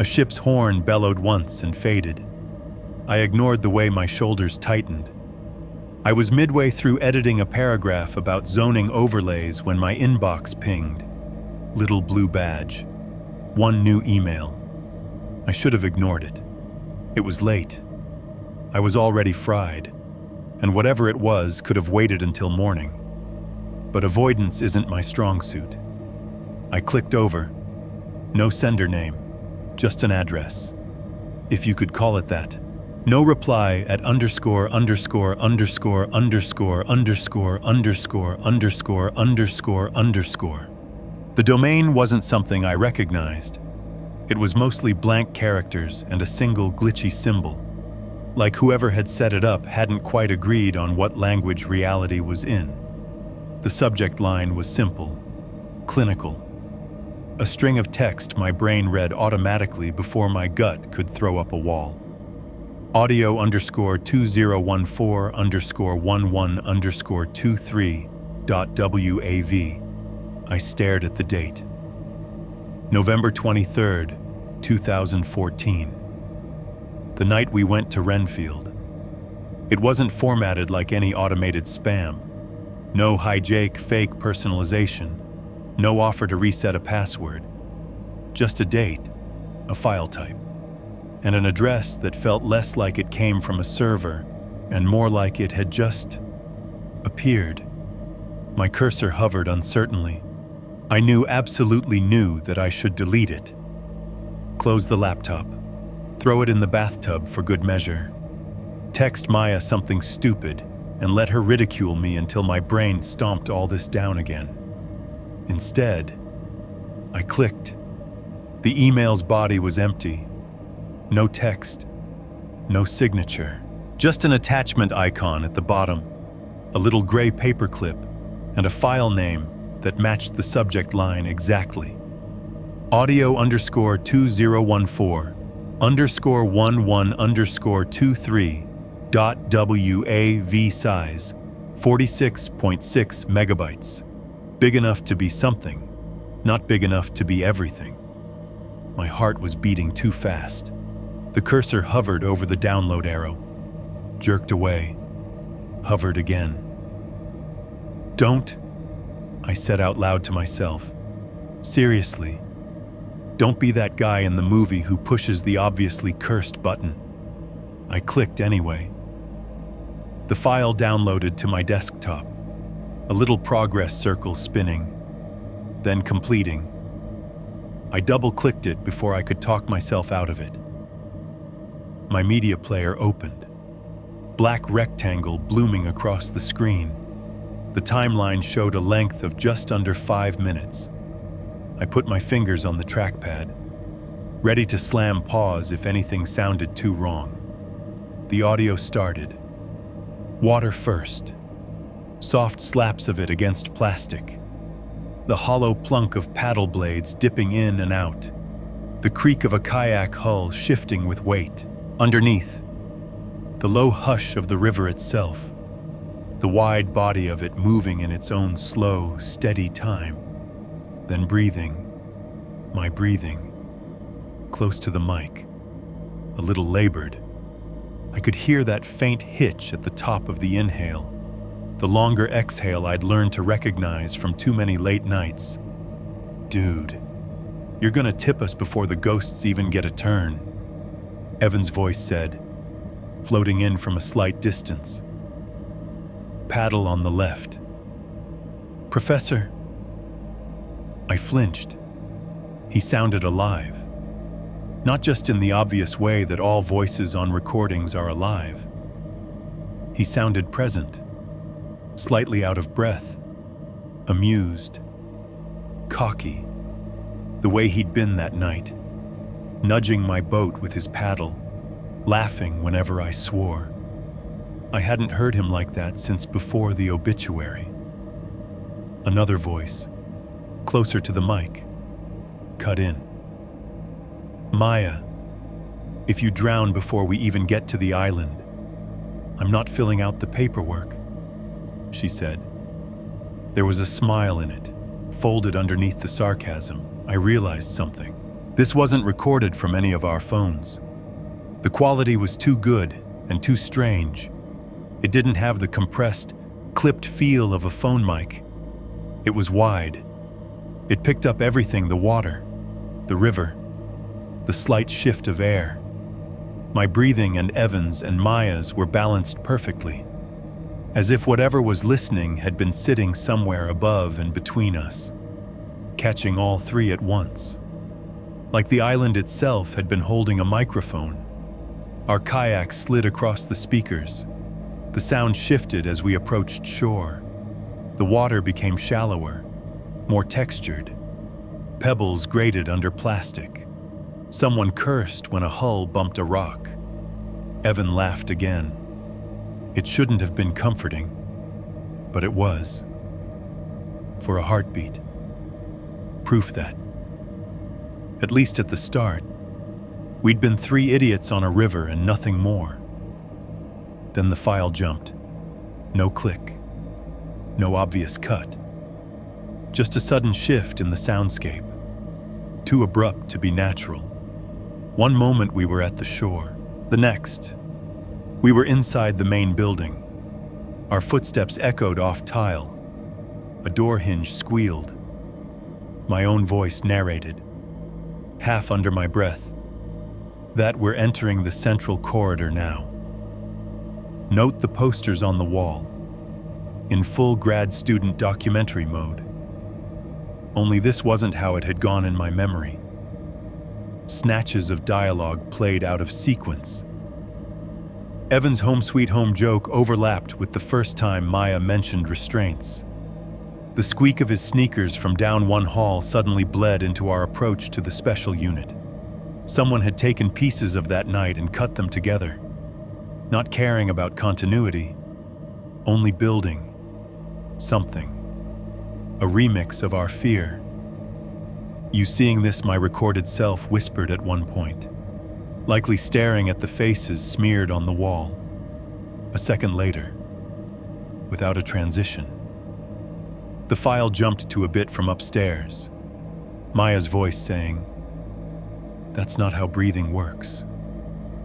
A ship's horn bellowed once and faded. I ignored the way my shoulders tightened. I was midway through editing a paragraph about zoning overlays when my inbox pinged. Little blue badge. One new email. I should have ignored it. It was late. I was already fried, and whatever it was could have waited until morning. But avoidance isn't my strong suit. I clicked over. No sender name, just an address, if you could call it that. No reply at underscore underscore underscore underscore underscore underscore underscore underscore underscore. The domain wasn't something I recognized. It was mostly blank characters and a single glitchy symbol, like whoever had set it up hadn't quite agreed on what language reality was in. The subject line was simple, clinical. A string of text my brain read automatically before my gut could throw up a wall. Audio underscore 2014 underscore 11 underscore 23.wav. I stared at the date. November 23rd, 2014. The night we went to Renfield. It wasn't formatted like any automated spam. No hijack fake personalization. No offer to reset a password. Just a date, a file type, and an address that felt less like it came from a server and more like it had just appeared. My cursor hovered uncertainly. I absolutely knew that I should delete it. Close the laptop. Throw it in the bathtub for good measure. Text Maya something stupid and let her ridicule me until my brain stomped all this down again. Instead, I clicked. The email's body was empty. No text, no signature, just an attachment icon at the bottom, a little gray paperclip, and a file name that matched the subject line exactly. Audio underscore 2014 underscore 11 underscore 23.wav size, 46.6 megabytes. Big enough to be something, not big enough to be everything. My heart was beating too fast. The cursor hovered over the download arrow, jerked away, hovered again. Don't, I said out loud to myself. Seriously, don't be that guy in the movie who pushes the obviously cursed button. I clicked anyway. The file downloaded to my desktop, a little progress circle spinning, then completing. I double-clicked it before I could talk myself out of it. My media player opened. Black rectangle blooming across the screen. The timeline showed a length of just under 5 minutes. I put my fingers on the trackpad, ready to slam pause if anything sounded too wrong. The audio started. Water first. Soft slaps of it against plastic. The hollow plunk of paddle blades dipping in and out. The creak of a kayak hull shifting with weight. Underneath, the low hush of the river itself. The wide body of it moving in its own slow, steady time. Then breathing, my breathing, close to the mic, a little labored. I could hear that faint hitch at the top of the inhale, the longer exhale I'd learned to recognize from too many late nights. Dude, you're gonna tip us before the ghosts even get a turn, Evan's voice said, floating in from a slight distance. Paddle on the left. Professor. I flinched. He sounded alive. Not just in the obvious way that all voices on recordings are alive. He sounded present, slightly out of breath, amused, cocky, the way he'd been that night, nudging my boat with his paddle, laughing whenever I swore. I hadn't heard him like that since before the obituary. Another voice, closer to the mic, cut in. "Maya, if you drown before we even get to the island, I'm not filling out the paperwork," she said. There was a smile in it, folded underneath the sarcasm. I realized something. This wasn't recorded from any of our phones. The quality was too good and too strange. It didn't have the compressed, clipped feel of a phone mic. It was wide. It picked up everything: the water, the river, the slight shift of air. My breathing and Evan's and Maya's were balanced perfectly, as if whatever was listening had been sitting somewhere above and between us, catching all three at once. Like the island itself had been holding a microphone. Our kayaks slid across the speakers. The sound shifted as we approached shore. The water became shallower, more textured. Pebbles grated under plastic. Someone cursed when a hull bumped a rock. Evan laughed again. It shouldn't have been comforting, but it was. For a heartbeat. Proof that, at least at the start, we'd been three idiots on a river and nothing more. Then the file jumped. No click. No obvious cut. Just a sudden shift in the soundscape. Too abrupt to be natural. One moment we were at the shore. The next, we were inside the main building. Our footsteps echoed off tile. A door hinge squealed. My own voice narrated, half under my breath, that we're entering the central corridor now. Note the posters on the wall, in full grad student documentary mode. Only this wasn't how it had gone in my memory. Snatches of dialogue played out of sequence. Evan's home sweet home joke overlapped with the first time Maya mentioned restraints. The squeak of his sneakers from down one hall suddenly bled into our approach to the special unit. Someone had taken pieces of that night and cut them together, not caring about continuity, only building something. A remix of our fear. "You seeing this?" my recorded self whispered at one point, likely staring at the faces smeared on the wall. A second later, without a transition, the file jumped to a bit from upstairs, Maya's voice saying, "That's not how breathing works,"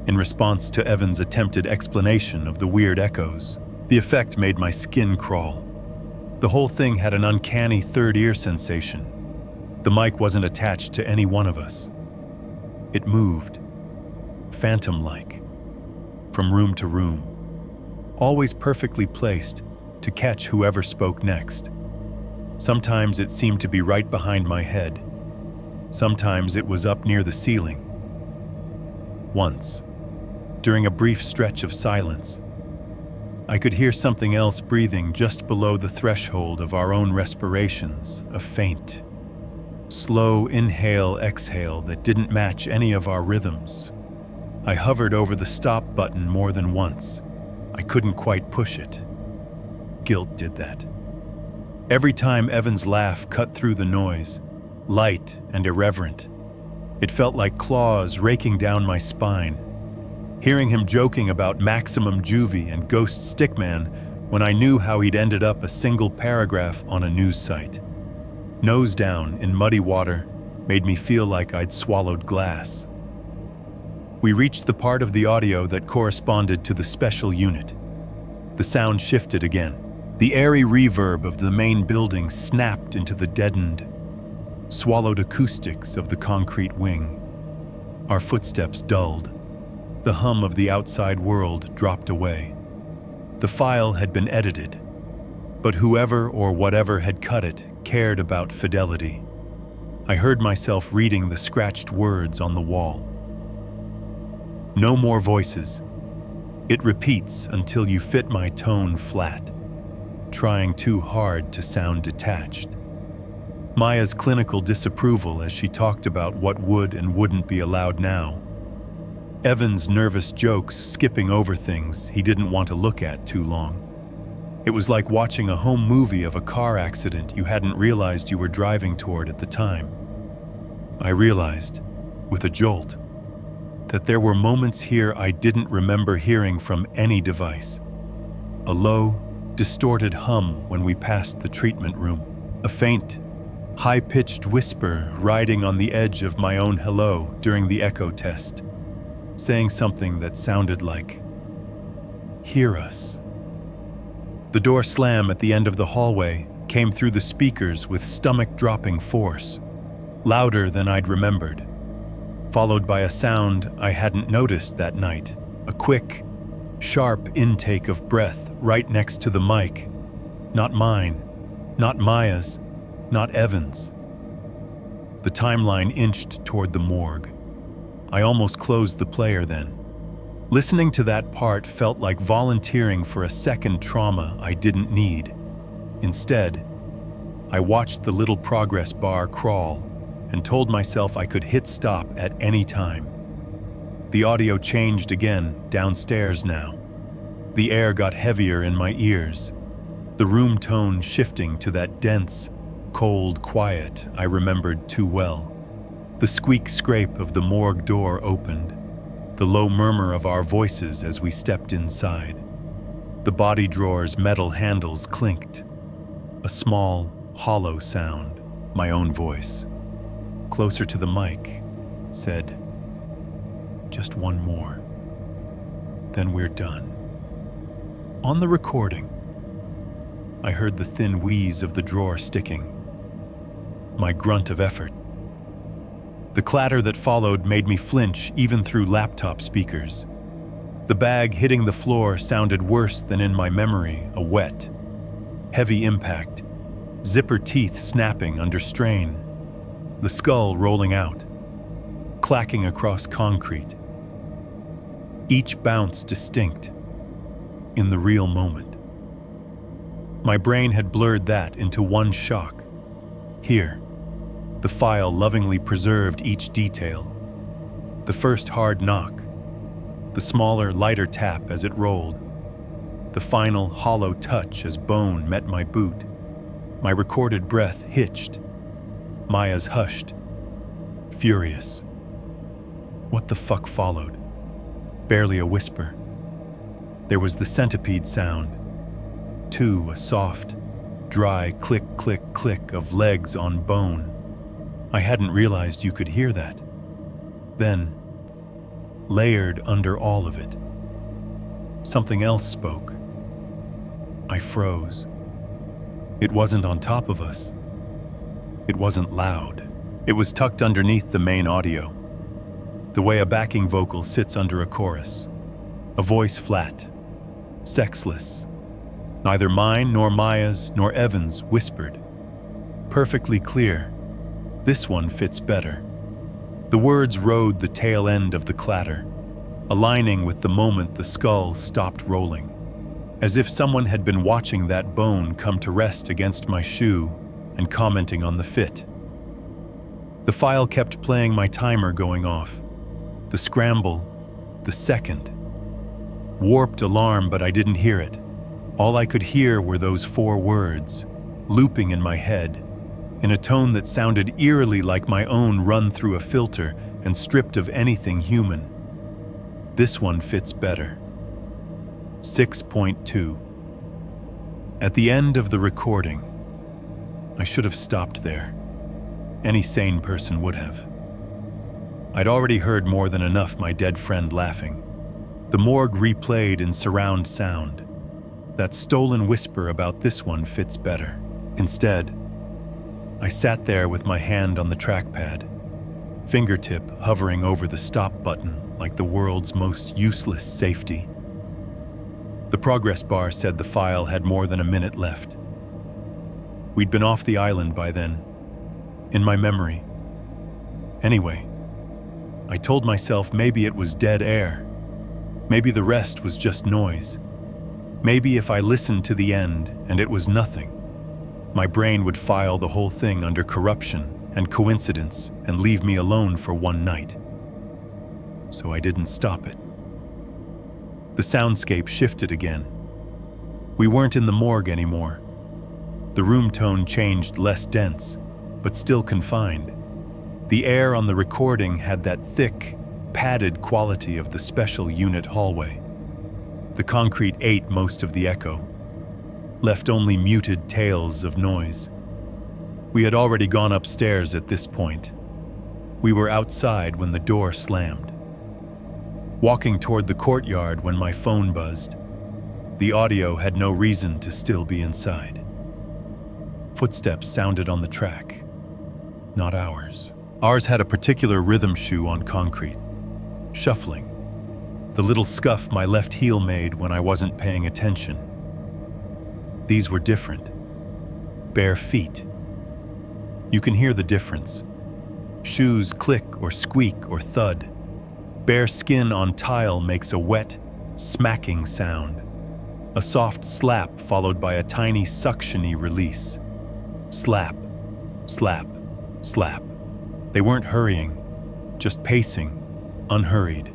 in response to Evan's attempted explanation of the weird echoes. The effect made my skin crawl. The whole thing had an uncanny third ear sensation. The mic wasn't attached to any one of us. It moved, phantom-like, from room to room, always perfectly placed to catch whoever spoke next. Sometimes it seemed to be right behind my head. Sometimes it was up near the ceiling. Once, during a brief stretch of silence, I could hear something else breathing just below the threshold of our own respirations, a faint, slow inhale-exhale that didn't match any of our rhythms. I hovered over the stop button more than once. I couldn't quite push it. Guilt did that. Every time Evan's laugh cut through the noise, light and irreverent, it felt like claws raking down my spine. Hearing him joking about maximum juvie and ghost stickman when I knew how he'd ended up a single paragraph on a news site. Nose down in muddy water made me feel like I'd swallowed glass. We reached the part of the audio that corresponded to the special unit. The sound shifted again. The airy reverb of the main building snapped into the deadened, swallowed acoustics of the concrete wing. Our footsteps dulled. The hum of the outside world dropped away. The file had been edited, but whoever or whatever had cut it cared about fidelity. I heard myself reading the scratched words on the wall. No more voices. It repeats until you fit my tone flat. trying too hard to sound detached. Maya's clinical disapproval as she talked about what would and wouldn't be allowed now. Evan's nervous jokes skipping over things he didn't want to look at too long. It was like watching a home movie of a car accident you hadn't realized you were driving toward at the time. I realized, with a jolt, that there were moments here I didn't remember hearing from any device. A low, distorted hum when we passed the treatment room. A faint, high-pitched whisper riding on the edge of my own hello during the echo test, saying something that sounded like, "Hear us." The door slam at the end of the hallway came through the speakers with stomach-dropping force, louder than I'd remembered, followed by a sound I hadn't noticed that night, a quick, sharp intake of breath right next to the mic. Not mine, not Maya's, not Evan's. The timeline inched toward the morgue. I almost closed the player then. Listening to that part felt like volunteering for a second trauma I didn't need. Instead, I watched the little progress bar crawl and told myself I could hit stop at any time. The audio changed again, downstairs now. The air got heavier in my ears, the room tone shifting to that dense, cold quiet I remembered too well. The squeak-scrape of the morgue door opened, the low murmur of our voices as we stepped inside. The body drawer's metal handles clinked. A small, hollow sound, my own voice, closer to the mic, said, "Just one more. Then we're done." On the recording, I heard the thin wheeze of the drawer sticking, my grunt of effort. The clatter that followed made me flinch even through laptop speakers. The bag hitting the floor sounded worse than in my memory, a wet, heavy impact, zipper teeth snapping under strain, the skull rolling out, clacking across concrete. Each bounce distinct, in the real moment. My brain had blurred that into one shock. Here, the file lovingly preserved each detail. The first hard knock, the smaller, lighter tap as it rolled, the final hollow touch as bone met my boot. My recorded breath hitched. Maya's hushed, furious. What the fuck followed? Barely a whisper. There was the centipede sound. Two, a soft, dry click, click, click of legs on bone. I hadn't realized you could hear that. Then, layered under all of it, something else spoke. I froze. It wasn't on top of us. It wasn't loud. It was tucked underneath the main audio, the way a backing vocal sits under a chorus. A voice flat, sexless. Neither mine nor Maya's nor Evan's whispered. Perfectly clear. This one fits better. The words rode the tail end of the clatter, aligning with the moment the skull stopped rolling, as if someone had been watching that bone come to rest against my shoe and commenting on the fit. The file kept playing my timer going off. The scramble, the second. Warped alarm, but I didn't hear it. All I could hear were those 4 words, looping in my head, in a tone that sounded eerily like my own run through a filter and stripped of anything human. This one fits better. 6.2. At the end of the recording, I should have stopped there. Any sane person would have. I'd already heard more than enough my dead friend laughing. The morgue replayed in surround sound. That stolen whisper about this one fits better. Instead, I sat there with my hand on the trackpad, fingertip hovering over the stop button like the world's most useless safety. The progress bar said the file had more than a minute left. We'd been off the island by then, in my memory. Anyway, I told myself maybe it was dead air. Maybe the rest was just noise. Maybe if I listened to the end and it was nothing, my brain would file the whole thing under corruption and coincidence and leave me alone for one night. So I didn't stop it. The soundscape shifted again. We weren't in the morgue anymore. The room tone changed, less dense, but still confined. The air on the recording had that thick, padded quality of the special unit hallway. The concrete ate most of the echo, left only muted tales of noise. We had already gone upstairs at this point. We were outside when the door slammed. Walking toward the courtyard when my phone buzzed. The audio had no reason to still be inside. Footsteps sounded on the track, not ours. Ours had a particular rhythm shoe on concrete, shuffling. The little scuff my left heel made when I wasn't paying attention. These were different. Bare feet. You can hear the difference. Shoes click or squeak or thud. Bare skin on tile makes a wet, smacking sound. A soft slap followed by a tiny suction-y release. Slap, slap, slap. They weren't hurrying, just pacing, unhurried.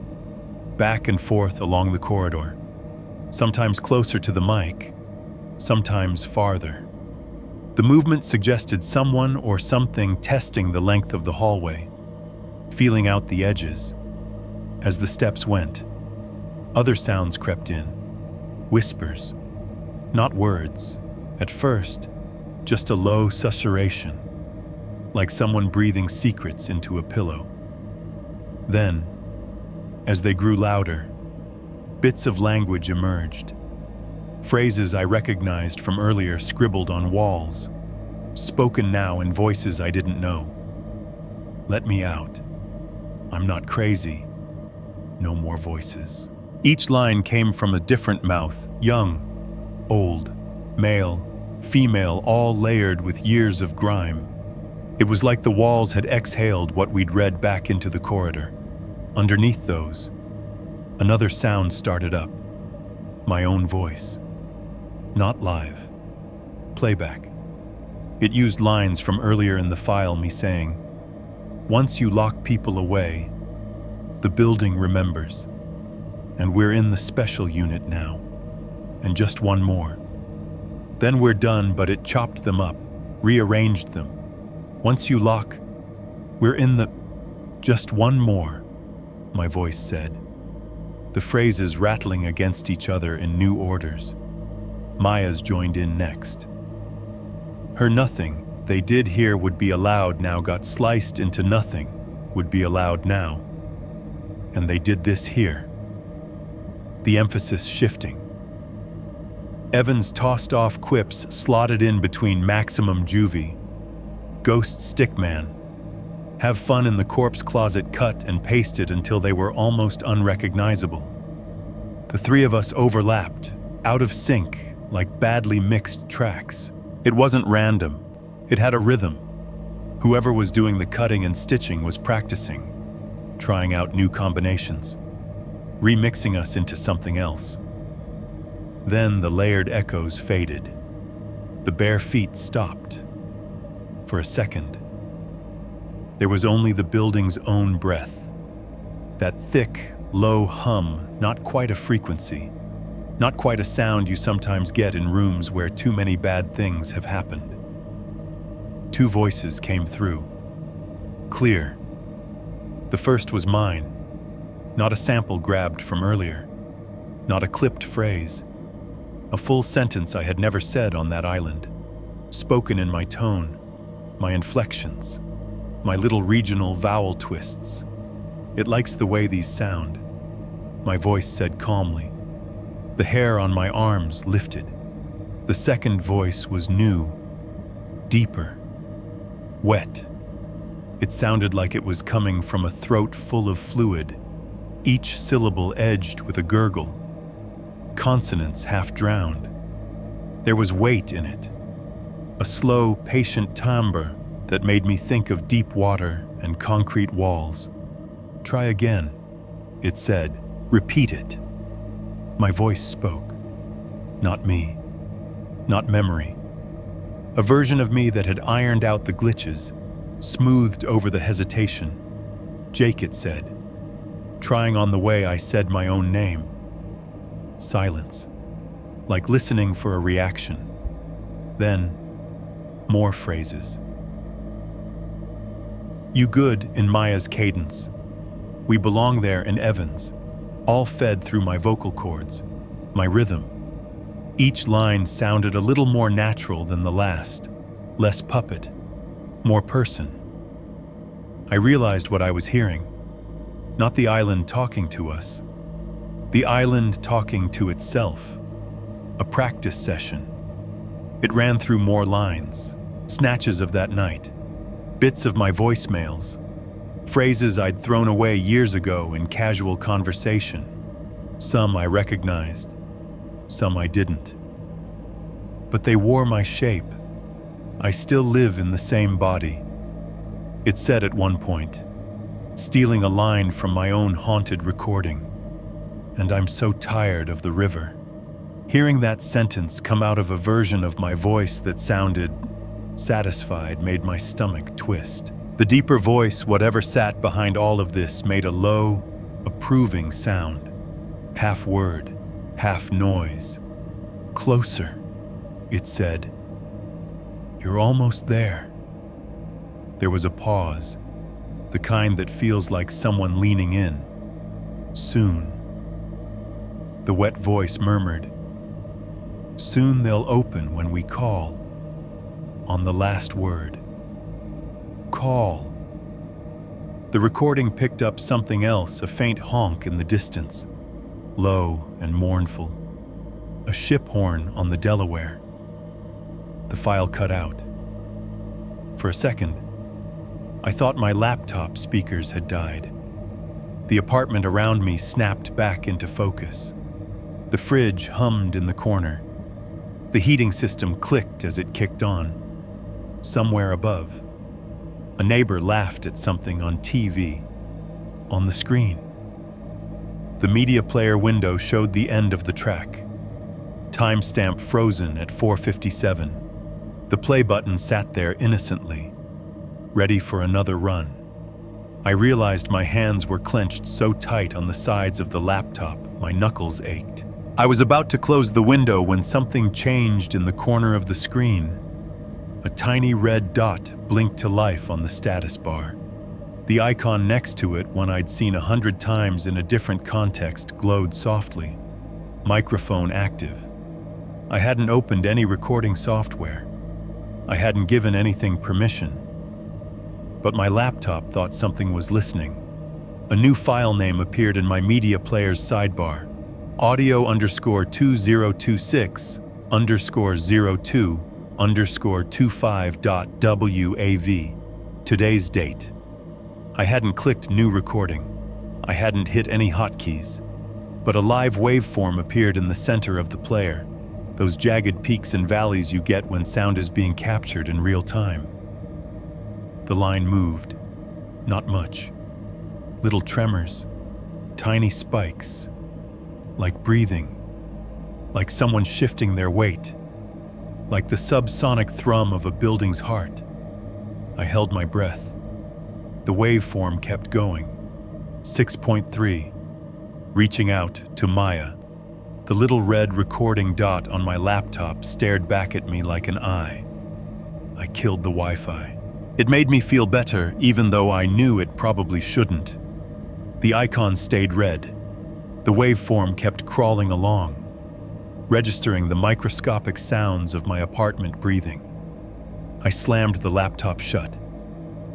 Back and forth along the corridor. Sometimes closer to the mic, sometimes farther. The movement suggested someone or something testing the length of the hallway, feeling out the edges. As the steps went, other sounds crept in. Whispers, not words. At first, just a low susurration, like someone breathing secrets into a pillow. Then, as they grew louder, bits of language emerged. Phrases I recognized from earlier scribbled on walls, spoken now in voices I didn't know. Let me out. I'm not crazy. No more voices. Each line came from a different mouth, young, old, male, female, all layered with years of grime. It was like the walls had exhaled what we'd read back into the corridor. Underneath those, another sound started up. My own voice. Not live. Playback. It used lines from earlier in the file, me saying, "Once you lock people away, the building remembers. And we're in the special unit now. And just one more. Then we're done," but it chopped them up, rearranged them. "Once you lock, we're in the... just one more," my voice said. The phrases rattling against each other in new orders. Maya's joined in next. Her nothing they did here would be allowed now got sliced into nothing would be allowed now. And they did this here. The emphasis shifting. Evans tossed off quips slotted in between maximum juvie. Ghost stickman. Have fun in the corpse closet, cut and pasted until they were almost unrecognizable. The three of us overlapped, out of sync, like badly mixed tracks. It wasn't random. It had a rhythm. Whoever was doing the cutting and stitching was practicing, trying out new combinations, remixing us into something else. Then the layered echoes faded. The bare feet stopped. For a second, there was only the building's own breath. That thick, low hum, not quite a frequency, not quite a sound you sometimes get in rooms where too many bad things have happened. Two voices came through. Clear. The first was mine. Not a sample grabbed from earlier. Not a clipped phrase. A full sentence I had never said on that island. Spoken in my tone, my inflections, my little regional vowel twists. It likes the way these sound. My voice said calmly. The hair on my arms lifted. The second voice was new, deeper, wet. It sounded like it was coming from a throat full of fluid, each syllable edged with a gurgle, consonants half drowned. There was weight in it, a slow, patient timbre that made me think of deep water and concrete walls. Try again, it said. Repeat it. My voice spoke. Not me. Not memory. A version of me that had ironed out the glitches, smoothed over the hesitation. Jake, it said. Trying on the way I said my own name. Silence. Like listening for a reaction. Then, more phrases. You good in Maya's cadence. We belong there in Evans, all fed through my vocal cords, my rhythm. Each line sounded a little more natural than the last, less puppet, more person. I realized what I was hearing. Not the island talking to us. The island talking to itself. A practice session. It ran through more lines, snatches of that night, bits of my voicemails, phrases I'd thrown away years ago in casual conversation. Some I recognized, some I didn't. But they wore my shape. I still live in the same body. It said at one point, stealing a line from my own haunted recording. And I'm so tired of the river. Hearing that sentence come out of a version of my voice that sounded satisfied made my stomach twist. The deeper voice, whatever sat behind all of this, made a low, approving sound. Half word, half noise. Closer, it said. You're almost there. There was a pause, the kind that feels like someone leaning in. Soon. The wet voice murmured, soon they'll open when we call. On the last word. Call. The recording picked up something else, a faint honk in the distance, low and mournful. A ship horn on the Delaware. The file cut out. For a second, I thought my laptop speakers had died. The apartment around me snapped back into focus. The fridge hummed in the corner. The heating system clicked as it kicked on. Somewhere above, a neighbor laughed at something on TV, on the screen. The media player window showed the end of the track. Timestamp frozen at 4:57. The play button sat there innocently, ready for another run. I realized my hands were clenched so tight on the sides of the laptop, my knuckles ached. I was about to close the window when something changed in the corner of the screen. A tiny red dot blinked to life on the status bar. The icon next to it, one I'd seen 100 times in a different context, glowed softly. Microphone active. I hadn't opened any recording software. I hadn't given anything permission. But my laptop thought something was listening. A new file name appeared in my media player's sidebar. audio_2026_02_25.wav. Today's date. I hadn't clicked new recording. I hadn't hit any hotkeys. But a live waveform appeared in the center of the player. Those jagged peaks and valleys you get when sound is being captured in real time. The line moved. Not much. Little tremors. Tiny spikes. Like breathing. Like someone shifting their weight. Like the subsonic thrum of a building's heart. I held my breath. The waveform kept going. 6.3. Reaching out to Maya. The little red recording dot on my laptop stared back at me like an eye. I killed the Wi-Fi. It made me feel better, even though I knew it probably shouldn't. The icon stayed red. The waveform kept crawling along, registering the microscopic sounds of my apartment breathing. I slammed the laptop shut.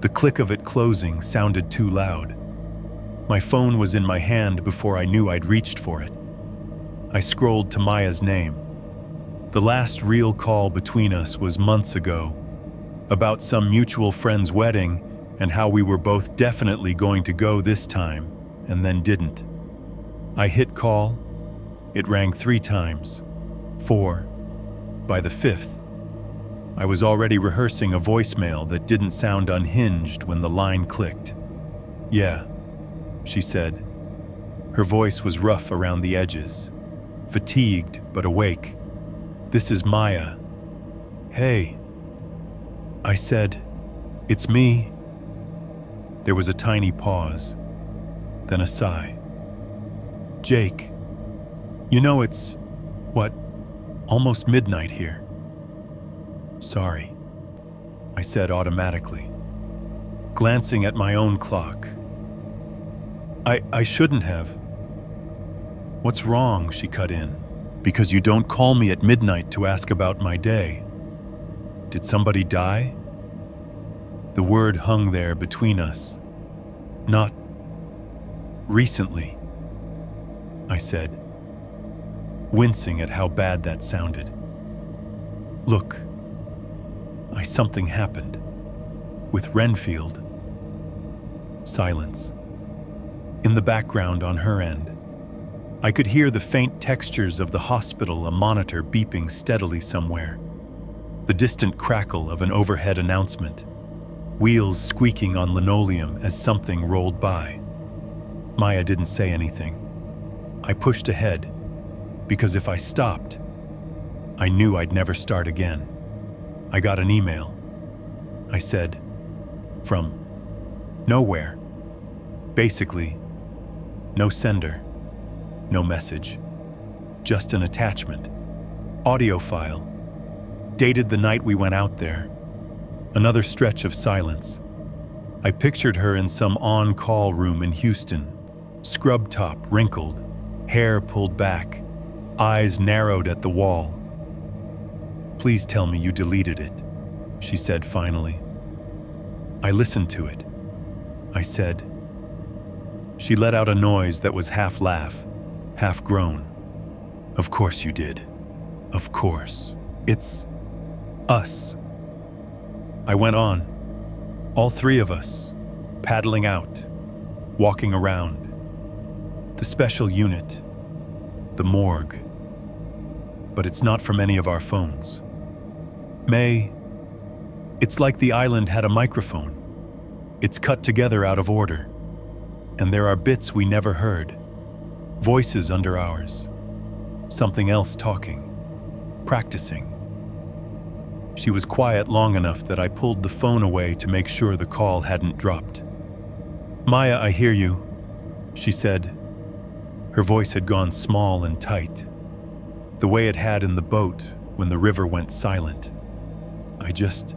The click of it closing sounded too loud. My phone was in my hand before I knew I'd reached for it. I scrolled to Maya's name. The last real call between us was months ago, about some mutual friend's wedding and how we were both definitely going to go this time, and then didn't. I hit call. It rang 3 times. 4. By the 5th, I was already rehearsing a voicemail that didn't sound unhinged when the line clicked. Yeah, she said. Her voice was rough around the edges. Fatigued but awake. "This is Maya." "Hey." I said, "It's me." There was a tiny pause, then a sigh. "Jake, you know it's, what, almost midnight here." "Sorry," I said automatically, glancing at my own clock. I shouldn't have." "What's wrong?" she cut in. "Because you don't call me at midnight to ask about my day. Did somebody die?" The word hung there between us. "Not recently," I said, wincing at how bad that sounded. "Look, something happened. With Renfield." Silence. In the background on her end, I could hear the faint textures of the hospital, a monitor beeping steadily somewhere, the distant crackle of an overhead announcement, wheels squeaking on linoleum as something rolled by. Maya didn't say anything. I pushed ahead, because if I stopped, I knew I'd never start again. "I got an email," I said, "from nowhere. Basically, no sender, no message, just an attachment. Audio file, dated the night we went out there." Another stretch of silence. I pictured her in some on-call room in Houston, scrub top wrinkled, hair pulled back, eyes narrowed at the wall. "Please tell me you deleted it," she said finally. "I listened to it," I said. She let out a noise that was half laugh, half groan. "Of course you did. Of course. It's us." I went on. All three of us, paddling out, walking around. The special unit, the morgue. But it's not from any of our phones. "May, it's like the island had a microphone. It's cut together out of order. And there are bits we never heard. Voices under ours. Something else talking. Practicing." She was quiet long enough that I pulled the phone away to make sure the call hadn't dropped. "Maya, I hear you," she said. Her voice had gone small and tight, the way it had in the boat when the river went silent. "I just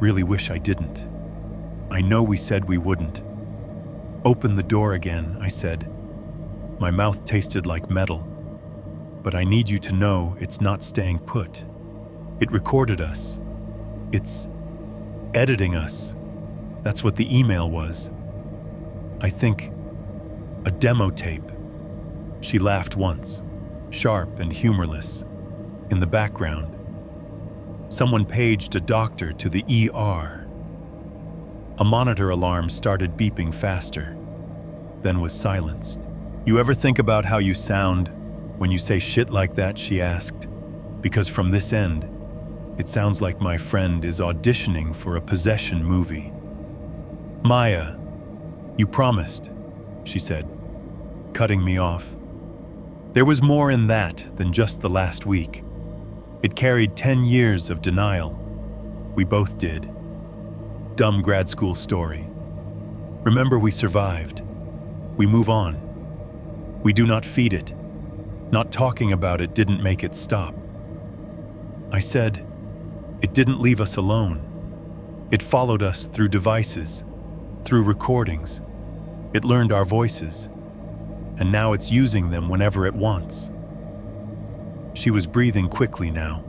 really wish I didn't. I know we said we wouldn't." "Open the door again," I said. My mouth tasted like metal. "But I need you to know it's not staying put. It recorded us. It's editing us. That's what the email was. I think a demo tape." She laughed once, sharp and humorless. In the background, someone paged a doctor to the ER. A monitor alarm started beeping faster, then was silenced. "You ever think about how you sound when you say shit like that?" she asked. "Because from this end, it sounds like my friend is auditioning for a possession movie." "Maya, you promised," she said, cutting me off. There was more in that than just the last week. It carried 10 years of denial. We both did. Dumb grad school story. Remember, we survived. We move on. We do not feed it. Not talking about it didn't make it stop. I said, it didn't leave us alone. It followed us through devices, through recordings. It learned our voices, and now it's using them whenever it wants. She was breathing quickly now.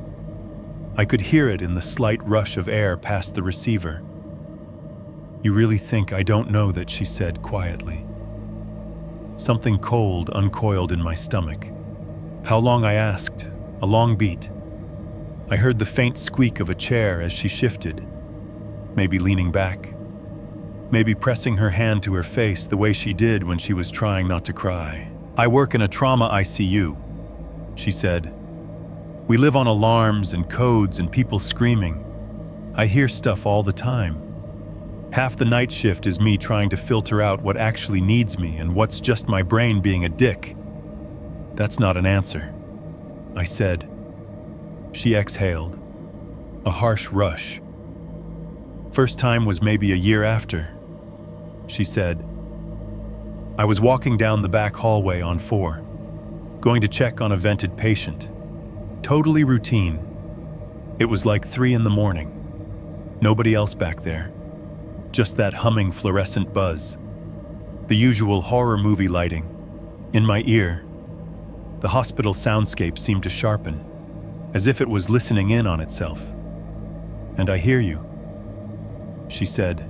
I could hear it in the slight rush of air past the receiver. "You really think I don't know that?" she said quietly. Something cold uncoiled in my stomach. "How long?" I asked. A long beat. I heard the faint squeak of a chair as she shifted, maybe leaning back, maybe pressing her hand to her face the way she did when she was trying not to cry. "I work in a trauma ICU," she said. "We live on alarms and codes and people screaming. I hear stuff all the time. Half the night shift is me trying to filter out what actually needs me and what's just my brain being a dick." "That's not an answer," I said. She exhaled. A harsh rush. First time was maybe a year after. She said, I was walking down the back hallway on 4, going to check on a vented patient. Totally routine. It was like 3 in the morning. Nobody else back there. Just that humming fluorescent buzz. The usual horror movie lighting. In my ear, the hospital soundscape seemed to sharpen, as if it was listening in on itself. And I hear you, she said,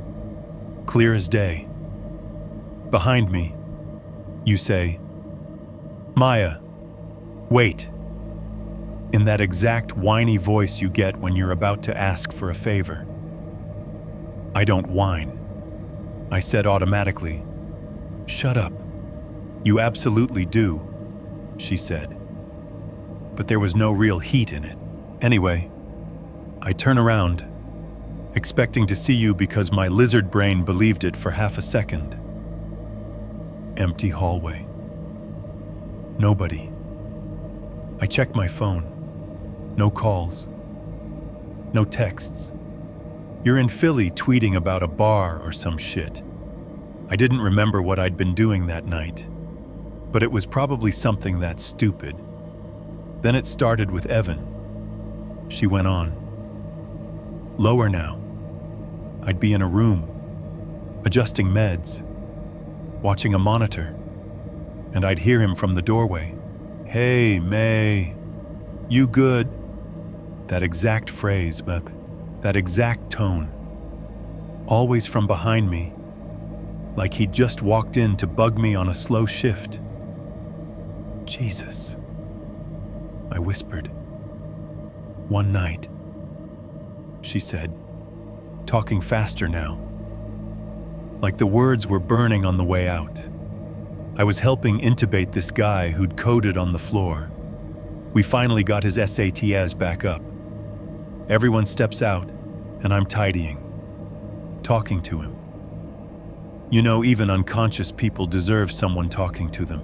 clear as day. Behind me, you say, Maya, wait. In that exact whiny voice you get when you're about to ask for a favor. I don't whine. I said automatically, shut up. You absolutely do, she said. But there was no real heat in it. Anyway, I turn around, expecting to see you because my lizard brain believed it for half a second. Empty hallway. Nobody. I check my phone. No calls. No texts. You're in Philly tweeting about a bar or some shit. I didn't remember what I'd been doing that night, but it was probably something that stupid. Then it started with Evan. She went on. Lower now. I'd be in a room, adjusting meds, watching a monitor, and I'd hear him from the doorway. Hey, May, you good? That exact phrase, but that exact tone. Always from behind me, like he'd just walked in to bug me on a slow shift. Jesus, I whispered. One night, she said, talking faster now. Like the words were burning on the way out. I was helping intubate this guy who'd coded on the floor. We finally got his SATs back up. Everyone steps out, and I'm tidying, talking to him. You know, even unconscious people deserve someone talking to them.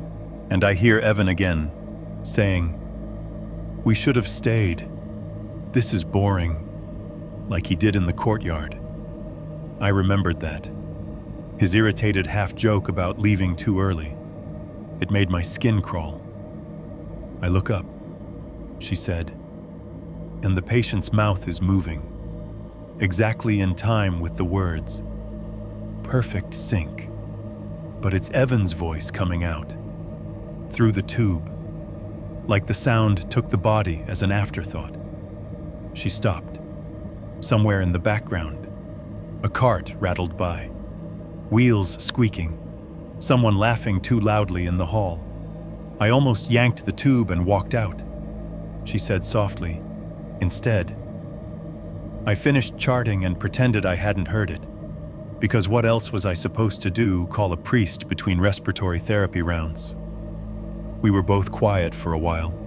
And I hear Evan again, saying, we should have stayed. This is boring, like he did in the courtyard. I remembered that. His irritated half-joke about leaving too early. It made my skin crawl. I look up, she said, and the patient's mouth is moving, exactly in time with the words. Perfect sync. But it's Evan's voice coming out, through the tube, like the sound took the body as an afterthought. She stopped. Somewhere in the background, a cart rattled by, wheels squeaking, someone laughing too loudly in the hall. I almost yanked the tube and walked out, she said softly. Instead, I finished charting and pretended I hadn't heard it, because what else was I supposed to do, call a priest between respiratory therapy rounds? We were both quiet for a while.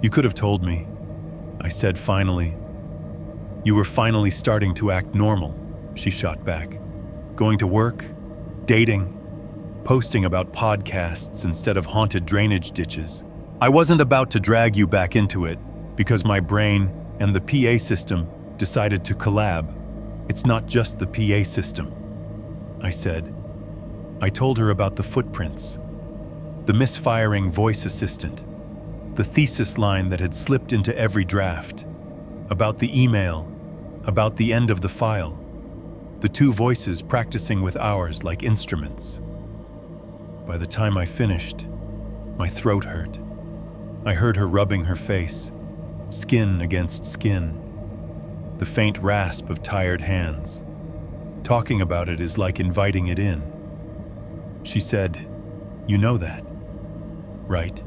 You could have told me, I said finally. You were finally starting to act normal, she shot back. Going to work, dating, posting about podcasts instead of haunted drainage ditches. I wasn't about to drag you back into it because my brain and the PA system decided to collab. It's not just the PA system, I said. I told her about the footprints, the misfiring voice assistant, the thesis line that had slipped into every draft, about the email, about the end of the file, the two voices practicing with ours like instruments. By the time I finished, my throat hurt. I heard her rubbing her face, skin against skin, the faint rasp of tired hands. Talking about it is like inviting it in. She said, you know that, right?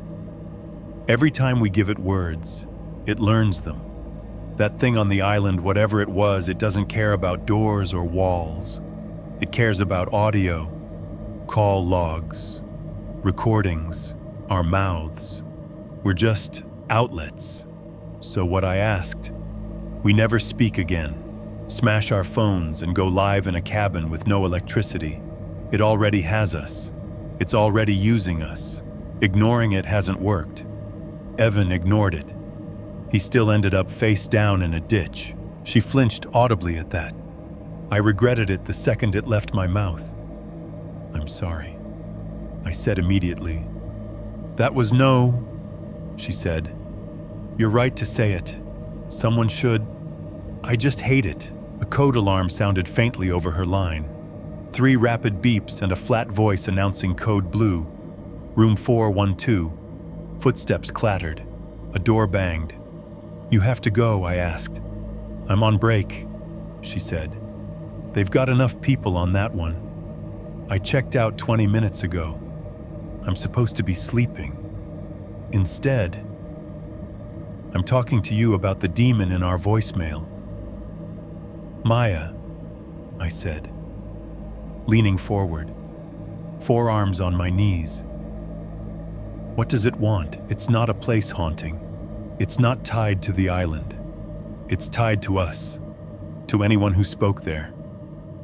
Every time we give it words, it learns them. That thing on the island, whatever it was, it doesn't care about doors or walls. It cares about audio, call logs, recordings, our mouths. We're just outlets. So what I asked, we never speak again, smash our phones and go live in a cabin with no electricity. It already has us. It's already using us. Ignoring it hasn't worked. Evan ignored it. He still ended up face down in a ditch. She flinched audibly at that. I regretted it the second it left my mouth. "I'm sorry," I said immediately. "That was no," she said. "You're right to say it. Someone should. I just hate it." A code alarm sounded faintly over her line. 3 rapid beeps and a flat voice announcing code blue. Room 412. Footsteps clattered. A door banged. "You have to go," I asked. "I'm on break," she said. "They've got enough people on that one. I checked out 20 minutes ago. I'm supposed to be sleeping. Instead, I'm talking to you about the demon in our voicemail." "Maya," I said, leaning forward, forearms on my knees. "What does it want? It's not a place haunting. It's not tied to the island. It's tied to us, to anyone who spoke there,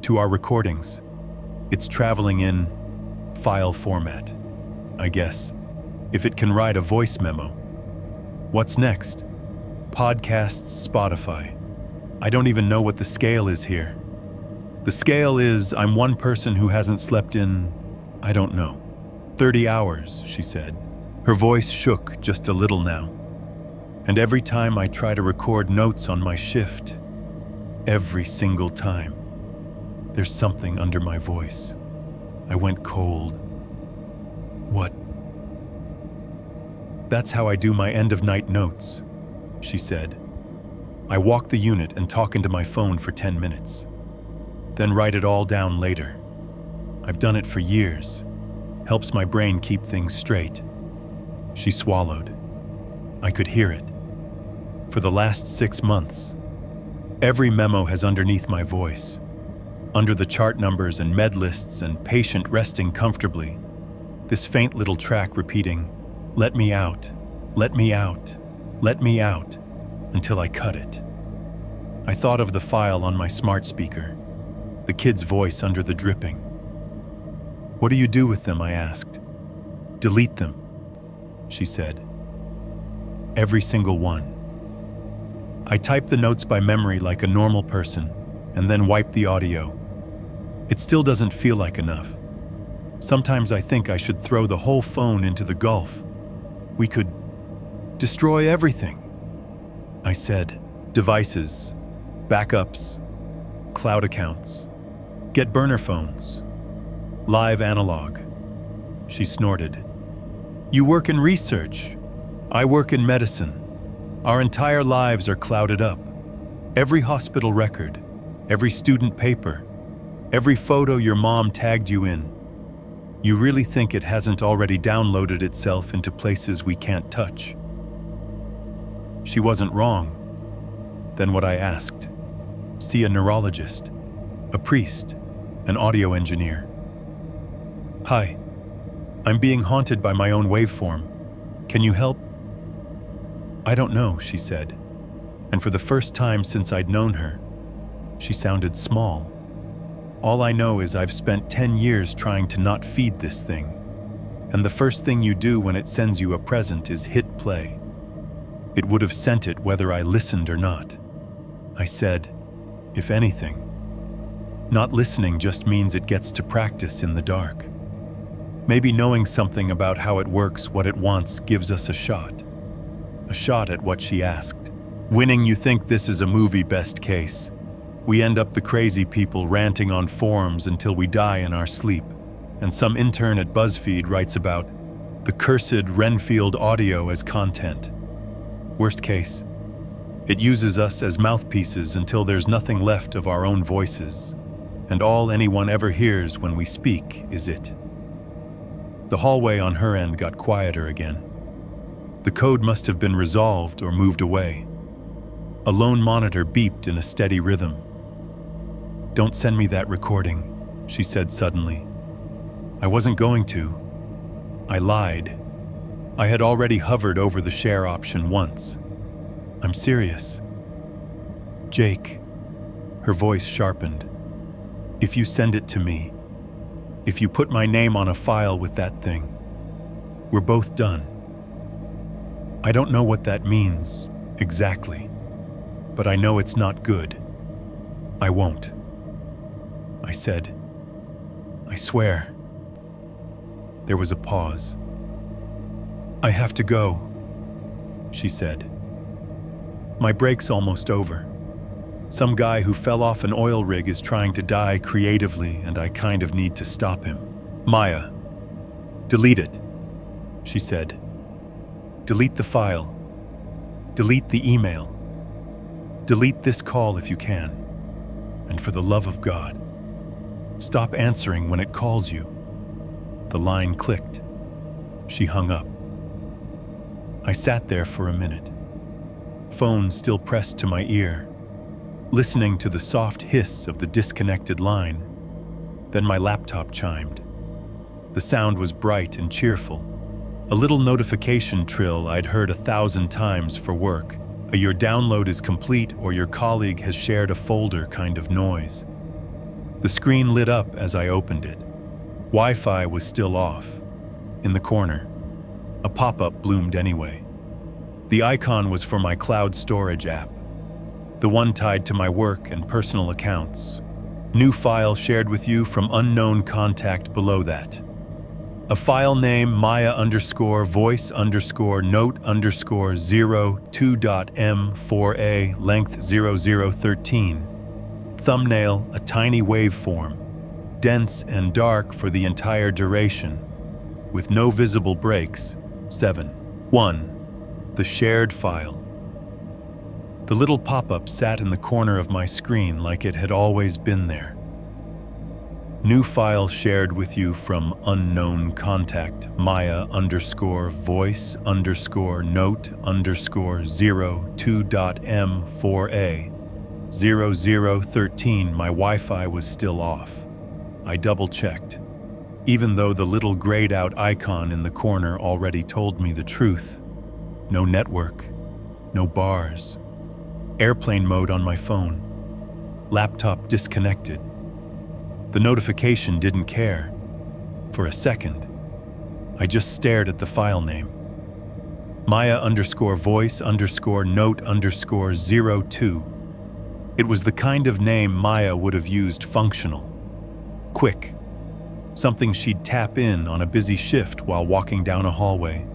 to our recordings. It's traveling in file format, I guess, if it can write a voice memo. What's next? Podcasts, Spotify. I don't even know what the scale is here. The scale is I'm one person who hasn't slept in, I don't know, 30 hours, she said. Her voice shook just a little now. And every time I try to record notes on my shift, every single time, there's something under my voice. I went cold. What? That's how I do my end-of-night notes, she said. I walk the unit and talk into my phone for 10 minutes, then write it all down later. I've done it for years. Helps my brain keep things straight. She swallowed. I could hear it. For the last 6 months, every memo has underneath my voice, under the chart numbers and med lists and patient resting comfortably, this faint little track repeating, "Let me out, let me out, let me out," until I cut it. I thought of the file on my smart speaker, the kid's voice under the dripping. "What do you do with them?" I asked. "Delete them," she said. "Every single one." I type the notes by memory like a normal person, and then wipe the audio. It still doesn't feel like enough. Sometimes I think I should throw the whole phone into the Gulf. We could destroy everything. I said, devices, backups, cloud accounts, get burner phones, live analog. She snorted. "You work in research. I work in medicine. Our entire lives are clouded up. Every hospital record, every student paper, every photo your mom tagged you in. You really think it hasn't already downloaded itself into places we can't touch?" She wasn't wrong. Then what I asked. See a neurologist, a priest, an audio engineer. "Hi, I'm being haunted by my own waveform. Can you help?" "I don't know," she said. And for the first time since I'd known her, she sounded small. "All I know is I've spent 10 years trying to not feed this thing. And the first thing you do when it sends you a present is hit play. It would have sent it whether I listened or not." I said, "If anything, not listening just means it gets to practice in the dark. Maybe knowing something about how it works, what it wants, gives us a shot. A shot at what she asked. Winning, you think this is a movie best case. We end up the crazy people ranting on forums until we die in our sleep. And some intern at BuzzFeed writes about the cursed Renfield audio as content. Worst case, it uses us as mouthpieces until there's nothing left of our own voices, and all anyone ever hears when we speak is it." The hallway on her end got quieter again. The code must have been resolved or moved away. A lone monitor beeped in a steady rhythm. "Don't send me that recording," she said suddenly. I wasn't going to. I lied. I had already hovered over the share option once. "I'm serious. Jake," her voice sharpened, "if you send it to me, if you put my name on a file with that thing, we're both done. I don't know what that means, Exactly. But I know it's not good. I won't. I said, I swear. There was a pause. I have to go, she said. My break's almost over. Some guy who fell off an oil rig is trying to die creatively, and I kind of need to stop him. Maya, delete it, she said. Delete the file. Delete the email. Delete this call if you can. And for the love of God, stop answering when it calls you. The line clicked. She hung up. I sat there for a minute, phone still pressed to my ear, listening to the soft hiss of the disconnected line. Then my laptop chimed. The sound was bright and cheerful, a little notification trill I'd heard 1,000 times for work, a "your download is complete" or "your colleague has shared a folder" kind of noise. The screen lit up as I opened it. Wi-Fi was still off. In the corner, a pop-up bloomed anyway. The icon was for my cloud storage app, the one tied to my work and personal accounts. New file shared with you from unknown contact below that. A file name Maya_voice_note_02.m4a, length 0013. Thumbnail, a tiny waveform, dense and dark for the entire duration, with no visible breaks. 7. 1. The shared file. The little pop-up sat in the corner of my screen like it had always been there. New file shared with you from unknown contact, Maya_voice_note_02.m4a, 0013. My Wi-Fi was still off. I double-checked, even though the little grayed-out icon in the corner already told me the truth. No network, no bars. Airplane mode on my phone. Laptop disconnected. The notification didn't care. For a second, I just stared at the file name. Maya_voice_note_02. It was the kind of name Maya would have used functional. Quick. Something she'd tap in on a busy shift while walking down a hallway.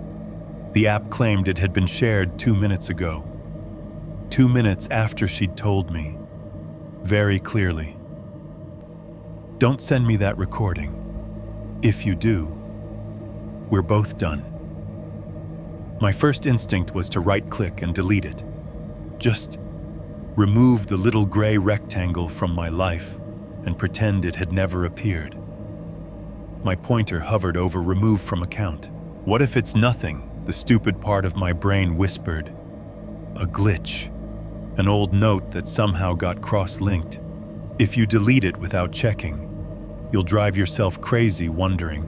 The app claimed it had been shared 2 minutes ago. 2 minutes after she'd told me. Very clearly. Don't send me that recording. If you do, we're both done. My first instinct was to right-click and delete it. Just remove the little gray rectangle from my life and pretend it had never appeared. My pointer hovered over remove from account. What if it's nothing? The stupid part of my brain whispered. A glitch. An old note that somehow got cross-linked. If you delete it without checking, you'll drive yourself crazy wondering.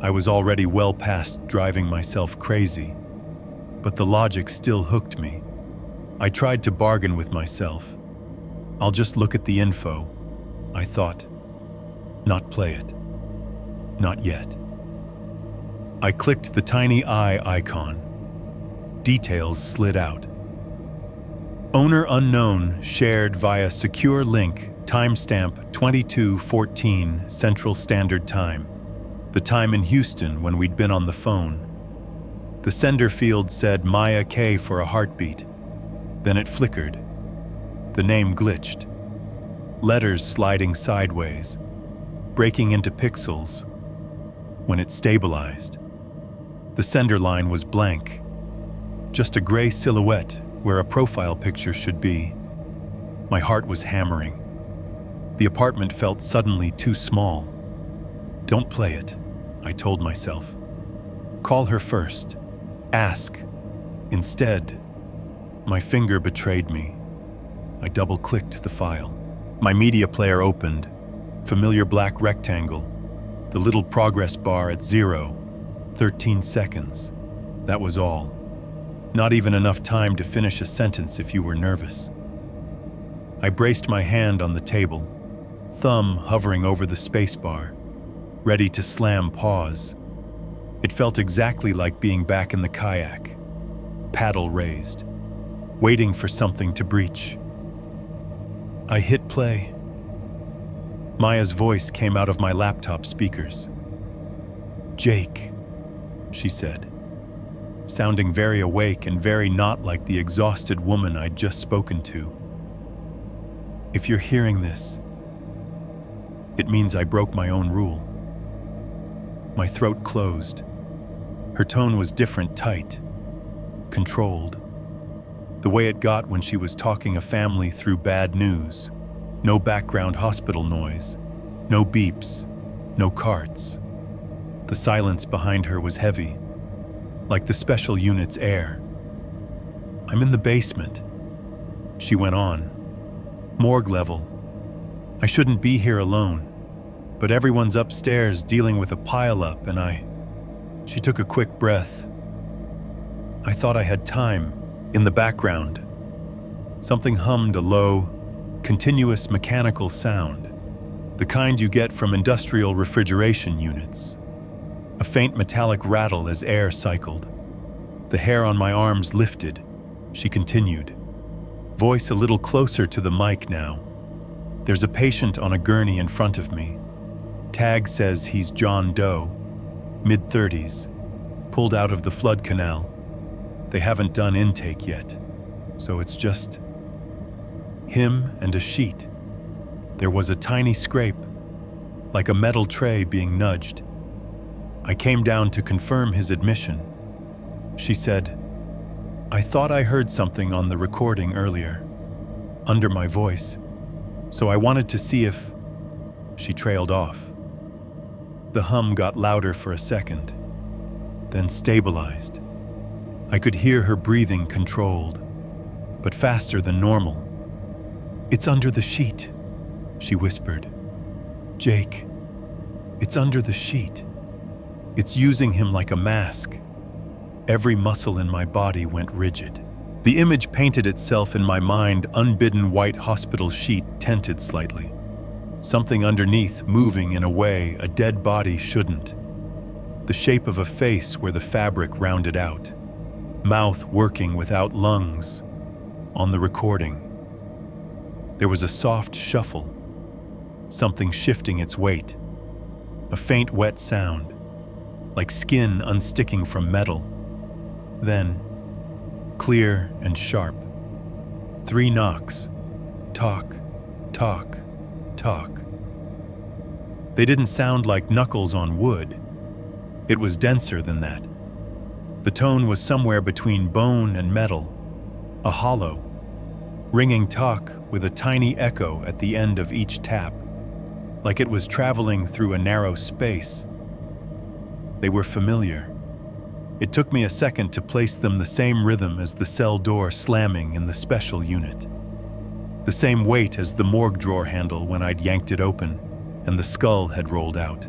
I was already well past driving myself crazy, but the logic still hooked me. I tried to bargain with myself. I'll just look at the info, I thought. Not play it. Not yet. I clicked the tiny eye icon. Details slid out. Owner unknown, shared via secure link, timestamp 22:14 Central Standard Time. The time in Houston when we'd been on the phone. The sender field said Maya K for a heartbeat. Then it flickered. The name glitched. Letters sliding sideways, breaking into pixels. When it stabilized, the sender line was blank. Just a gray silhouette where a profile picture should be. My heart was hammering. The apartment felt suddenly too small. Don't play it, I told myself. Call her first. Ask. Instead, my finger betrayed me. I double-clicked the file. My media player opened. Familiar black rectangle. The little progress bar at 0. 13 seconds. That was all. Not even enough time to finish a sentence if you were nervous. I braced my hand on the table, thumb hovering over the spacebar, ready to slam pause. It felt exactly like being back in the kayak, paddle raised. waiting for something to breach. I hit play. Maya's voice came out of my laptop speakers. "Jake," she said, sounding very awake and very not like the exhausted woman I'd just spoken to. "If you're hearing this, it means I broke my own rule." My throat closed. Her tone was different, tight, controlled. The way it got when she was talking a family through bad news. No background hospital noise, no beeps, no carts. The silence behind her was heavy, like the special unit's air. "I'm in the basement," she went on. "Morgue level. I shouldn't be here alone, but everyone's upstairs dealing with a pile-up and She took a quick breath. I thought I had time. In the background, something hummed, a low, continuous mechanical sound, the kind you get from industrial refrigeration units. A faint metallic rattle as air cycled. The hair on my arms lifted. She continued, voice a little closer to the mic now. "There's a patient on a gurney in front of me. Tag says he's John Doe, mid-30s, pulled out of the flood canal. They haven't done intake yet, so it's just him and a sheet." There was a tiny scrape, like a metal tray being nudged. I came down to confirm his admission. She said, "I thought I heard something on the recording earlier, under my voice, so I wanted to see if..." She trailed off. The hum got louder for a second, then stabilized. I could hear her breathing controlled, but faster than normal. "It's under the sheet," she whispered. "Jake, it's under the sheet. It's using him like a mask." Every muscle in my body went rigid. The image painted itself in my mind, unbidden white hospital sheet tented slightly. Something underneath moving in a way a dead body shouldn't. The shape of a face where the fabric rounded out. Mouth working without lungs. On the recording, there was a soft shuffle, something shifting its weight. A faint wet sound, like skin unsticking from metal. Then, clear and sharp, 3 knocks. Talk, talk, talk. They didn't sound like knuckles on wood. It was denser than that. The tone was somewhere between bone and metal, a hollow, ringing talk with a tiny echo at the end of each tap, like it was traveling through a narrow space. They were familiar. It took me a second to place them, the same rhythm as the cell door slamming in the special unit. The same weight as the morgue drawer handle when I'd yanked it open and the skull had rolled out.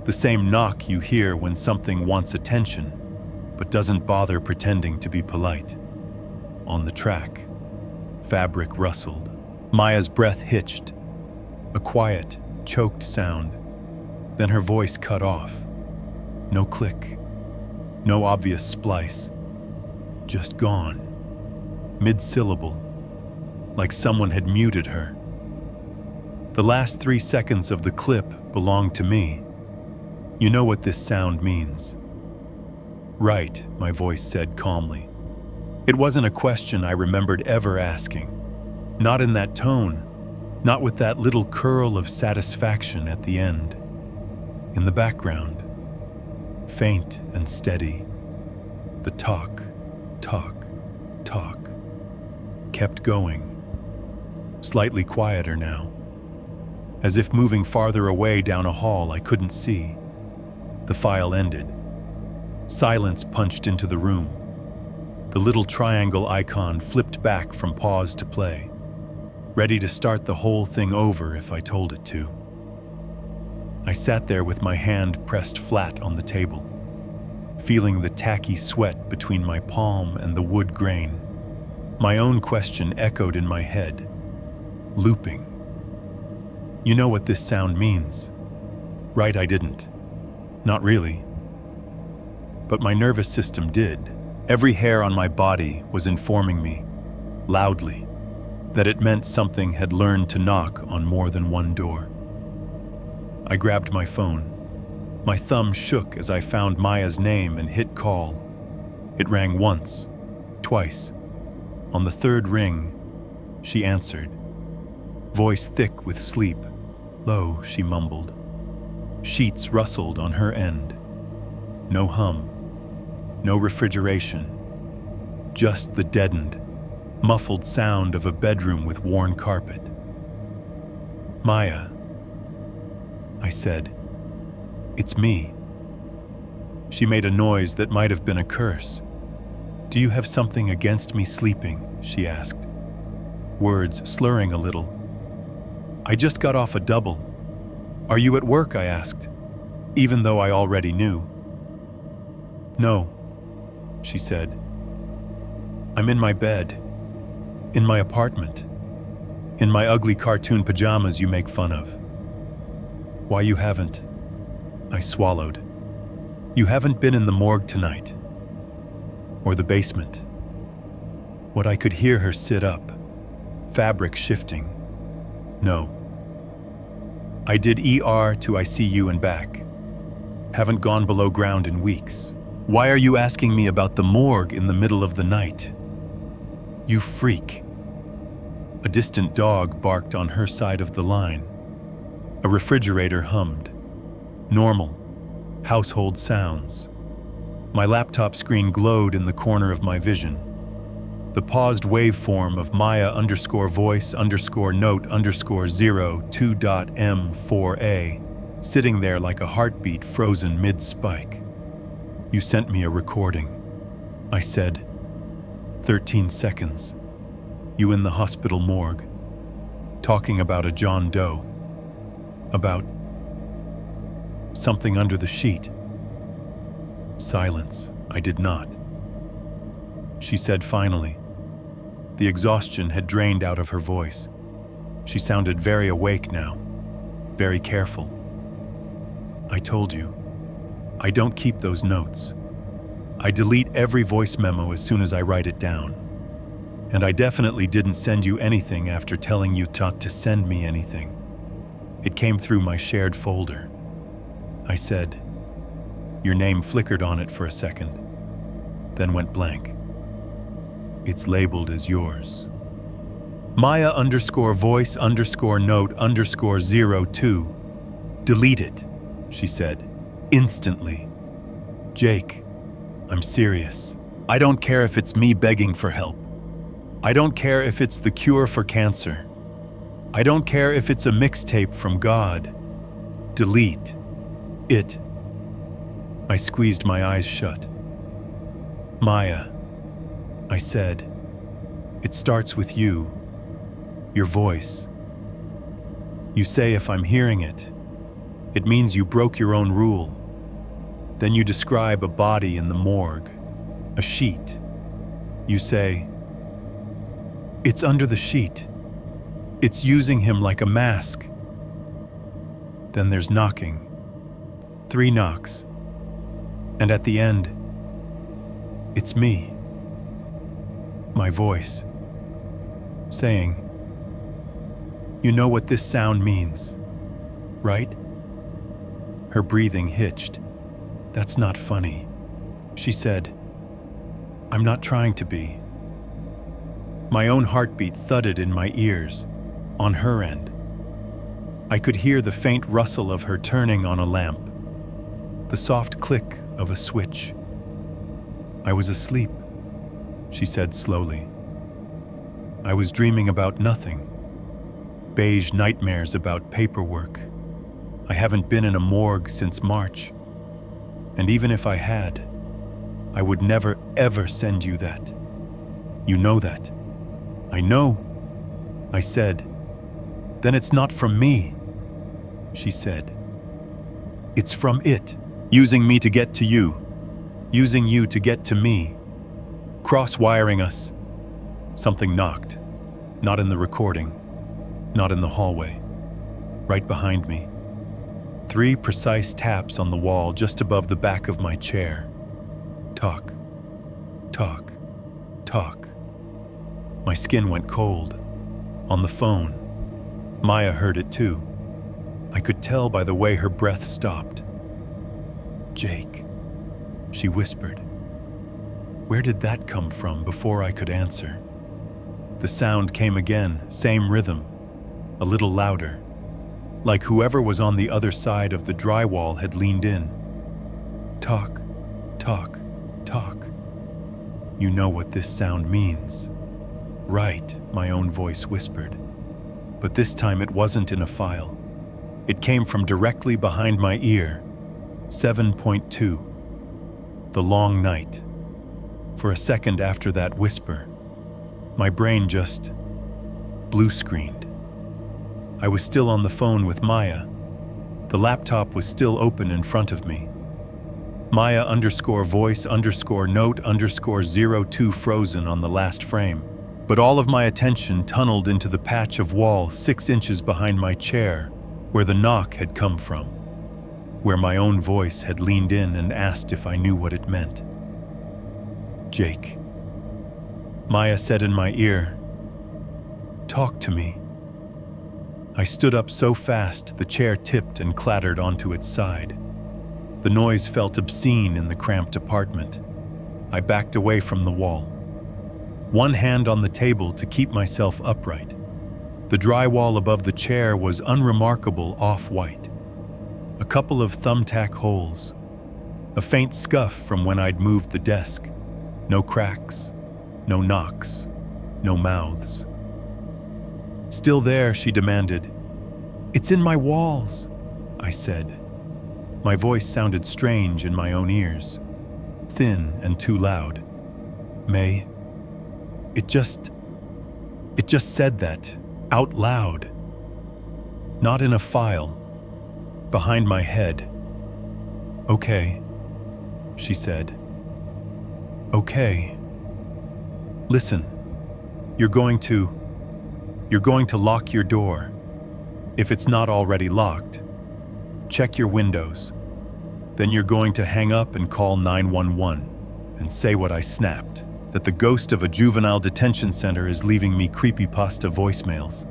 The same knock you hear when something wants attention but doesn't bother pretending to be polite. On the track, fabric rustled. Maya's breath hitched. A quiet, choked sound. Then her voice cut off. No click. No obvious splice. Just gone. Mid-syllable. Like someone had muted her. The last 3 seconds of the clip belonged to me. "You know what this sound means." "Right," my voice said calmly. It wasn't a question I remembered ever asking. Not in that tone, not with that little curl of satisfaction at the end. In the background, faint and steady, the talk, talk, talk, kept going. Slightly quieter now, as if moving farther away down a hall I couldn't see. The file ended. Silence punched into the room. The little triangle icon flipped back from pause to play, ready to start the whole thing over if I told it to. I sat there with my hand pressed flat on the table, feeling the tacky sweat between my palm and the wood grain. My own question echoed in my head, looping. "You know what this sound means?" Right, I didn't. Not really. But my nervous system did. Every hair on my body was informing me. loudly, that it meant something had learned to knock on more than one door. I grabbed my phone. My thumb shook as I found Maya's name and hit call. It rang once, twice. On the third ring, she answered. Voice thick with sleep. Low, she mumbled. Sheets rustled on her end. No hum. No refrigeration. Just the deadened, muffled sound of a bedroom with worn carpet. Maya, I said. It's me. She made a noise that might have been a curse. Do you have something against me sleeping? She asked, words slurring a little. I just got off a double. Are you at work? I asked, even though I already knew. No, she said. I'm in my bed, in my apartment, in my ugly cartoon pajamas you make fun of. Why you haven't? I swallowed. You haven't been in the morgue tonight, or the basement. What I could hear her sit up, fabric shifting. No. I did ER to ICU and back. Haven't gone below ground in weeks. Why are you asking me about the morgue in the middle of the night? You freak. A distant dog barked on her side of the line. A refrigerator hummed. Normal, household sounds. My laptop screen glowed in the corner of my vision. The paused waveform of Maya_voice_note_0 2.m4a, sitting there like a heartbeat frozen mid-spike. You sent me a recording. I said, 13 seconds. You in the hospital morgue, talking about a John Doe. About something under the sheet. Silence. I did not. She said finally. The exhaustion had drained out of her voice. She sounded very awake now, very careful. I told you, I don't keep those notes. I delete every voice memo as soon as I write it down. And I definitely didn't send you anything after telling you not to send me anything. It came through my shared folder. I said, your name flickered on it for a second, then went blank. It's labeled as yours. Maya_voice_note_02. Delete it, she said, instantly. Jake, I'm serious. I don't care if it's me begging for help. I don't care if it's the cure for cancer. I don't care if it's a mixtape from God. Delete it. I squeezed my eyes shut. Maya, I said, it starts with you, your voice. You say if I'm hearing it, it means you broke your own rule. Then you describe a body in the morgue, a sheet. You say, it's under the sheet. It's using him like a mask. Then there's knocking. 3 knocks. And at the end, it's me. My voice, saying, you know what this sound means, right? Her breathing hitched. That's not funny. She said, I'm not trying to be. My own heartbeat thudded in my ears, on her end. I could hear the faint rustle of her turning on a lamp, the soft click of a switch. I was asleep, she said slowly. I was dreaming about nothing. Beige nightmares about paperwork. I haven't been in a morgue since March. And even if I had, I would never ever send you that. You know that. I know, I said. Then it's not from me, she said. It's from it, using me to get to you, using you to get to me, cross-wiring us. Something knocked, not in the recording, not in the hallway, right behind me. 3 precise taps on the wall just above the back of my chair. Talk, talk, talk. My skin went cold. On the phone, Maya heard it too. I could tell by the way her breath stopped. "Jake," she whispered. Where did that come from before I could answer? The sound came again, same rhythm, a little louder, like whoever was on the other side of the drywall had leaned in. "Talk, talk, talk. You know what this sound means." "Right," my own voice whispered. But this time it wasn't in a file. It came from directly behind my ear. 7.2. The long night. For a second after that whisper, my brain just blue-screened. I was still on the phone with Maya. The laptop was still open in front of me. Maya_voice_note_02 frozen on the last frame. But all of my attention tunneled into the patch of wall 6 inches behind my chair, where the knock had come from, where my own voice had leaned in and asked if I knew what it meant. "Jake," Maya said in my ear. "Talk to me." I stood up so fast the chair tipped and clattered onto its side. The noise felt obscene in the cramped apartment. I backed away from the wall, one hand on the table to keep myself upright. The drywall above the chair was unremarkable off-white. A couple of thumbtack holes, a faint scuff from when I'd moved the desk. No cracks, no knocks, no mouths. "Still there?" she demanded. "It's in my walls," I said. My voice sounded strange in my own ears, thin and too loud. "May, it just said that, out loud. Not in a file, behind my head." "Okay," she said. "Okay. Listen, you're going to lock your door. If it's not already locked, check your windows. Then you're going to hang up and call 911 and say what I snapped, that the ghost of a juvenile detention center is leaving me creepypasta voicemails.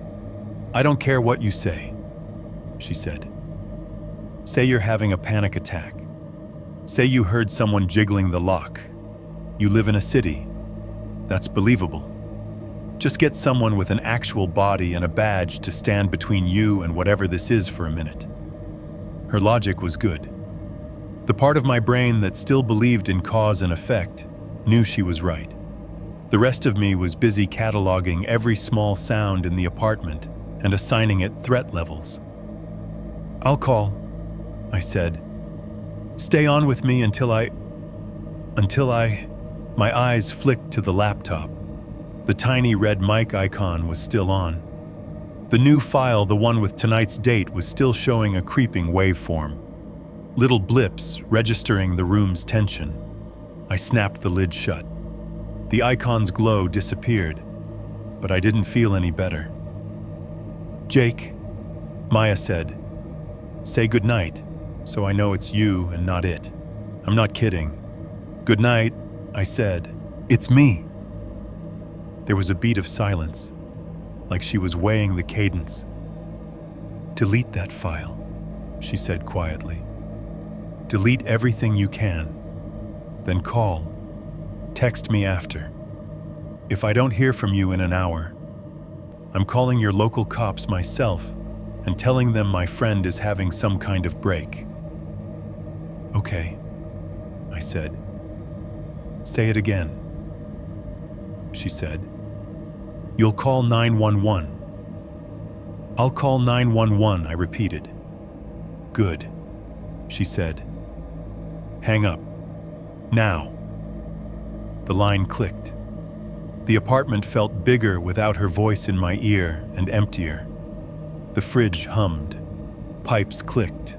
I don't care what you say," she said. "Say you're having a panic attack. Say you heard someone jiggling the lock. You live in a city. That's believable. Just get someone with an actual body and a badge to stand between you and whatever this is for a minute." Her logic was good. The part of my brain that still believed in cause and effect knew she was right. The rest of me was busy cataloging every small sound in the apartment and assigning it threat levels. "I'll call," I said. "Stay on with me until I... My eyes flicked to the laptop. The tiny red mic icon was still on. The new file, the one with tonight's date, was still showing a creeping waveform. Little blips registering the room's tension. I snapped the lid shut. The icon's glow disappeared, but I didn't feel any better. "Jake," Maya said, "say goodnight, so I know it's you and not it. I'm not kidding." "Good night," I said. "It's me." There was a beat of silence, like she was weighing the cadence. "Delete that file," she said quietly. "Delete everything you can. Then call. Text me after. If I don't hear from you in an hour, I'm calling your local cops myself and telling them my friend is having some kind of break." "Okay," I said. "Say it again," she said. "You'll call 911. "I'll call 911, I repeated. "Good," she said. "Hang up. Now." The line clicked. The apartment felt bigger without her voice in my ear and emptier. The fridge hummed. Pipes clicked.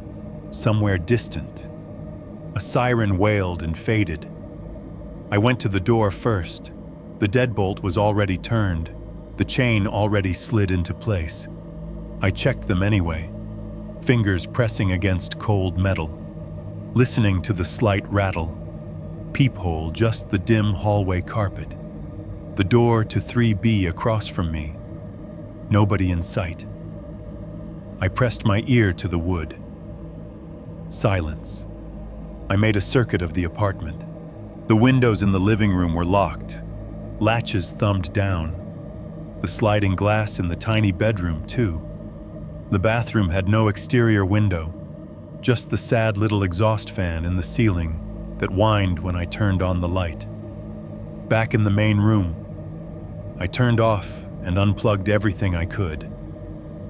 Somewhere distant. A siren wailed and faded. I went to the door first. The deadbolt was already turned. The chain already slid into place. I checked them anyway, fingers pressing against cold metal, listening to the slight rattle. Peephole, just the dim hallway carpet. The door to 3B across from me. Nobody in sight. I pressed my ear to the wood. Silence. I made a circuit of the apartment. The windows in the living room were locked, latches thumbed down. The sliding glass in the tiny bedroom, too. The bathroom had no exterior window, just the sad little exhaust fan in the ceiling that whined when I turned on the light. Back in the main room, I turned off and unplugged everything I could.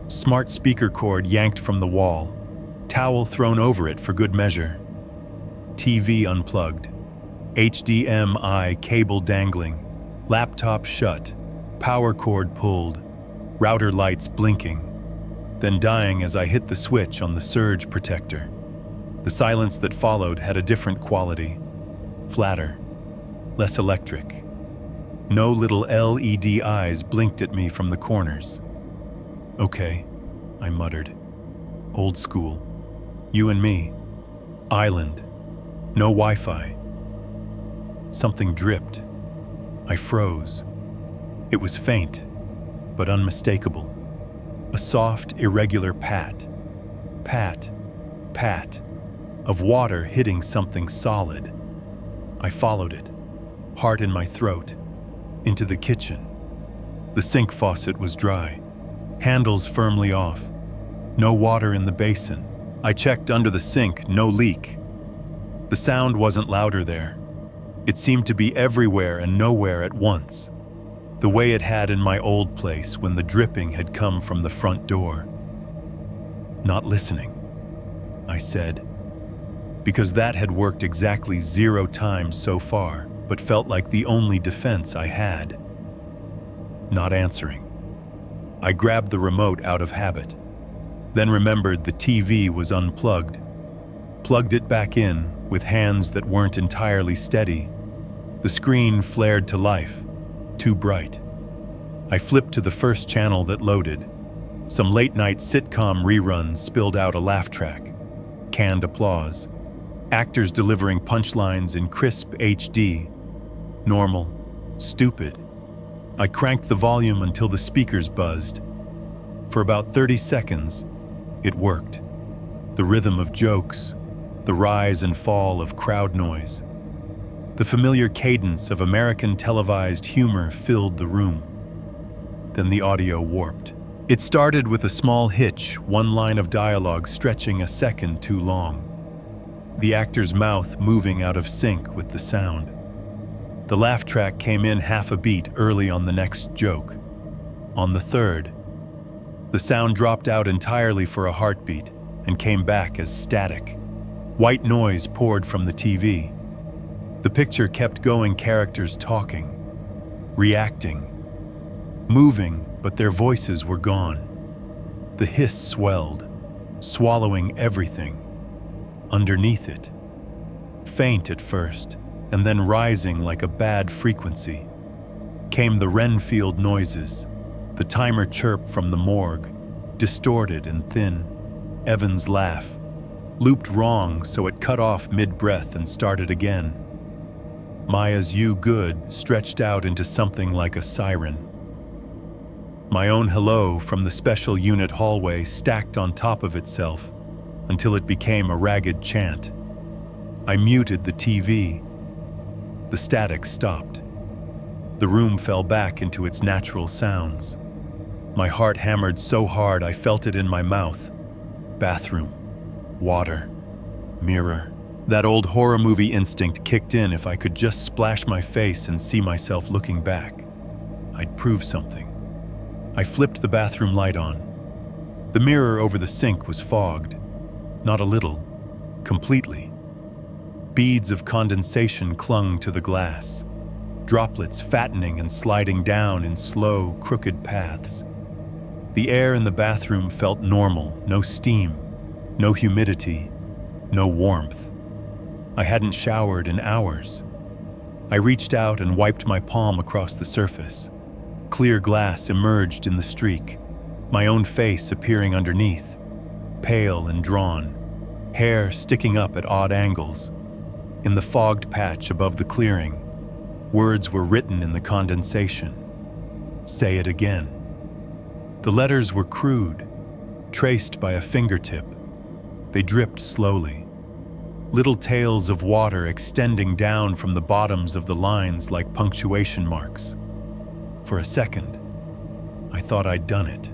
Smart speaker cord yanked from the wall, towel thrown over it for good measure. TV unplugged, HDMI cable dangling, laptop shut, power cord pulled, router lights blinking, then dying as I hit the switch on the surge protector. The silence that followed had a different quality, flatter, less electric. No little LED eyes blinked at me from the corners. "Okay," I muttered. "Old school. You and me. Island. No Wi-Fi." Something dripped. I froze. It was faint, but unmistakable. A soft, irregular pat, pat, pat, of water hitting something solid. I followed it, heart in my throat, into the kitchen. The sink faucet was dry, handles firmly off. No water in the basin. I checked under the sink, no leak. The sound wasn't louder there. It seemed to be everywhere and nowhere at once, the way it had in my old place when the dripping had come from the front door. "Not listening," I said, because that had worked exactly 0 times so far, but felt like the only defense I had. Not answering. I grabbed the remote out of habit, then remembered the TV was unplugged, plugged it back in with hands that weren't entirely steady. The screen flared to life, too bright. I flipped to the first channel that loaded. Some late-night sitcom reruns spilled out a laugh track, canned applause, actors delivering punchlines in crisp HD. Normal, stupid. I cranked the volume until the speakers buzzed. For about 30 seconds, it worked. The rhythm of jokes, the rise and fall of crowd noise. The familiar cadence of American televised humor filled the room. Then the audio warped. It started with a small hitch, one line of dialogue stretching a second too long. The actor's mouth moving out of sync with the sound. The laugh track came in half a beat early on the next joke. On the third, the sound dropped out entirely for a heartbeat and came back as static. White noise poured from the TV. The picture kept going, characters talking, reacting, moving, but their voices were gone. The hiss swelled, swallowing everything. Underneath it, faint at first, and then rising like a bad frequency, came the Renfield noises, the timer chirp from the morgue, distorted and thin. Evan's laugh, looped wrong so it cut off mid-breath and started again. Maya's "you good" stretched out into something like a siren. My own hello from the special unit hallway stacked on top of itself until it became a ragged chant. I muted the TV. The static stopped. The room fell back into its natural sounds. My heart hammered so hard I felt it in my mouth. Bathroom, water, mirror. That old horror movie instinct kicked in. If I could just splash my face and see myself looking back, I'd prove something. I flipped the bathroom light on. The mirror over the sink was fogged. Not a little, completely. Beads of condensation clung to the glass, droplets fattening and sliding down in slow, crooked paths. The air in the bathroom felt normal, no steam, no humidity, no warmth. I hadn't showered in hours. I reached out and wiped my palm across the surface. Clear glass emerged in the streak, my own face appearing underneath, pale and drawn, hair sticking up at odd angles. In the fogged patch above the clearing, Words were written in the condensation. Say it again. The letters were crude, traced by a fingertip. They dripped slowly. Little tails of water extending down from the bottoms of the lines like punctuation marks. For a second, I thought I'd done it.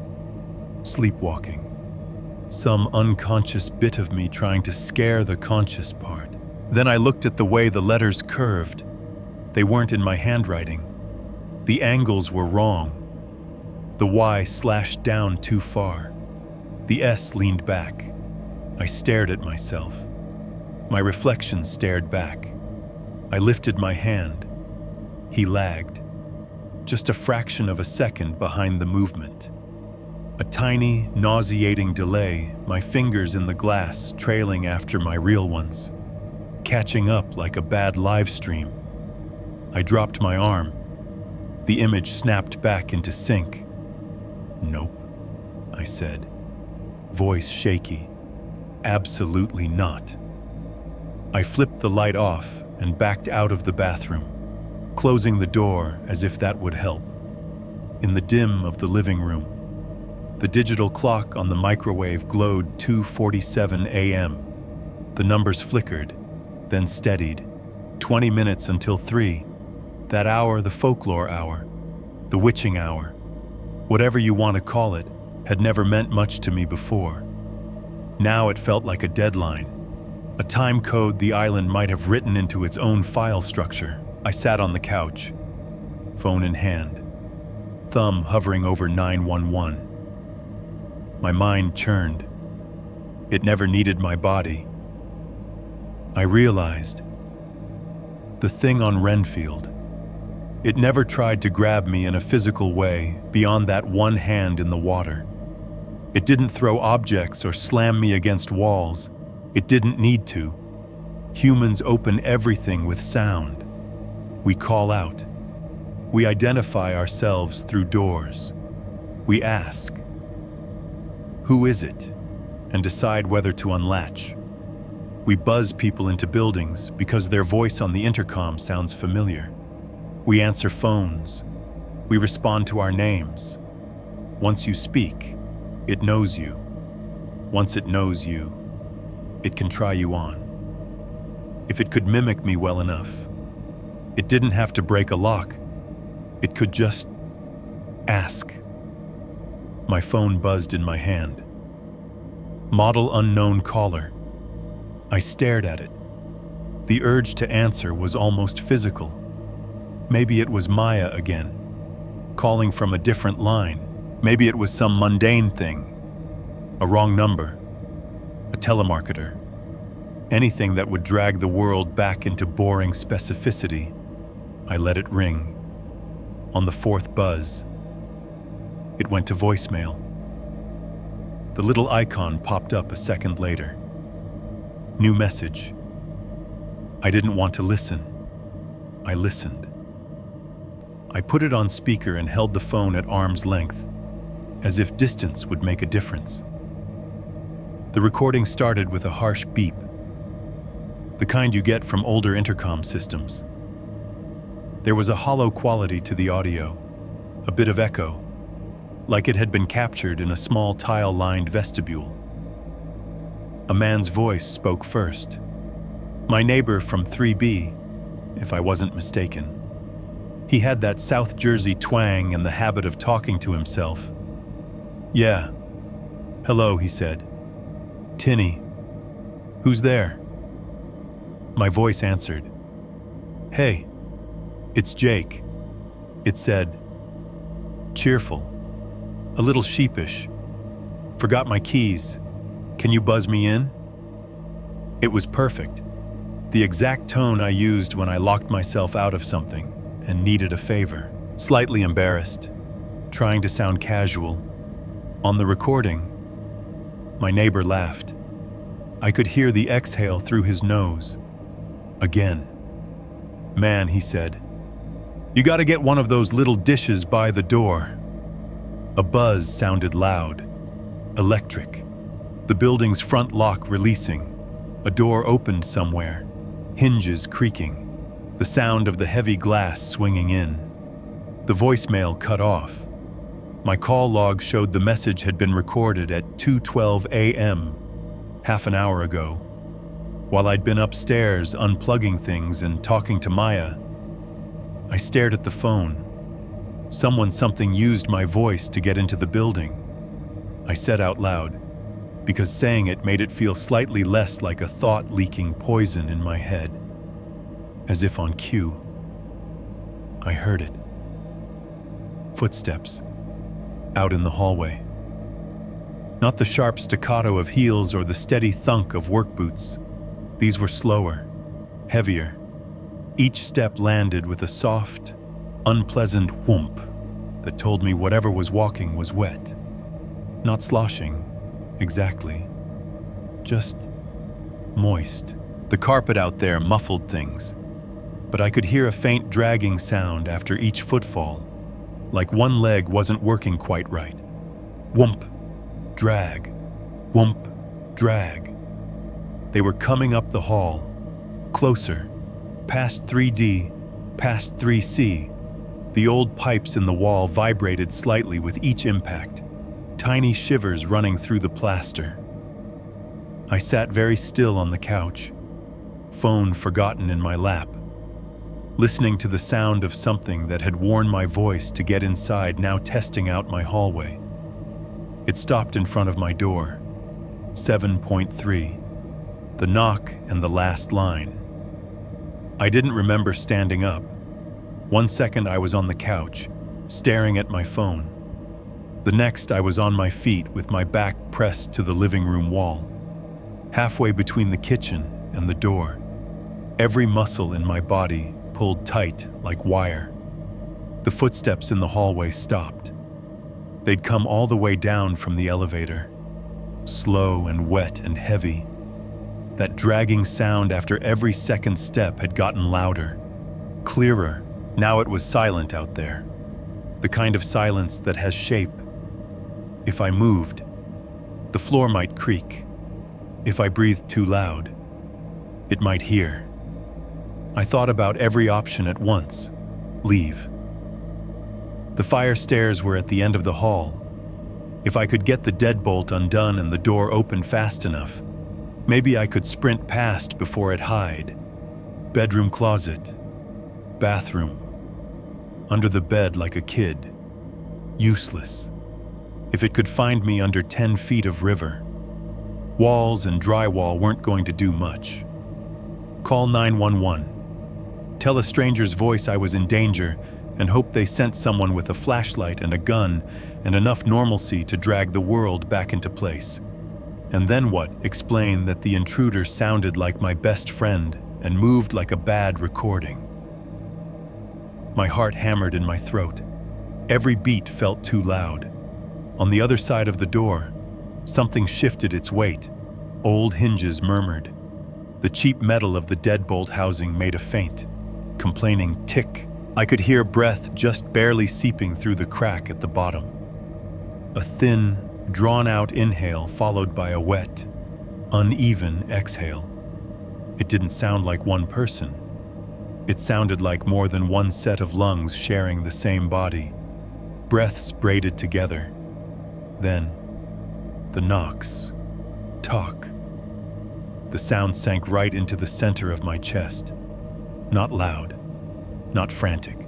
Sleepwalking. Some unconscious bit of me trying to scare the conscious part. Then I looked at the way the letters curved. They weren't in my handwriting. The angles were wrong. The Y slashed down too far. The S leaned back. I stared at myself. My reflection stared back. I lifted my hand. He lagged. Just a fraction of a second behind the movement. A tiny, nauseating delay, my fingers in the glass trailing after my real ones. Catching up like a bad live stream. I dropped my arm. The image snapped back into sync. "Nope," I said, voice shaky. "Absolutely not." I flipped the light off and backed out of the bathroom, closing the door as if that would help. In the dim of the living room, the digital clock on the microwave glowed 2:47 a.m. The numbers flickered, then steadied. 20 minutes until 3. That hour, the folklore hour, the witching hour, whatever you want to call it, had never meant much to me before. Now it felt like a deadline, a time code the island might have written into its own file structure. I sat on the couch, phone in hand, thumb hovering over 911. My mind churned. It never needed my body. I realized the thing on Renfield. It never tried to grab me in a physical way beyond that one hand in the water. It didn't throw objects or slam me against walls. It didn't need to. Humans open everything with sound. We call out. We identify ourselves through doors. We ask, "Who is it?" and decide whether to unlatch. We buzz people into buildings because their voice on the intercom sounds familiar. We answer phones. We respond to our names. Once you speak, it knows you. Once it knows you, it can try you on. If it could mimic me well enough, it didn't have to break a lock. It could just ask. My phone buzzed in my hand. Model unknown caller. I stared at it. The urge to answer was almost physical. Maybe it was Maya again, calling from a different line. Maybe it was some mundane thing, a wrong number, a telemarketer, anything that would drag the world back into boring specificity. I let it ring. On the fourth buzz, it went to voicemail. The little icon popped up a second later. New message. I didn't want to listen. I listened. I put it on speaker and held the phone at arm's length, as if distance would make a difference. The recording started with a harsh beep, the kind you get from older intercom systems. There was a hollow quality to the audio, a bit of echo, like it had been captured in a small tile-lined vestibule. A man's voice spoke first. My neighbor from 3B, if I wasn't mistaken. He had that South Jersey twang and the habit of talking to himself. "Yeah. Hello," he said. "Tinny. Who's there?" My voice answered. "Hey, it's Jake," it said. Cheerful. A little sheepish. "Forgot my keys. Can you buzz me in?" It was perfect. The exact tone I used when I locked myself out of something and needed a favor. Slightly embarrassed, trying to sound casual. On the recording, my neighbor laughed. I could hear the exhale through his nose. Again. "Man," he said, "you gotta get one of those little dishes by the door." A buzz sounded loud, electric. The building's front lock releasing. A door opened somewhere, hinges creaking. The sound of the heavy glass swinging in. The voicemail cut off. My call log showed the message had been recorded at 2:12 a.m., half an hour ago. While I'd been upstairs unplugging things and talking to Maya, I stared at the phone. Something used my voice to get into the building. I said out loud, because saying it made it feel slightly less like a thought leaking poison in my head. As if on cue, I heard it. Footsteps, out in the hallway. Not the sharp staccato of heels or the steady thunk of work boots. These were slower, heavier. Each step landed with a soft, unpleasant whoomp that told me whatever was walking was wet. Not sloshing, exactly. Just moist. The carpet out there muffled things, but I could hear a faint dragging sound after each footfall, like one leg wasn't working quite right. Whoomp, drag, whoomp, drag. They were coming up the hall, closer, past 3D, past 3C. The old pipes in the wall vibrated slightly with each impact, tiny shivers running through the plaster. I sat very still on the couch, phone forgotten in my lap, listening to the sound of something that had worn my voice to get inside now testing out my hallway. It stopped in front of my door, 7.3, the knock and the last line. I didn't remember standing up. 1 second I was on the couch, staring at my phone. The next I was on my feet with my back pressed to the living room wall, halfway between the kitchen and the door. Every muscle in my body pulled tight like wire. The footsteps in the hallway stopped. They'd come all the way down from the elevator, slow and wet and heavy. That dragging sound after every second step had gotten louder, clearer. Now it was silent out there, the kind of silence that has shape. If I moved, the floor might creak. If I breathed too loud, it might hear. I thought about every option at once. Leave. The fire stairs were at the end of the hall. If I could get the deadbolt undone and the door open fast enough, maybe I could sprint past before it hide. Bedroom closet, bathroom, under the bed like a kid. Useless. If it could find me under 10 feet of river. Walls and drywall weren't going to do much. Call 911. Tell a stranger's voice I was in danger and hope they sent someone with a flashlight and a gun and enough normalcy to drag the world back into place. And then what? Explain that the intruder sounded like my best friend and moved like a bad recording. My heart hammered in my throat. Every beat felt too loud. On the other side of the door, something shifted its weight. Old hinges murmured. The cheap metal of the deadbolt housing made a faint, complaining tick. I could hear breath just barely seeping through the crack at the bottom. A thin, drawn-out inhale followed by a wet, uneven exhale. It didn't sound like one person. It sounded like more than one set of lungs sharing the same body, breaths braided together. Then, the knocks. Talk. The sound sank right into the center of my chest. Not loud, not frantic,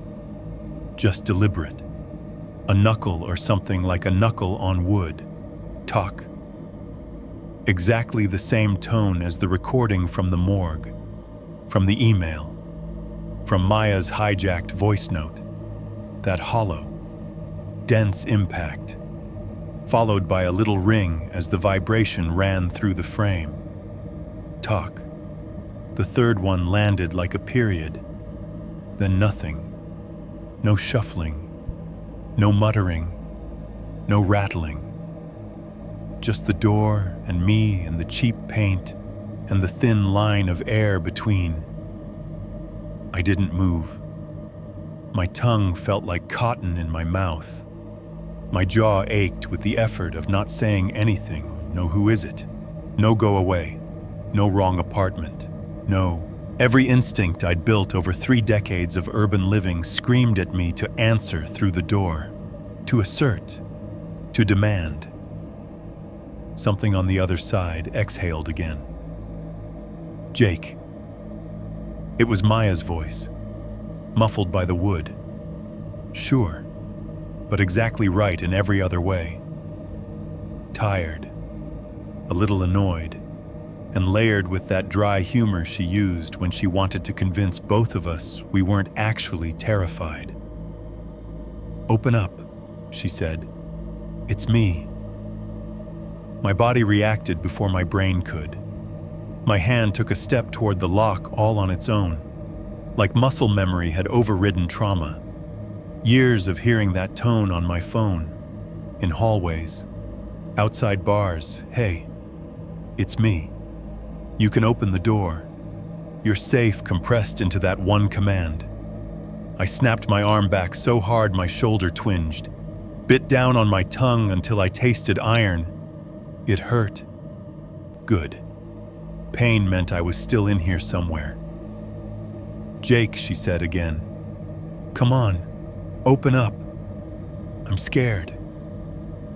just deliberate. A knuckle or something like a knuckle on wood. Talk. Exactly the same tone as the recording from the morgue, from the email, from Maya's hijacked voice note. That hollow, dense impact, followed by a little ring as the vibration ran through the frame. Talk. The third one landed like a period. Then nothing. No shuffling. No muttering. No rattling. Just the door and me and the cheap paint and the thin line of air between. I didn't move. My tongue felt like cotton in my mouth. My jaw ached with the effort of not saying anything. No, who is it? No, go away. No, wrong apartment. No, Every instinct I'd built over 3 decades of urban living screamed at me to answer through the door, to assert, to demand. Something on the other side exhaled again. "Jake." It was Maya's voice, muffled by the wood. Sure, but exactly right in every other way. Tired, a little annoyed, and layered with that dry humor she used when she wanted to convince both of us we weren't actually terrified. "Open up," she said. "It's me." My body reacted before my brain could. My hand took a step toward the lock all on its own, like muscle memory had overridden trauma. Years of hearing that tone on my phone, in hallways, outside bars. "Hey, it's me. You can open the door. You're safe," compressed into that one command. I snapped my arm back so hard my shoulder twinged, bit down on my tongue until I tasted iron. It hurt. Good. Pain meant I was still in here somewhere. "Jake," she said again. "Come on, open up. I'm scared.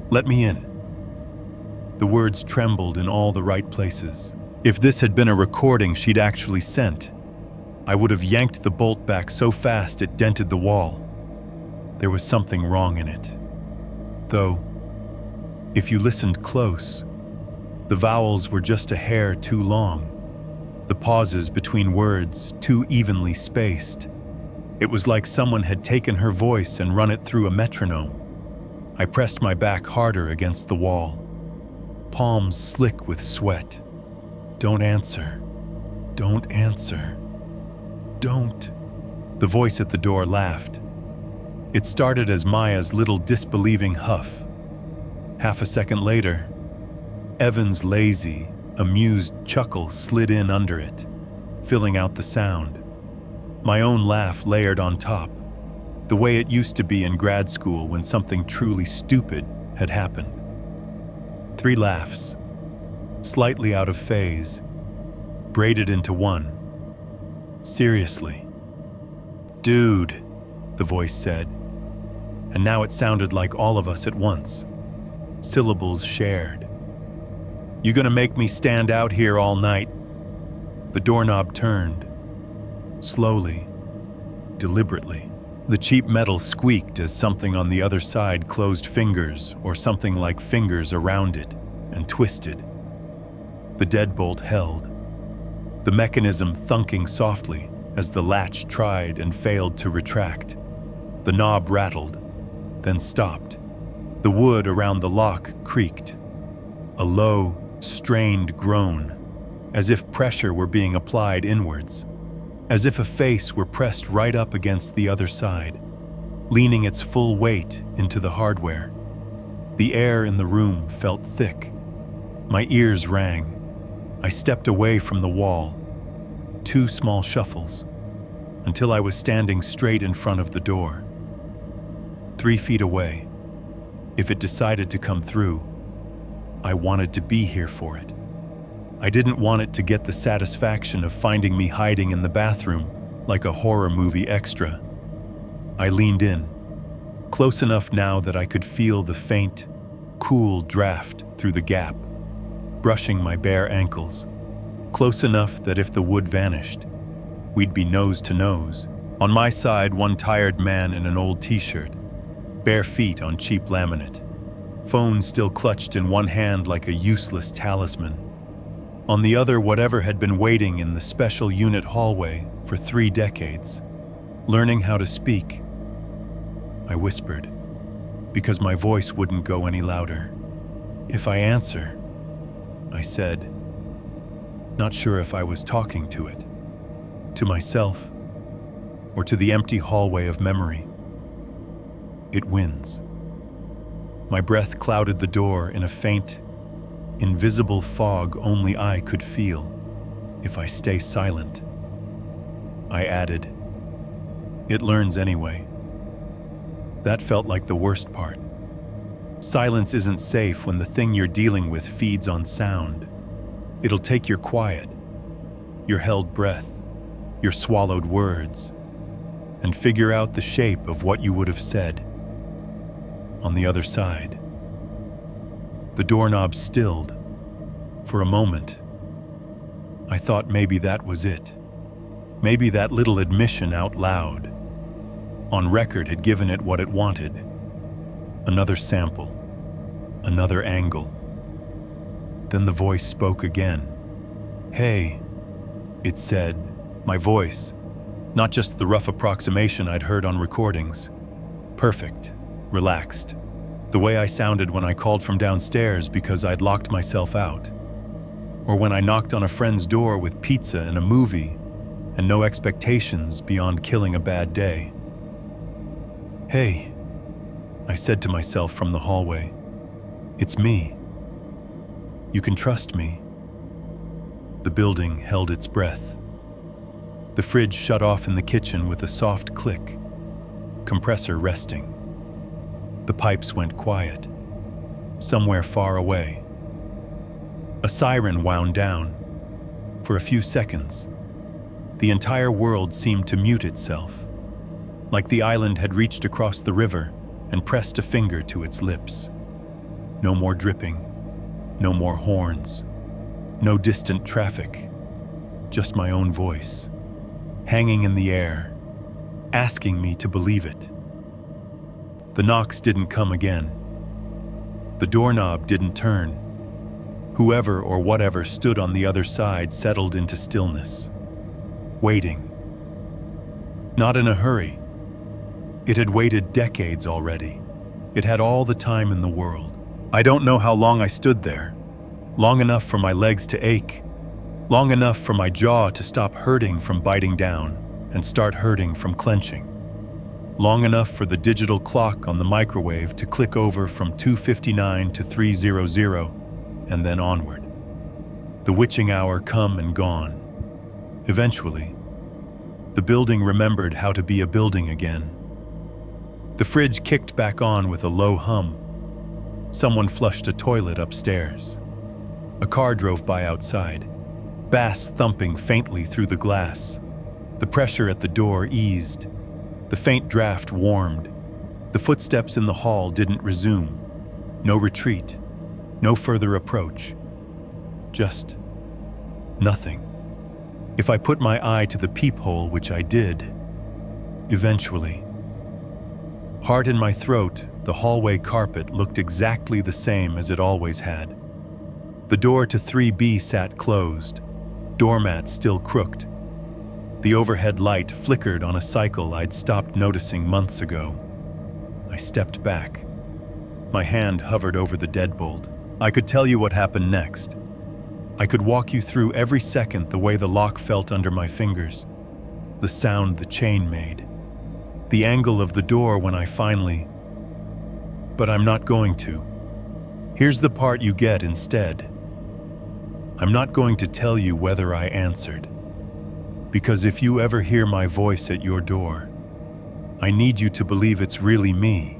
Let me in." The words trembled in all the right places. If this had been a recording she'd actually sent, I would have yanked the bolt back so fast it dented the wall. There was something wrong in it. Though, if you listened close, the vowels were just a hair too long, the pauses between words too evenly spaced. It was like someone had taken her voice and run it through a metronome. I pressed my back harder against the wall, palms slick with sweat. "Don't answer. Don't answer. Don't." The voice at the door laughed. It started as Maya's little disbelieving huff. Half a second later, Evan's lazy, amused chuckle slid in under it, filling out the sound. My own laugh layered on top, the way it used to be in grad school when something truly stupid had happened. 3 laughs, slightly out of phase, braided into one. "Seriously." "Dude," the voice said, and now it sounded like all of us at once, syllables shared. "You gonna make me stand out here all night?" The doorknob turned, slowly, deliberately. The cheap metal squeaked as something on the other side closed fingers or something like fingers around it and twisted. The deadbolt held, the mechanism thunking softly as the latch tried and failed to retract. The knob rattled, then stopped. The wood around the lock creaked. A low, strained groan, as if pressure were being applied inwards, as if a face were pressed right up against the other side, leaning its full weight into the hardware. The air in the room felt thick. My ears rang. I stepped away from the wall, 2 small shuffles, until I was standing straight in front of the door. 3 feet away. If it decided to come through, I wanted to be here for it. I didn't want it to get the satisfaction of finding me hiding in the bathroom like a horror movie extra. I leaned in, close enough now that I could feel the faint, cool draft through the gap, brushing my bare ankles, close enough that if the wood vanished, we'd be nose to nose. On my side, one tired man in an old t-shirt, bare feet on cheap laminate, phone still clutched in one hand like a useless talisman. On the other, whatever had been waiting in the special unit hallway for 3 decades, learning how to speak. I whispered, because my voice wouldn't go any louder. "If I answer," I said, not sure if I was talking to it, to myself, or to the empty hallway of memory. "It wins." My breath clouded the door in a faint, invisible fog only I could feel. "If I stay silent," I added, "it learns anyway." That felt like the worst part. Silence isn't safe when the thing you're dealing with feeds on sound. It'll take your quiet, your held breath, your swallowed words, and figure out the shape of what you would have said. On the other side, the doorknob stilled. For a moment, I thought maybe that was it. Maybe that little admission out loud, on record, had given it what it wanted. Another sample, another angle. Then the voice spoke again. "Hey," it said, my voice, not just the rough approximation I'd heard on recordings. Perfect, relaxed, the way I sounded when I called from downstairs because I'd locked myself out. Or when I knocked on a friend's door with pizza and a movie and no expectations beyond killing a bad day. "Hey," I said to myself from the hallway. "It's me. You can trust me." The building held its breath. The fridge shut off in the kitchen with a soft click, compressor resting. The pipes went quiet, somewhere far away. A siren wound down. For a few seconds, the entire world seemed to mute itself, like the island had reached across the river and pressed a finger to its lips. No more dripping, no more horns, no distant traffic, just my own voice, hanging in the air, asking me to believe it. The knocks didn't come again. The doorknob didn't turn. Whoever or whatever stood on the other side settled into stillness, waiting. Not in a hurry. It had waited decades already. It had all the time in the world. I don't know how long I stood there. Long enough for my legs to ache. Long enough for my jaw to stop hurting from biting down and start hurting from clenching. Long enough for the digital clock on the microwave to click over from 2:59 to 3:00 and then onward. The witching hour come and gone. Eventually, the building remembered how to be a building again. The fridge kicked back on with a low hum. Someone flushed a toilet upstairs. A car drove by outside, bass thumping faintly through the glass. The pressure at the door eased. The faint draft warmed. The footsteps in the hall didn't resume. No retreat. No further approach. Just nothing. If I put my eye to the peephole, which I did, eventually. Heart in my throat, the hallway carpet looked exactly the same as it always had. The door to 3B sat closed, doormat still crooked. The overhead light flickered on a cycle I'd stopped noticing months ago. I stepped back. My hand hovered over the deadbolt. I could tell you what happened next. I could walk you through every second the way the lock felt under my fingers, the sound the chain made, the angle of the door when I finally... But I'm not going to. Here's the part you get instead. I'm not going to tell you whether I answered. Because if you ever hear my voice at your door, I need you to believe it's really me.